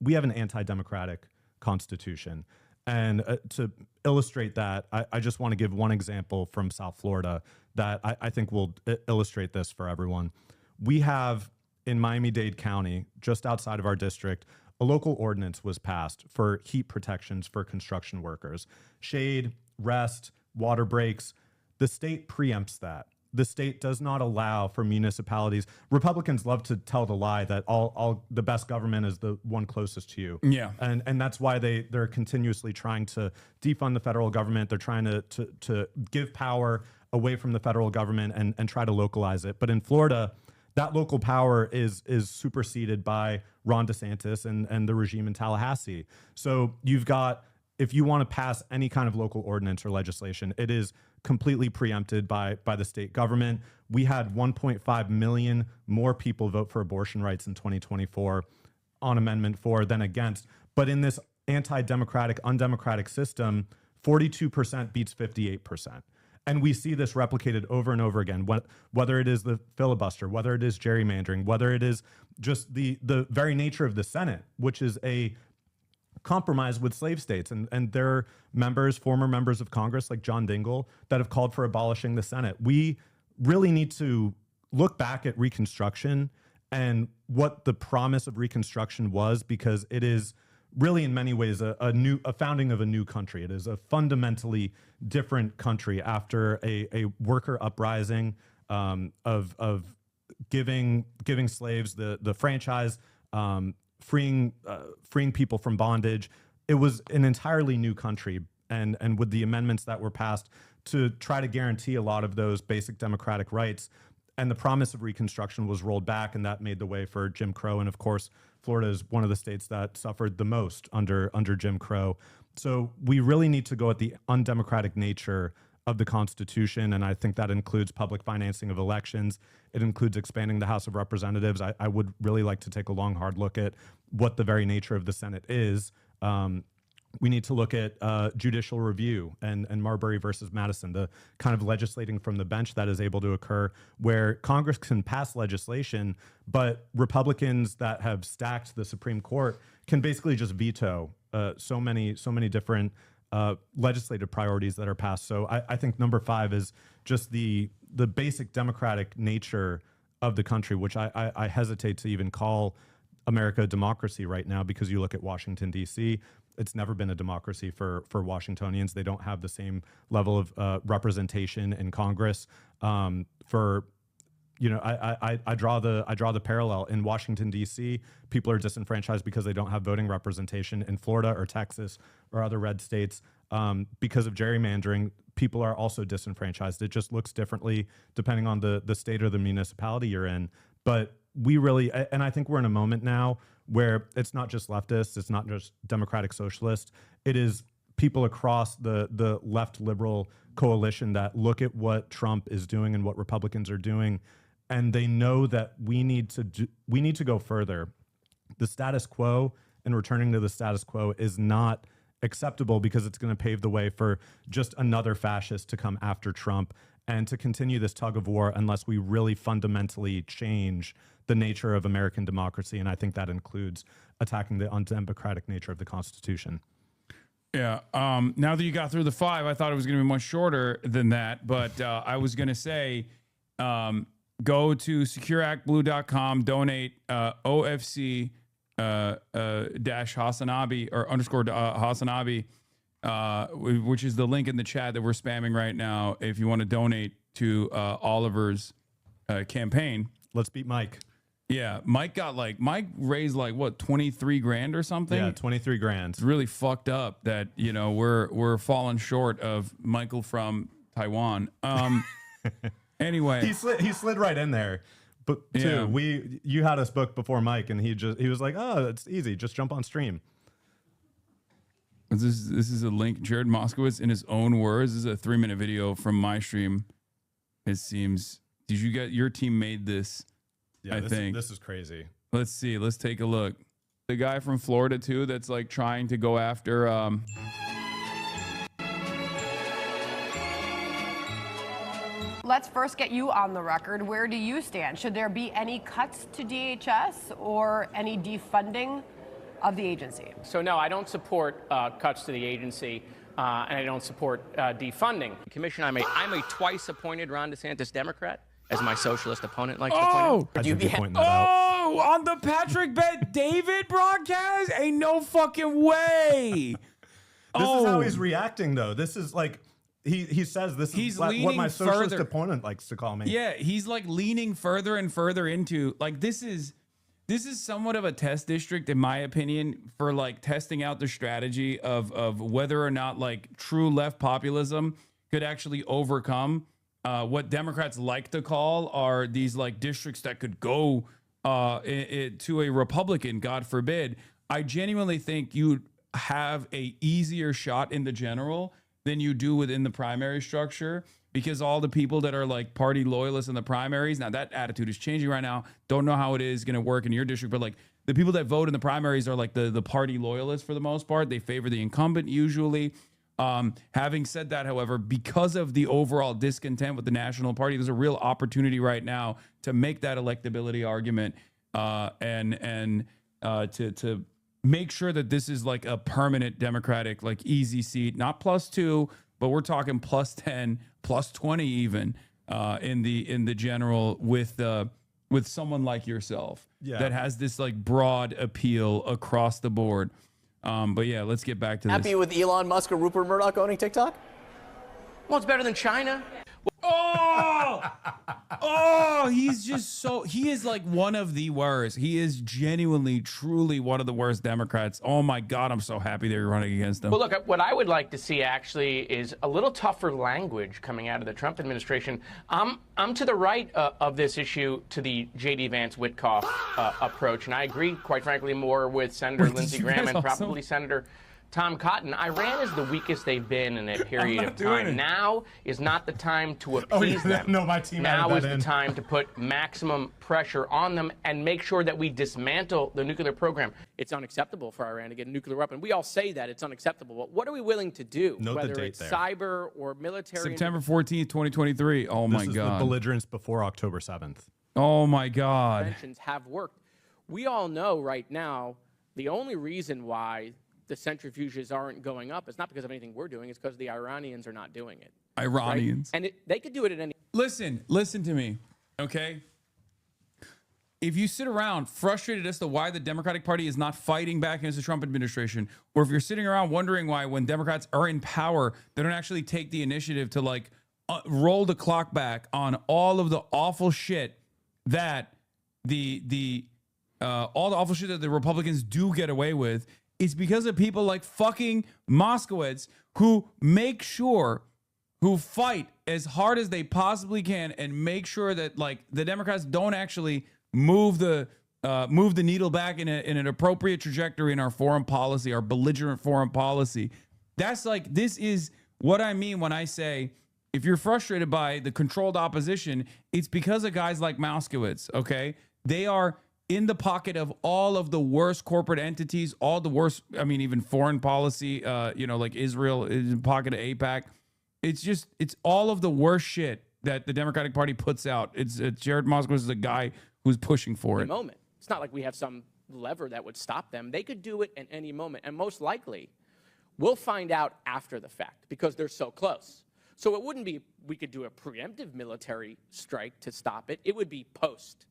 we have an anti-democratic constitution. And to illustrate that, I just want to give one example from South Florida that I think will illustrate this for everyone. We have in Miami-Dade County, just outside of our district, a local ordinance was passed for heat protections for construction workers. Shade, rest, water breaks. The state preempts that. The state does not allow for municipalities. Republicans love to tell the lie that all the best government is the one closest to you. Yeah. And that's why they're continuously trying to defund the federal government. They're trying to give power away from the federal government and try to localize it. But in Florida, that local power is superseded by Ron DeSantis and the regime in Tallahassee. So you've got, if you want to pass any kind of local ordinance or legislation, it is completely preempted by the state government. We had 1.5 million more people vote for abortion rights in 2024 on Amendment 4 than against. But in this anti-democratic, undemocratic system, 42% beats 58%. And we see this replicated over and over again, whether it is the filibuster, whether it is gerrymandering, whether it is just the very nature of the Senate, which is a compromise with slave states. And there are members, former members of Congress like John Dingell, that have called for abolishing the Senate. We really need to look back at Reconstruction and what the promise of Reconstruction was, because it is really in many ways a founding of a new country. It is a fundamentally different country after a worker uprising of giving slaves the franchise, freeing people from bondage. It was an entirely new country, and with the amendments that were passed to try to guarantee a lot of those basic democratic rights, and the promise of Reconstruction was rolled back, and that made the way for Jim Crow. And of course, Florida is one of the states that suffered the most under Jim Crow. So we really need to go at the undemocratic nature of the Constitution, and I think that includes public financing of elections. It includes expanding the House of Representatives. I would really like to take a long, hard look at what the very nature of the Senate is. We need to look at judicial review and Marbury versus Madison, the kind of legislating from the bench that is able to occur where Congress can pass legislation, but Republicans that have stacked the Supreme Court can basically just veto so many different legislative priorities that are passed. So I think number 5 is just the basic democratic nature of the country, which I hesitate to even call America a democracy right now, because you look at Washington, D.C., it's never been a democracy for Washingtonians. They don't have the same level of representation in Congress. I draw the parallel. In Washington, D.C., people are disenfranchised because they don't have voting representation. In Florida or Texas or other red states, because of gerrymandering, people are also disenfranchised. It just looks differently depending on the state or the municipality you're in. But we really, and I think we're in a moment now where it's not just leftists, it's not just democratic socialists, it is people across the left liberal coalition that look at what Trump is doing and what Republicans are doing, and they know that we need to go further. The status quo and returning to the status quo is not acceptable, because it's going to pave the way for just another fascist to come after Trump and to continue this tug of war unless we really fundamentally change the nature of American democracy. And I think that includes attacking the undemocratic nature of the Constitution. Yeah. Now that you got through the 5, I thought it was going to be much shorter than that. But I was going to say, go to secureactblue.com, donate OFC dash Hasanabi or underscore Hasanabi, which is the link in the chat that we're spamming right now. If you want to donate to Oliver's campaign. Let's beat Mike. Yeah, Mike raised what, 23 grand or something? Yeah, 23 grand. It's really fucked up that, we're falling short of Michael from Taiwan. Anyway, he slid right in there. But too, you had us booked before Mike, and he was like, "Oh, it's easy. Just jump on stream." This is a link. Jared Moskowitz, in his own words, this is a 3-minute video from my stream. It seems. Did you get your team made this? Yeah, I think this is crazy. Let's see. Let's take a look. The guy from Florida too, that's like trying to go after. Let's first get you on the record. Where do you stand? Should there be any cuts to DHS or any defunding of the agency? So no, I don't support cuts to the agency, and I don't support defunding. Commission, I'm a twice-appointed Ron DeSantis Democrat, as my socialist opponent likes to point out. On the Patrick Bet David broadcast? Ain't no fucking way. This is how he's reacting, though. This is like he says this is what my socialist opponent likes to call me. Yeah, he's like leaning further and further into like this is somewhat of a test district, in my opinion, for like testing out the strategy of whether or not like true left populism could actually overcome what Democrats like to call are these like districts that could go to a Republican, God forbid. I genuinely think you'd have a easier shot in the general than you do within the primary structure, because all the people that are like party loyalists in the primaries, now that attitude is changing right now. Don't know how it is going to work in your district, but like the people that vote in the primaries are like the party loyalists for the most part. They favor the incumbent usually. Having said that, however, because of the overall discontent with the national party, there's a real opportunity right now to make that electability argument and to make sure that this is like a permanent Democratic, like easy seat, not +2, but we're talking +10, +20 even in the general with someone like yourself that has this like broad appeal across the board. But yeah, let's get back to this. Happy with Elon Musk or Rupert Murdoch owning TikTok? Well, it's better than China. He's just he is like one of the worst. He is genuinely, truly one of the worst Democrats. Oh my God, I'm so happy they're running against him. Well, look, what I would like to see actually is a little tougher language coming out of the Trump administration. I'm to the right of this issue to the J.D. Vance Witkoff approach, and I agree, quite frankly, more with Senator Lindsey Graham and probably Senator Tom Cotton. Iran is the weakest they've been in a period of time. Now is not the time to appease them. No, my team now is the time to put maximum pressure on them and make sure that we dismantle the nuclear program. It's unacceptable for Iran to get a nuclear weapon. We all say that it's unacceptable. But what are we willing to do? Whether it's cyber or military. September 14th, 2023. Oh my God. This is the belligerence before October 7th. Oh my God. Interventions have worked. We all know right now the only reason why the centrifuges aren't going up, it's not because of anything we're doing, it's because the Iranians are not doing it. Iranians. Right? And they could do it at any... Listen to me, okay? If you sit around frustrated as to why the Democratic Party is not fighting back against the Trump administration, or if you're sitting around wondering why when Democrats are in power, they don't actually take the initiative to like roll the clock back on all of the awful shit that all the awful shit that the Republicans do get away with, it's because of people like fucking Moskowitz who fight as hard as they possibly can and make sure that like the Democrats don't actually move the needle back in an appropriate trajectory in our foreign policy, our belligerent foreign policy. That's like, this is what I mean when I say, if you're frustrated by the controlled opposition, it's because of guys like Moskowitz, okay? They are in the pocket of all of the worst corporate entities, all the worst, I mean, even foreign policy, like Israel is in the pocket of AIPAC. It's all of the worst shit that the Democratic Party puts out. It's Jared Moskowitz is the guy who's pushing for it. Moment. It's not like we have some lever that would stop them. They could do it at any moment. And most likely, we'll find out after the fact because they're so close. So it wouldn't be we could do a preemptive military strike to stop it. It would be post.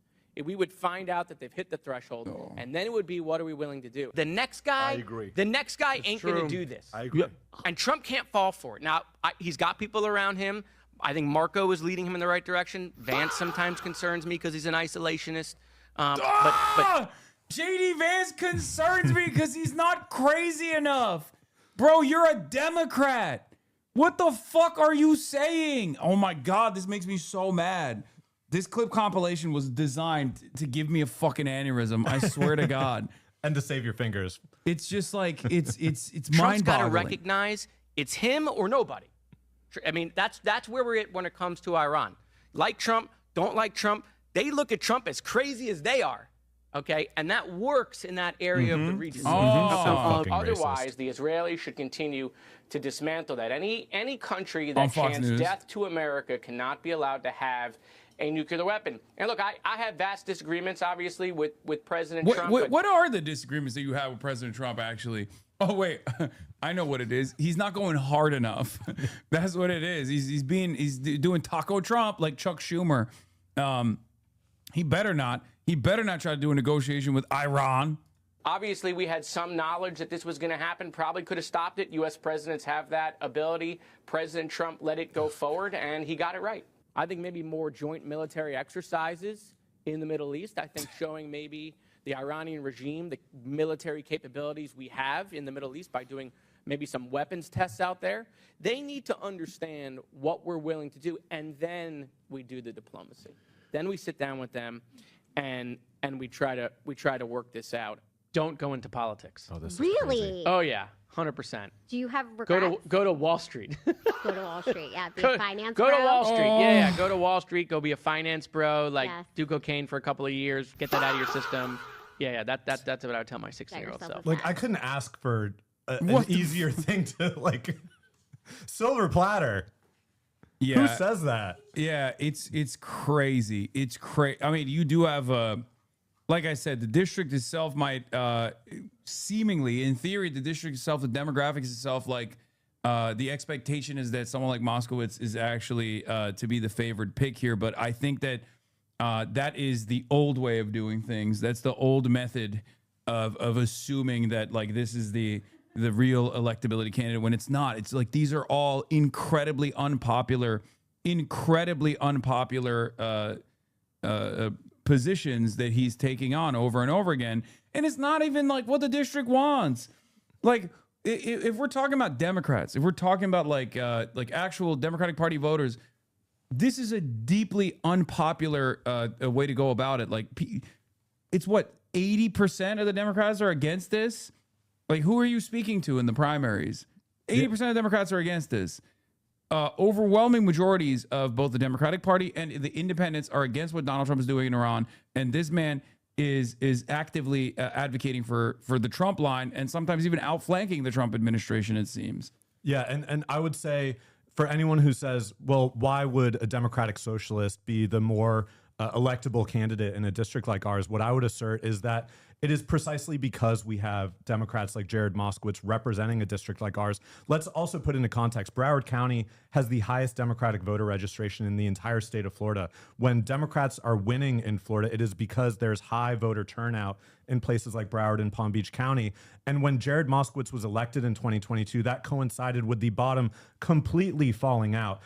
We would find out that they've hit the threshold, and then it would be, what are we willing to do? The next guy, I agree. The next guy ain't going to do this. I agree. And Trump can't fall for it. Now, he's got people around him. I think Marco is leading him in the right direction. Vance sometimes concerns me because he's an isolationist. But J.D. Vance concerns me because he's not crazy enough. Bro, you're a Democrat. What the fuck are you saying? Oh my God, this makes me so mad. This clip compilation was designed to give me a fucking aneurysm. I swear to God. And to save your fingers. It's just like, it's Trump's mind-boggling. got to recognize it's him or nobody. I mean, that's where we're at when it comes to Iran. Like Trump, don't like Trump. They look at Trump as crazy as they are. Okay, and that works in that area of the region. Otherwise, the Israelis should continue to dismantle that. Any country that chants death to America cannot be allowed to have a nuclear weapon. And look, I have vast disagreements, obviously, with President Trump. What are the disagreements that you have with President Trump, actually? Oh, wait, I know what it is. He's not going hard enough. That's what it is. He's doing Taco Trump like Chuck Schumer. He better not try to do a negotiation with Iran. Obviously, we had some knowledge that this was going to happen, probably could have stopped it. U.S. presidents have that ability. President Trump let it go forward, and he got it right. I think maybe more joint military exercises in the Middle East. I think showing maybe the Iranian regime the military capabilities we have in the Middle East by doing maybe some weapons tests out there. They need to understand what we're willing to do, and then we do the diplomacy. Then we sit down with them, and we try to work this out. Don't go into politics. Oh, this Really? is crazy. Oh yeah, 100%. Do you have regrets? Go to Wall Street. Go to Wall Street. Yeah, be a finance Go bro. to Wall Street. Yeah, go to Wall Street. Go be a finance bro. Like Yes. do cocaine for a couple of years. Get that out of your system. Yeah. That's what I would tell my 16-year-old self. Like, I couldn't ask for an easier thing to, like, silver platter. Yeah. Who says that? Yeah, it's crazy. It's crazy. I mean, you do have like I said, the district itself might seemingly, in theory, the district itself, the demographics itself, like the expectation is that someone like Moskowitz is actually to be the favored pick here. But I think that that is the old way of doing things. That's the old method of assuming that like this is the real electability candidate when it's not. It's like these are all incredibly unpopular positions that he's taking on over and over again. And it's not even like what the district wants. Like if we're talking about Democrats, if we're talking about like actual Democratic Party voters, this is a deeply unpopular way to go about it. Like it's what 80% of the Democrats are against this. Like, who are you speaking to in the primaries? 80% of Democrats are against this. Overwhelming majorities of both the Democratic Party and the independents are against what Donald Trump is doing in Iran. And this man is actively advocating for the Trump line and sometimes even outflanking the Trump administration, it seems. Yeah, and I would say for anyone who says, well, why would a Democratic Socialist be the more electable candidate in a district like ours, what I would assert is that it is precisely because we have Democrats like Jared Moskowitz representing a district like ours. Let's also put into context, Broward County has the highest Democratic voter registration in the entire state of Florida. When Democrats are winning in Florida, it is because there's high voter turnout in places like Broward and Palm Beach County. And when Jared Moskowitz was elected in 2022, that coincided with the bottom completely falling out.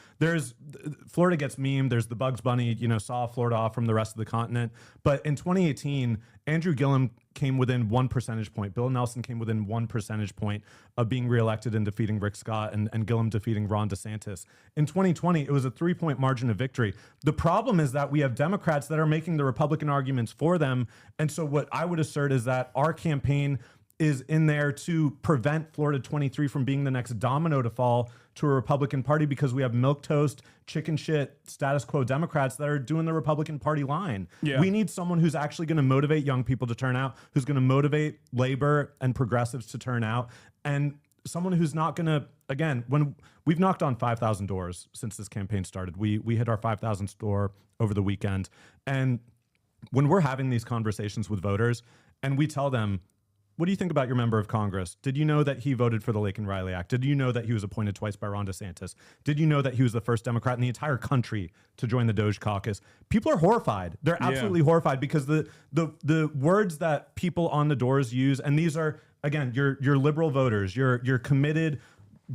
Florida gets memed. There's the Bugs Bunny, saw Florida off from the rest of the continent. But in 2018, Andrew Gillum came within 1 percentage point. Bill Nelson came within 1 percentage point of being reelected and defeating Rick Scott and Gillum defeating Ron DeSantis. In 2020, it was a 3-point margin of victory. The problem is that we have Democrats that are making the Republican arguments for them. And so what I would assert is that our campaign is in there to prevent Florida 23 from being the next domino to fall to a Republican Party because we have milquetoast, chicken shit, status quo Democrats that are doing the Republican Party line. Yeah. We need someone who's actually going to motivate young people to turn out, who's going to motivate labor and progressives to turn out, and someone who's not going to, again, when we've knocked on 5,000 doors since this campaign started, we hit our 5,000th door over the weekend. And when we're having these conversations with voters and we tell them, what do you think about your member of Congress? Did you know that he voted for the Laken Riley Act? Did you know that he was appointed twice by Ron DeSantis? Did you know that he was the first Democrat in the entire country to join the Doge Caucus? People are horrified. They're absolutely horrified because the words that people on the doors use, and these are, again, your liberal voters, your committed,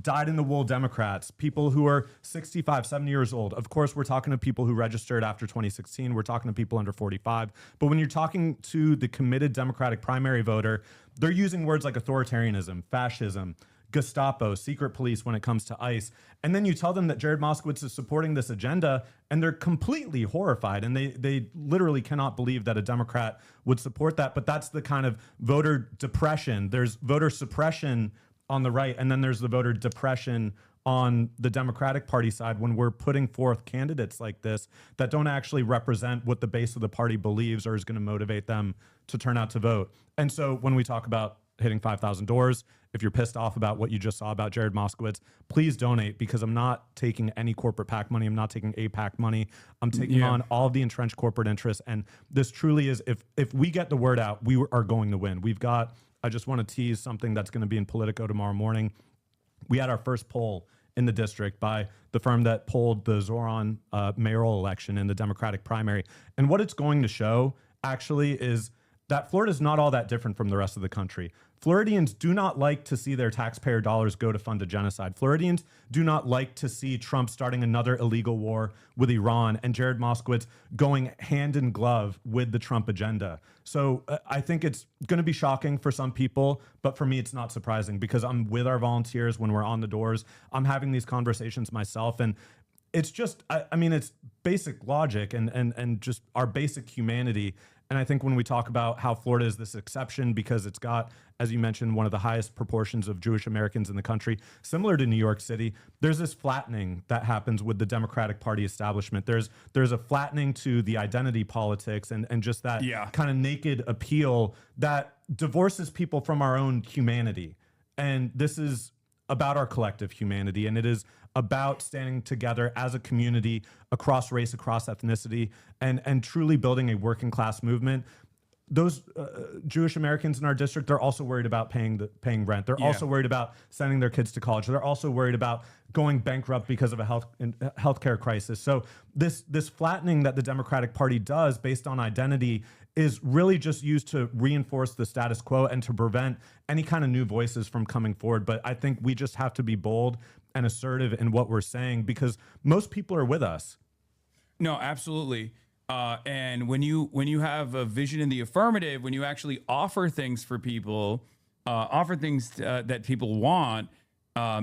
dyed-in-the-wool Democrats, people who are 65, 70 years old. Of course, we're talking to people who registered after 2016. We're talking to people under 45. But when you're talking to the committed Democratic primary voter, they're using words like authoritarianism, fascism, Gestapo, secret police when it comes to ICE. And then you tell them that Jared Moskowitz is supporting this agenda, and they're completely horrified. And they literally cannot believe that a Democrat would support that. But that's the kind of voter depression. There's voter suppression on the right, and then there's the voter depression on the Democratic Party side when we're putting forth candidates like this that don't actually represent what the base of the party believes or is going to motivate them to turn out to vote. And so when we talk about hitting 5,000 doors, if you're pissed off about what you just saw about Jared Moskowitz, please donate, because I'm not taking any corporate PAC money. I'm not taking APAC money. I'm taking on all of the entrenched corporate interests. And this truly is, if we get the word out, we are going to win. I just want to tease something that's going to be in Politico tomorrow morning. We had our first poll in the district by the firm that polled the Zoran mayoral election in the Democratic primary. And what it's going to show actually is that Florida is not all that different from the rest of the country. Floridians do not like to see their taxpayer dollars go to fund a genocide. Floridians do not like to see Trump starting another illegal war with Iran and Jared Moskowitz going hand in glove with the Trump agenda. So I think it's going to be shocking for some people, but for me, it's not surprising, because I'm with our volunteers when we're on the doors. I'm having these conversations myself, and it's just, I mean, it's basic logic and just our basic humanity. And I think when we talk about how Florida is this exception because it's got, as you mentioned, one of the highest proportions of Jewish Americans in the country, similar to New York City, there's this flattening that happens with the Democratic Party establishment. There's a flattening to the identity politics and just that kind of naked appeal that divorces people from our own humanity. And this is about our collective humanity, and it is about standing together as a community across race, across ethnicity, and truly building a working class movement. Those Jewish Americans in our district, they're also worried about paying rent. They're also worried about sending their kids to college. They're also worried about going bankrupt because of a healthcare crisis. So this flattening that the Democratic Party does based on identity is really just used to reinforce the status quo and to prevent any kind of new voices from coming forward. But I think we just have to be bold and assertive in what we're saying, because most people are with us. No, absolutely. And when you have a vision in the affirmative, when you actually offer things for people, offer things that people want,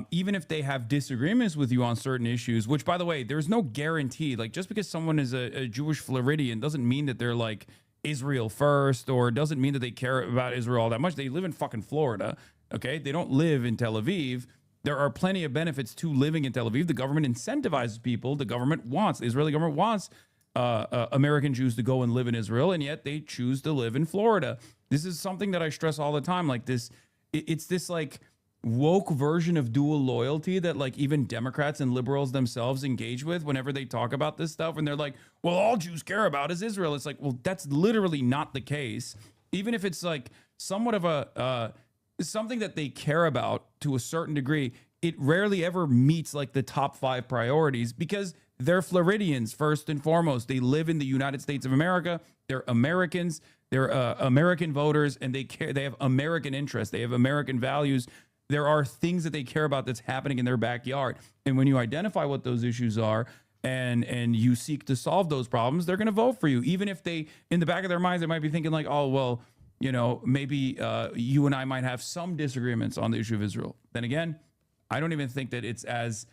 even if they have disagreements with you on certain issues, which, by the way, there's no guarantee. Like, just because someone is a Jewish Floridian doesn't mean that they're like Israel first, or it doesn't mean that they care about Israel all that much. They live in fucking Florida, okay? They don't live in Tel Aviv. There are plenty of benefits to living in Tel Aviv. The government incentivizes people. The Israeli government wants American Jews to go and live in Israel, and yet they choose to live in Florida. This is something that I stress all the time. Like this, it's this like woke version of dual loyalty that like even Democrats and liberals themselves engage with whenever they talk about this stuff. And they're like, well, all Jews care about is Israel. It's like, well, that's literally not the case. Even if it's like somewhat of a something that they care about to a certain degree, it rarely ever meets like the top 5 priorities, because they're Floridians first and foremost. They live in the United States of America. They're Americans. They're American voters, and they care. They have American interests. They have American values. There are things that they care about that's happening in their backyard. And when you identify what those issues are and you seek to solve those problems, they're going to vote for you. Even if they, in the back of their minds, they might be thinking like, oh, well, you know, maybe you and I might have some disagreements on the issue of Israel. Then again, I don't even think that it's as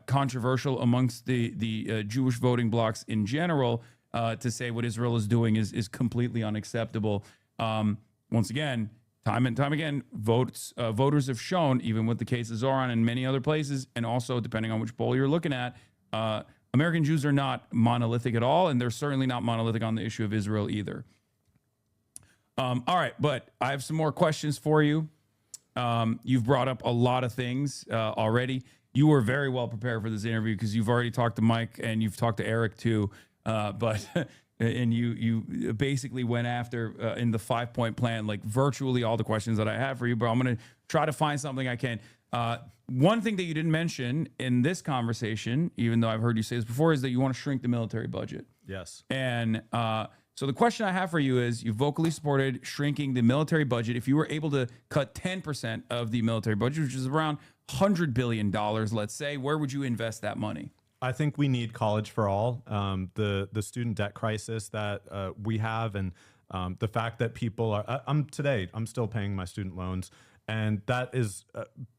controversial amongst the Jewish voting blocs in general to say what Israel is doing is completely unacceptable. Once again, time and time again, voters have shown, even with the case of Zoran and many other places, and also depending on which poll you're looking at, American Jews are not monolithic at all, and they're certainly not monolithic on the issue of Israel either. All right, but I have some more questions for you. You've brought up a lot of things already. You were very well prepared for this interview because you've already talked to Mike and you've talked to Eric too. And you basically went after in the 5-point plan, like virtually all the questions that I have for you, but I'm going to try to find something I can. One thing that you didn't mention in this conversation, even though I've heard you say this before, is that you want to shrink the military budget. Yes. And so the question I have for you is, you vocally supported shrinking the military budget. If you were able to cut 10% of the military budget, which is around $100 billion, let's say, where would you invest that money? I think we need college for all. The student debt crisis that we have, and the fact that people are, I'm still paying my student loans, And that is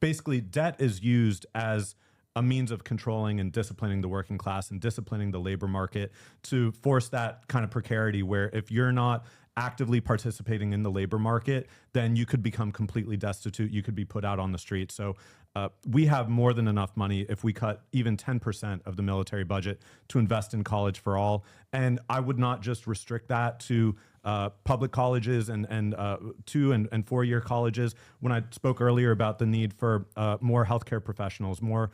basically debt is used as a means of controlling and disciplining the working class and disciplining the labor market to force that kind of precarity where if you're not actively participating in the labor market, then you could become completely destitute. You could be put out on the street. So we have more than enough money if we cut even 10% of the military budget to invest in college for all. And I would not just restrict that to public colleges and 2- and 4-year colleges. When I spoke earlier about the need for more healthcare professionals, more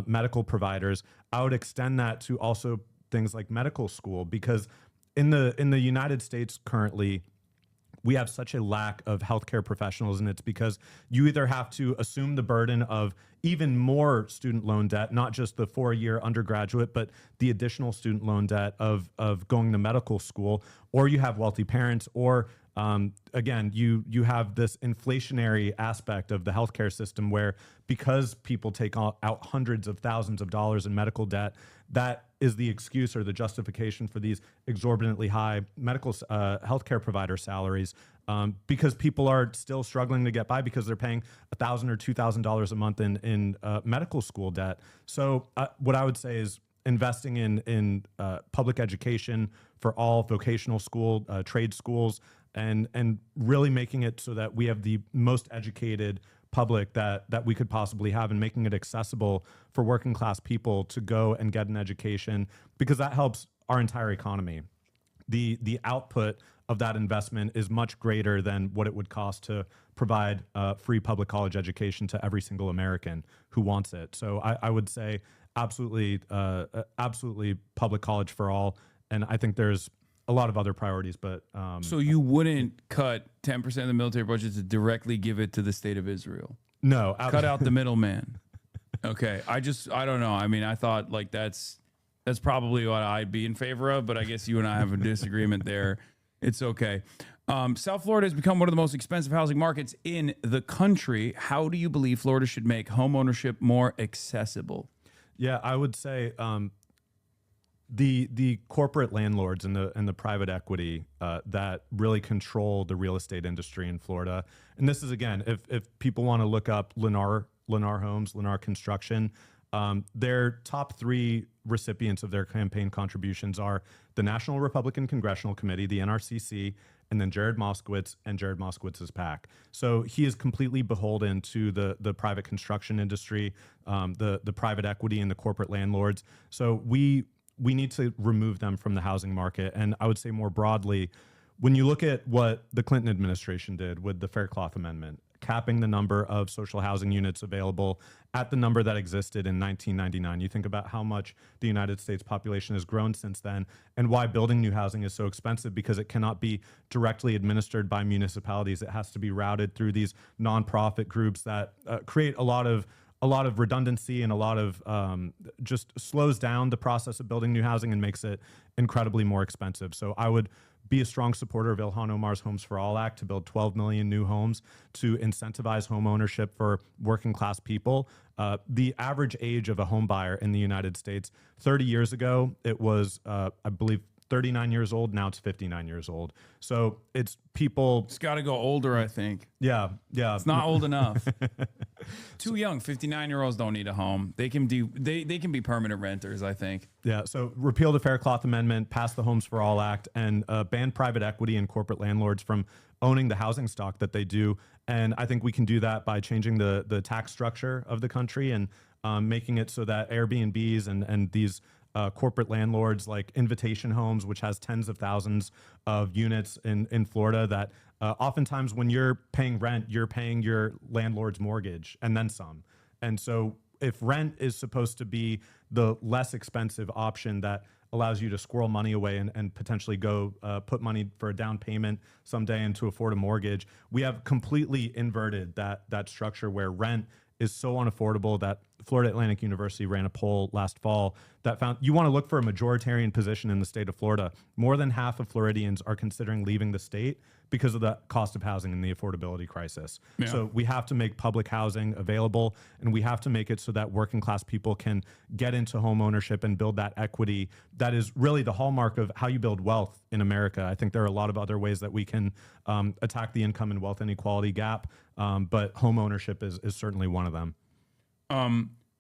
medical providers, I would extend that to also things like medical school, because in the United States currently, we have such a lack of healthcare professionals, and it's because you either have to assume the burden of even more student loan debt, not just the 4-year undergraduate, but the additional student loan debt of going to medical school, or you have wealthy parents, or again, you have this inflationary aspect of the healthcare system where because people take out hundreds of thousands of dollars in medical debt, that is the excuse or the justification for these exorbitantly high medical healthcare provider salaries, because people are still struggling to get by because they're paying $1,000 or $2,000 a month in medical school debt. So what I would say is investing in public education for all, vocational school, trade schools, and really making it so that we have the most educated public that we could possibly have, and making it accessible for working class people to go and get an education, because that helps our entire economy. The output of that investment is much greater than what it would cost to provide free public college education to every single American who wants it. So I would say absolutely public college for all. And I think there's a lot of other priorities, but so you wouldn't cut 10% of the military budget to directly give it to the state of Israel? No, cut out the middleman. Okay, I don't know. I mean, I thought like that's probably what I'd be in favor of, but I guess you and I have a disagreement there. It's okay. South Florida has become one of the most expensive housing markets in the country. How do you believe Florida should make home ownership more accessible? Yeah, I would say the corporate landlords and the private equity that really control the real estate industry in Florida. And this is, again, if people want to look up Lennar Homes, Lennar Construction, their top 3 recipients of their campaign contributions are the National Republican Congressional Committee, the NRCC, and then Jared Moskowitz and Jared Moskowitz's PAC. So he is completely beholden to the private construction industry, the private equity and the corporate landlords. So we need to remove them from the housing market. And I would say more broadly, when you look at what the Clinton administration did with the Faircloth Amendment, capping the number of social housing units available at the number that existed in 1999. You think about how much the United States population has grown since then, and why building new housing is so expensive, because it cannot be directly administered by municipalities. It has to be routed through these nonprofit groups that create a lot of redundancy and a lot of just slows down the process of building new housing and makes it incredibly more expensive. So I would be a strong supporter of Ilhan Omar's Homes for All Act to build 12 million new homes to incentivize home ownership for working class people. The average age of a home buyer in the United States 30 years ago, it was, I believe, 39 years old. Now it's 59 years old. So it's people. It's got to go older, I think. Yeah. It's not old enough. Too young. 59-year-olds don't need a home. They can be permanent renters, I think. Yeah. So repeal the Faircloth Amendment, pass the Homes for All Act, and ban private equity and corporate landlords from owning the housing stock that they do. And I think we can do that by changing the tax structure of the country and making it so that Airbnbs and these corporate landlords like Invitation Homes, which has tens of thousands of units in Florida, that oftentimes when you're paying rent, you're paying your landlord's mortgage and then some. And so if rent is supposed to be the less expensive option that allows you to squirrel money away and potentially go put money for a down payment someday and to afford a mortgage, we have completely inverted that structure where rent is so unaffordable that Florida Atlantic University ran a poll last fall that found you want to look for a majoritarian position in the state of Florida. More than half of Floridians are considering leaving the state because of the cost of housing and the affordability crisis. Yeah. So we have to make public housing available, and we have to make it so that working class people can get into home ownership and build that equity. That is really the hallmark of how you build wealth in America. I think there are a lot of other ways that we can attack the income and wealth inequality gap, but home ownership is certainly one of them.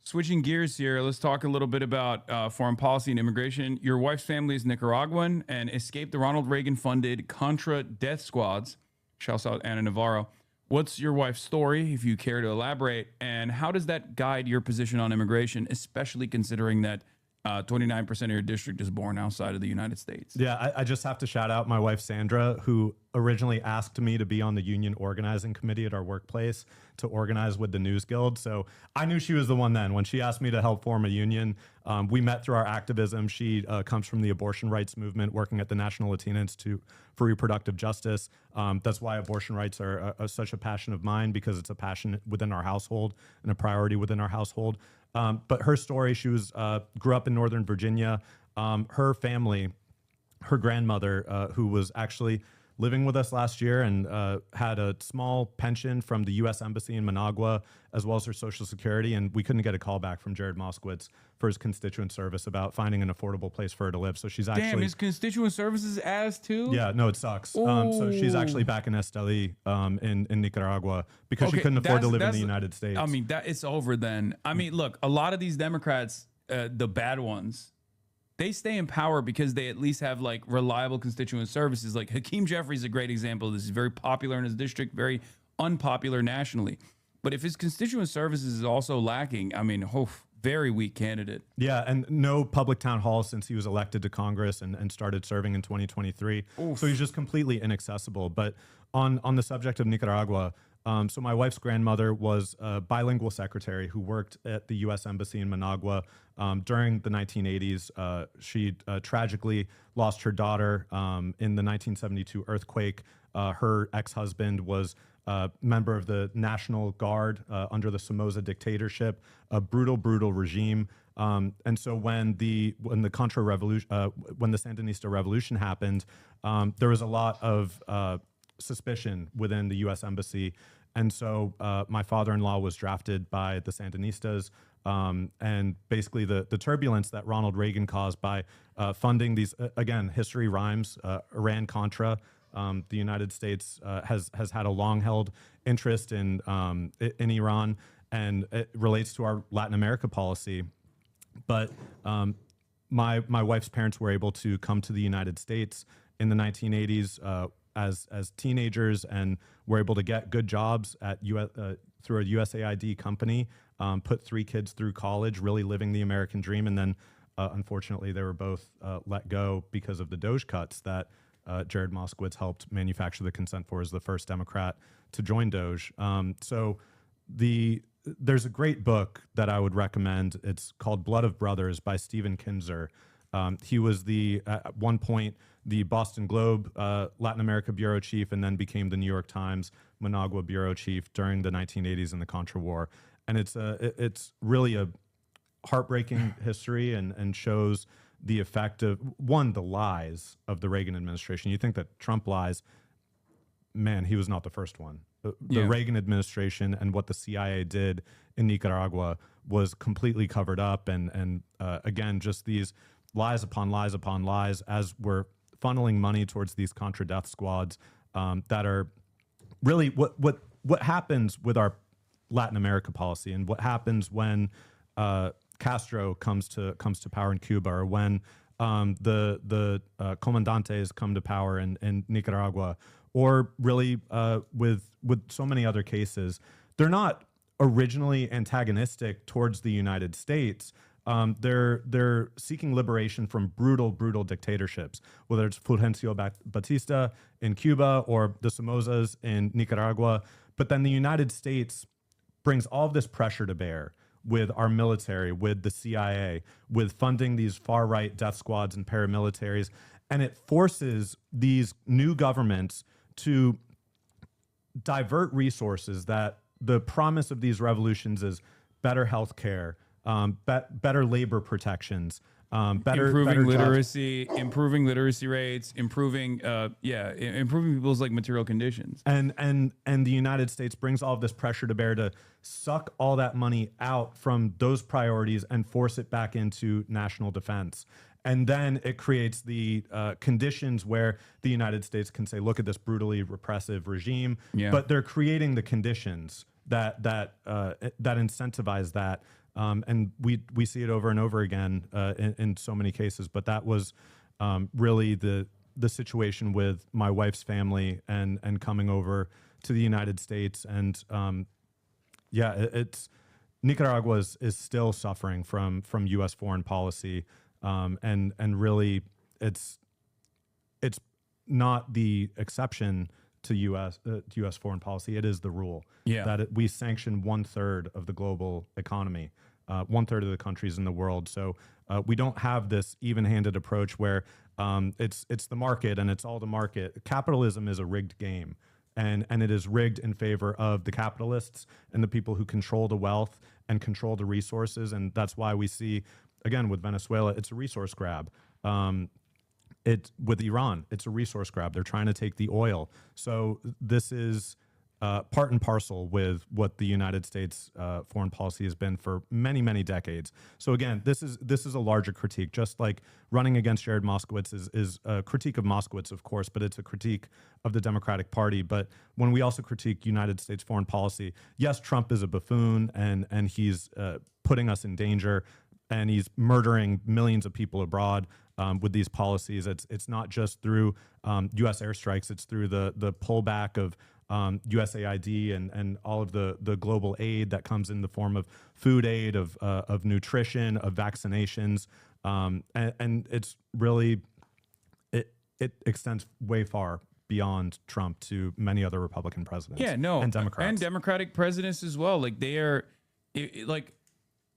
Switching gears here, let's talk a little bit about foreign policy and immigration. Your wife's family is Nicaraguan and escaped the Ronald Reagan-funded Contra death squads. Shouts out Ana Navarro. What's your wife's story, if you care to elaborate, and how does that guide your position on immigration, especially considering that 29% of your district is born outside of the United States? Yeah, I just have to shout out my wife, Sandra, who originally asked me to be on the union organizing committee at our workplace to organize with the News Guild. So I knew she was the one then. When she asked me to help form a union, we met through our activism. She comes from the abortion rights movement, working at the National Latina Institute for Reproductive Justice. That's why abortion rights are such a passion of mine, because it's a passion within our household and a priority within our household. But her story, she was grew up in Northern Virginia. Her family, her grandmother, who was actually living with us last year and had a small pension from the U.S. Embassy in Managua, as well as her Social Security. And we couldn't get a call back from Jared Moskowitz for his constituent service about finding an affordable place for her to live. So she's actually... Damn, his constituent services ass too? Yeah, no, it sucks. So she's actually back in Esteli in Nicaragua because she couldn't afford to live in the United States. I mean, it's over then. I mean, look, a lot of these Democrats, the bad ones, they stay in power because they at least have like reliable constituent services. Like Hakeem Jeffries is a great example of this. He's very popular in his district, very unpopular nationally. But if his constituent services is also lacking, I mean, very weak candidate. Yeah, and no public town hall since he was elected to Congress and started serving in 2023. So he's just completely inaccessible. But on the subject of Nicaragua, so my wife's grandmother was a bilingual secretary who worked at the U.S. Embassy in Managua during the 1980s. She tragically lost her daughter in the 1972 earthquake. Her ex-husband was a member of the National Guard under the Somoza dictatorship, a brutal, brutal regime. And so when the Contra Revolution, when the Sandinista Revolution happened, there was a lot of suspicion within the U.S. Embassy. And so my father-in-law was drafted by the Sandinistas, and basically the turbulence that Ronald Reagan caused by funding these, again, history rhymes, Iran-Contra. The United States has had a long-held interest in Iran, and it relates to our Latin America policy. But my wife's parents were able to come to the United States in the 1980s as teenagers, and were able to get good jobs at through a USAID company, put 3 kids through college, really living the American dream. And then, unfortunately, they were both let go because of the Doge cuts that Jared Moskowitz helped manufacture the consent for as the first Democrat to join Doge. So there's a great book that I would recommend. It's called Blood of Brothers by Stephen Kinzer. He was at one point the Boston Globe Latin America bureau chief, and then became the New York Times Managua bureau chief during the 1980s and the Contra War. And it's really a heartbreaking history, and shows the effect of, one, the lies of the Reagan administration. You think that Trump lies, man, he was not the first one. The Reagan administration and what the CIA did in Nicaragua was completely covered up. And again, just these lies upon lies upon lies, as we're funneling money towards these Contra death squads that are really what happens with our Latin America policy, and what happens when Castro comes to power in Cuba, or when the comandantes come to power in Nicaragua, or really with so many other cases. They're not originally antagonistic towards the United States. They're seeking liberation from brutal dictatorships, whether it's Fulgencio Batista in Cuba or the Somozas in Nicaragua. But then the United States brings all of this pressure to bear with our military, with the CIA, with funding these far-right death squads and paramilitaries. And it forces these new governments to divert resources that the promise of these revolutions is better health care, better labor protections, improving better literacy, improving literacy rates, improving people's like material conditions. And the United States brings all of this pressure to bear to suck all that money out from those priorities and force it back into national defense. And then it creates the conditions where the United States can say, look at this brutally repressive regime. Yeah. But they're creating the conditions that incentivize that. And we see it over and over again in so many cases. But that was really the situation with my wife's family and coming over to the United States. And it's Nicaragua is still suffering from U.S. foreign policy. And really, it's not the exception to U.S. Foreign policy. It is the rule. Yeah. That we sanction 1/3 of the global economy, 1/3 of the countries in the world. So we don't have this even-handed approach where it's the market and it's all the market. Capitalism is a rigged game, and it is rigged in favor of the capitalists and the people who control the wealth and control the resources. And that's why we see, again, with Venezuela, it's a resource grab. With Iran, it's a resource grab. They're trying to take the oil. So this is part and parcel with what the United States foreign policy has been for many, many decades. So again, this is a larger critique. Just like running against Jared Moskowitz is a critique of Moskowitz, of course, but it's a critique of the Democratic Party. But when we also critique United States foreign policy, yes, Trump is a buffoon and he's putting us in danger. And he's murdering millions of people abroad with these policies. It's not just through U.S. airstrikes. It's through the pullback of USAID and all of the global aid that comes in the form of food aid, of nutrition, of vaccinations. And it's really, it extends way far beyond Trump to many other Republican presidents. Yeah, no. And Democrats. And Democratic presidents as well. Like they are, like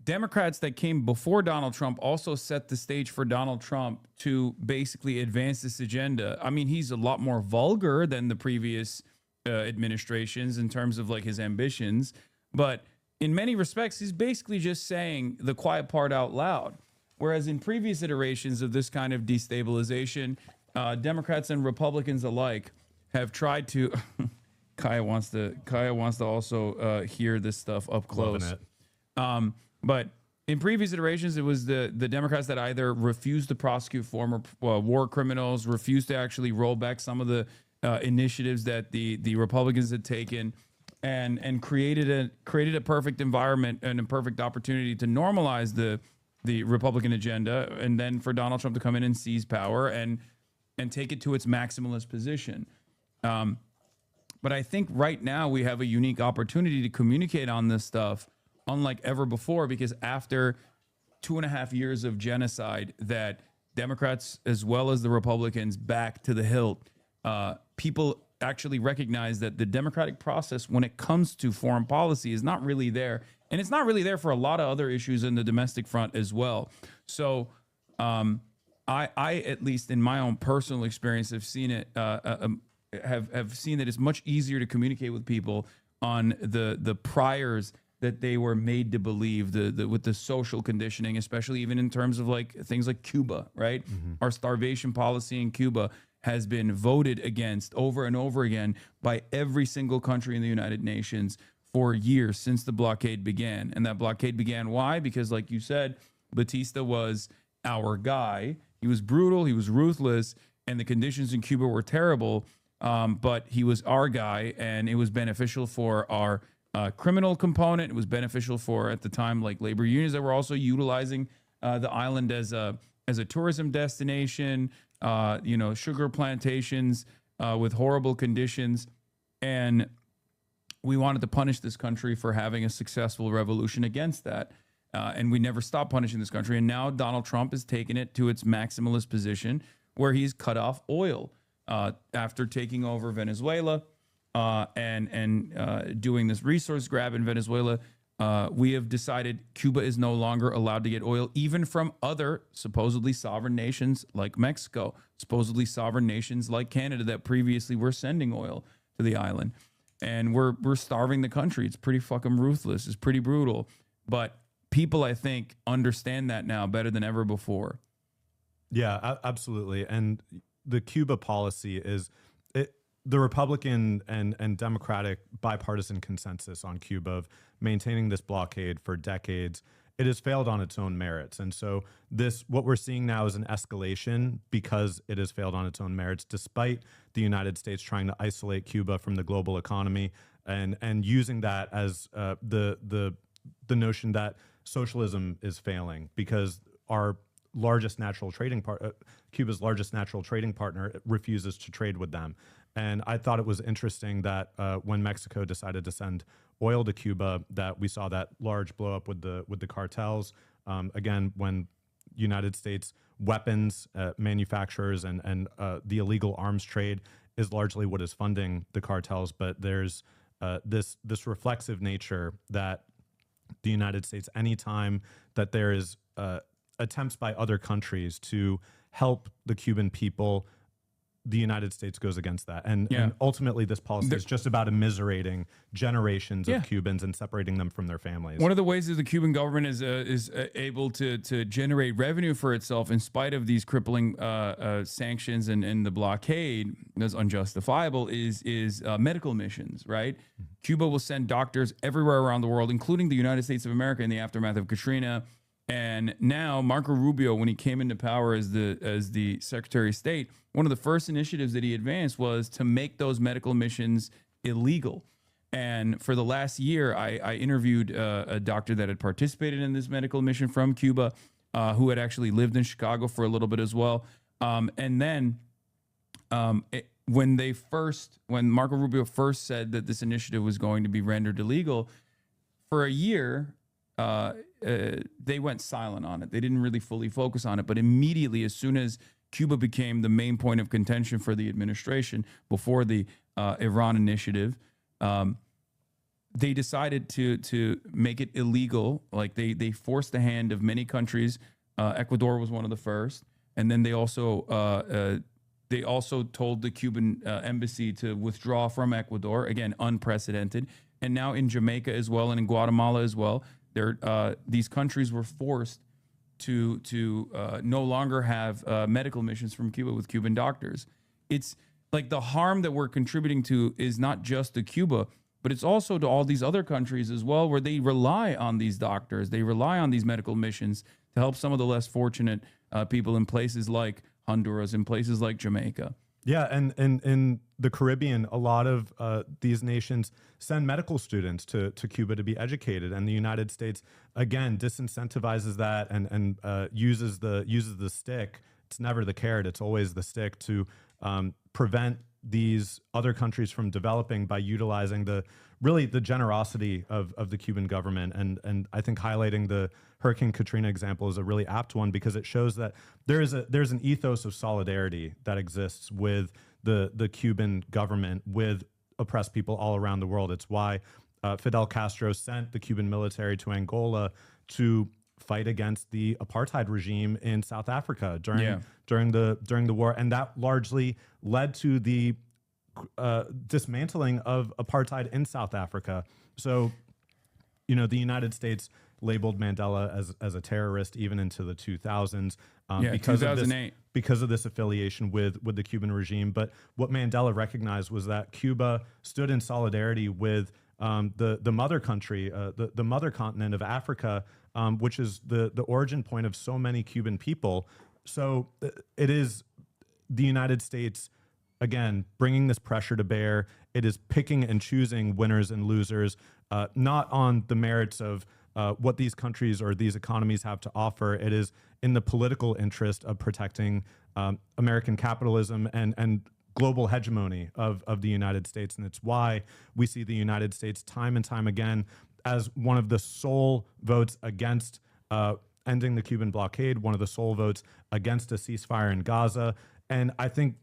Democrats that came before Donald Trump also set the stage for Donald Trump to basically advance this agenda. I mean, he's a lot more vulgar than the previous administrations in terms of like his ambitions, but in many respects, he's basically just saying the quiet part out loud. Whereas in previous iterations of this kind of destabilization, Democrats and Republicans alike have tried to. Kaya wants to also hear this stuff up close. Loving it. But in previous iterations, it was the Democrats that either refused to prosecute former war criminals, refused to actually roll back some of the initiatives that the Republicans had taken, and created a perfect environment and a perfect opportunity to normalize the Republican agenda, and then for Donald Trump to come in and seize power and take it to its maximalist position. But I think right now we have a unique opportunity to communicate on this stuff unlike ever before, because after 2.5 years of genocide that Democrats as well as the Republicans back to the hilt, people actually recognize that the democratic process when it comes to foreign policy is not really there. And it's not really there for a lot of other issues in the domestic front as well. So I at least in my own personal experience, have seen it, have seen that it's much easier to communicate with people on the priors that they were made to believe, with the social conditioning, especially even in terms of like things like Cuba, right? Mm-hmm. Our starvation policy in Cuba has been voted against over and over again by every single country in the United Nations for years since the blockade began. And that blockade began, why? Because like you said, Batista was our guy. He was brutal, he was ruthless, and the conditions in Cuba were terrible, but he was our guy, and it was beneficial for our criminal component. It was beneficial for, at the time, like labor unions that were also utilizing the island as a tourism destination, sugar plantations with horrible conditions. And we wanted to punish this country for having a successful revolution against that. And we never stopped punishing this country. And now Donald Trump has taken it to its maximalist position where he's cut off oil after taking over Venezuela. And doing this resource grab in Venezuela, we have decided Cuba is no longer allowed to get oil, even from other supposedly sovereign nations like Mexico, supposedly sovereign nations like Canada that previously were sending oil to the island. And we're starving the country. It's pretty fucking ruthless. It's pretty brutal. But people, I think, understand that now better than ever before. Yeah, absolutely. And the Cuba policy is the Republican and Democratic bipartisan consensus on Cuba of maintaining this blockade for decades. It has failed on its own merits. And so what we're seeing now is an escalation because it has failed on its own merits, despite the United States trying to isolate Cuba from the global economy and using that as the notion that socialism is failing because our largest natural trading Cuba's largest natural trading partner refuses to trade with them. And I thought it was interesting that when Mexico decided to send oil to Cuba, that we saw that large blow up with the cartels. Again, when United States weapons manufacturers and the illegal arms trade is largely what is funding the cartels, but there's this reflexive nature that the United States, anytime that there is attempts by other countries to help the Cuban people, the United States goes against that. And ultimately, this policy is just about immiserating generations of Cubans and separating them from their families. One of the ways that the Cuban government is able to generate revenue for itself in spite of these crippling sanctions and the blockade that's unjustifiable is medical missions, right? Cuba will send doctors everywhere around the world, including the United States of America in the aftermath of Katrina. And now Marco Rubio, when he came into power as the Secretary of State, one of the first initiatives that he advanced was to make those medical missions illegal. And for the last year, I interviewed a doctor that had participated in this medical mission from Cuba, who had actually lived in Chicago for a little bit as well. And then when Marco Rubio first said that this initiative was going to be rendered illegal, for a year, they went silent on it. They didn't really fully focus on it. But immediately, as soon as Cuba became the main point of contention for the administration before the Iran initiative, they decided to make it illegal. Like they forced the hand of many countries. Ecuador was one of the first, and then they also told the Cuban embassy to withdraw from Ecuador. Again, unprecedented. And now in Jamaica as well, and in Guatemala as well, these countries were forced to no longer have medical missions from Cuba with Cuban doctors. It's like the harm that we're contributing to is not just to Cuba, but it's also to all these other countries as well, where they rely on these doctors. They rely on these medical missions to help some of the less fortunate people in places like Honduras, in places like Jamaica. Yeah, and in the Caribbean, a lot of these nations send medical students to Cuba to be educated, and the United States again disincentivizes that and uses the stick. It's never the carrot; it's always the stick to prevent these other countries from developing by utilizing the generosity of the Cuban government. And I think highlighting the Hurricane Katrina example is a really apt one because it shows that there's an ethos of solidarity that exists with the Cuban government with oppressed people all around the world. It's why Fidel Castro sent the Cuban military to Angola to fight against the apartheid regime in South Africa during the war, and that largely led to the dismantling of apartheid in South Africa. So, the United States labeled Mandela as a terrorist even into the 2000s because of this affiliation with the Cuban regime. But what Mandela recognized was that Cuba stood in solidarity with the mother country, the mother continent of Africa, which is the origin point of so many Cuban people. So it is the United States, again, bringing this pressure to bear. It is picking and choosing winners and losers, not on the merits of what these countries or these economies have to offer. It is in the political interest of protecting American capitalism and global hegemony of the United States. And it's why we see the United States time and time again as one of the sole votes against ending the Cuban blockade, one of the sole votes against a ceasefire in Gaza. And I think,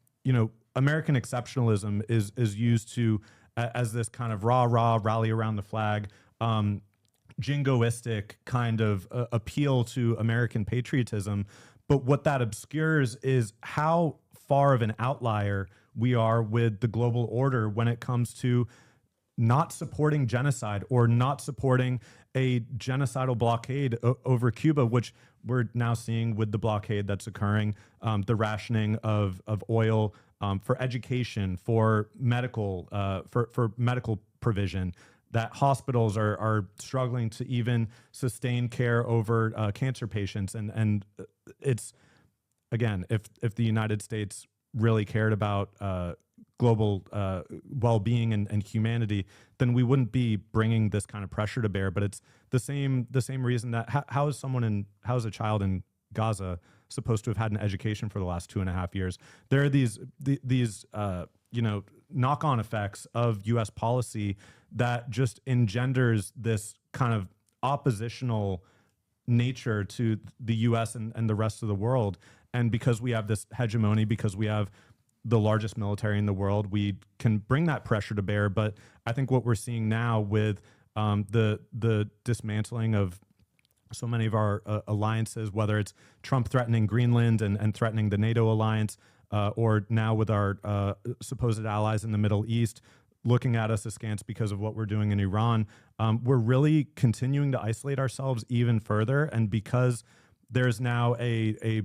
American exceptionalism is used to as this kind of rah-rah, rally around the flag, jingoistic kind of appeal to American patriotism. But what that obscures is how far of an outlier we are with the global order when it comes to not supporting genocide or not supporting a genocidal blockade over Cuba, which we're now seeing with the blockade that's occurring, the rationing of oil for education, for medical provision, that hospitals are struggling to even sustain care over cancer patients. And it's, again, if the United States really cared about global well-being and humanity, then we wouldn't be bringing this kind of pressure to bear. But it's the same reason that how is a child in Gaza supposed to have had an education for the last 2.5 years? There are these knock-on effects of U.S. policy that just engenders this kind of oppositional nature to the U.S. and the rest of the world. And because we have this hegemony, because we have the largest military in the world, we can bring that pressure to bear. But I think what we're seeing now with the dismantling of so many of our alliances, whether it's Trump threatening Greenland and threatening the NATO alliance, or now with our supposed allies in the Middle East looking at us askance because of what we're doing in Iran, we're really continuing to isolate ourselves even further. And because there's now a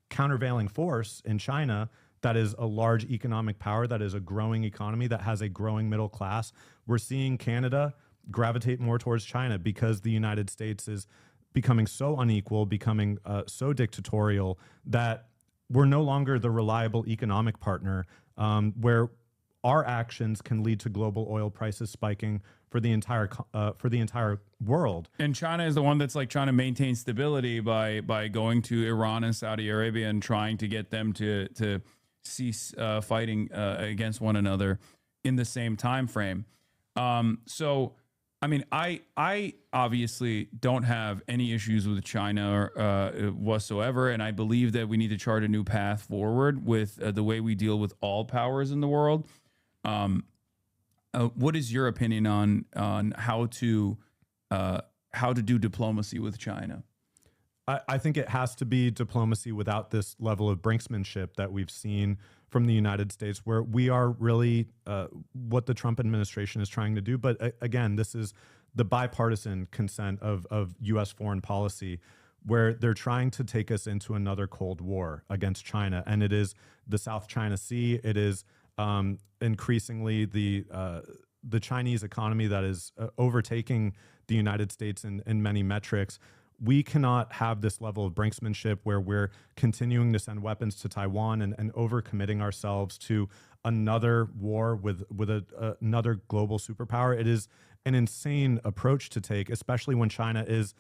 countervailing force in China that is a large economic power, that is a growing economy, that has a growing middle class, we're seeing Canada gravitate more towards China because the United States is becoming so unequal, becoming so dictatorial, that we're no longer the reliable economic partner, where our actions can lead to global oil prices spiking for the entire world. And China is the one that's like trying to maintain stability by going to Iran and Saudi Arabia and trying to get them to cease fighting against one another in the same time frame. So, I mean, I obviously don't have any issues with China whatsoever, and I believe that we need to chart a new path forward with the way we deal with all powers in the world. What is your opinion on how to do diplomacy with China? I think it has to be diplomacy without this level of brinksmanship that we've seen from the United States, where we are really what the Trump administration is trying to do. But again, this is the bipartisan consent of U.S. foreign policy, where they're trying to take us into another Cold War against China. And it is the South China Sea. It is increasingly the Chinese economy that is overtaking the United States in many metrics. We cannot have this level of brinksmanship where we're continuing to send weapons to Taiwan and overcommitting ourselves to another war with another global superpower. It is an insane approach to take, especially when China is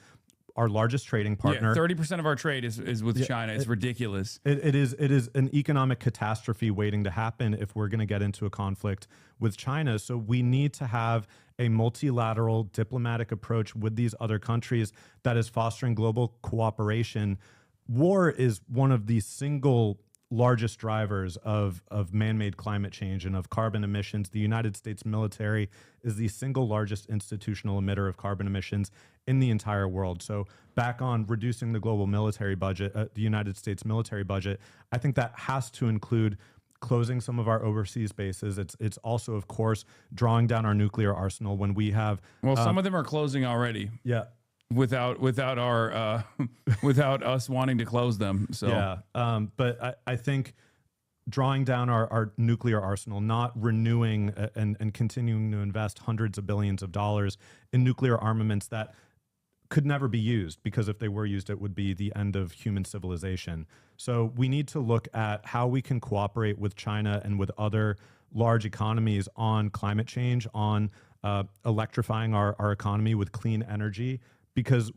our largest trading partner. 30% of our trade is with China. It's ridiculous. It is an economic catastrophe waiting to happen if we're going to get into a conflict with China. So we need to have a multilateral diplomatic approach with these other countries that is fostering global cooperation. War is one of the single largest drivers of man-made climate change and of carbon emissions. The United States military is the single largest institutional emitter of carbon emissions in the entire world. So back on reducing the global military budget, the United States military budget, I think that has to include closing some of our overseas bases. It's also, of course, drawing down our nuclear arsenal when we have... Well, some of them are closing already. Yeah. Without our without us wanting to close them. So yeah, but I think drawing down our nuclear arsenal, not renewing and continuing to invest hundreds of billions of dollars in nuclear armaments that could never be used, because if they were used, it would be the end of human civilization. So we need to look at how we can cooperate with China and with other large economies on climate change, on electrifying our economy with clean energy. Because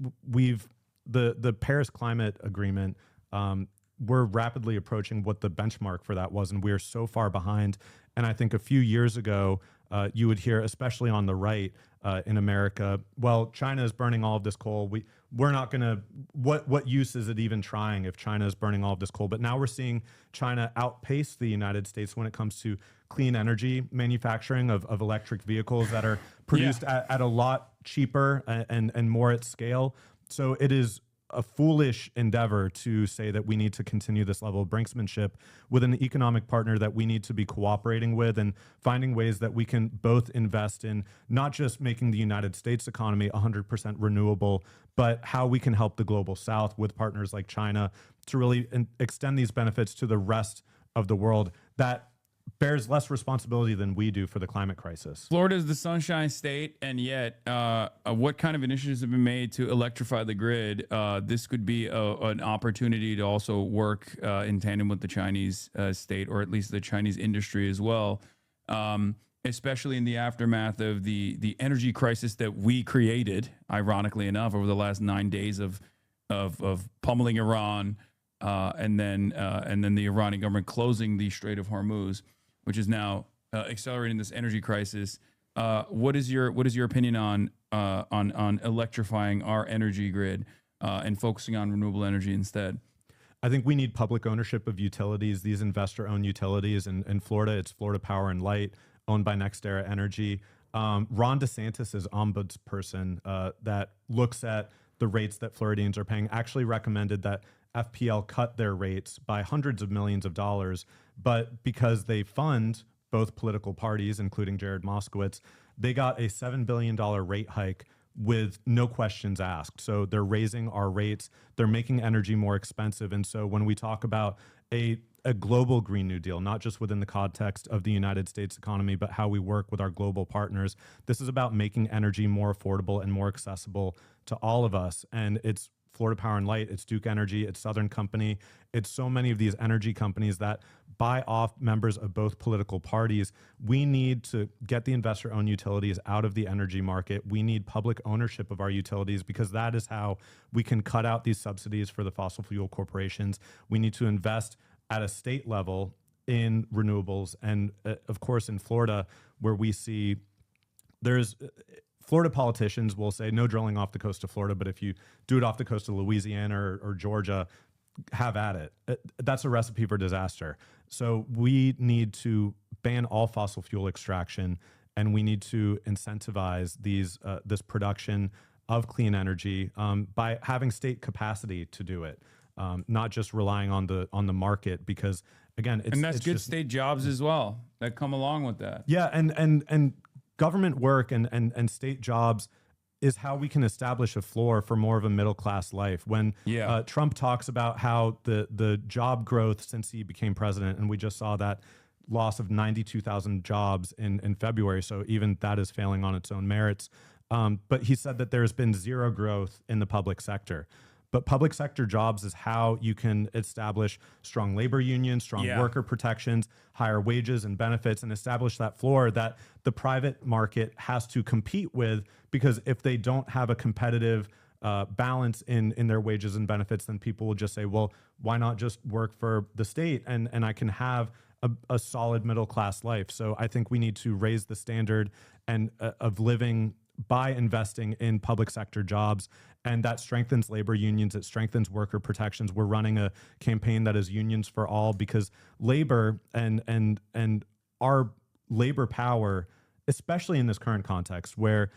the Paris Climate Agreement, we're rapidly approaching what the benchmark for that was, and we are so far behind. And I think a few years ago, you would hear, especially on the right in America, well, China is burning all of this coal. We're not going to, what use is it even trying if China is burning all of this coal? But now we're seeing China outpace the United States when it comes to clean energy manufacturing of electric vehicles that are produced at a lot cheaper and more at scale. So it is a foolish endeavor to say that we need to continue this level of brinksmanship with an economic partner that we need to be cooperating with and finding ways that we can both invest in not just making the United States economy 100% renewable, but how we can help the global South with partners like China to really extend these benefits to the rest of the world that bears less responsibility than we do for the climate crisis. Florida is the Sunshine State, and yet what kind of initiatives have been made to electrify the grid? This could be an opportunity to also work in tandem with the Chinese state, or at least the Chinese industry as well, especially in the aftermath of the energy crisis that we created, ironically enough, over the last 9 days of pummeling Iran, and then the Iranian government closing the Strait of Hormuz, which is now accelerating this energy crisis. What is your opinion on electrifying our energy grid and focusing on renewable energy instead? I think we need public ownership of utilities, these investor-owned utilities. In Florida, it's Florida Power and Light, owned by NextEra Energy. Ron DeSantis is ombudsperson that looks at the rates that Floridians are paying, actually recommended that FPL cut their rates by hundreds of millions of dollars, but because they fund both political parties, including Jared Moskowitz, they got a $7 billion rate hike with no questions asked. So they're raising our rates, they're making energy more expensive. And so when we talk about a global Green New Deal, not just within the context of the United States economy, but how we work with our global partners, this is about making energy more affordable and more accessible to all of us. And it's Florida Power and Light, it's Duke Energy, it's Southern Company, it's so many of these energy companies that buy off members of both political parties. We need to get the investor-owned utilities out of the energy market. We need public ownership of our utilities because that is how we can cut out these subsidies for the fossil fuel corporations. We need to invest at a state level in renewables. And of course, in Florida, where we see Florida politicians will say no drilling off the coast of Florida, but if you do it off the coast of Louisiana or Georgia, have at it. That's a recipe for disaster. So we need to ban all fossil fuel extraction, and we need to incentivize this production of clean energy by having state capacity to do it, not just relying on the market. Because again, that's good state jobs as well that come along with that. Yeah, and government work and state jobs is how we can establish a floor for more of a middle-class life. When Trump talks about how the job growth since he became president, and we just saw that loss of 92,000 jobs in February, so even that is failing on its own merits. But he said that there's been zero growth in the public sector. But public sector jobs is how you can establish strong labor unions, strong worker protections, higher wages and benefits, and establish that floor that the private market has to compete with, because if they don't have a competitive balance in their wages and benefits, then people will just say, well, why not just work for the state and I can have a solid middle-class life. So I think we need to raise the standard of living by investing in public sector jobs, and that strengthens labor unions, it strengthens worker protections. We're running a campaign that is unions for all, because labor and our labor power, especially in this current context where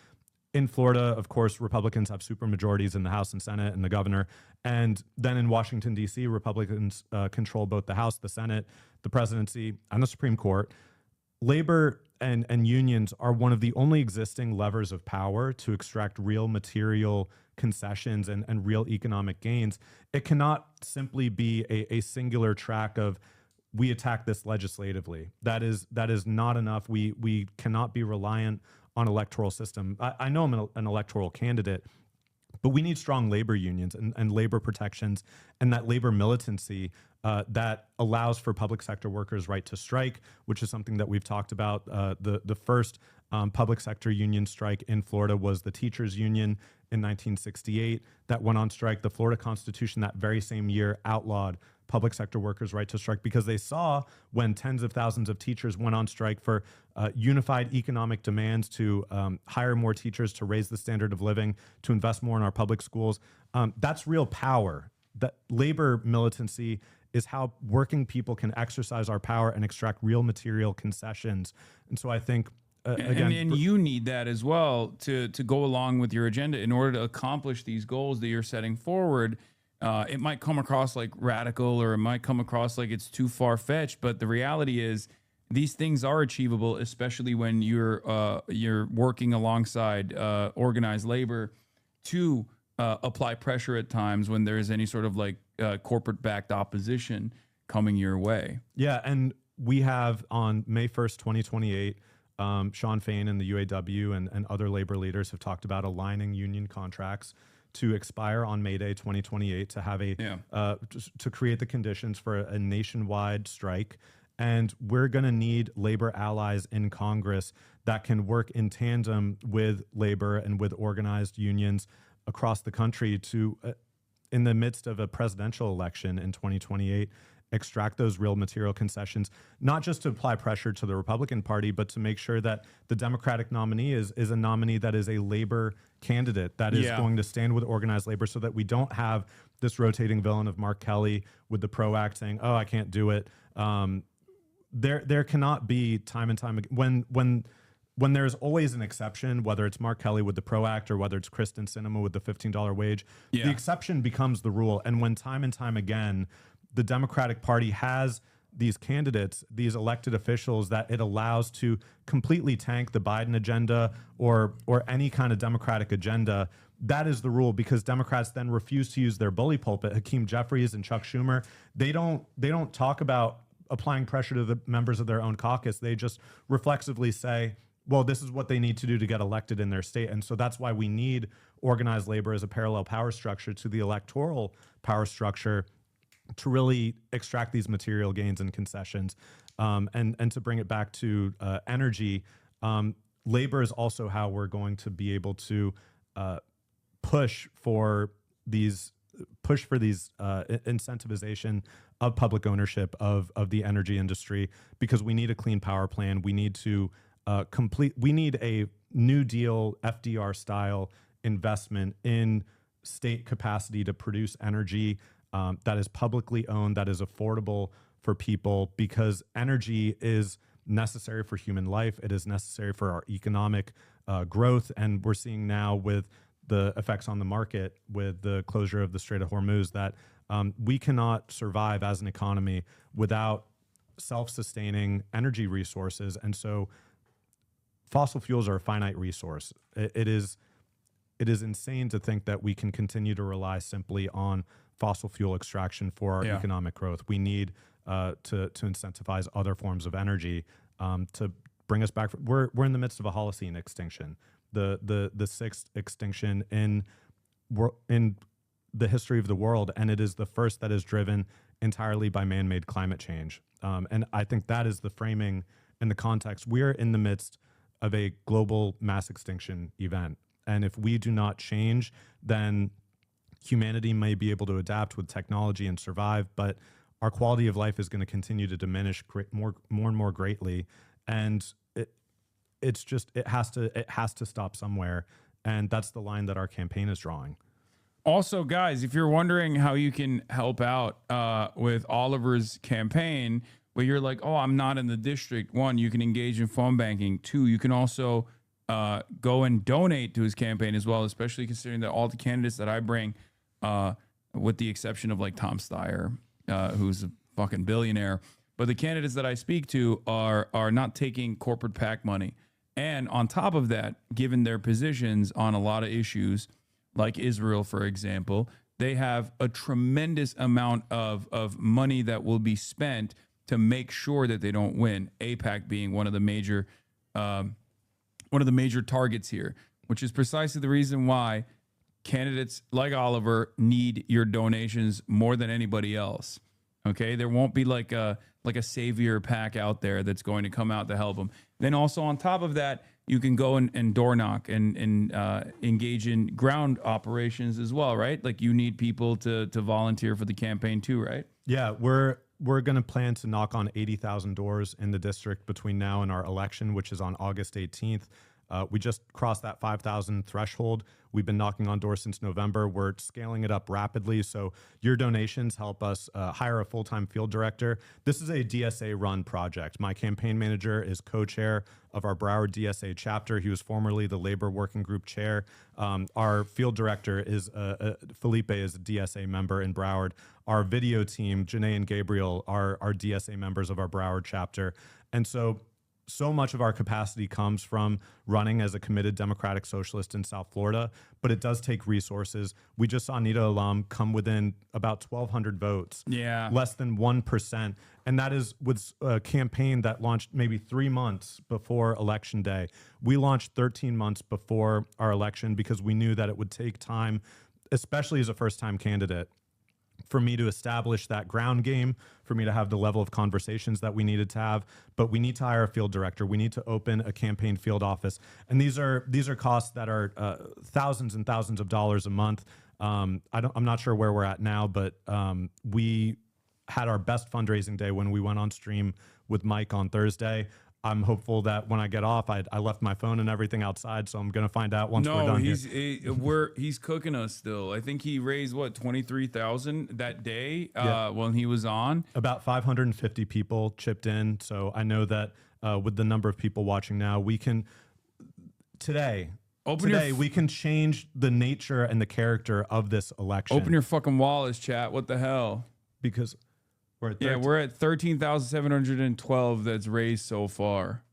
in Florida, of course, Republicans have supermajorities in the House and Senate and the governor, and then in Washington, D.C., Republicans control both the House, the Senate, the presidency, and the Supreme Court. Labor and unions are one of the only existing levers of power to extract real material concessions and real economic gains. It cannot simply be a singular track of we attack this legislatively. That is not enough. We cannot be reliant on electoral system. I know I'm an electoral candidate, but we need strong labor unions and labor protections and that labor militancy that allows for public sector workers' right to strike, which is something that we've talked about. The first public sector union strike in Florida was the teachers union in 1968 that went on strike. The Florida Constitution that very same year outlawed public sector workers' right to strike, because they saw when tens of thousands of teachers went on strike for unified economic demands to hire more teachers, to raise the standard of living, to invest more in our public schools. That's real power. That labor militancy is how working people can exercise our power and extract real material concessions. And so I think again, and you need that as well to go along with your agenda in order to accomplish these goals that you're setting forward. It might come across like radical, or it might come across like it's too far-fetched, but the reality is these things are achievable, especially when you're working alongside organized labor to apply pressure at times when there's any sort of like corporate-backed opposition coming your way. Yeah, and we have on May 1st, 2028, Sean Fain and the UAW and other labor leaders have talked about aligning union contracts to expire on May Day 2028 to have to create the conditions for a nationwide strike. And we're going to need labor allies in Congress that can work in tandem with labor and with organized unions across the country to, in the midst of a presidential election in 2028, extract those real material concessions, not just to apply pressure to the Republican Party, but to make sure that the Democratic nominee is a nominee that is a labor candidate that is going to stand with organized labor, so that we don't have this rotating villain of Mark Kelly with the PRO Act saying, oh, I can't do it. There cannot be time and time again when there's always an exception, whether it's Mark Kelly with the PRO Act or whether it's Kristen Sinema with the $15 wage, the exception becomes the rule. And when time and time again, the Democratic Party has these candidates, these elected officials that it allows to completely tank the Biden agenda or any kind of Democratic agenda, that is the rule, because Democrats then refuse to use their bully pulpit. Hakeem Jeffries and Chuck Schumer, they don't talk about applying pressure to the members of their own caucus. They just reflexively say, well, this is what they need to do to get elected in their state. And so that's why we need organized labor as a parallel power structure to the electoral power structure to really extract these material gains and concessions. And to bring it back to energy, labor is also how we're going to be able to push for these incentivization of public ownership of the energy industry, because we need a clean power plan. We need to we need a New Deal FDR style investment in state capacity to produce energy that is publicly owned, that is affordable for people, because energy is necessary for human life. It is necessary for our economic growth. And we're seeing now with the effects on the market with the closure of the Strait of Hormuz that we cannot survive as an economy without self-sustaining energy resources. And so fossil fuels are a finite resource. It is insane to think that we can continue to rely simply on fossil fuel extraction for our economic growth. We need to incentivize other forms of energy to bring us back. We're in the midst of a Holocene extinction, the sixth extinction in the history of the world, and it is the first that is driven entirely by man-made climate change. And I think that is the framing and the context. We're in the midst of a global mass extinction event. And if we do not change, then humanity may be able to adapt with technology and survive, but our quality of life is going to continue to diminish more and more greatly. And it has to stop somewhere. And that's the line that our campaign is drawing. Also, guys, if you're wondering how you can help out with Oliver's campaign, where you're like, oh, I'm not in the district. One, you can engage in phone banking. Two, you can also go and donate to his campaign as well, especially considering that all the candidates that I bring, with the exception of like Tom Steyer, who's a fucking billionaire, but the candidates that I speak to are not taking corporate PAC money. And on top of that, given their positions on a lot of issues, like Israel, for example, they have a tremendous amount of money that will be spent to make sure that they don't win. AIPAC being one of the major targets here, which is precisely the reason why candidates like Oliver need your donations more than anybody else. Okay, there won't be like a savior PAC out there that's going to come out to help them. Then also on top of that, you can go and door knock and engage in ground operations as well, right? Like you need people to volunteer for the campaign too, right? Yeah, we're going to plan to knock on 80,000 doors in the district between now and our election, which is on August 18th. We just crossed that 5,000 threshold. We've been knocking on doors since November. We're scaling it up rapidly. So your donations help us hire a full-time field director. This is a DSA-run project. My campaign manager is co-chair of our Broward DSA chapter. He was formerly the labor working group chair. Our field director is Felipe, is a DSA member in Broward. Our video team, Janae and Gabriel, are DSA members of our Broward chapter. And so much of our capacity comes from running as a committed Democratic Socialist in South Florida, but it does take resources. We just saw NITA alum come within about 1,200 votes. Yeah. Less than 1%. And that is with a campaign that launched maybe 3 months before Election Day. We launched 13 months before our election because we knew that it would take time, especially as a first-time candidate, for me to establish that ground game, for me to have the level of conversations that we needed to have. But we need to hire a field director. We need to open a campaign field office. And these are costs that are thousands and thousands of dollars a month. I'm not sure where we're at now, but we had our best fundraising day when we went on stream with Mike on Thursday. I'm hopeful that when I get off, I left my phone and everything outside, so I'm gonna find out once we're done here. He's cooking us still. I think he raised what, 23,000 that day Yeah. when he was on. About 550 people chipped in, so I know that with the number of people watching now, we can we can change the nature and the character of this election. Open your fucking wallets, chat. What the hell? Because we're at 13,712 that's raised so far.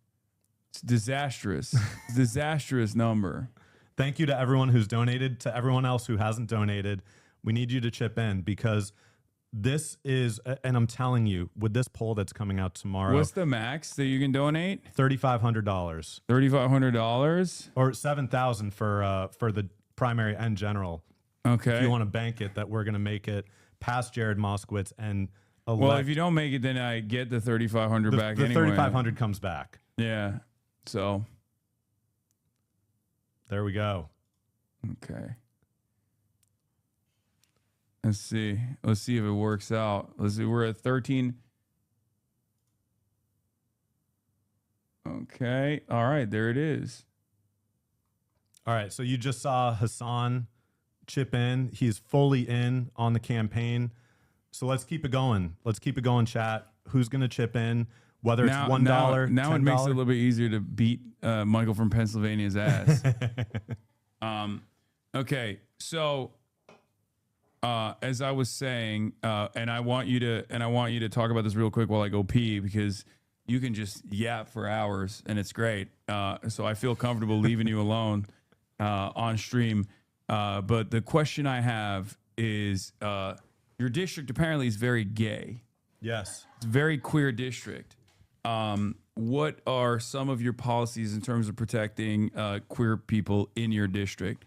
It's disastrous. Disastrous number. Thank you to everyone who's donated. To everyone else who hasn't donated, we need you to chip in because this is, and I'm telling you, with this poll that's coming out tomorrow. What's the max that you can donate? $3,500. $3,500 or $7,000 for the primary and general. Okay. If you want to bank it, that we're going to make it past Jared Moskowitz and. Well, if you don't make it, then I get the 3,500 back the anyway. 3,500 comes back. Yeah. So. There we go. Okay. Let's see. Let's see if it works out. Let's see. We're at 13. Okay. All right. There it is. All right. So you just saw Hassan chip in. He's fully in on the campaign. So let's keep it going. Let's keep it going, chat. Who's going to chip in? Whether it's $1, now $10? It makes it a little bit easier to beat Michael from Pennsylvania's ass. Okay, so as I was saying, and I want you to talk about this real quick while I go pee because you can just yap for hours and it's great. So I feel comfortable leaving you alone on stream. But the question I have is. Your district apparently is very gay. Yes. It's a very queer district. What are some of your policies in terms of protecting queer people in your district?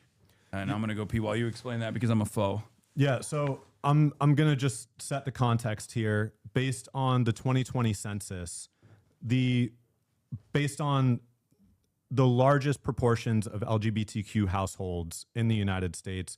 And I'm going to go pee while you explain that because I'm a foe. Yeah, so I'm going to just set the context here. Based on the 2020 census, based on the largest proportions of LGBTQ households in the United States,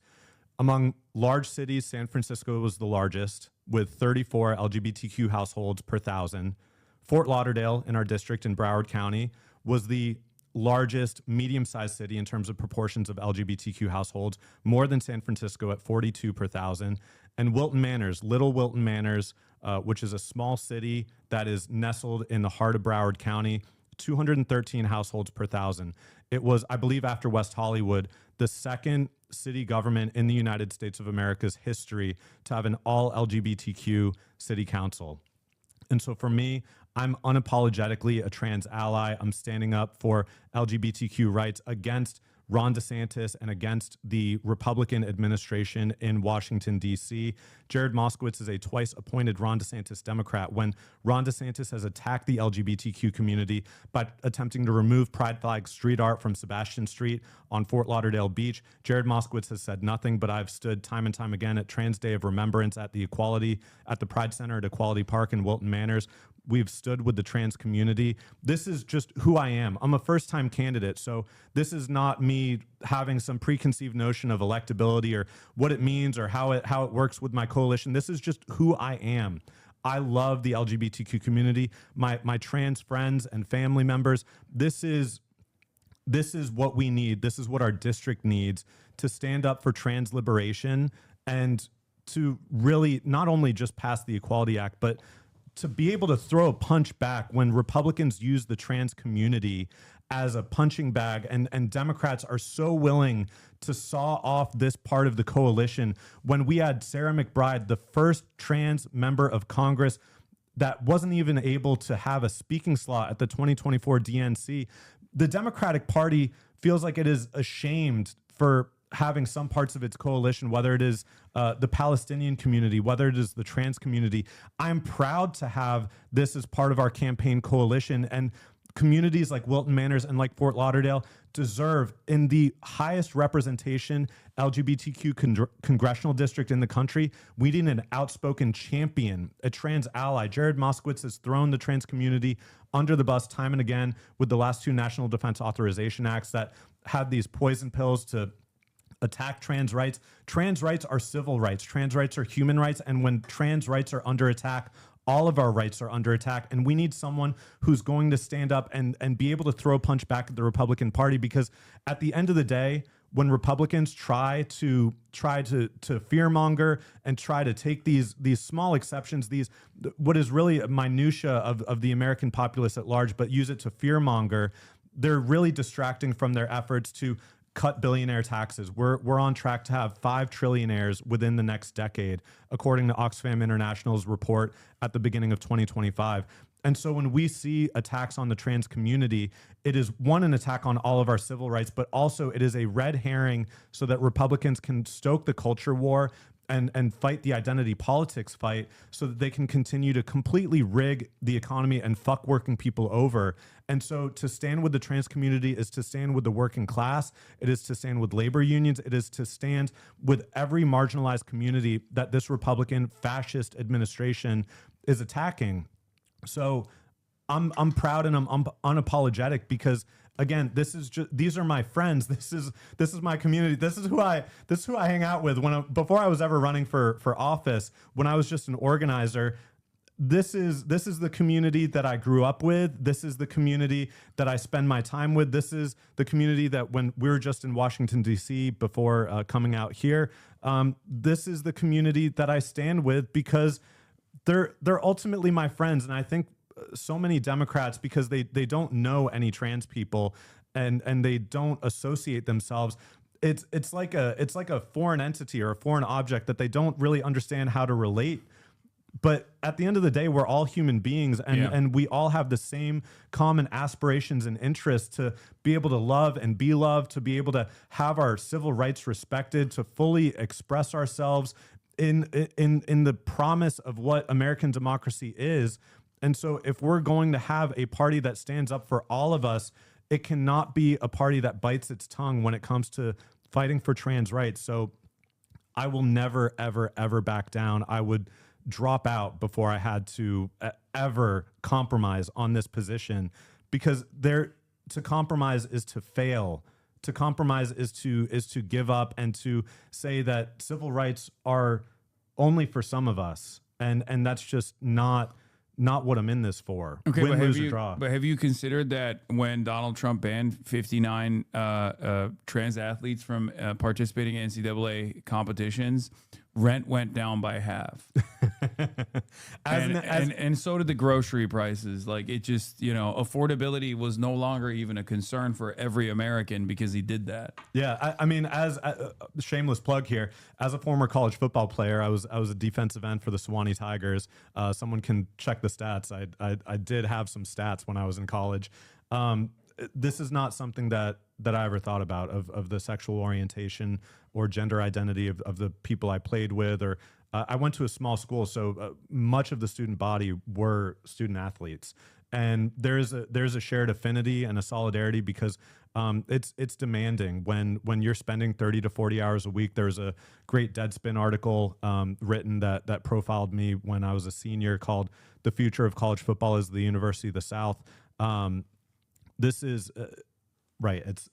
among large cities, San Francisco was the largest, with 34 LGBTQ households per 1,000. Fort Lauderdale in our district in Broward County was the largest medium-sized city in terms of proportions of LGBTQ households, more than San Francisco at 42 per 1,000. And Wilton Manors, Little Wilton Manors, which is a small city that is nestled in the heart of Broward County, 213 households per 1,000. It was, I believe, after West Hollywood, the second city government in the United States of America's history to have an all LGBTQ city council. And so for me, I'm unapologetically a trans ally. I'm standing up for LGBTQ rights against Ron DeSantis and against the Republican administration in Washington, D.C. Jared Moskowitz is a twice appointed Ron DeSantis Democrat. When Ron DeSantis has attacked the LGBTQ community by attempting to remove pride flag street art from Sebastian Street on Fort Lauderdale Beach, Jared Moskowitz has said nothing, but I've stood time and time again at Trans Day of Remembrance at the Pride Center at Equality Park in Wilton Manors. We've stood with the trans community. This is just who I am. I'm a first-time candidate, so this is not me having some preconceived notion of electability or what it means or how it works with my coalition. This is just who I am. I love the LGBTQ community, my trans friends and family members. This is this is what we need. This is what our district needs to stand up for trans liberation and to really not only just pass the Equality Act, but to be able to throw a punch back when Republicans use the trans community as a punching bag, and Democrats are so willing to saw off this part of the coalition. When we had Sarah McBride, the first trans member of Congress that wasn't even able to have a speaking slot at the 2024 DNC, the Democratic Party feels like it is ashamed for having some parts of its coalition, whether it is the Palestinian community, whether it is the trans community. I'm proud to have this as part of our campaign coalition, and communities like Wilton Manors and like Fort Lauderdale deserve, in the highest representation LGBTQ congressional district in the country, we need an outspoken champion, a trans ally. Jared Moskowitz has thrown the trans community under the bus time and again with the last two National Defense Authorization Acts that had these poison pills to attack trans rights. Trans rights are civil rights. Trans rights are human rights. And when trans rights are under attack, all of our rights are under attack. And we need someone who's going to stand up and be able to throw a punch back at the Republican Party, because at the end of the day, when Republicans try to fearmonger and try to take these small exceptions, these what is really a minutia of the American populace at large, but use it to fearmonger, they're really distracting from their efforts to cut billionaire taxes. We're on track to have 5 trillionaires within the next decade, according to Oxfam International's report at the beginning of 2025. And so when we see attacks on the trans community, it is, one, an attack on all of our civil rights, but also it is a red herring so that Republicans can stoke the culture war and fight the identity politics fight so that they can continue to completely rig the economy and fuck working people over. And so to stand with the trans community is to stand with the working class. It is to stand with labor unions. It is to stand with every marginalized community that this Republican fascist administration is attacking. So I'm proud and I'm unapologetic because, again, these are my friends. This is my community. This is who I hang out with. Before I was ever running for office, when I was just an organizer, this is the community that I grew up with. This is the community that I spend my time with. This is the community that when we were just in Washington, D.C. before coming out here, this is the community that I stand with because they're ultimately my friends. And I think so many Democrats, because they don't know any trans people and they don't associate themselves, it's like a foreign entity or a foreign object that they don't really understand how to relate. But at the end of the day, we're all human beings, and we all have the same common aspirations and interests to be able to love and be loved, to be able to have our civil rights respected, to fully express ourselves in the promise of what American democracy is. And so if we're going to have a party that stands up for all of us, it cannot be a party that bites its tongue when it comes to fighting for trans rights. So I will never, ever, ever back down. I would drop out before I had to ever compromise on this position, because to compromise is to fail. To compromise is to give up and to say that civil rights are only for some of us. And that's just not what I'm in this for. Okay, Win, lose, or draw. But have you considered that when Donald Trump banned 59 trans athletes from participating in NCAA competitions, rent went down by half, and so did the grocery prices. Like, it just, affordability was no longer even a concern for every American because he did that. Yeah, I mean, as a shameless plug here, as a former college football player, I was a defensive end for the Sewanee Tigers. Someone can check the stats. I did have some stats when I was in college. This is not something that I ever thought about of the sexual orientation or gender identity of the people I played with, or I went to a small school, so much of the student body were student athletes, and there's a shared affinity and a solidarity because it's demanding when you're spending 30 to 40 hours a week. There's a great Deadspin article written that profiled me when I was a senior called "The Future of College Football is the University of the South." This is right. It's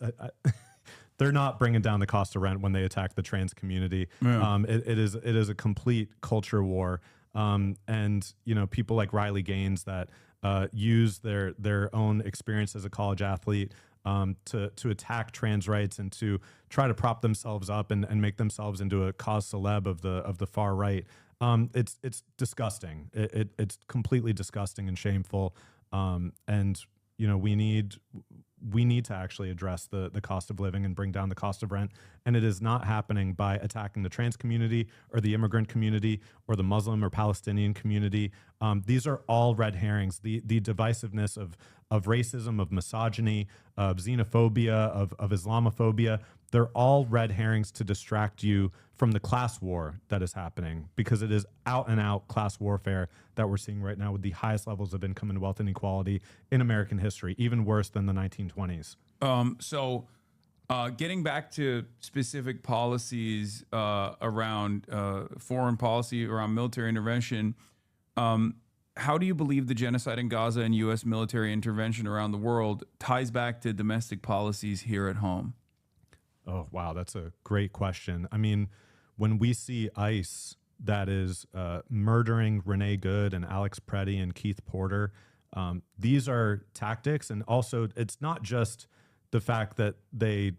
they're not bringing down the cost of rent when they attack the trans community. Yeah. It is a complete culture war. And people like Riley Gaines that use their own experience as a college athlete to attack trans rights and to try to prop themselves up and make themselves into a cause celeb of the far right. It's disgusting. It's completely disgusting and shameful. And you know, we need to actually address the cost of living and bring down the cost of rent. And it is not happening by attacking the trans community or the immigrant community or the Muslim or Palestinian community. These are all red herrings. The divisiveness of racism, of misogyny, of xenophobia, of Islamophobia, they're all red herrings to distract you from the class war that is happening, because it is out and out class warfare that we're seeing right now with the highest levels of income and wealth inequality in American history, even worse than the 1920s. Getting back to specific policies around foreign policy, around military intervention, how do you believe the genocide in Gaza and U.S. military intervention around the world ties back to domestic policies here at home? Oh, wow. That's a great question. I mean, when we see ICE that is murdering Renee Good and Alex Preddy and Keith Porter, these are tactics. And also, it's not just the fact that they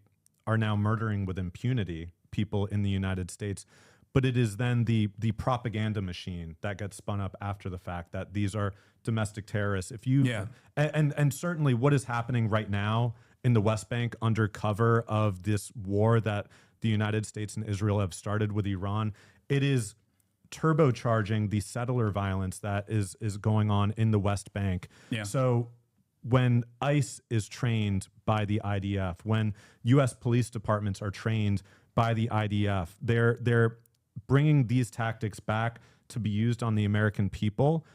are now murdering with impunity people in the United States, but it is then the propaganda machine that gets spun up after the fact that these are domestic terrorists. If you and certainly what is happening right now in the West Bank under cover of this war that the United States and Israel have started with Iran, it is turbocharging the settler violence that is going on in the West Bank. Yeah. So when ICE is trained by the IDF, when U.S. police departments are trained by the IDF, they're bringing these tactics back to be used on the American people.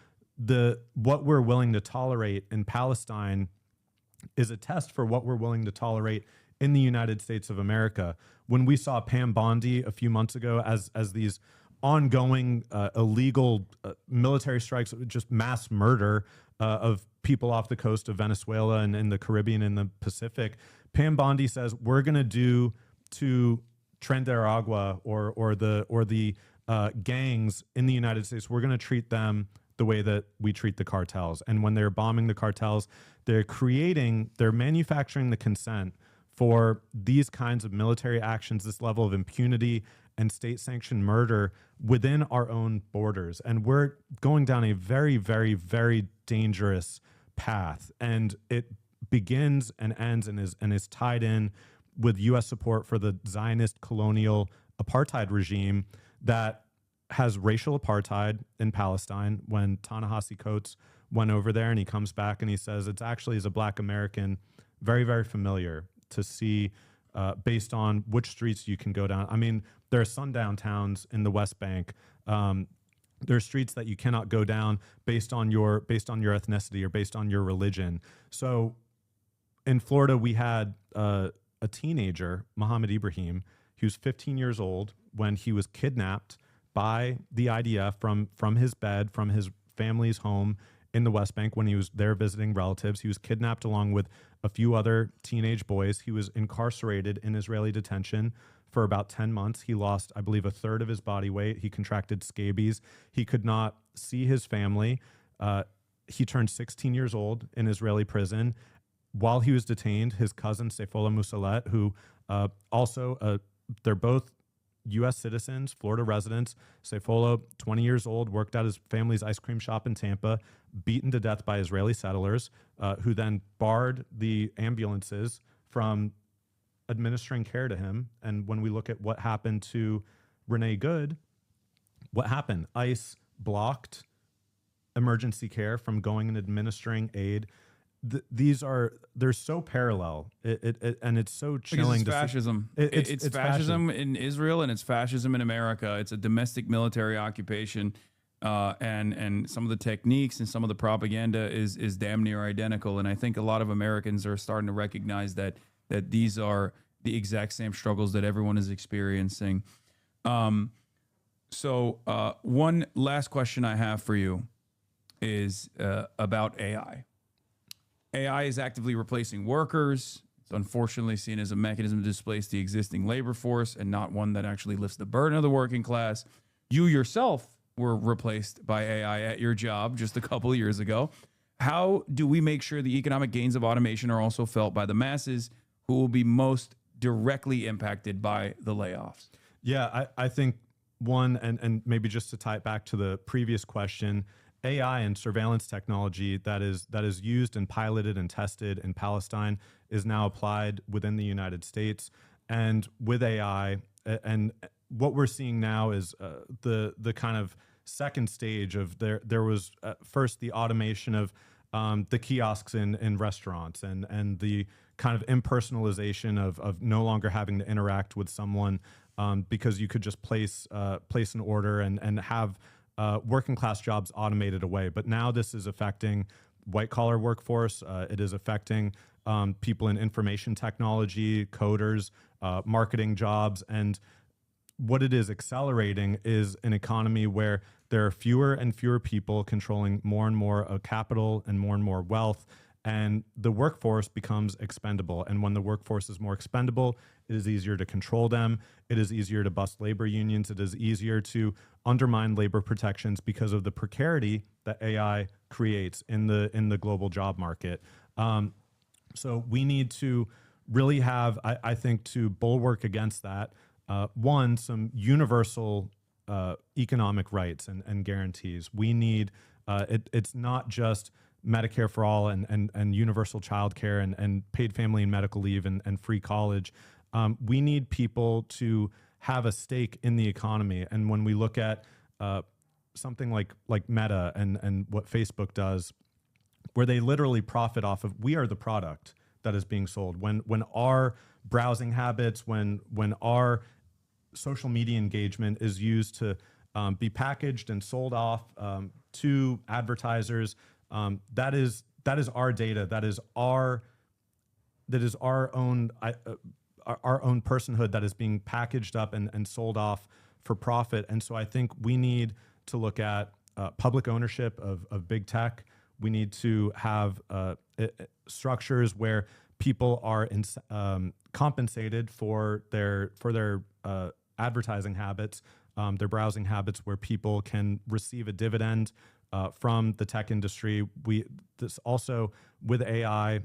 What we're willing to tolerate in Palestine is a test for what we're willing to tolerate in the United States of America. When we saw Pam Bondi a few months ago as these ongoing illegal military strikes, just mass murder of people off the coast of Venezuela and in the Caribbean and the Pacific, Pam Bondi says we're going to do to Trinidad or the gangs in the United States, we're going to treat them the way that we treat the cartels. And when they're bombing the cartels, they're manufacturing the consent for these kinds of military actions, this level of impunity and state-sanctioned murder within our own borders. And we're going down a very, very, very dangerous path. And it begins and ends and is tied in with U.S. support for the Zionist colonial apartheid regime that has racial apartheid in Palestine. When Ta-Nehisi Coates went over there and he comes back and he says, it's actually, as a Black American, very, very familiar to see based on which streets you can go down. I mean, there are sundown towns in the West Bank. There are streets that you cannot go down based on your ethnicity or based on your religion. So in Florida, we had a teenager, Muhammad Ibrahim, he was 15 years old when he was kidnapped by the IDF from his bed, from his family's home in the West Bank when he was there visiting relatives. He was kidnapped along with a few other teenage boys. He was incarcerated in Israeli detention for about 10 months. He lost, I believe, a third of his body weight. He contracted scabies. He could not see his family. He turned 16 years old in Israeli prison. While he was detained, his cousin, Seyfola Musalet, who they're both U.S. citizens, Florida residents. Seyfola, 20 years old, worked at his family's ice cream shop in Tampa, beaten to death by Israeli settlers, who then barred the ambulances from administering care to him. And when we look at what happened to Renee Good, what happened? ICE blocked emergency care from going and administering aid. They're so parallel, and it's so chilling. It's fascism. It's fascism in Israel, and it's fascism in America. It's a domestic military occupation, and some of the techniques and some of the propaganda is damn near identical. And I think a lot of Americans are starting to recognize that these are the exact same struggles that everyone is experiencing. So one last question I have for you is about AI. AI is actively replacing workers. It's unfortunately seen as a mechanism to displace the existing labor force and not one that actually lifts the burden of the working class. You yourself were replaced by AI at your job just a couple of years ago. how do we make sure the economic gains of automation are also felt by the masses who will be most directly impacted by the layoffs? Yeah, I think one, and maybe just to tie it back to the previous question, AI and surveillance technology that is used and piloted and tested in Palestine is now applied within the United States. And with AI, and what we're seeing now is the kind of second stage of there was first the automation of the kiosks in restaurants and the kind of impersonalization of no longer having to interact with someone because you could just place an order and have working class jobs automated away. But now this is affecting white collar workforce. It is affecting people in information technology, coders, marketing jobs. And what it is accelerating is an economy where there are fewer and fewer people controlling more and more of capital and more wealth. And the workforce becomes expendable. And when the workforce is more expendable, it is easier to control them. It is easier to bust labor unions. It is easier to undermine labor protections because of the precarity that AI creates in the global job market. So we need to really have, I think, to bulwark against that, one, some universal economic rights and guarantees. We need, it's not just Medicare for all and universal childcare and paid family and medical leave and free college. We need people to have a stake in the economy. And when we look at something like Meta and what Facebook does, where they literally profit off of, we are the product that is being sold. When our browsing habits, when our social media engagement is used to be packaged and sold off to advertisers, that is our data. That is our own personhood that is being packaged up and sold off for profit. And so I think we need to look at public ownership of big tech. We need to have structures where people are compensated for their advertising habits, their browsing habits, where people can receive a dividend from the tech industry. This also with AI,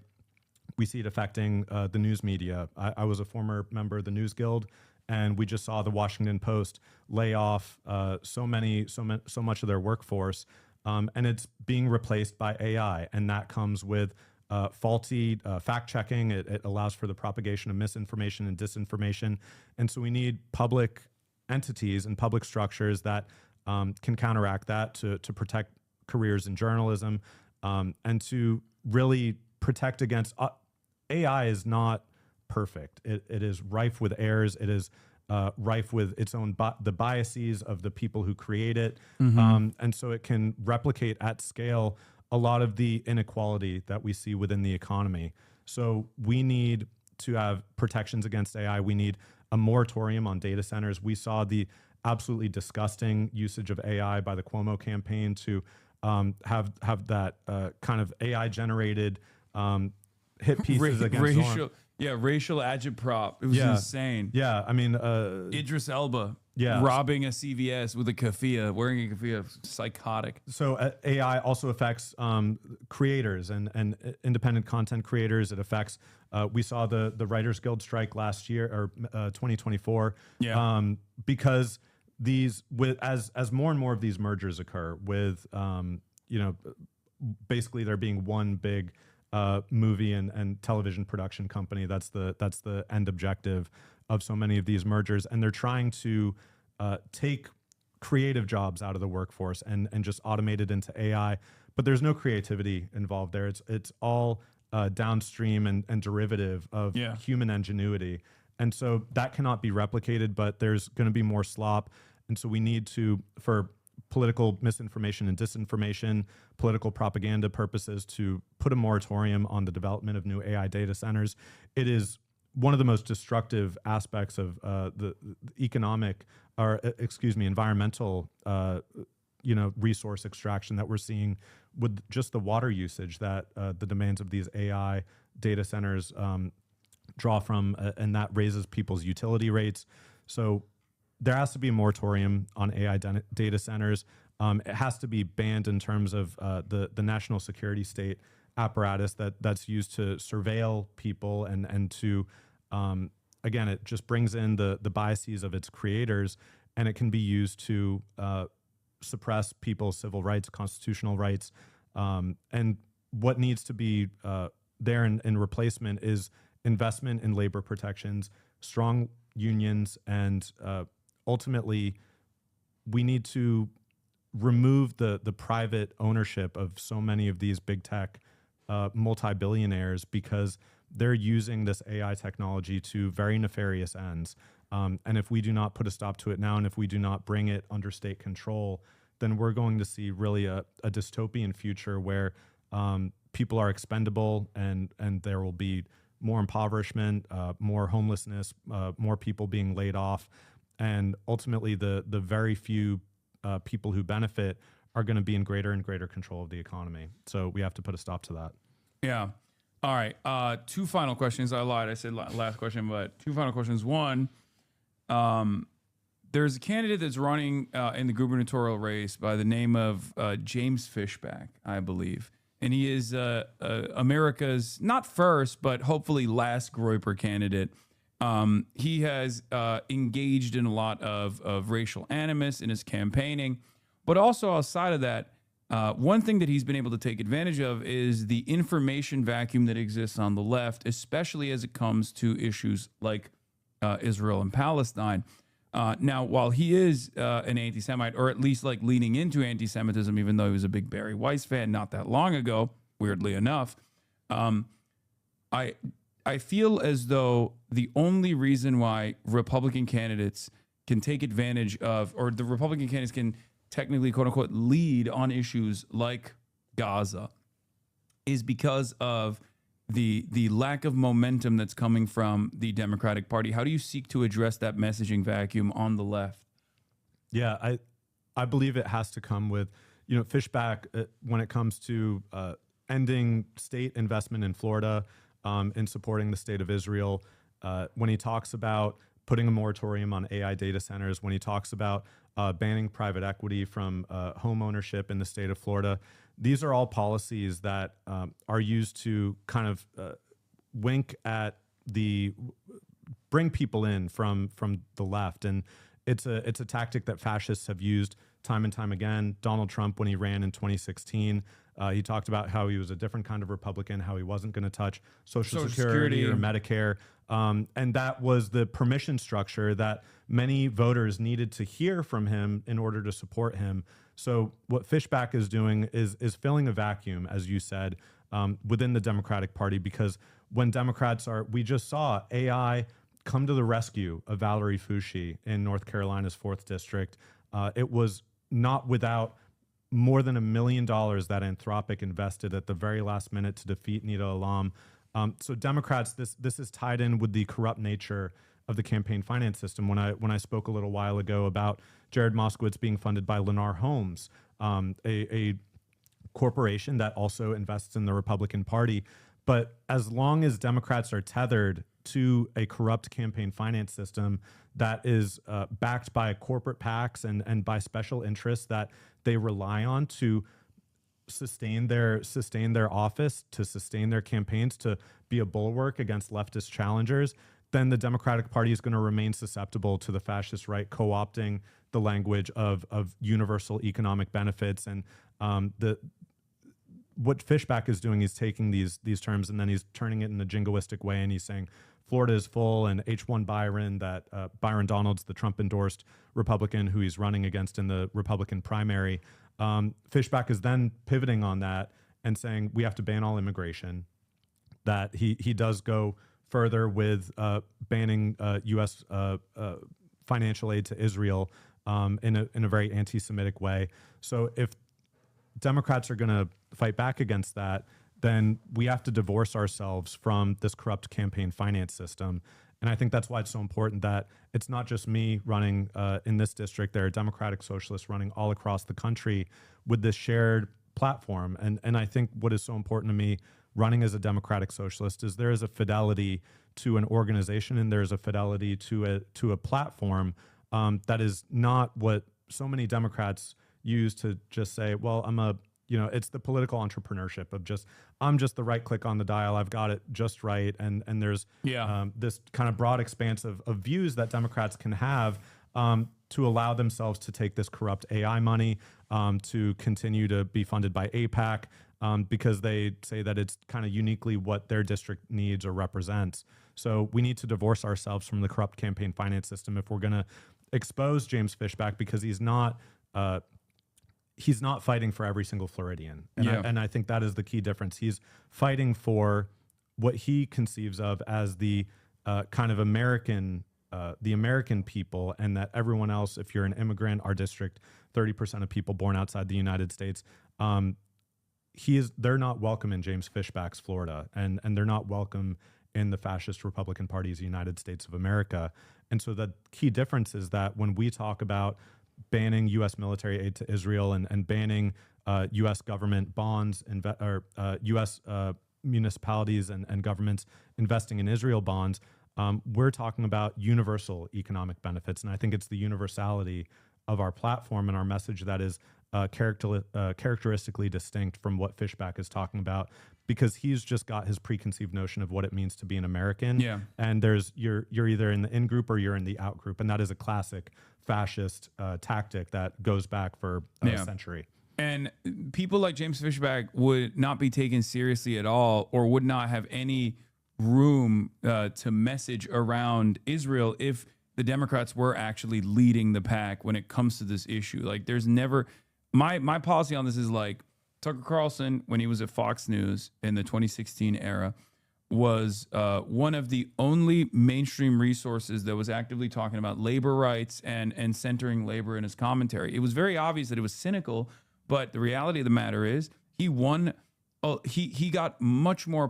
we see it affecting the news media. I was a former member of the News Guild, and we just saw the Washington Post lay off so much of their workforce, and it's being replaced by AI, and that comes with faulty fact checking. It allows for the propagation of misinformation and disinformation, and so we need public entities and public structures that can counteract that to protect careers in journalism, and to really protect against AI is not perfect. It is rife with errors. It is rife with its own the biases of the people who create it, and so it can replicate at scale a lot of the inequality that we see within the economy. So we need to have protections against AI. We need a moratorium on data centers. We saw the absolutely disgusting usage of AI by the Cuomo campaign to have that kind of AI generated hit pieces against racial agitprop. It was insane. Yeah, I mean, Idris Elba yeah, robbing a CVS with a keffiyeh, wearing a keffiyeh, psychotic. So AI also affects creators and independent content creators. It affects. We saw the Writers Guild strike last year or 2024. Because as more and more of these mergers occur, with basically there being one big movie and television production company. That's the end objective of so many of these mergers, and they're trying to take creative jobs out of the workforce and just automate it into AI. But there's no creativity involved there. It's all downstream and derivative of human ingenuity, and so that cannot be replicated. But there's going to be more slop, and so we need to, for political misinformation and disinformation, political propaganda purposes, to put a moratorium on the development of new AI data centers. It is one of the most destructive aspects of the economic, or environmental, resource extraction that we're seeing with just the water usage that the demands of these AI data centers draw from, and that raises people's utility rates. So there has to be a moratorium on AI data centers. It has to be banned in terms of the national security state apparatus that's used to surveil people and to, again, it just brings in the biases of its creators, and it can be used to suppress people's civil rights, constitutional rights. And what needs to be there in replacement is investment in labor protections, strong unions, and ultimately we need to remove the private ownership of so many of these big tech multi-billionaires, because they're using this AI technology to very nefarious ends. And if we do not put a stop to it now, and if we do not bring it under state control, then we're going to see really a dystopian future where people are expendable, and there will be more impoverishment, more homelessness, more people being laid off. And ultimately, the very few people who benefit are going to be in greater and greater control of the economy. So we have to put a stop to that. Yeah. All right. Two final questions. I lied. I said last question, but two final questions. One, there's a candidate that's running in the gubernatorial race by the name of James Fishback, I believe. And he is America's not first, but hopefully last Groyper candidate. He has engaged in a lot of racial animus in his campaigning. But also outside of that, one thing that he's been able to take advantage of is the information vacuum that exists on the left, especially as it comes to issues like Israel and Palestine. Now, while he is an anti-Semite, or at least like leaning into anti-Semitism, even though he was a big Barry Weiss fan not that long ago, weirdly enough, I feel as though the only reason why Republican candidates can take advantage of, or the Republican candidates can technically, quote unquote, lead on issues like Gaza is because of the lack of momentum that's coming from the Democratic Party. How do you seek to address that messaging vacuum on the left? Yeah, I believe it has to come with, Fishback when it comes to ending state investment in Florida, in supporting the state of Israel. When he talks about putting a moratorium on AI data centers, when he talks about banning private equity from home ownership in the state of Florida, these are all policies that are used to kind of wink at bring people in from the left. And it's a tactic that fascists have used time and time again. Donald Trump, when he ran in 2016, he talked about how he was a different kind of Republican, how he wasn't going to touch Social Security or Medicare. And that was the permission structure that many voters needed to hear from him in order to support him. So what Fishback is doing is filling a vacuum, as you said, within the Democratic Party, because when Democrats we just saw AI come to the rescue of Valerie Foushee in North Carolina's 4th District. It was not without more than $1 million that Anthropic invested at the very last minute to defeat Nida Alam. So Democrats, this is tied in with the corrupt nature of the campaign finance system. When I spoke a little while ago about Jared Moskowitz being funded by Lennar Homes, a corporation that also invests in the Republican Party. But as long as Democrats are tethered to a corrupt campaign finance system that is backed by corporate PACs and by special interests that they rely on to sustain their office, to sustain their campaigns, to be a bulwark against leftist challengers, then the Democratic Party is going to remain susceptible to the fascist right co-opting the language of universal economic benefits. And what Fishback is doing, he's taking these terms and then he's turning it in a jingoistic way, and he's saying Florida is full, and H1 Byron, that Byron Donalds, the Trump-endorsed Republican who he's running against in the Republican primary. Fishback is then pivoting on that and saying we have to ban all immigration, that he does go further with banning U.S. Financial aid to Israel in a very anti-Semitic way. So if Democrats are going to fight back against that, then we have to divorce ourselves from this corrupt campaign finance system. And I think that's why it's so important that it's not just me running in this district. There are Democratic Socialists running all across the country with this shared platform. And I think what is so important to me running as a Democratic Socialist is there is a fidelity to an organization, and there's a fidelity to a platform that is not what so many Democrats use to just say, well, it's the political entrepreneurship of I'm just the right click on the dial. I've got it just right. And there's this kind of broad expanse of views that Democrats can have to allow themselves to take this corrupt AI money, to continue to be funded by AIPAC, because they say that it's kind of uniquely what their district needs or represents. So we need to divorce ourselves from the corrupt campaign finance system if we're going to expose James Fishback, because he's not fighting for every single Floridian. And I think that is the key difference. He's fighting for what he conceives of as the kind of American people, and that everyone else, if you're an immigrant, our district, 30% of people born outside the United States, they're not welcome in James Fishback's Florida, and they're not welcome in the fascist Republican Party's United States of America. And so the key difference is that when we talk about banning U.S. military aid to Israel and banning U.S. government bonds, U.S. municipalities and governments investing in Israel bonds, we're talking about universal economic benefits. And I think it's the universality of our platform and our message that is characteristically distinct from what Fishback is talking about, because he's just got his preconceived notion of what it means to be an American. Yeah. And you're either in the in group or you're in the out group. And that is a classic fascist tactic that goes back for a century. And people like James Fishback would not be taken seriously at all, or would not have any room to message around Israel if the Democrats were actually leading the pack when it comes to this issue. Like, there's never... My policy on this is like, Tucker Carlson, when he was at Fox News in the 2016 era, was one of the only mainstream resources that was actively talking about labor rights and centering labor in his commentary. It was very obvious that it was cynical, but the reality of the matter is he won. He got much more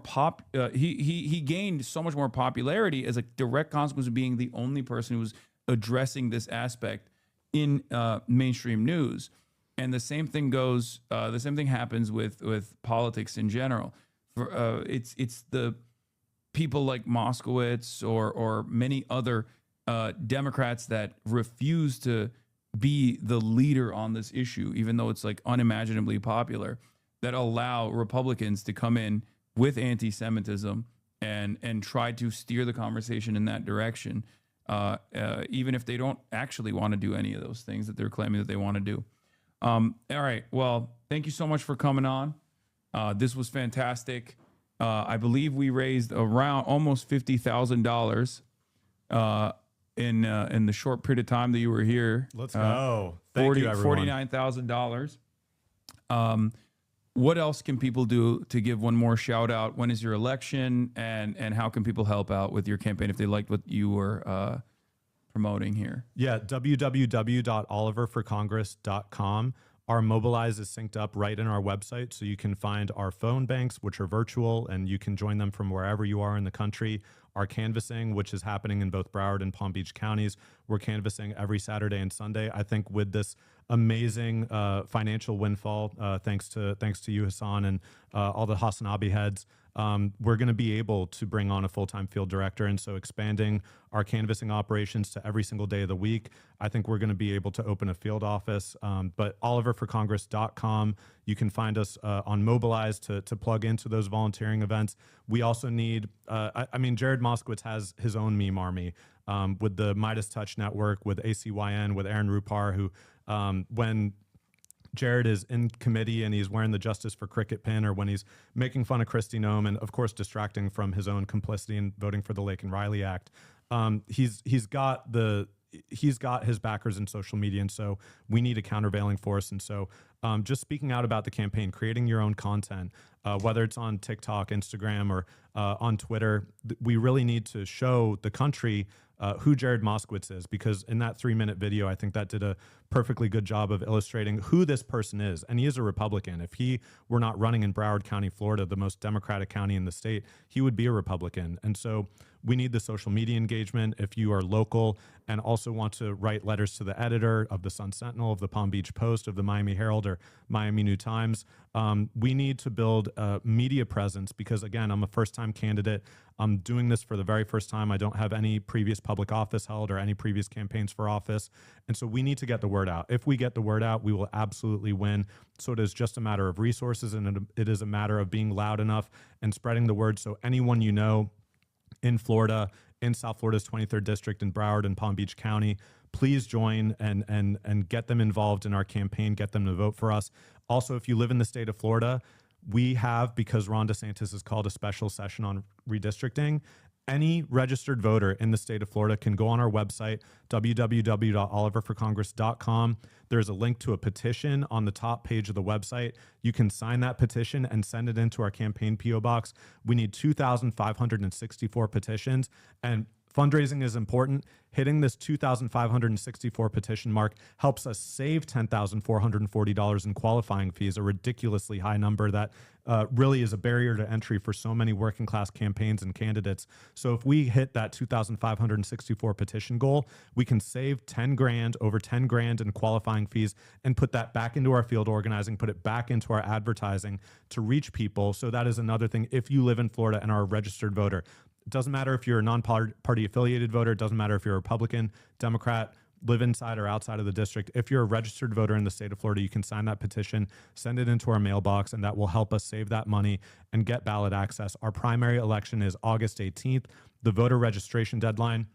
he gained so much more popularity as a direct consequence of being the only person who was addressing this aspect in mainstream news. And the same thing goes. The same thing happens with politics in general. It's the people like Moskowitz or many other Democrats that refuse to be the leader on this issue, even though it's like unimaginably popular, that allow Republicans to come in with anti-Semitism and try to steer the conversation in that direction, even if they don't actually want to do any of those things that they're claiming that they want to do. All right. Well, thank you so much for coming on. This was fantastic. I believe we raised around almost $50,000 in the short period of time that you were here. Let's go. Thank you, everyone. $49,000. What else can people do to give one more shout out? When is your election, and how can people help out with your campaign if they liked what you were promoting here? Yeah, www.oliverforcongress.com. Our Mobilize is synced up right in our website, so you can find our phone banks, which are virtual, and you can join them from wherever you are in the country. Our canvassing, which is happening in both Broward and Palm Beach counties. We're canvassing every Saturday and Sunday. I think with this amazing financial windfall, thanks to you, Hassan, and all the Hasanabi heads, we're going to be able to bring on a full-time field director. And so expanding our canvassing operations to every single day of the week, I think we're going to be able to open a field office. But oliverforcongress.com, you can find us on Mobilize to plug into those volunteering events. We also need, Jared Moskowitz has his own meme army with the Midas Touch Network, with ACYN, with Aaron Rupar, who when Jared is in committee and he's wearing the Justice for Cricket pin, or when he's making fun of Kristi Noem and, of course, distracting from his own complicity in voting for the Laken Riley Act, he's got his backers in social media, and so we need a countervailing force. And so just speaking out about the campaign, creating your own content, whether it's on TikTok, Instagram, or on Twitter, we really need to show the country who Jared Moskowitz is, because in that 3-minute video, I think that did a perfectly good job of illustrating who this person is. And he is a Republican. If he were not running in Broward County, Florida, the most Democratic county in the state, he would be a Republican. And so we need the social media engagement. If you are local and also want to write letters to the editor of the Sun Sentinel, of the Palm Beach Post, of the Miami Herald, or Miami New Times, We need to build a media presence because, again, I'm a first-time candidate. I'm doing this for the very first time. I don't have any previous public office held or any previous campaigns for office. And so we need to get the word out. If we get the word out, we will absolutely win. So it is just a matter of resources, and it is a matter of being loud enough and spreading the word. So anyone you know in Florida, in South Florida's 23rd District, in Broward and Palm Beach County, please join and get them involved in our campaign, get them to vote for us. Also, if you live in the state of Florida, we have, because Ron DeSantis has called a special session on redistricting, any registered voter in the state of Florida can go on our website, www.oliverforcongress.com. There's a link to a petition on the top page of the website. You can sign that petition and send it into our campaign P.O. box. We need 2,564 petitions, and fundraising is important. Hitting this 2,564 petition mark helps us save $10,440 in qualifying fees, a ridiculously high number that really is a barrier to entry for so many working class campaigns and candidates. So if we hit that 2,564 petition goal, we can save 10 grand, over 10 grand in qualifying fees, and put that back into our field organizing, put it back into our advertising to reach people. So that is another thing. If you live in Florida and are a registered voter, it doesn't matter if you're a non-party affiliated voter. It doesn't matter if you're a Republican, Democrat, live inside or outside of the district. If you're a registered voter in the state of Florida, you can sign that petition, send it into our mailbox, and that will help us save that money and get ballot access. Our primary election is August 18th. The voter registration deadline,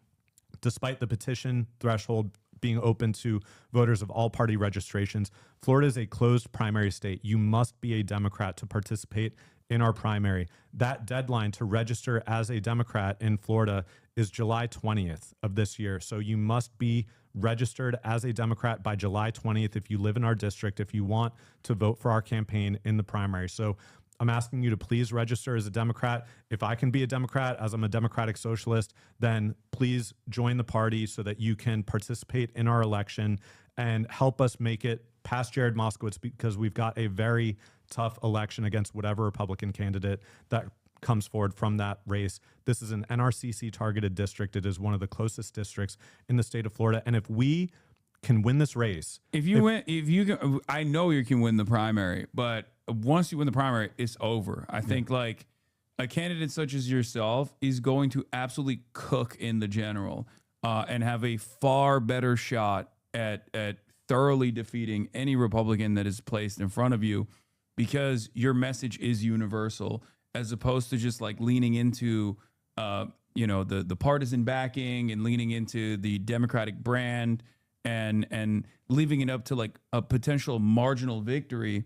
despite the petition threshold being open to voters of all party registrations, Florida is a closed primary state. You must be a Democrat to participate in our primary. That deadline to register as a Democrat in Florida is July 20th of this year. So you must be registered as a Democrat by July 20th if you live in our district, if you want to vote for our campaign in the primary. So I'm asking you to please register as a Democrat. If I can be a Democrat, as I'm a Democratic Socialist, then please join the party so that you can participate in our election and help us make it past Jared Moskowitz, because we've got a very tough election against whatever Republican candidate that comes forward from that race. This is an NRCC targeted district. It is one of the closest districts in the state of Florida. And if we can win this race, I know you can win the primary, but once you win the primary, it's over. I think like a candidate such as yourself is going to absolutely cook in the general and have a far better shot at thoroughly defeating any Republican that is placed in front of you, because your message is universal, as opposed to just like leaning into, the partisan backing and leaning into the Democratic brand and leaving it up to like a potential marginal victory.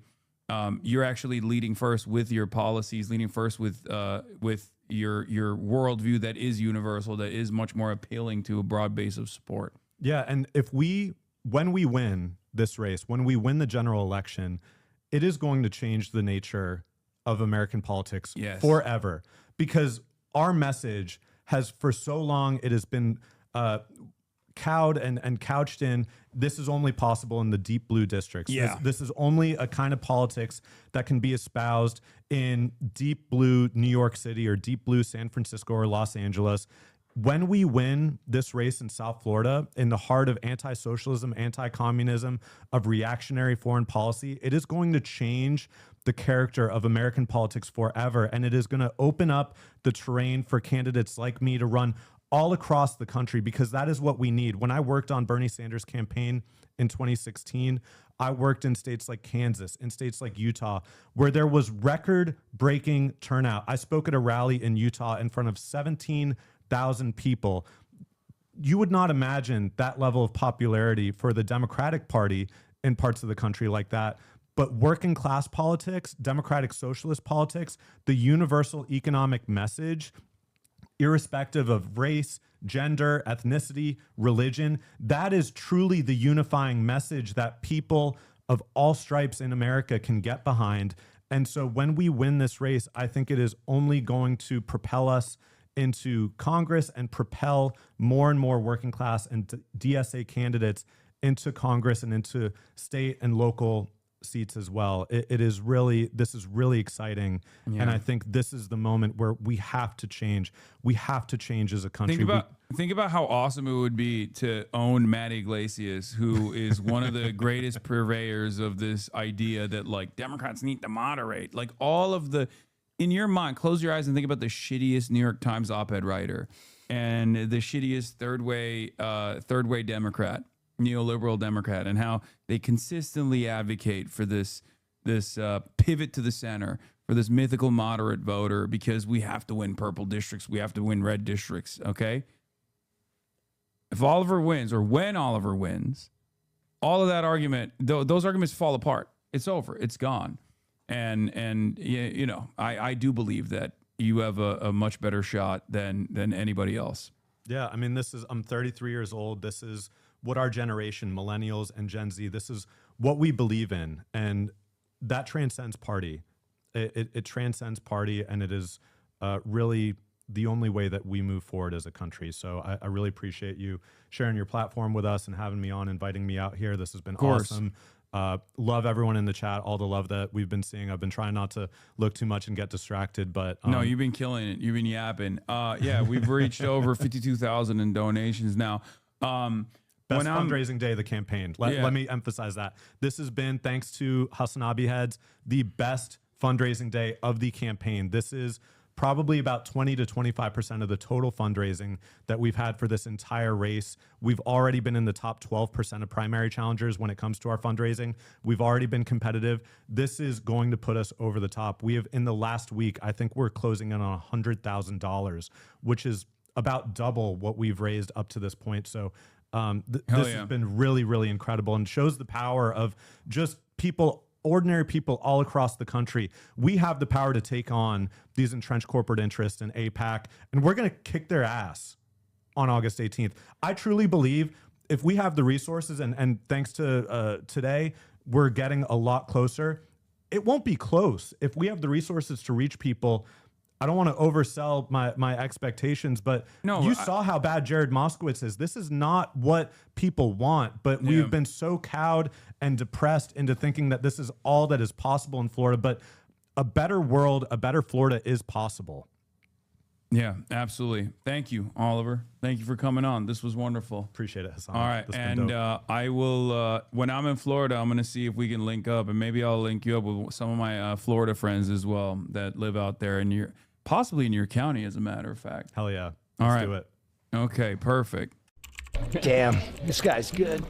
You're actually leading first with your policies, leading first with your worldview that is universal, that is much more appealing to a broad base of support. Yeah, and when we win this race, when we win the general election, it is going to change the nature of American politics forever, because our message has, for so long, it has been cowed and couched in, this is only possible in the deep blue districts. Yeah. This is only a kind of politics that can be espoused in deep blue New York City or deep blue San Francisco or Los Angeles. When we win this race in South Florida, in the heart of anti-socialism, anti-communism, of reactionary foreign policy, it is going to change the character of American politics forever. And it is going to open up the terrain for candidates like me to run all across the country, because that is what we need. When I worked on Bernie Sanders' campaign in 2016, I worked in states like Kansas, in states like Utah, where there was record-breaking turnout. I spoke at a rally in Utah in front of 17,000 people. You would not imagine that level of popularity for the Democratic Party in parts of the country like that. But working class politics, democratic socialist politics, the universal economic message, irrespective of race, gender, ethnicity, religion, that is truly the unifying message that people of all stripes in America can get behind. And so when we win this race, I think it is only going to propel us into Congress and propel more and more working class and DSA candidates into Congress and into state and local seats as well. This is really exciting. Yeah. And I think this is the moment where we have to change. We have to change as a country. Think about how awesome it would be to own Matt Iglesias, who is one of the greatest purveyors of this idea that like Democrats need to moderate. Like in your mind, close your eyes and think about the shittiest New York Times op-ed writer and the shittiest third way Democrat, neoliberal Democrat, and how they consistently advocate for this pivot to the center, for this mythical moderate voter, because we have to win purple districts, we have to win red districts, okay? If Oliver wins, or when Oliver wins, all of that argument, those arguments fall apart. It's over. It's gone. And you know, I do believe that you have a much better shot than anybody else. Yeah, I mean, I'm 33 years old. This is what our generation, millennials and Gen Z, this is what we believe in. And that transcends party. It transcends party, and it is really the only way that we move forward as a country. So I really appreciate you sharing your platform with us and having me on, inviting me out here. This has been awesome. Love everyone in the chat, all the love that we've been seeing. I've been trying not to look too much and get distracted, but no, you've been killing it. You've been yapping. Yeah, we've reached over 52,000 in donations now. Best fundraising day of the campaign. Let me emphasize that. This has been, thanks to Hasanabi heads, the best fundraising day of the campaign. This is probably about 20 to 25% of the total fundraising that we've had for this entire race. We've already been in the top 12% of primary challengers when it comes to our fundraising. We've already been competitive. This is going to put us over the top. We have, in the last week, I think we're closing in on $100,000, which is about double what we've raised up to this point. So this has been really, really incredible, and shows the power of just ordinary people all across the country. We have the power to take on these entrenched corporate interests in AIPAC, and we're going to kick their ass on August 18th. I truly believe if we have the resources, and thanks to today, we're getting a lot closer. It won't be close. If we have the resources to reach people, I don't want to oversell my expectations, but you saw how bad Jared Moskowitz is. This is not what people want, but we've been so cowed and depressed into thinking that this is all that is possible in Florida. But a better world, a better Florida is possible. Yeah, absolutely. Thank you, Oliver. Thank you for coming on. This was wonderful. Appreciate it, Hassan. All right, and I will, when I'm in Florida, I'm going to see if we can link up, and maybe I'll link you up with some of my Florida friends as well that live out there in possibly in your county, as a matter of fact. Hell yeah. Let's do it. Okay, perfect. Damn, this guy's good.